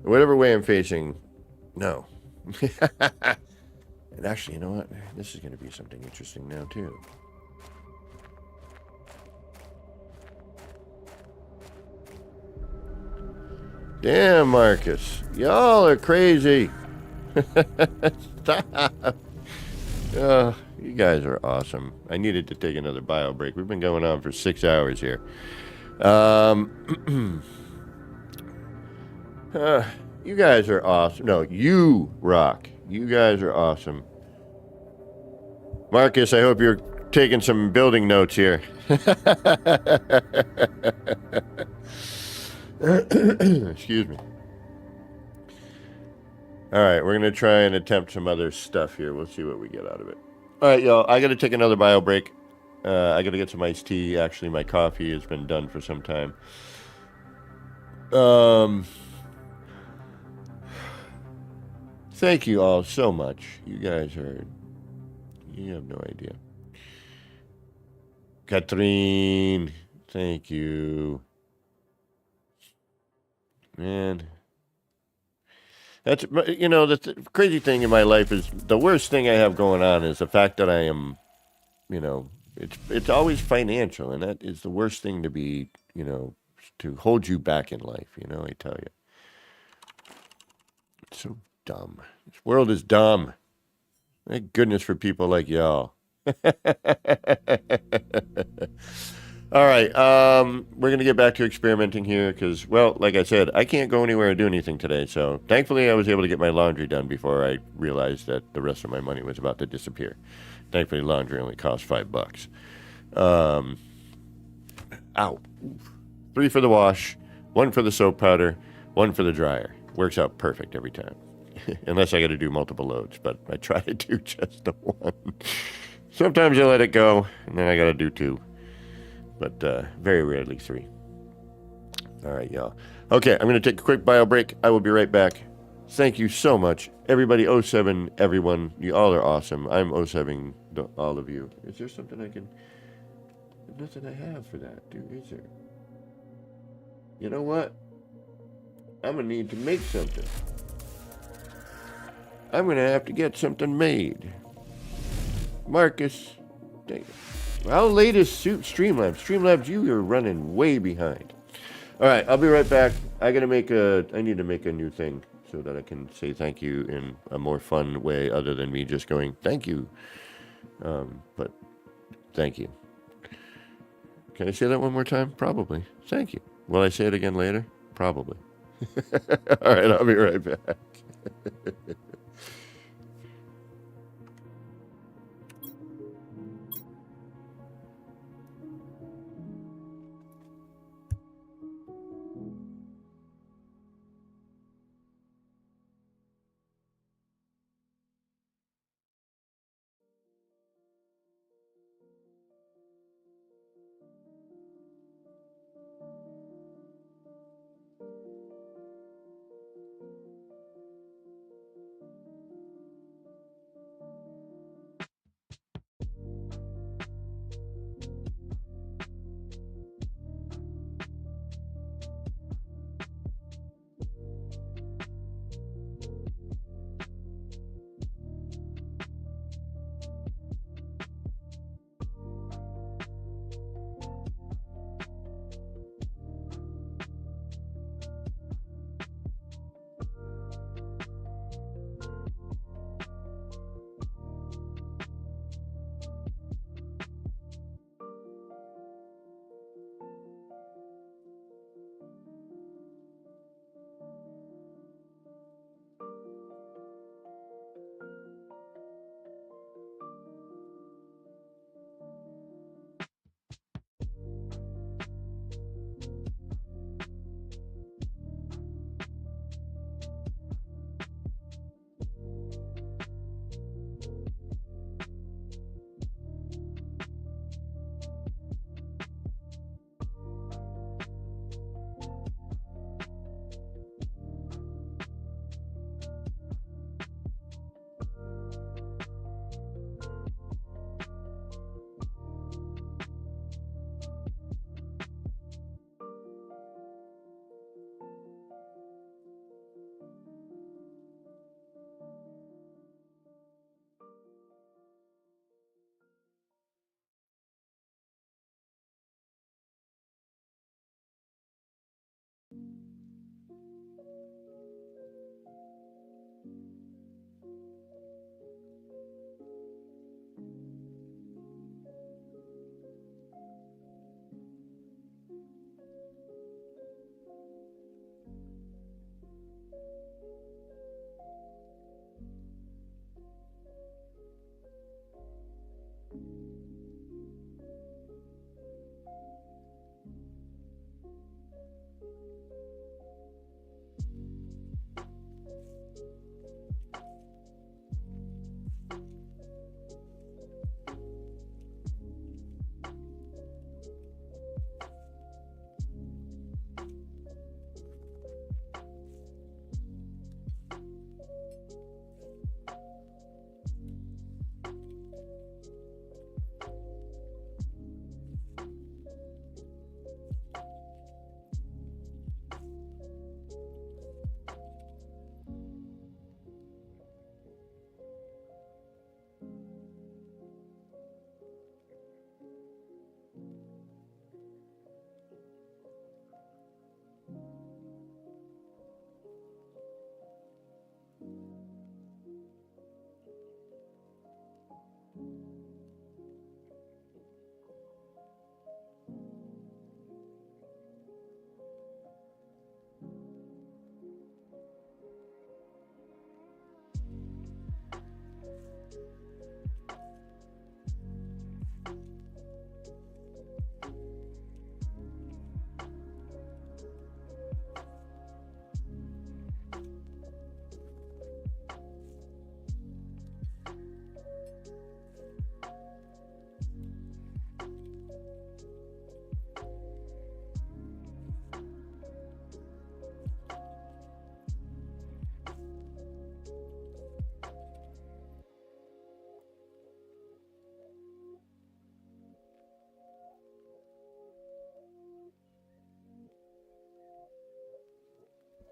whatever way I'm facing, no. And actually, you know what? This is going to be something interesting now, too. Damn, Marcus. Y'all are crazy. Stop. Oh, you guys are awesome. I needed to take another bio break. We've been going on for 6 hours here. You guys are awesome. No, you rock. You guys are awesome. Marcus, I hope you're taking some building notes here. Excuse me. All right, we're going to try and attempt some other stuff here. We'll see what we get out of it. All right, y'all, I got to take another bio break. I got to get some iced tea. Actually, my coffee has been done for some time. Thank you all so much. You guys are... You have no idea. Catherine, thank you. Man. That's, you know, the crazy thing in my life is the worst thing I have going on is the fact that I am, you know, it's always financial, and that is the worst thing to be, you know, to hold you back in life, you know, I tell you. It's so dumb. This world is dumb. Thank goodness for people like y'all. All right. We're going to get back to experimenting here because, well, like I said, I can't go anywhere or do anything today. So thankfully, I was able to get my laundry done before I realized that the rest of my money was about to disappear. Thankfully, laundry only costs $5. Um, ow. 3 for the wash, 1 for the soap powder, 1 for the dryer. Works out perfect every time. Unless I got to do multiple loads, but I try to do just the one. Sometimes I let it go, and then I got to do 2. But very rarely 3. All right, y'all. Okay, I'm going to take a quick bio break. I will be right back. Thank you so much. Everybody, '07, everyone. You all are awesome. I'm '07, all of you. Is there something I can... There's nothing I have for that, dude, is there? You know what? I'm going to need to make something. I'm going to have to get something made. Marcus, dang it. How late is Streamlabs? Streamlabs, you are running way behind. All right, I'll be right back. I need to make a new thing so that I can say thank you in a more fun way other than me just going, thank you. But thank you. Can I say that one more time? Probably. Thank you. Will I say it again later? Probably. All right, I'll be right back.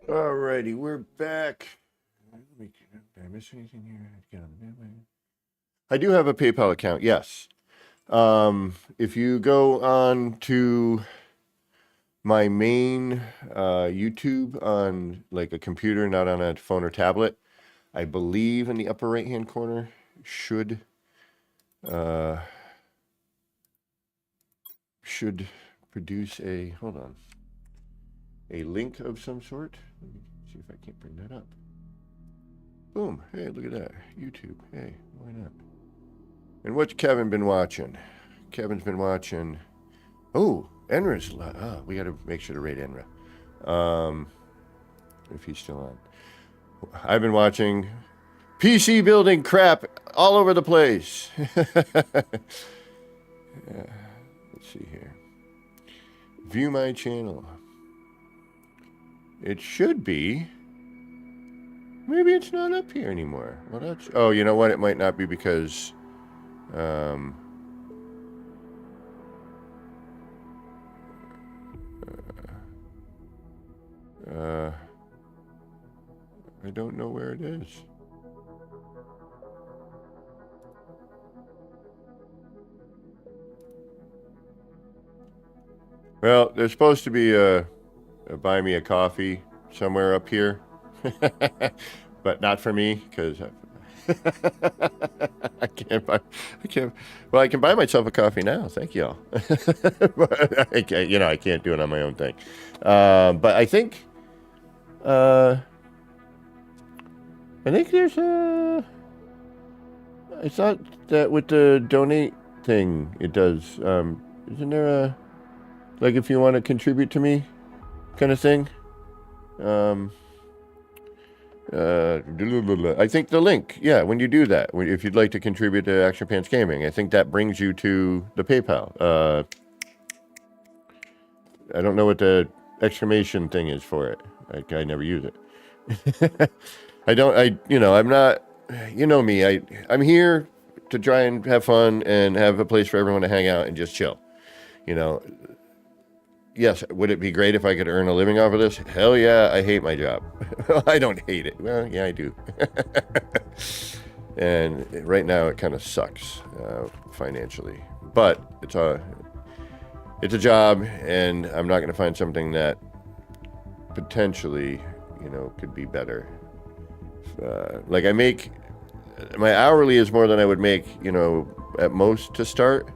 Alrighty, we're back. Did I miss anything here? I do have a PayPal account, yes. If you go on to my main YouTube on like a computer, not on a phone or tablet, I believe in the upper right-hand corner should produce a, hold on, a link of some sort. Let me see if I can't bring that up. Boom. Hey, look at that. YouTube. Hey, why not? And what's Kevin been watching? Kevin's been watching. Oh, Enra's. We got to make sure to rate Enra. If he's still on. I've been watching PC building crap all over the place. Let's see here. View my channel. It should be. Maybe it's not up here anymore. Well, that's. Oh, you know what? It might not be because. I don't know where it is. Well, there's supposed to be a buy me a coffee somewhere up here, but not for me because I can't buy. I can't. Well, I can buy myself a coffee now. Thank y'all. But I can't do it on my own thing. But I think there's a. I thought that with the donate thing, it does. Isn't there a, like, if you want to contribute to me, kind of thing? I think the link, yeah, when you do that, if you'd like to contribute to Action Pants Gaming, I think that brings you to the PayPal. I don't know what the exclamation thing is for it. I never use it. I'm not, you know me, I'm here to try and have fun and have a place for everyone to hang out and just chill. Yes, would it be great if I could earn a living off of this? Hell yeah, I hate my job. I don't hate it. Well, yeah, I do. And right now it kind of sucks financially. But it's a job, and I'm not going to find something that potentially, could be better. Like my hourly is more than I would make, at most to start.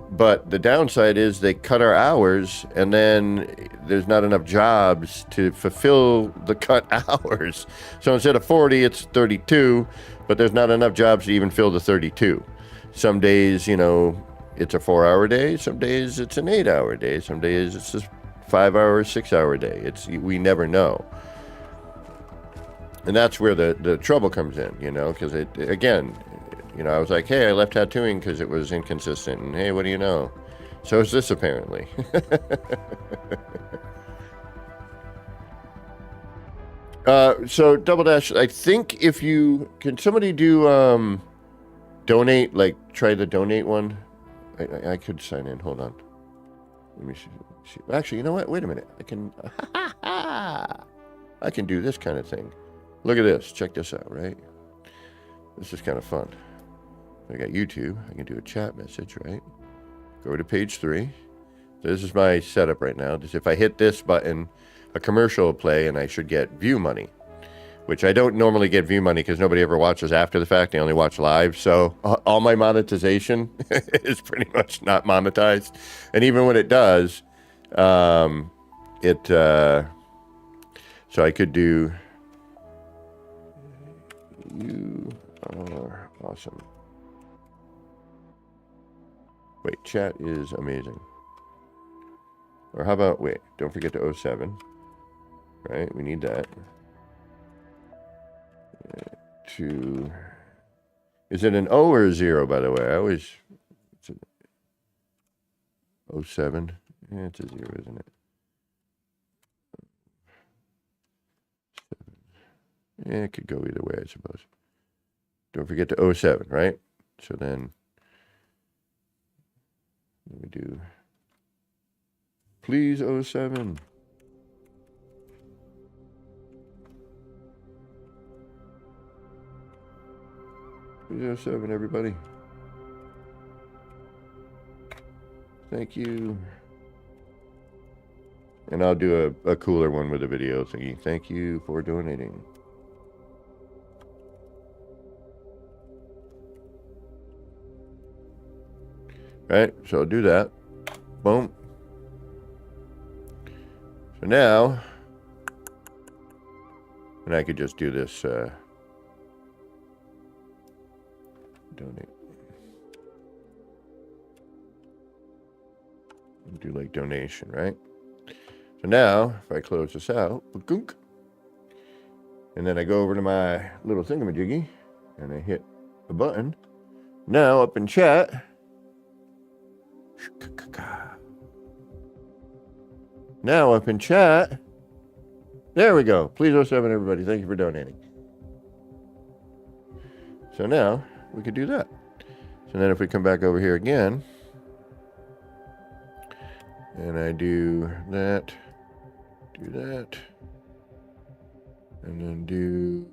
But the downside is they cut our hours, and then there's not enough jobs to fulfill the cut hours. So instead of 40, it's 32, but there's not enough jobs to even fill the 32. Some days, it's a 4-hour day. Some days it's an 8-hour day. Some days it's a 5-hour, 6-hour day. We never know. And that's where the trouble comes in, because again, I was like, hey, I left tattooing because it was inconsistent. And hey, what do you know? So is this apparently. So Double Dash, I think if you, can somebody do donate, like try the donate one? I could sign in. Hold on. Let me see. Actually, you know what? Wait a minute. I can do this kind of thing. Look at this. Check this out, right? This is kind of fun. I got YouTube. I can do a chat message, right? Go to page 3. So this is my setup right now. Just if I hit this button, a commercial will play, and I should get view money, which I don't normally get view money because nobody ever watches after the fact. They only watch live. So all my monetization is pretty much not monetized. And even when it does, so I could do, you are awesome. Wait, chat is amazing. Or how about, wait, don't forget to 07. Right, we need that. Is it an O or a 0, by the way? I always, it's an 07. Yeah, it's a 0, isn't it? 7. Yeah, it could go either way, I suppose. Don't forget to 07, right? So then, let me do, please 07. 307, everybody. Thank you. And I'll do a cooler one with a video thingy. Thank you for donating. Right, so I'll do that. Boom. So now, and I could just do this, donate. Do like donation, right? So now, if I close this out, and then I go over to my little thingamajiggy, and I hit the button. Now, up in chat, there we go. Please 07, everybody. Thank you for donating. So now, we could do that. So then if we come back over here again, and I do that, and then do,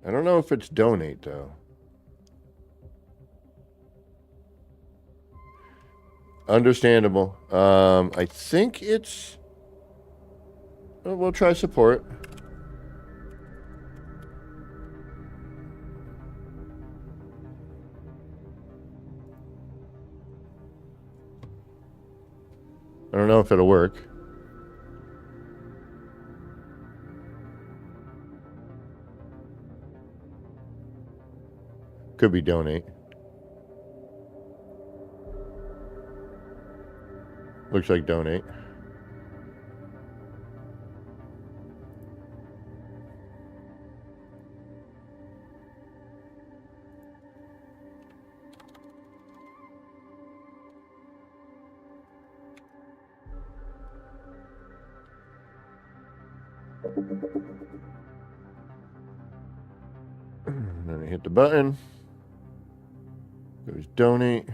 I don't know if it's donate though. Understandable. I think it's, well, we'll try support. I don't know if it'll work. Could be donate. Looks like donate. Then I hit the button. Goes donate.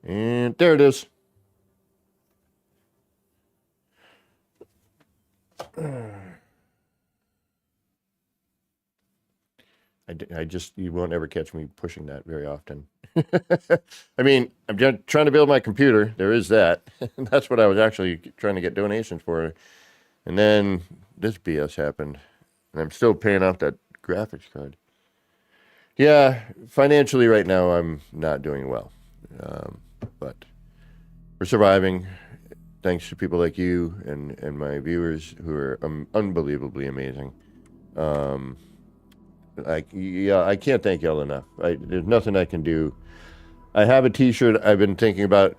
And there it is. I just, you won't ever catch me pushing that very often. I mean, I'm just trying to build my computer. There is that. That's what I was actually trying to get donations for. And then this BS happened. And I'm still paying off that graphics card. Yeah, financially right now, I'm not doing well. But we're surviving thanks to people like you and my viewers who are unbelievably amazing. I can't thank y'all enough. There's nothing I can do. I have a t-shirt I've been thinking about,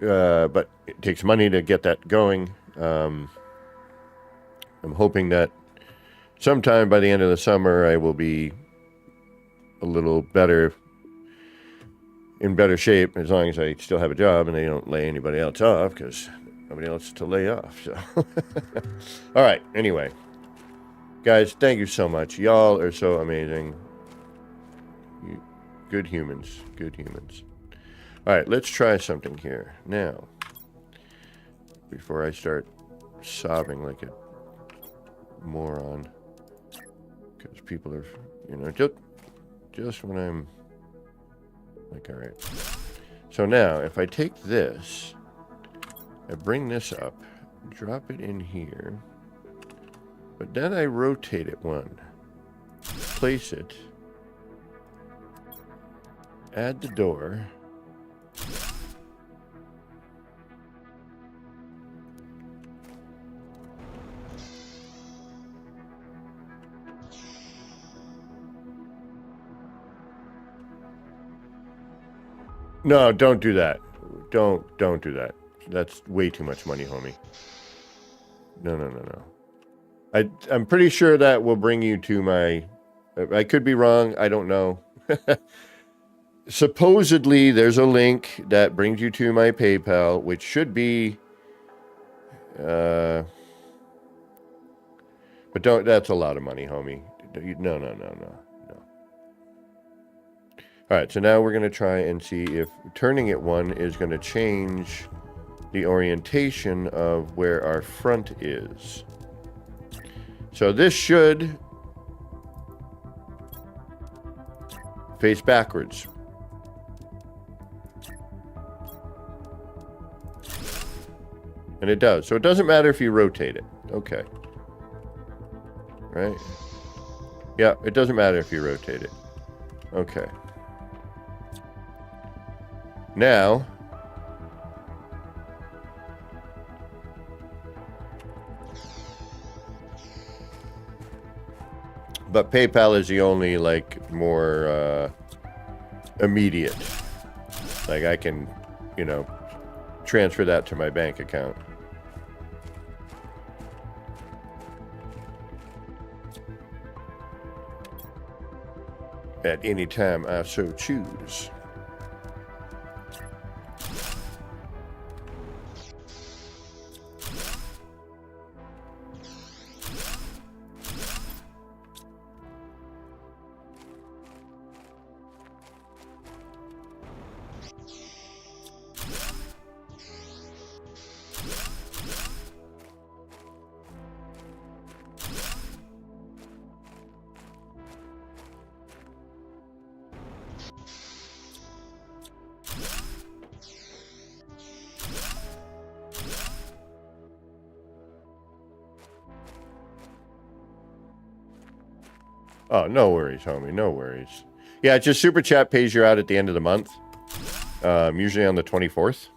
but it takes money to get that going. I'm hoping that sometime by the end of the summer I will be a little better, in better shape, as long as I still have a job and they don't lay anybody else off, because nobody else to lay off. So, all right. Anyway, guys, thank you so much. Y'all are so amazing. Good humans. Good humans. All right, let's try something here now. Before I start sobbing like a moron, because people are, just when I'm like, all right. So now, if I take this, I bring this up, drop it in here, but then I rotate it one, place it, add the door, no, don't do that. Don't do that. That's way too much money, homie. No. I'm pretty sure that will bring you to my, I could be wrong. I don't know. Supposedly, there's a link that brings you to my PayPal, which should be, but that's a lot of money, homie. No. All right, so now we're going to try and see if turning it one is going to change the orientation of where our front is. So this should face backwards. And it does. So it doesn't matter if you rotate it. Okay. Right? Yeah, it doesn't matter if you rotate it. Okay. Now, but PayPal is the only, like, more immediate. Like, I can, you know, transfer that to my bank account. At any time I so choose. Oh, no worries, homie. No worries. Yeah, just Super Chat pays you out at the end of the month. Usually on the 24th.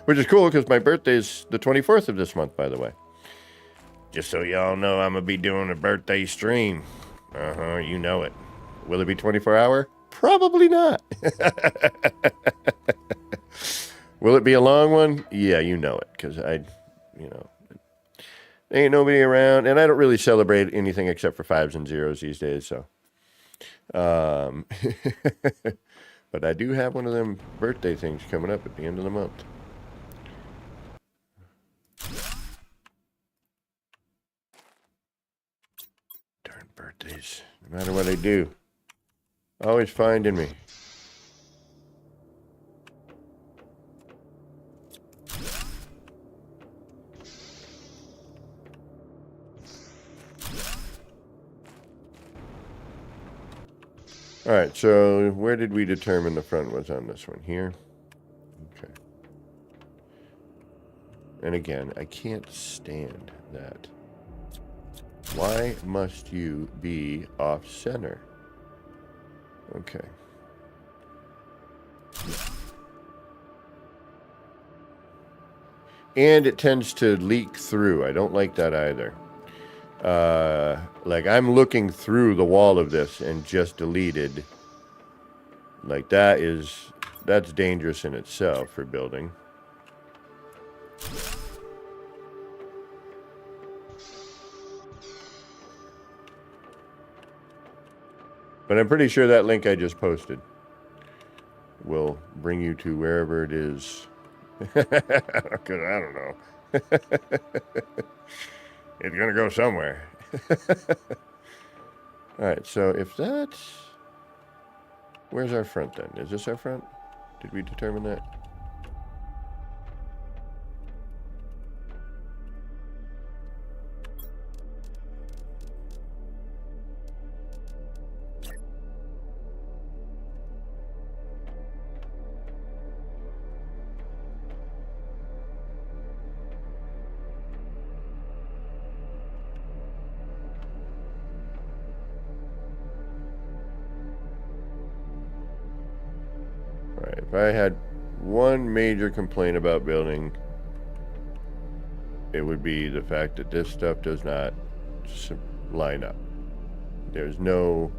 Which is cool because my birthday is the 24th of this month, by the way. Just so y'all know, I'm going to be doing a birthday stream. Uh-huh, you know it. Will it be 24-hour? Probably not. Will it be a long one? Yeah, you know it. Because you know, there ain't nobody around. And I don't really celebrate anything except for 5s and 0s these days, so. But I do have one of them birthday things coming up at the end of the month. Darn birthdays. No matter what I do, always finding me. All right, so where did we determine the front was on this one? Here? Okay. And again, I can't stand that. Why must you be off-center? Okay. And it tends to leak through. I don't like that either. Like I'm looking through the wall of this and just deleted. Like that's dangerous in itself for building. But I'm pretty sure that link I just posted will bring you to wherever it is. Because I don't know. It's going to go somewhere. All right, so if that's... Where's our front then? Is this our front? Did we determine that? If I had one major complaint about building, it would be the fact that this stuff does not line up. There's no...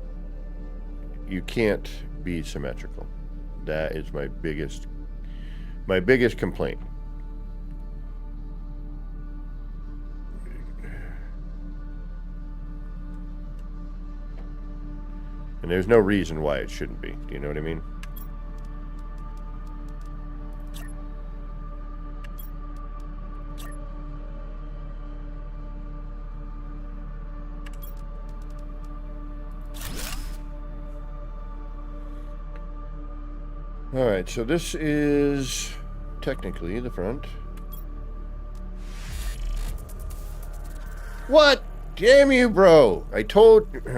You can't be symmetrical. That is my biggest complaint. And there's no reason why it shouldn't be. Do you know what I mean? All right, so this is technically the front. What? Damn you, bro! I told you. You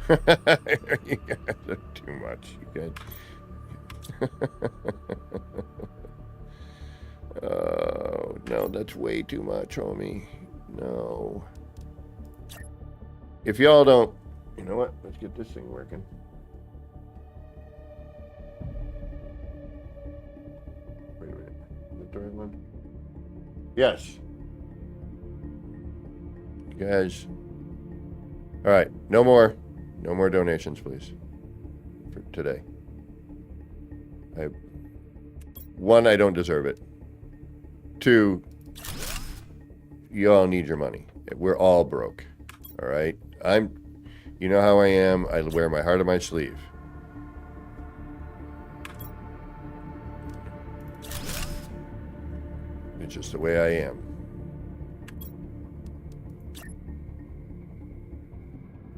guys are too much. You guys. Oh, no, that's way too much, homie. No. If y'all don't... You know what? Let's get this thing working. Wait a minute. Is that the right one? Yes. You guys. All right. No more donations, please. For today. One, I don't deserve it. Two, you all need your money. We're all broke. All right? You know how I am. I wear my heart on my sleeve. It's just the way I am.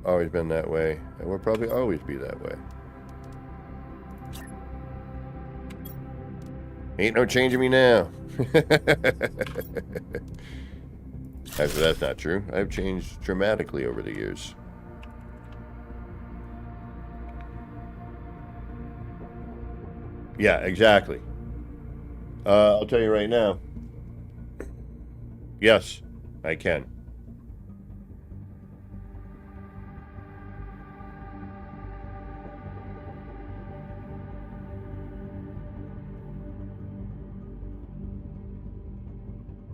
Always been that way, and will probably always be that way. Ain't no changing me now. Actually, that's not true. I've changed dramatically over the years. Yeah, exactly. I'll tell you right now. Yes, I can.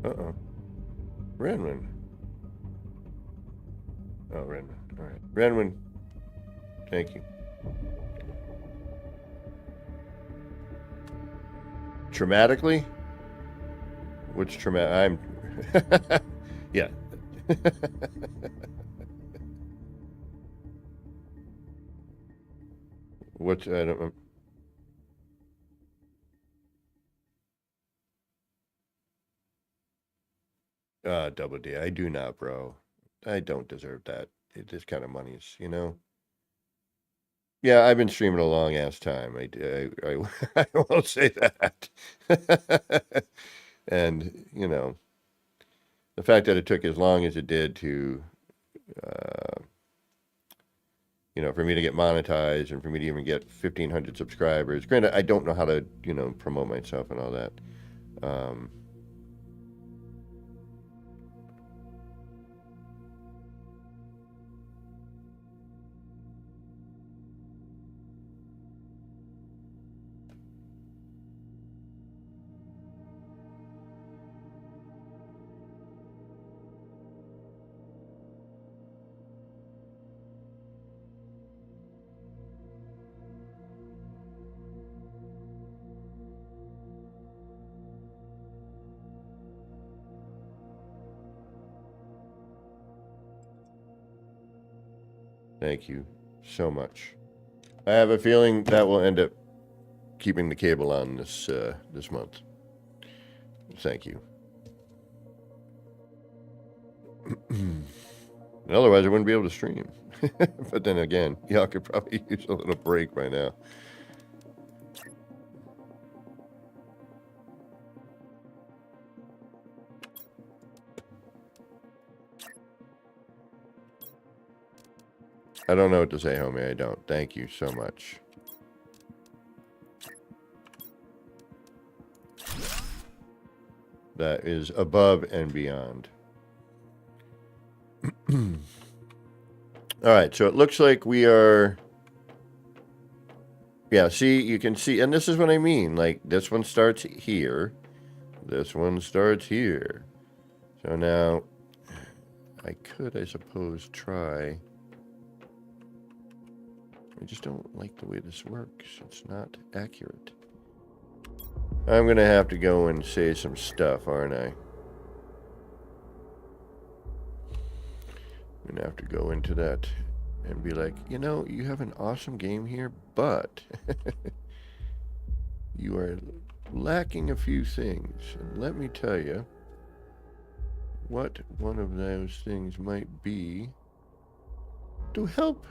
Uh-oh. Renwin. Oh, Renwin. All right. Renwin. Thank you. Traumatically? Which traumatic? I'm... yeah. What's... I don't... Double D. I do not, bro. I don't deserve that. This kind of money's, you know? Yeah, I've been streaming a long ass time. I will say that. And, you know, the fact that it took as long as it did to, you know, for me to get monetized and for me to even get 1,500 subscribers. Granted, I don't know how to, you know, promote myself and all that. Thank you so much. I have a feeling that will end up keeping the cable on this this month. Thank you. Otherwise, I wouldn't be able to stream. But then again, y'all could probably use a little break by now. I don't know what to say, homie. I don't. Thank you so much. That is above and beyond. All right, so it looks like we are... Yeah, see, you can see, and this is what I mean. Like, this one starts here. This one starts here. So now, I could, I suppose, try... I just don't like the way this works. It's not accurate. I'm going to have to go and say some stuff, aren't I? I'm going to have to go into that and be like, you know, you have an awesome game here, but you are lacking a few things. And let me tell you what one of those things might be to help.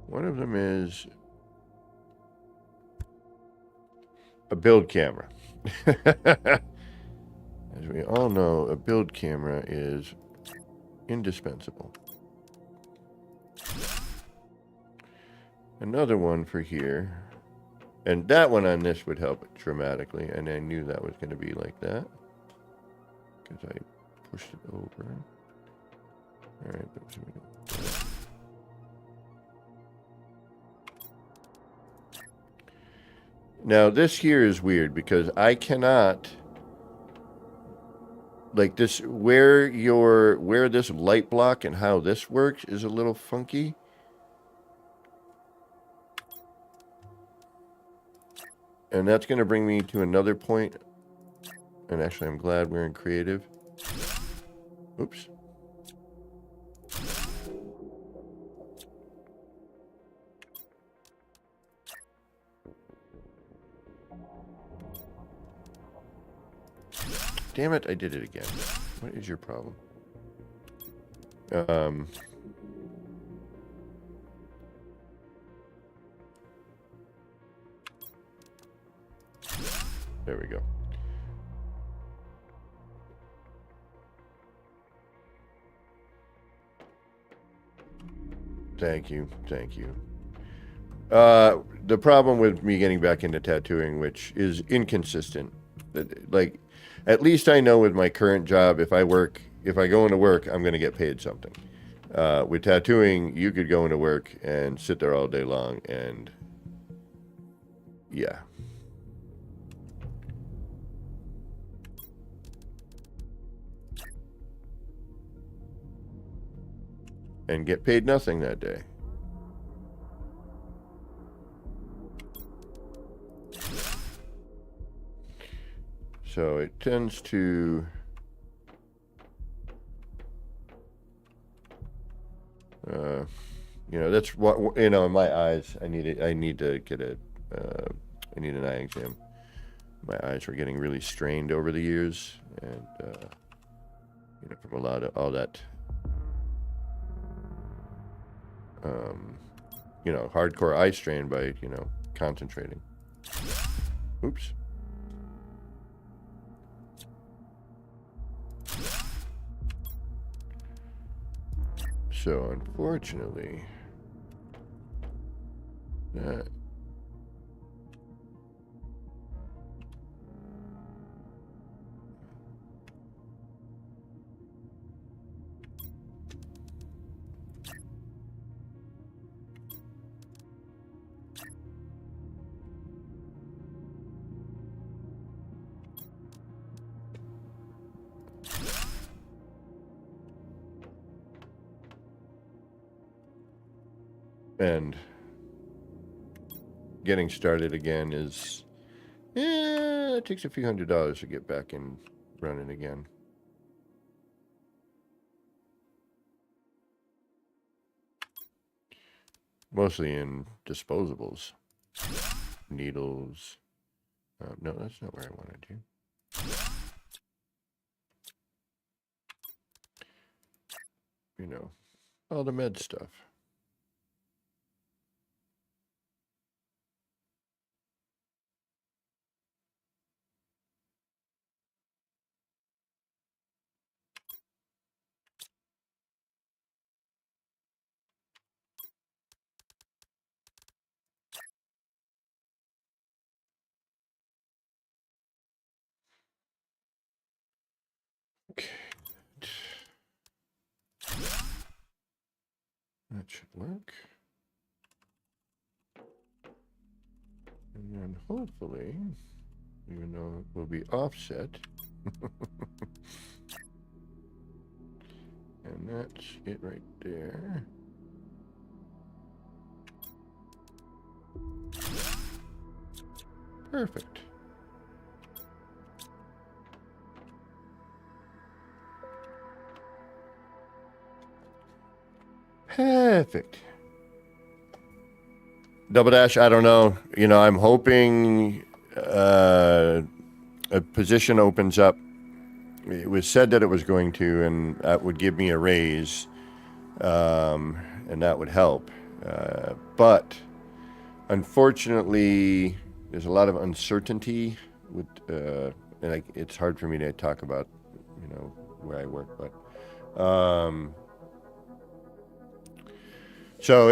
One of them is a build camera. As we all know, a build camera is indispensable. Another one for here. And that one on this would help dramatically. And I knew that was going to be like that, because I pushed it over. All right. Now this here is weird because I cannot, like this, where this light block and how this works is a little funky. And that's going to bring me to another point. And actually, I'm glad we're in creative. Oops. Damn it, I did it again. What is your problem? There we go. Thank you. Thank you. The problem with me getting back into tattooing, which is inconsistent, like, at least I know with my current job, if I go into work, I'm going to get paid something. With tattooing, you could go into work and sit there all day long, and yeah. And get paid nothing that day. So it tends to that's what, in my eyes, I need to get I need an eye exam. My eyes were getting really strained over the years, and from a lot of all that hardcore eye strain by concentrating. Oops. So unfortunately, that and getting started again is, it takes a few $100s to get back in running again. Mostly in disposables, needles. No, that's not where I wanted to. All the med stuff. Okay. That should work. And then hopefully, even though it will be offset, and that's it right there. Perfect. Perfect. Double Dash, I don't know. I'm hoping a position opens up. It was said that it was going to, and that would give me a raise, and that would help. But unfortunately, there's a lot of uncertainty with, and it's hard for me to talk about, where I work, but so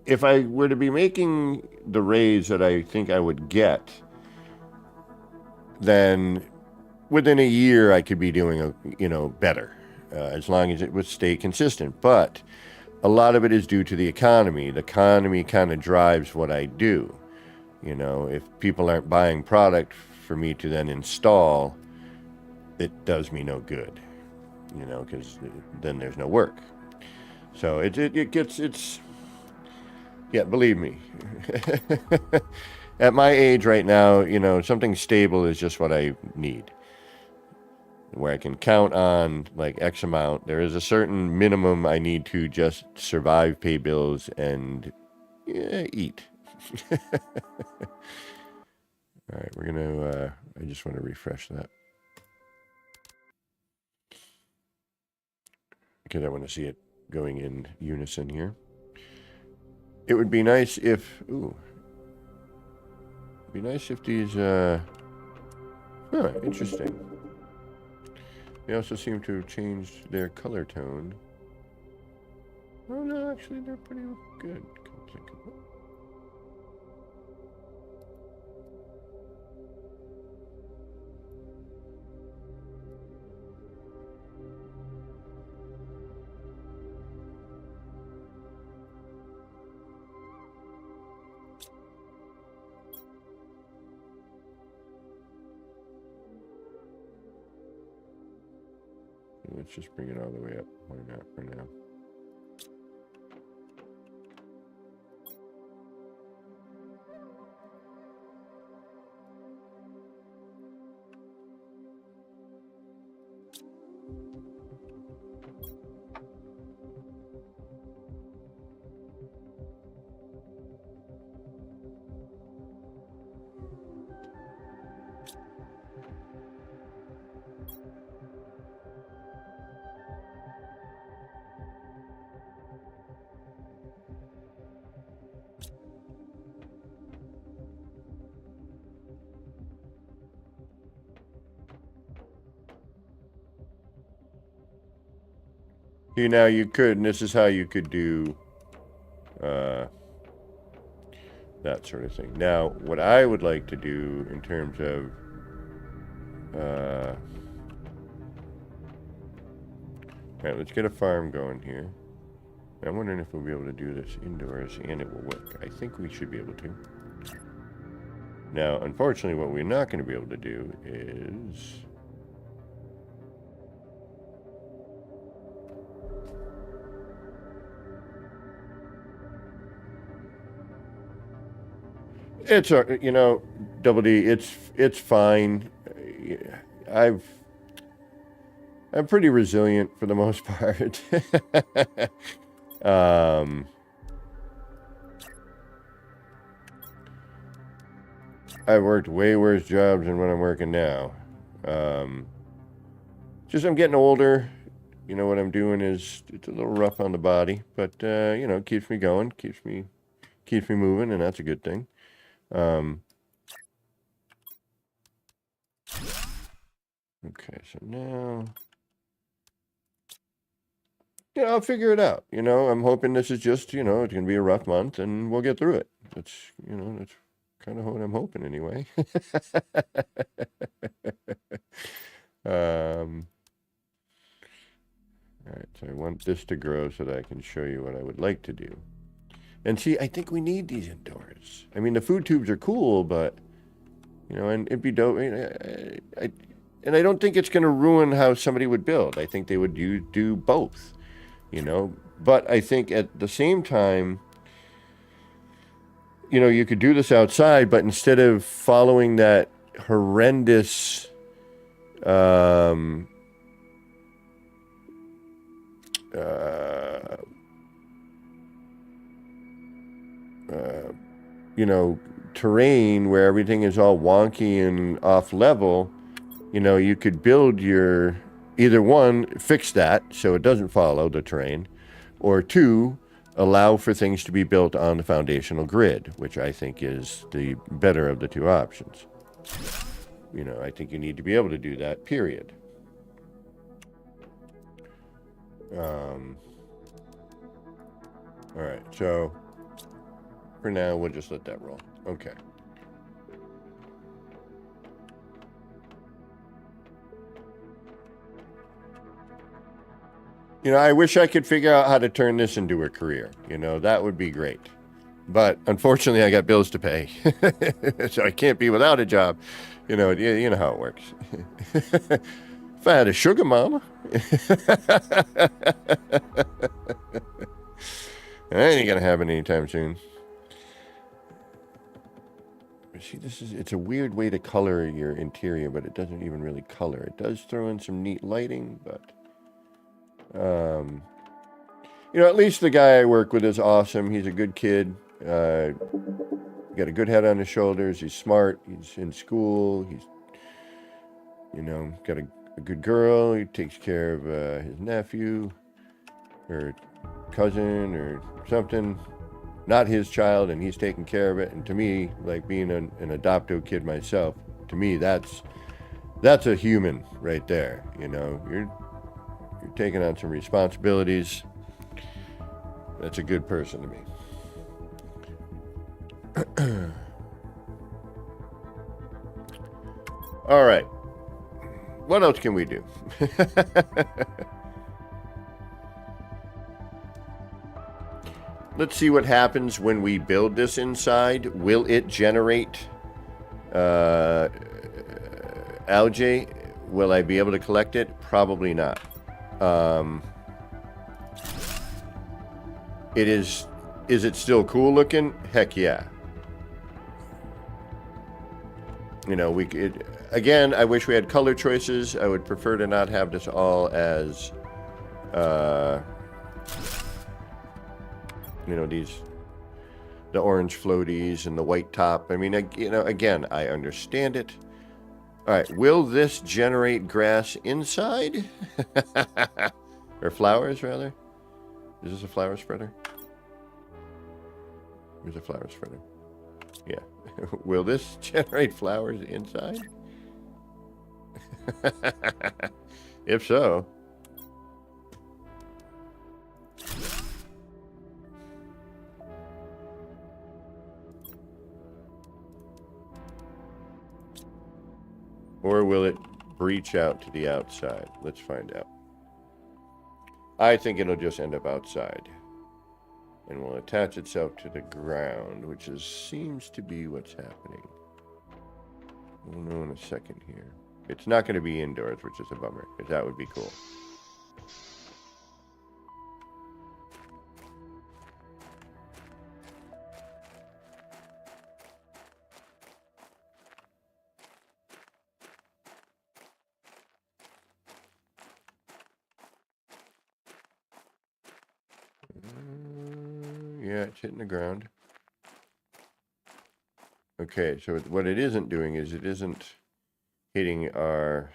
if I were to be making the raise that I think I would get, then within a year I could be doing better, as long as it would stay consistent. But a lot of it is due to the economy. The economy kind of drives what I do. If people aren't buying product for me to then install, it does me no good, because then there's no work. So yeah, believe me. At my age right now, something stable is just what I need, where I can count on like X amount. There is a certain minimum I need to just survive, pay bills, and eat. All right, we're gonna, I just want to refresh that, because I want to see it going in unison here. It would be nice if, these, interesting. They also seem to have changed their color tone. Oh no, actually they're pretty good. Let's just bring it all the way up. Why not for now? See, now you could, and this is how you could do that sort of thing. Now, what I would like to do in terms of all right, let's get a farm going here. I'm wondering if we'll be able to do this indoors and it will work. I think we should be able to. Now, unfortunately, what we're not going to be able to do is it's Double D. It's fine. I'm pretty resilient for the most part. I've worked way worse jobs than what I'm working now. Just I'm getting older. What I'm doing is it's a little rough on the body, but it keeps me going, keeps me moving, and that's a good thing. Okay, so now, I'll figure it out. I'm hoping this is just, it's going to be a rough month and we'll get through it. That's kind of what I'm hoping anyway. All right, so I want this to grow so that I can show you what I would like to do. And see, I think we need these indoors. I mean, the food tubes are cool, but, and it'd be dope. And I don't think it's going to ruin how somebody would build. I think they would do both, But I think at the same time, you could do this outside, but instead of following that horrendous terrain where everything is all wonky and off level, you could build your, either one, fix that so it doesn't follow the terrain, or 2, allow for things to be built on the foundational grid, which I think is the better of the 2 options. You know, I think you need to be able to do that, period. All right, so for now, we'll just let that roll. Okay. You know, I wish I could figure out how to turn this into a career. You know, that would be great. But unfortunately, I got bills to pay. So I can't be without a job. You know how it works. If I had a sugar mama. That ain't gonna happen anytime soon. See, it's a weird way to color your interior, but it doesn't even really color. It does throw in some neat lighting, but you know, at least the guy I work with is awesome. He's a good kid. Got a good head on his shoulders. He's smart. He's in school. He's, you know, got a good girl. He takes care of his nephew or cousin or something. Not his child, and he's taking care of it. And to me, like being an adopted kid myself, to me that's a human right there. You know, you're taking on some responsibilities. That's a good person to me. All right. What else can we do? Let's see what happens when we build this inside. Will it generate algae? Will I be able to collect it? Probably not. Is it still cool looking? Heck yeah. You know, again, I wish we had color choices. I would prefer to not have this all as you know, the orange floaties and the white top. I mean, you know, again, I understand it. All right, will this generate grass inside? Or flowers, rather? Is this a flower spreader? Here's a flower spreader. Yeah. Will this generate flowers inside? If so. Or will it breach out to the outside? Let's find out. I think it'll just end up outside. And will attach itself to the ground, which seems to be what's happening. We'll know in a second here. It's not going to be indoors, which is a bummer, because that would be cool. Yeah, it's hitting the ground. Okay, so what it isn't doing is it isn't hitting our...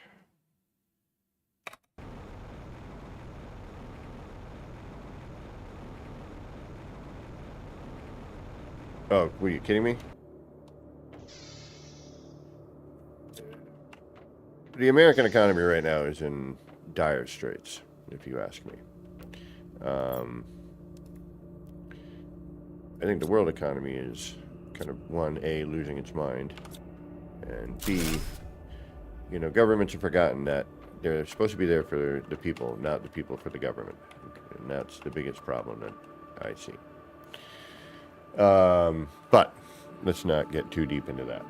Oh, were you kidding me? The American economy right now is in dire straits, if you ask me. I think the world economy is kind of, one, A, losing its mind, and B, you know, governments have forgotten that they're supposed to be there for the people, not the people for the government. And that's the biggest problem that I see. But let's not get too deep into that.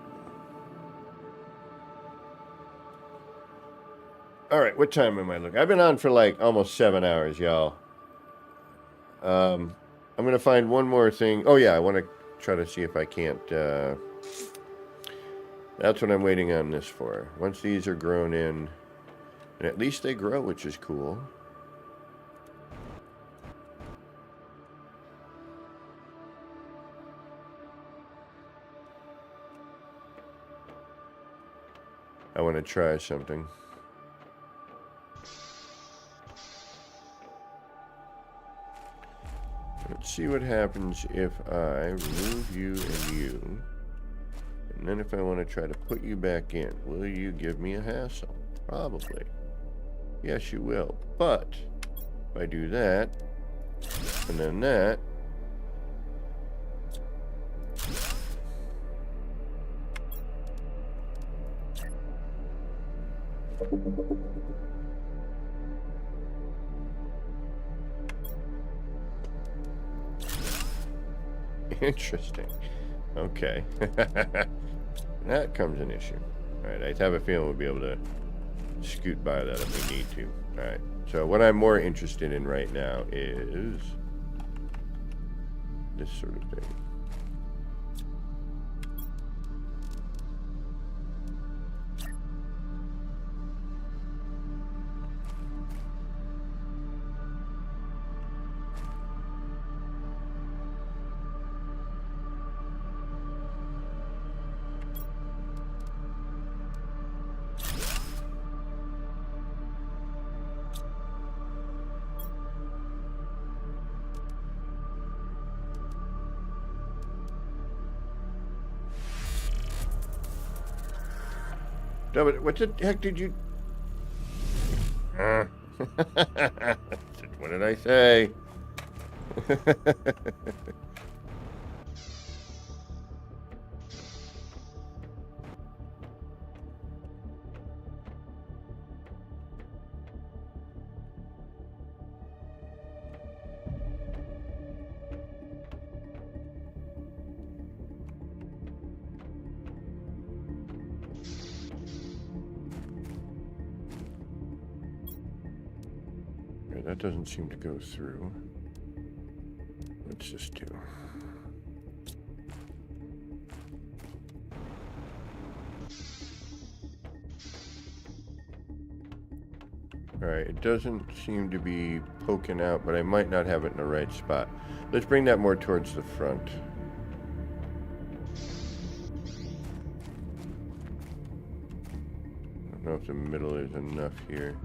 All right, what time am I looking? I've been on for like almost 7 hours, y'all. I'm going to find one more thing. Oh, yeah, I want to try to see if I can't... That's what I'm waiting on this for. Once these are grown in, and at least they grow, which is cool. I want to try something. Let's see what happens if I remove you and you. And then if I want to try to put you back in, will you give me a hassle? Probably. Yes, you will. But if I do that, and then that, interesting. Okay. That comes an issue. Alright, I have a feeling we'll be able to scoot by that if we need to. Alright, so what I'm more interested in right now is this sort of thing. No, but what the heck did you... What did I say? That doesn't seem to go through. What's this do? Alright, it doesn't seem to be poking out, but I might not have it in the right spot. Let's bring that more towards the front. I don't know if the middle is enough here.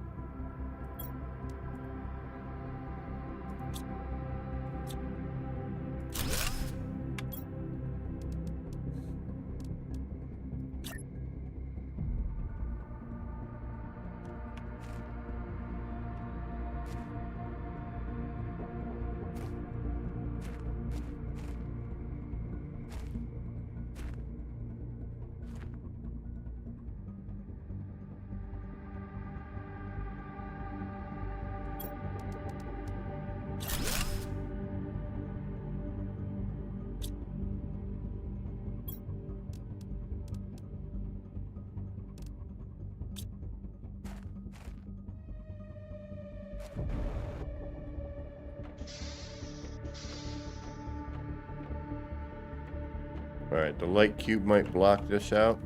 Alright, the light cube might block this out.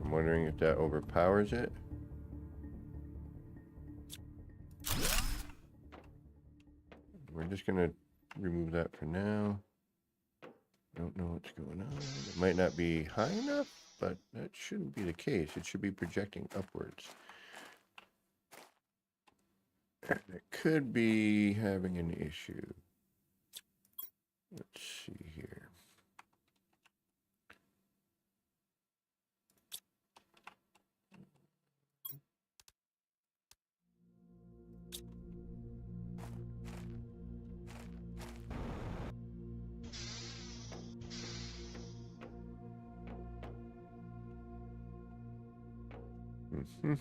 I'm wondering if that overpowers it. We're just going to remove that for now. Don't know what's going on. It might not be high enough, but that shouldn't be the case. It should be projecting upwards. It could be having an issue. Let's see here. Mm-hmm.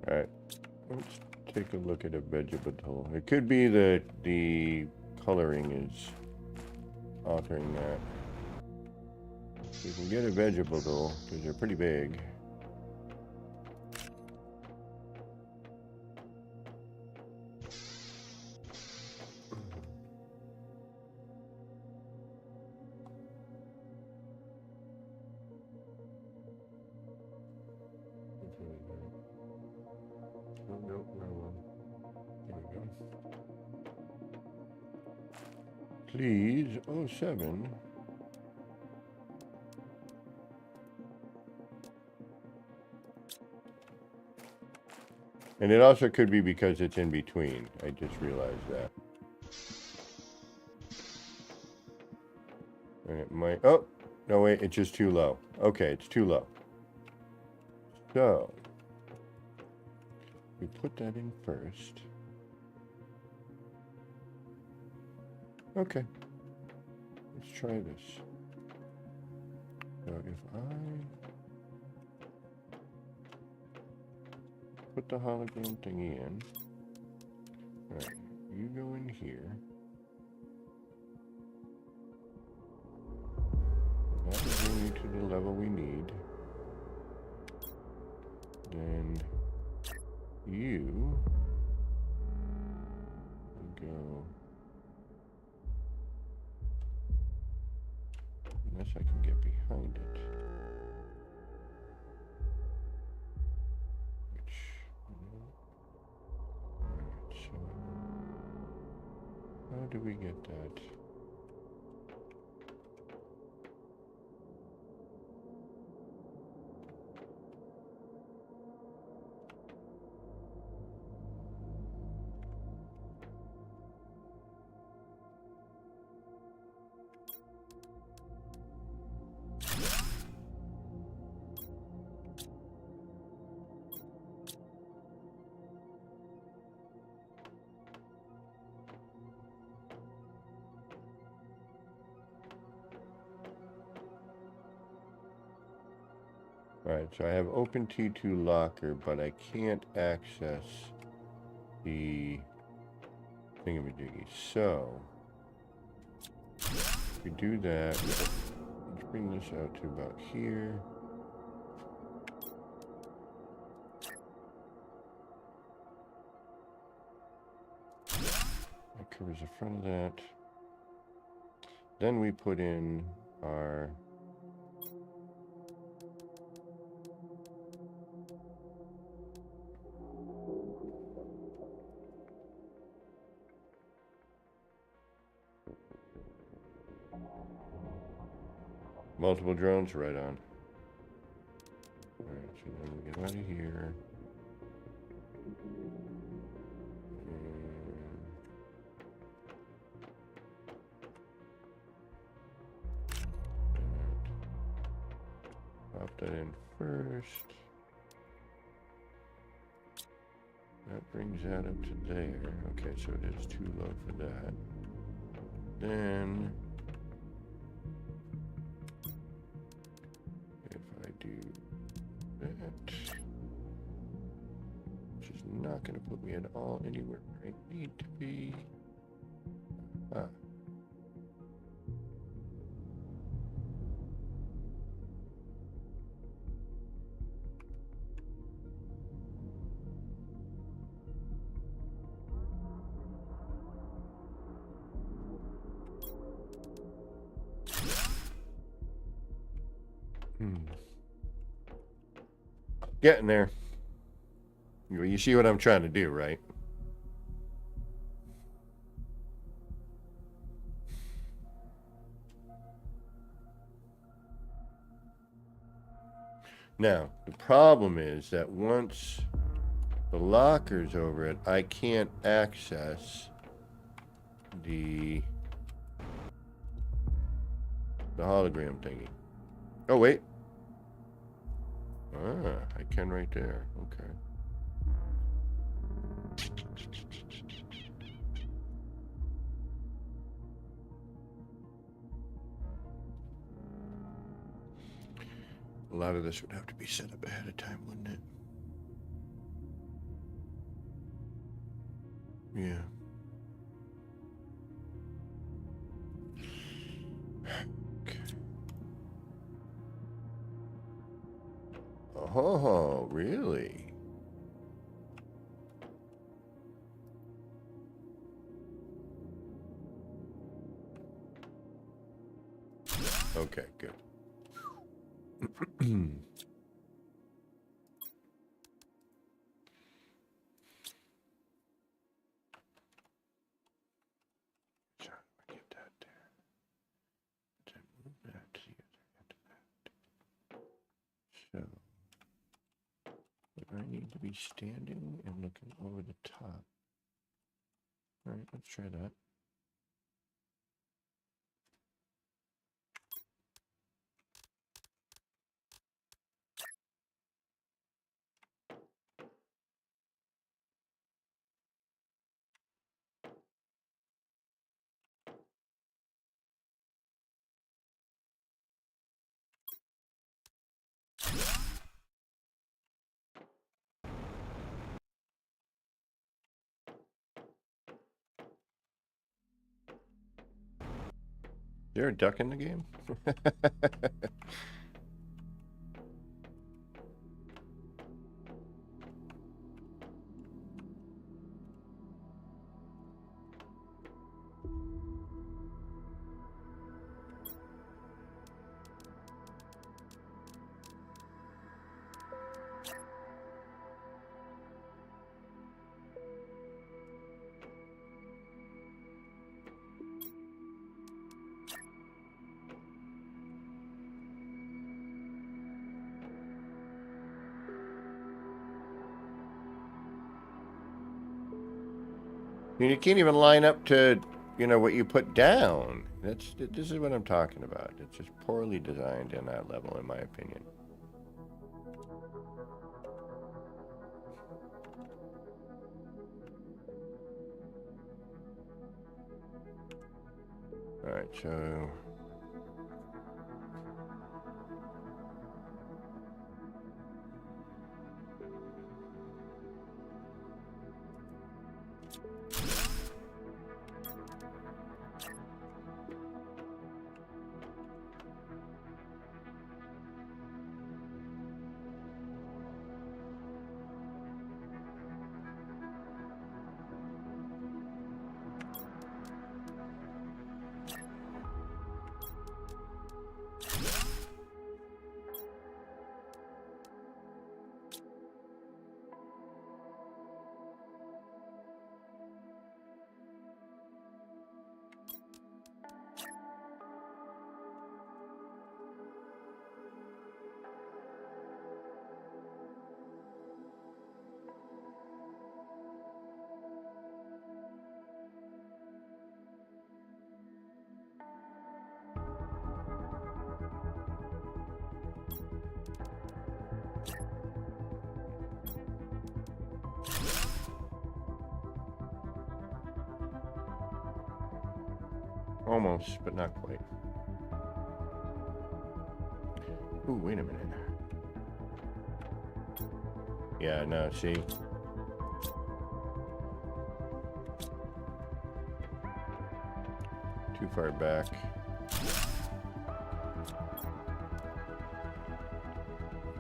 All right, let's take a look at a vegetable. It could be that the coloring is altering that. You can get a vegetable because they're pretty big. Oh, no, wrong one. There we go. Please, 07. And it also could be because it's in between. I just realized that. And it might... Oh, no, wait, it's just too low. Okay, it's too low. So, we put that in first. Okay. Let's try this. So if I put the hologram thingy in. Alright, you go in here. That will bring you to the level we need. Then you go, unless I can get behind it. Which, alright, so how do we get that? Alright, so I have open T2 locker, but I can't access the thingamajiggy. So, if we do that, let's bring this out to about here. That covers the front of that. Then we put in our multiple drones, right on. Alright, so then we get out of here. Pop that in first. That brings that up to there. Okay, so it is too low for that. Then, if I do that, which is not going to put me at all anywhere where I need to be. Ah. Getting there. You see what I'm trying to do, right? Now, the problem is that once the locker's over it, I can't access the hologram thingy. Oh, wait. Ah, I can right there. Okay. A lot of this would have to be set up ahead of time, wouldn't it? Yeah. Okay. Oh, really? Okay, good. Get that need to be standing and looking over the top. All right, let's try that. Is there a duck in the game? You can't even line up to, what you put down. This is what I'm talking about. It's just poorly designed in that level, in my opinion. All right, so almost, but not quite. Ooh, wait a minute. Yeah, no, see? Too far back.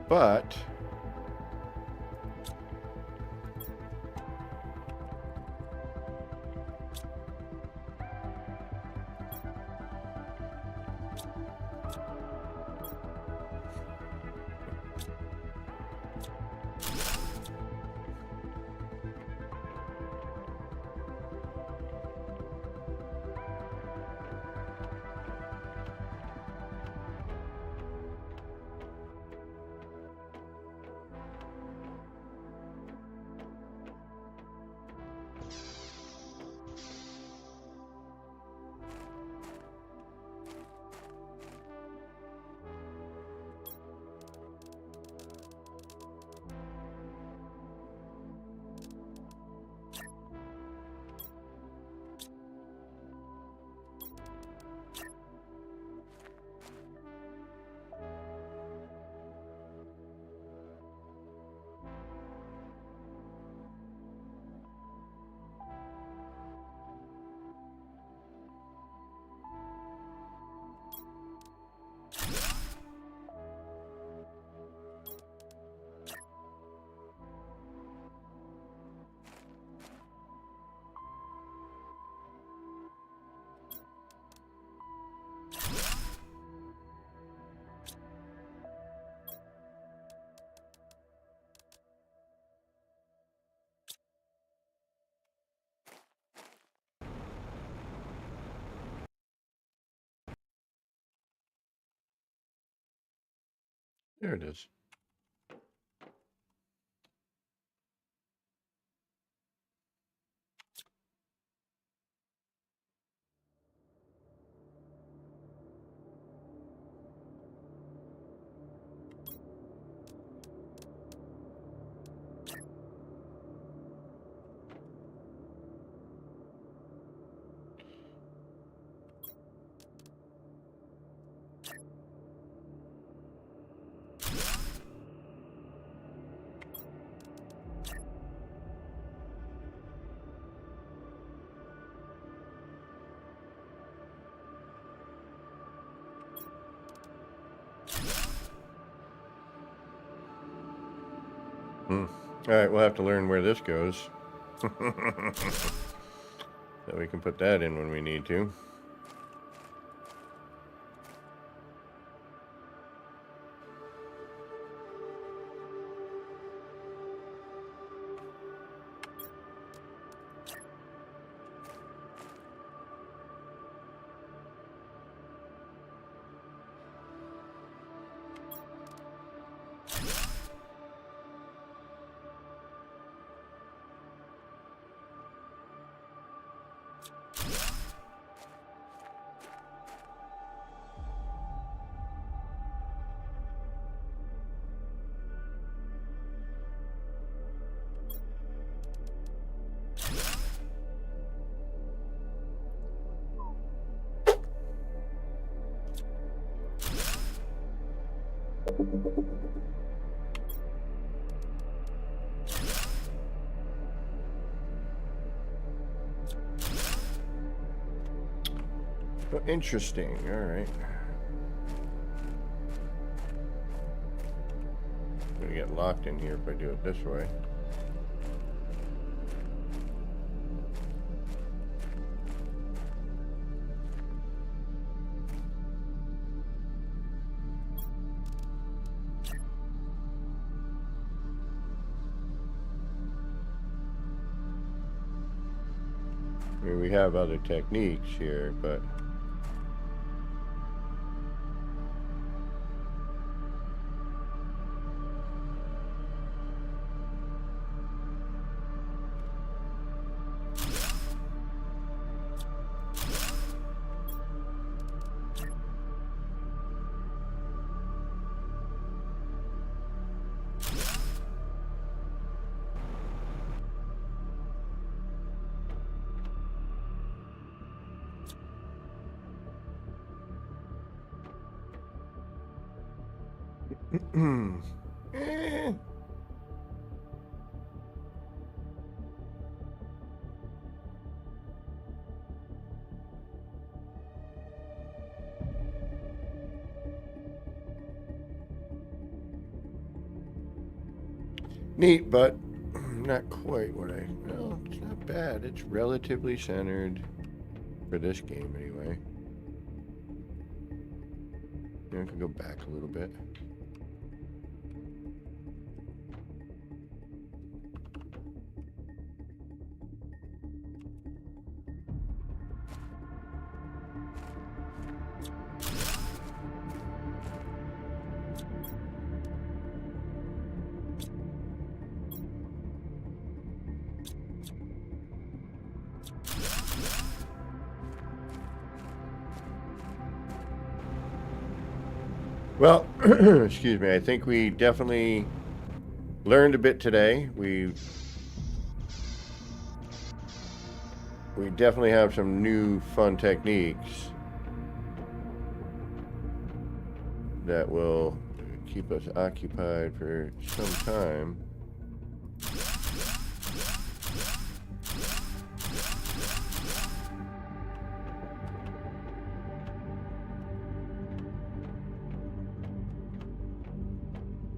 But there it is. All right, we'll have to learn where this goes. So we can put that in when we need to. Oh, interesting. All right. I'm gonna get locked in here if I do it this way. I mean, we have other techniques here, but eh. Neat, but not quite what I. Well, it's not bad. It's relatively centered for this game, anyway. I can go back a little bit. Well, excuse me. I think we definitely learned a bit today. We definitely have some new fun techniques that will keep us occupied for some time.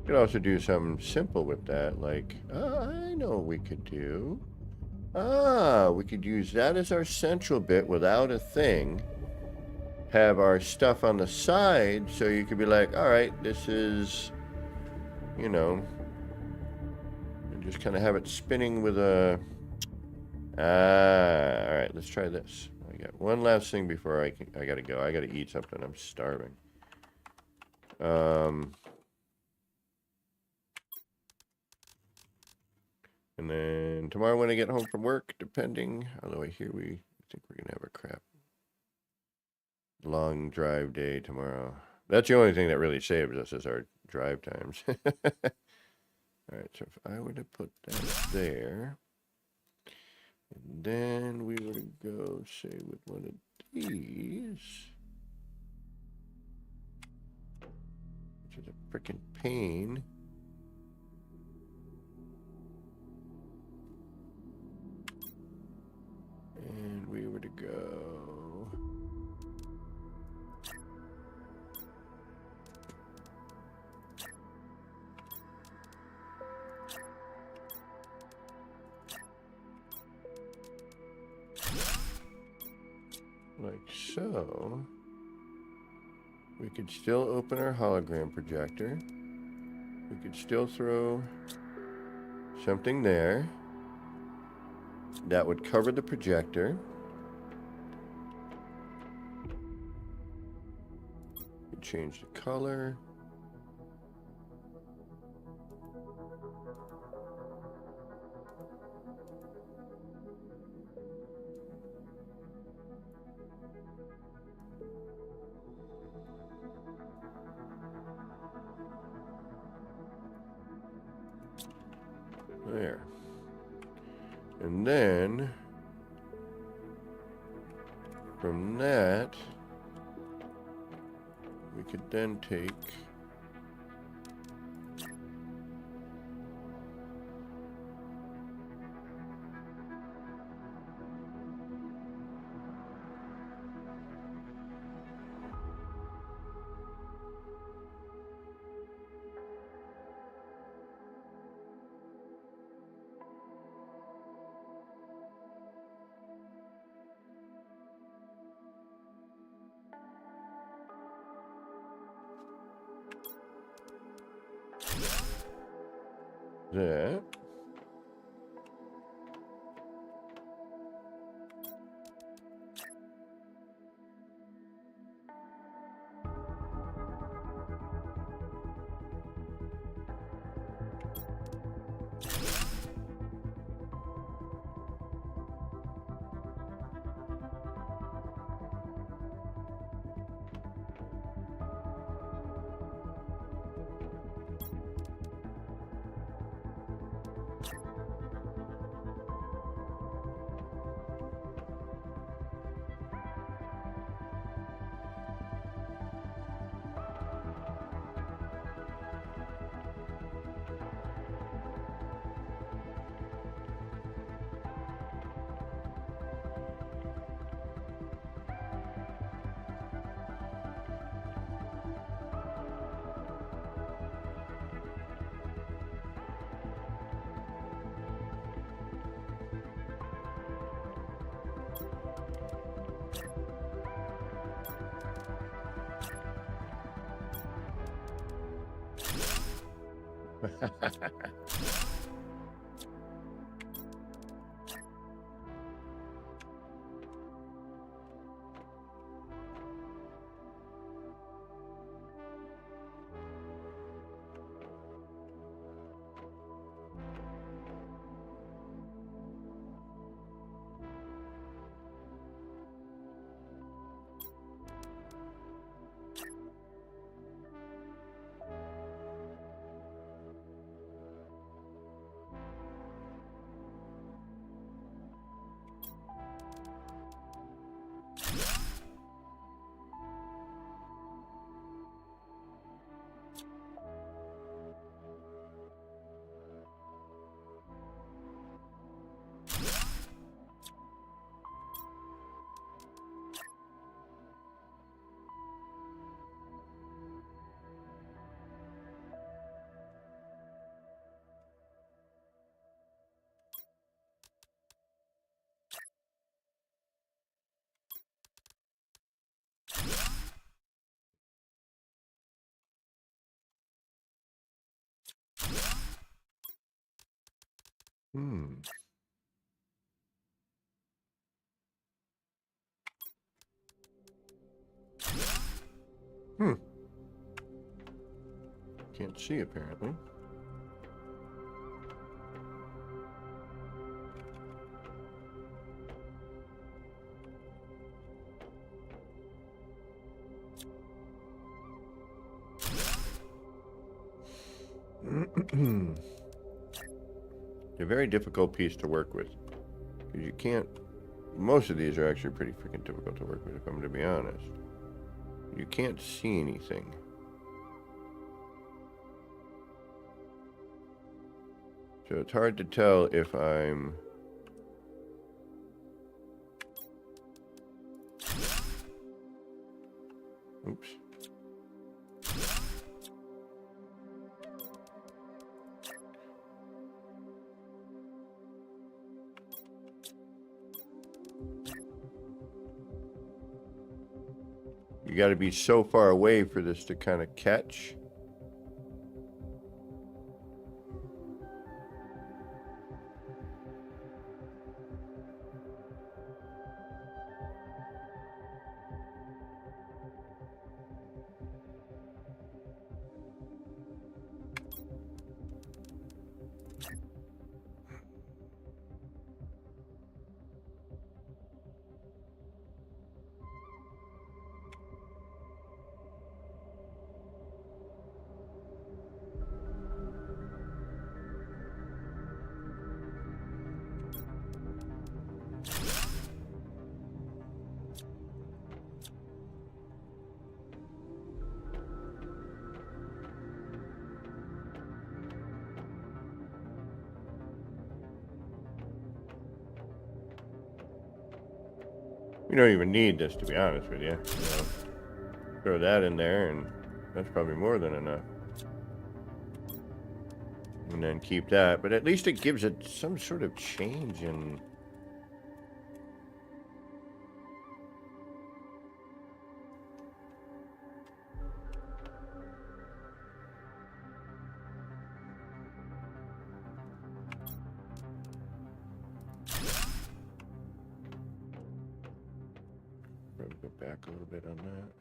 Could also do something simple with that, like, I know what we could do. We could use that as our central bit without a thing. Have our stuff on the side, so you could be like, all right, this is, you know, and just kind of have it spinning with a, all right, let's try this. I got one last thing before I gotta go. I gotta eat something. I'm starving. And then tomorrow when I get home from work, depending, although I hear I think we're gonna have a crap long drive day tomorrow. That's the only thing that really saves us is our drive times. All right, so if I were to put that there, and then we were to go, say, with one of these, which is a freaking pain. And we were to go. like so. We could still open our hologram projector. We could still throw something there. That would cover the projector. We change the color. There. And then from that, we could then take that. Hmm. Hmm. Can't see apparently. A very difficult piece to work with. Because you can't... Most of these are actually pretty freaking difficult to work with, if I'm going to be honest. You can't see anything. So it's hard to tell if I'm... Oops. You got to be so far away for this to kind of catch. We don't even need this, to be honest with you. Throw that in there, and that's probably more than enough. And then keep that, but at least it gives it some sort of change in... Probably go back a little bit on that.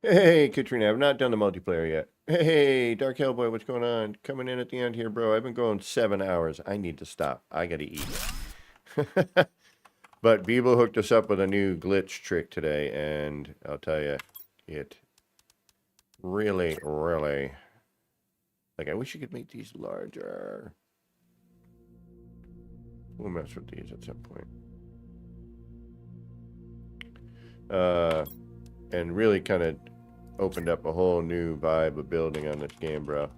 Hey, Katrina, I've not done the multiplayer yet. Hey, Dark Hellboy, what's going on? Coming in at the end here, bro. I've been going 7 hours. I need to stop. I gotta eat. But Beeble hooked us up with a new glitch trick today, and I'll tell you, it really, really... Like, I wish you could make these larger. We'll mess with these at some point. And really kind of opened up a whole new vibe of building on this game, bro.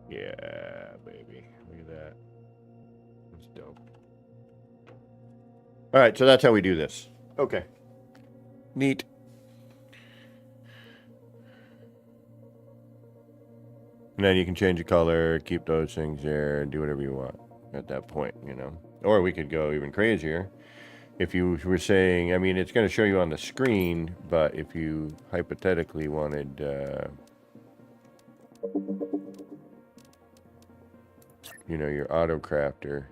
Yeah, baby. Look at that. That's dope. All right, so that's how we do this. Okay. Neat. And then you can change the color, keep those things there, and do whatever you want at that point, you know. Or we could go even crazier. If you were saying, I mean, it's going to show you on the screen, but if you hypothetically wanted... you know, your auto crafter.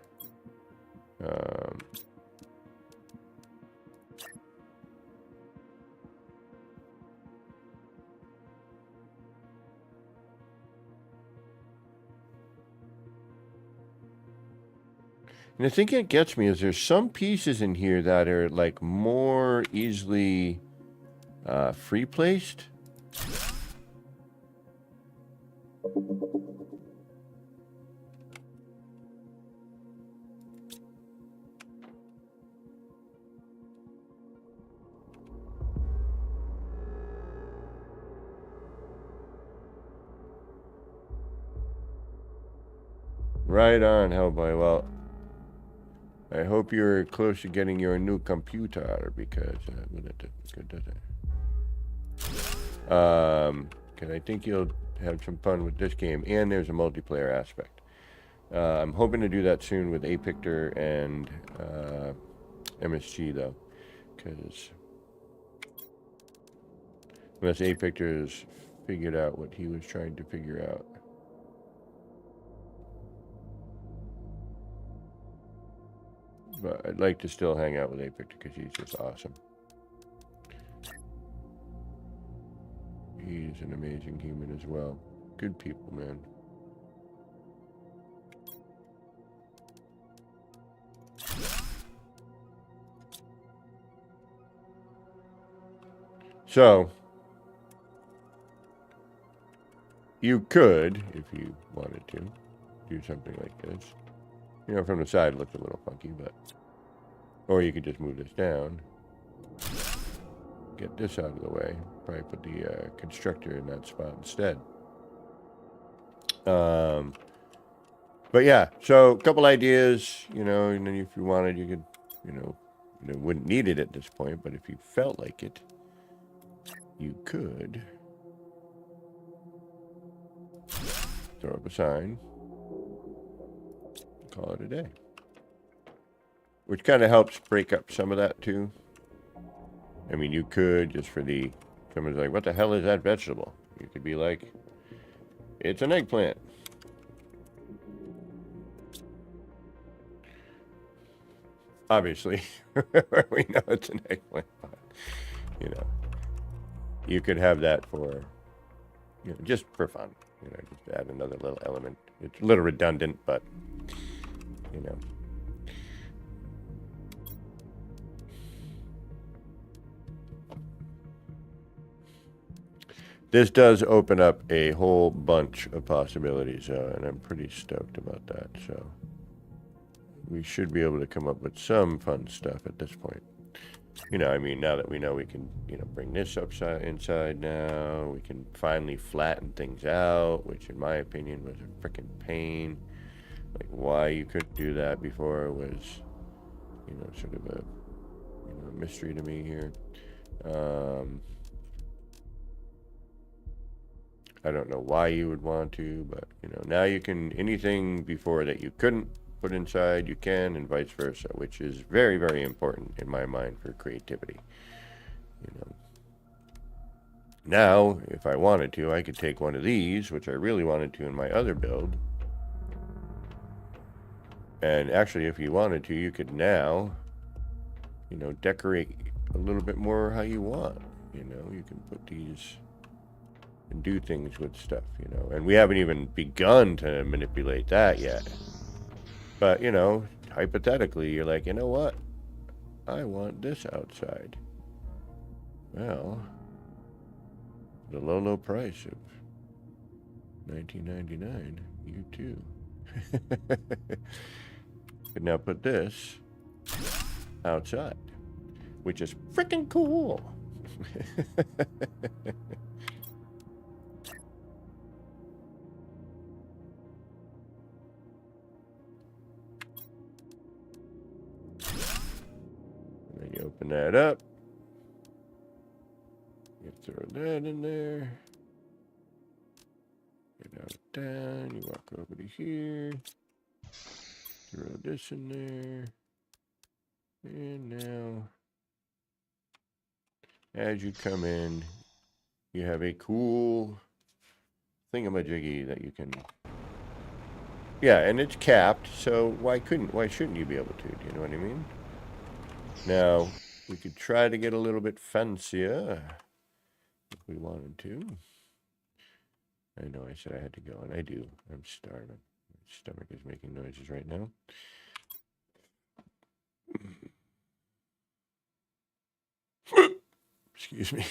And the thing that gets me is there's some pieces in here that are like more easily free placed. Right on, Hellboy. Well, I hope you're close to getting your new computer because because I think you'll have some fun with this game, and there's a multiplayer aspect. I'm hoping to do that soon with Apictor and MSG though, because unless Apictor has figured out what he was trying to figure out. But I'd like to still hang out with Apictor because he's just awesome. He's an amazing human as well. Good people, man. So, you could, if you wanted to, do something like this. You know, from the side it looks a little funky, but Or you could just move this down. Get this out of the way. Probably put the constructor in that spot instead. But yeah, so a couple ideas, you know, and then if you wanted, you could, you know, wouldn't need it at this point, but if you felt like it, you could throw up a sign, call it a day. Which kind of helps break up some of that too. I mean, you could just for the, someone's like, what the hell is that vegetable? You could be like, it's an eggplant. Obviously, we know it's an eggplant, but, you know, you could have that for, you know, just for fun. You know, just add another little element. It's a little redundant, but, you know. This does open up a whole bunch of possibilities, and I'm pretty stoked about that. So we should be able to come up with some fun stuff at this point. You know, I mean, now that we know we can, you know, bring this upside inside now, we can finally flatten things out, which in my opinion was a freaking pain. Like, why you couldn't do that before was, you know, sort of a, you know, mystery to me here. I don't know why you would want to, but, you know, now you can, anything before that you couldn't put inside, you can, and vice versa, which is very, very important in my mind for creativity. You know, now, if I wanted to, I could take one of these, which I really wanted to in my other build. And actually, if you wanted to, you could now, you know, decorate a little bit more how you want. You know, you can put these and do things with stuff, you know. And we haven't even begun to manipulate that yet. But, you know, hypothetically, you're like, you know what? I want this outside. Well, the low, low price of $19.99, you too. Could now put this outside, which is freaking cool. And then you open that up. You throw that in there. Get out of down. You walk over to here. Throw this in there. And now, as you come in, you have a cool thingamajiggy that you can. Yeah, and it's capped, so why shouldn't you be able to? Do you know what I mean? Now, we could try to get a little bit fancier if we wanted to. I know I said I had to go, and I do. I'm starving. My stomach is making noises right now. Excuse me.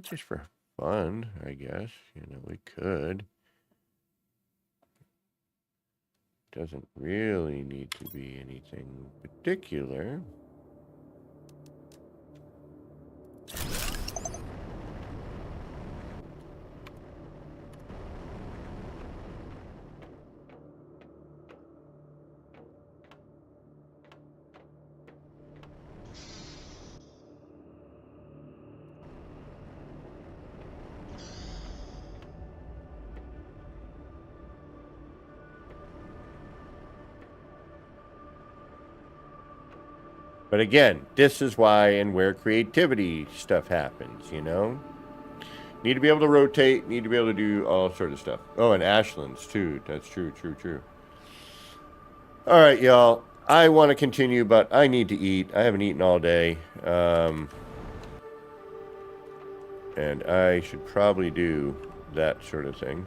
Just for fun, I guess. You know, we could. Doesn't really need to be anything particular. But again, this is why and where creativity stuff happens, you know? Need to be able to rotate, need to be able to do all sort of stuff. Oh, and Ashlands, too. That's true. All right, y'all. I want to continue, but I need to eat. I haven't eaten all day. And I should probably do that sort of thing.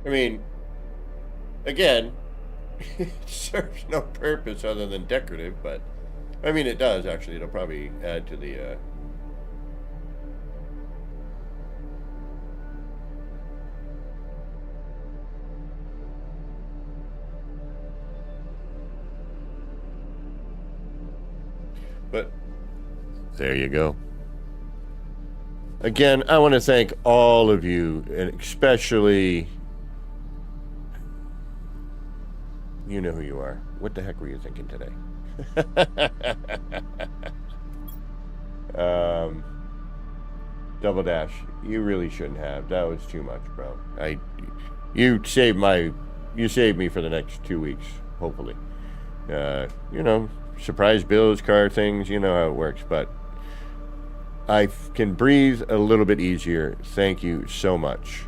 I mean, again, it serves no purpose other than decorative, but I mean, it does actually. It'll probably add to the. But there you go. Again, I want to thank all of you, and especially, you know who you are. What the heck were you thinking today? Double Dash, you really shouldn't have. That was too much, bro. You saved me for the next 2 weeks, hopefully. You know, surprise bills, car things, you know how it works, but I can breathe a little bit easier. Thank you so much.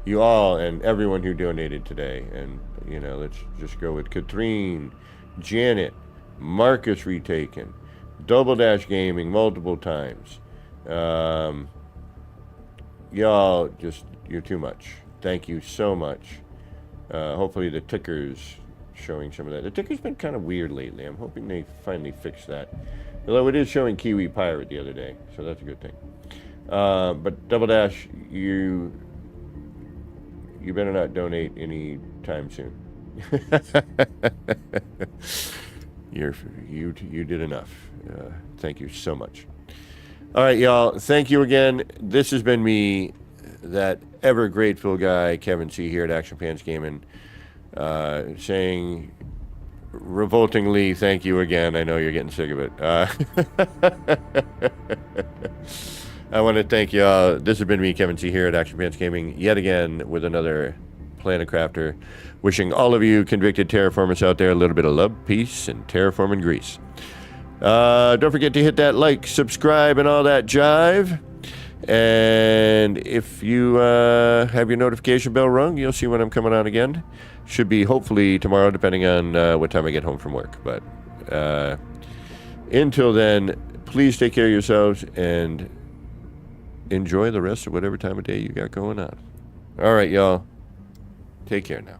You all and everyone who donated today, and you know, let's just go with Katrine, Janet, Marcus Retaken, Double Dash Gaming multiple times. Y'all, you're too much. Thank you so much. Hopefully the ticker's showing some of that. The ticker's been kind of weird lately. I'm hoping they finally fix that. Although it is showing Kiwi Pirate the other day, so that's a good thing. But Double Dash, you better not donate any time soon. You did enough. Thank you so much. All right, y'all. Thank you again. This has been me, that ever grateful guy, Kevin C. here at Action Pants Gaming, saying revoltingly thank you again. I know you're getting sick of it. I want to thank y'all. This has been me, Kevin C. here at Action Pants Gaming, yet again with another Planet Crafter. Wishing all of you convicted terraformers out there a little bit of love, peace, and terraforming grease. Don't forget to hit that like, subscribe, and all that jive. And if you have your notification bell rung, you'll see when I'm coming on again. Should be hopefully tomorrow, depending on what time I get home from work. But until then, please take care of yourselves and enjoy the rest of whatever time of day you got going on. All right, y'all. Take care now.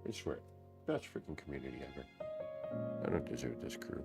I swear, best freaking community ever. I don't deserve this crew.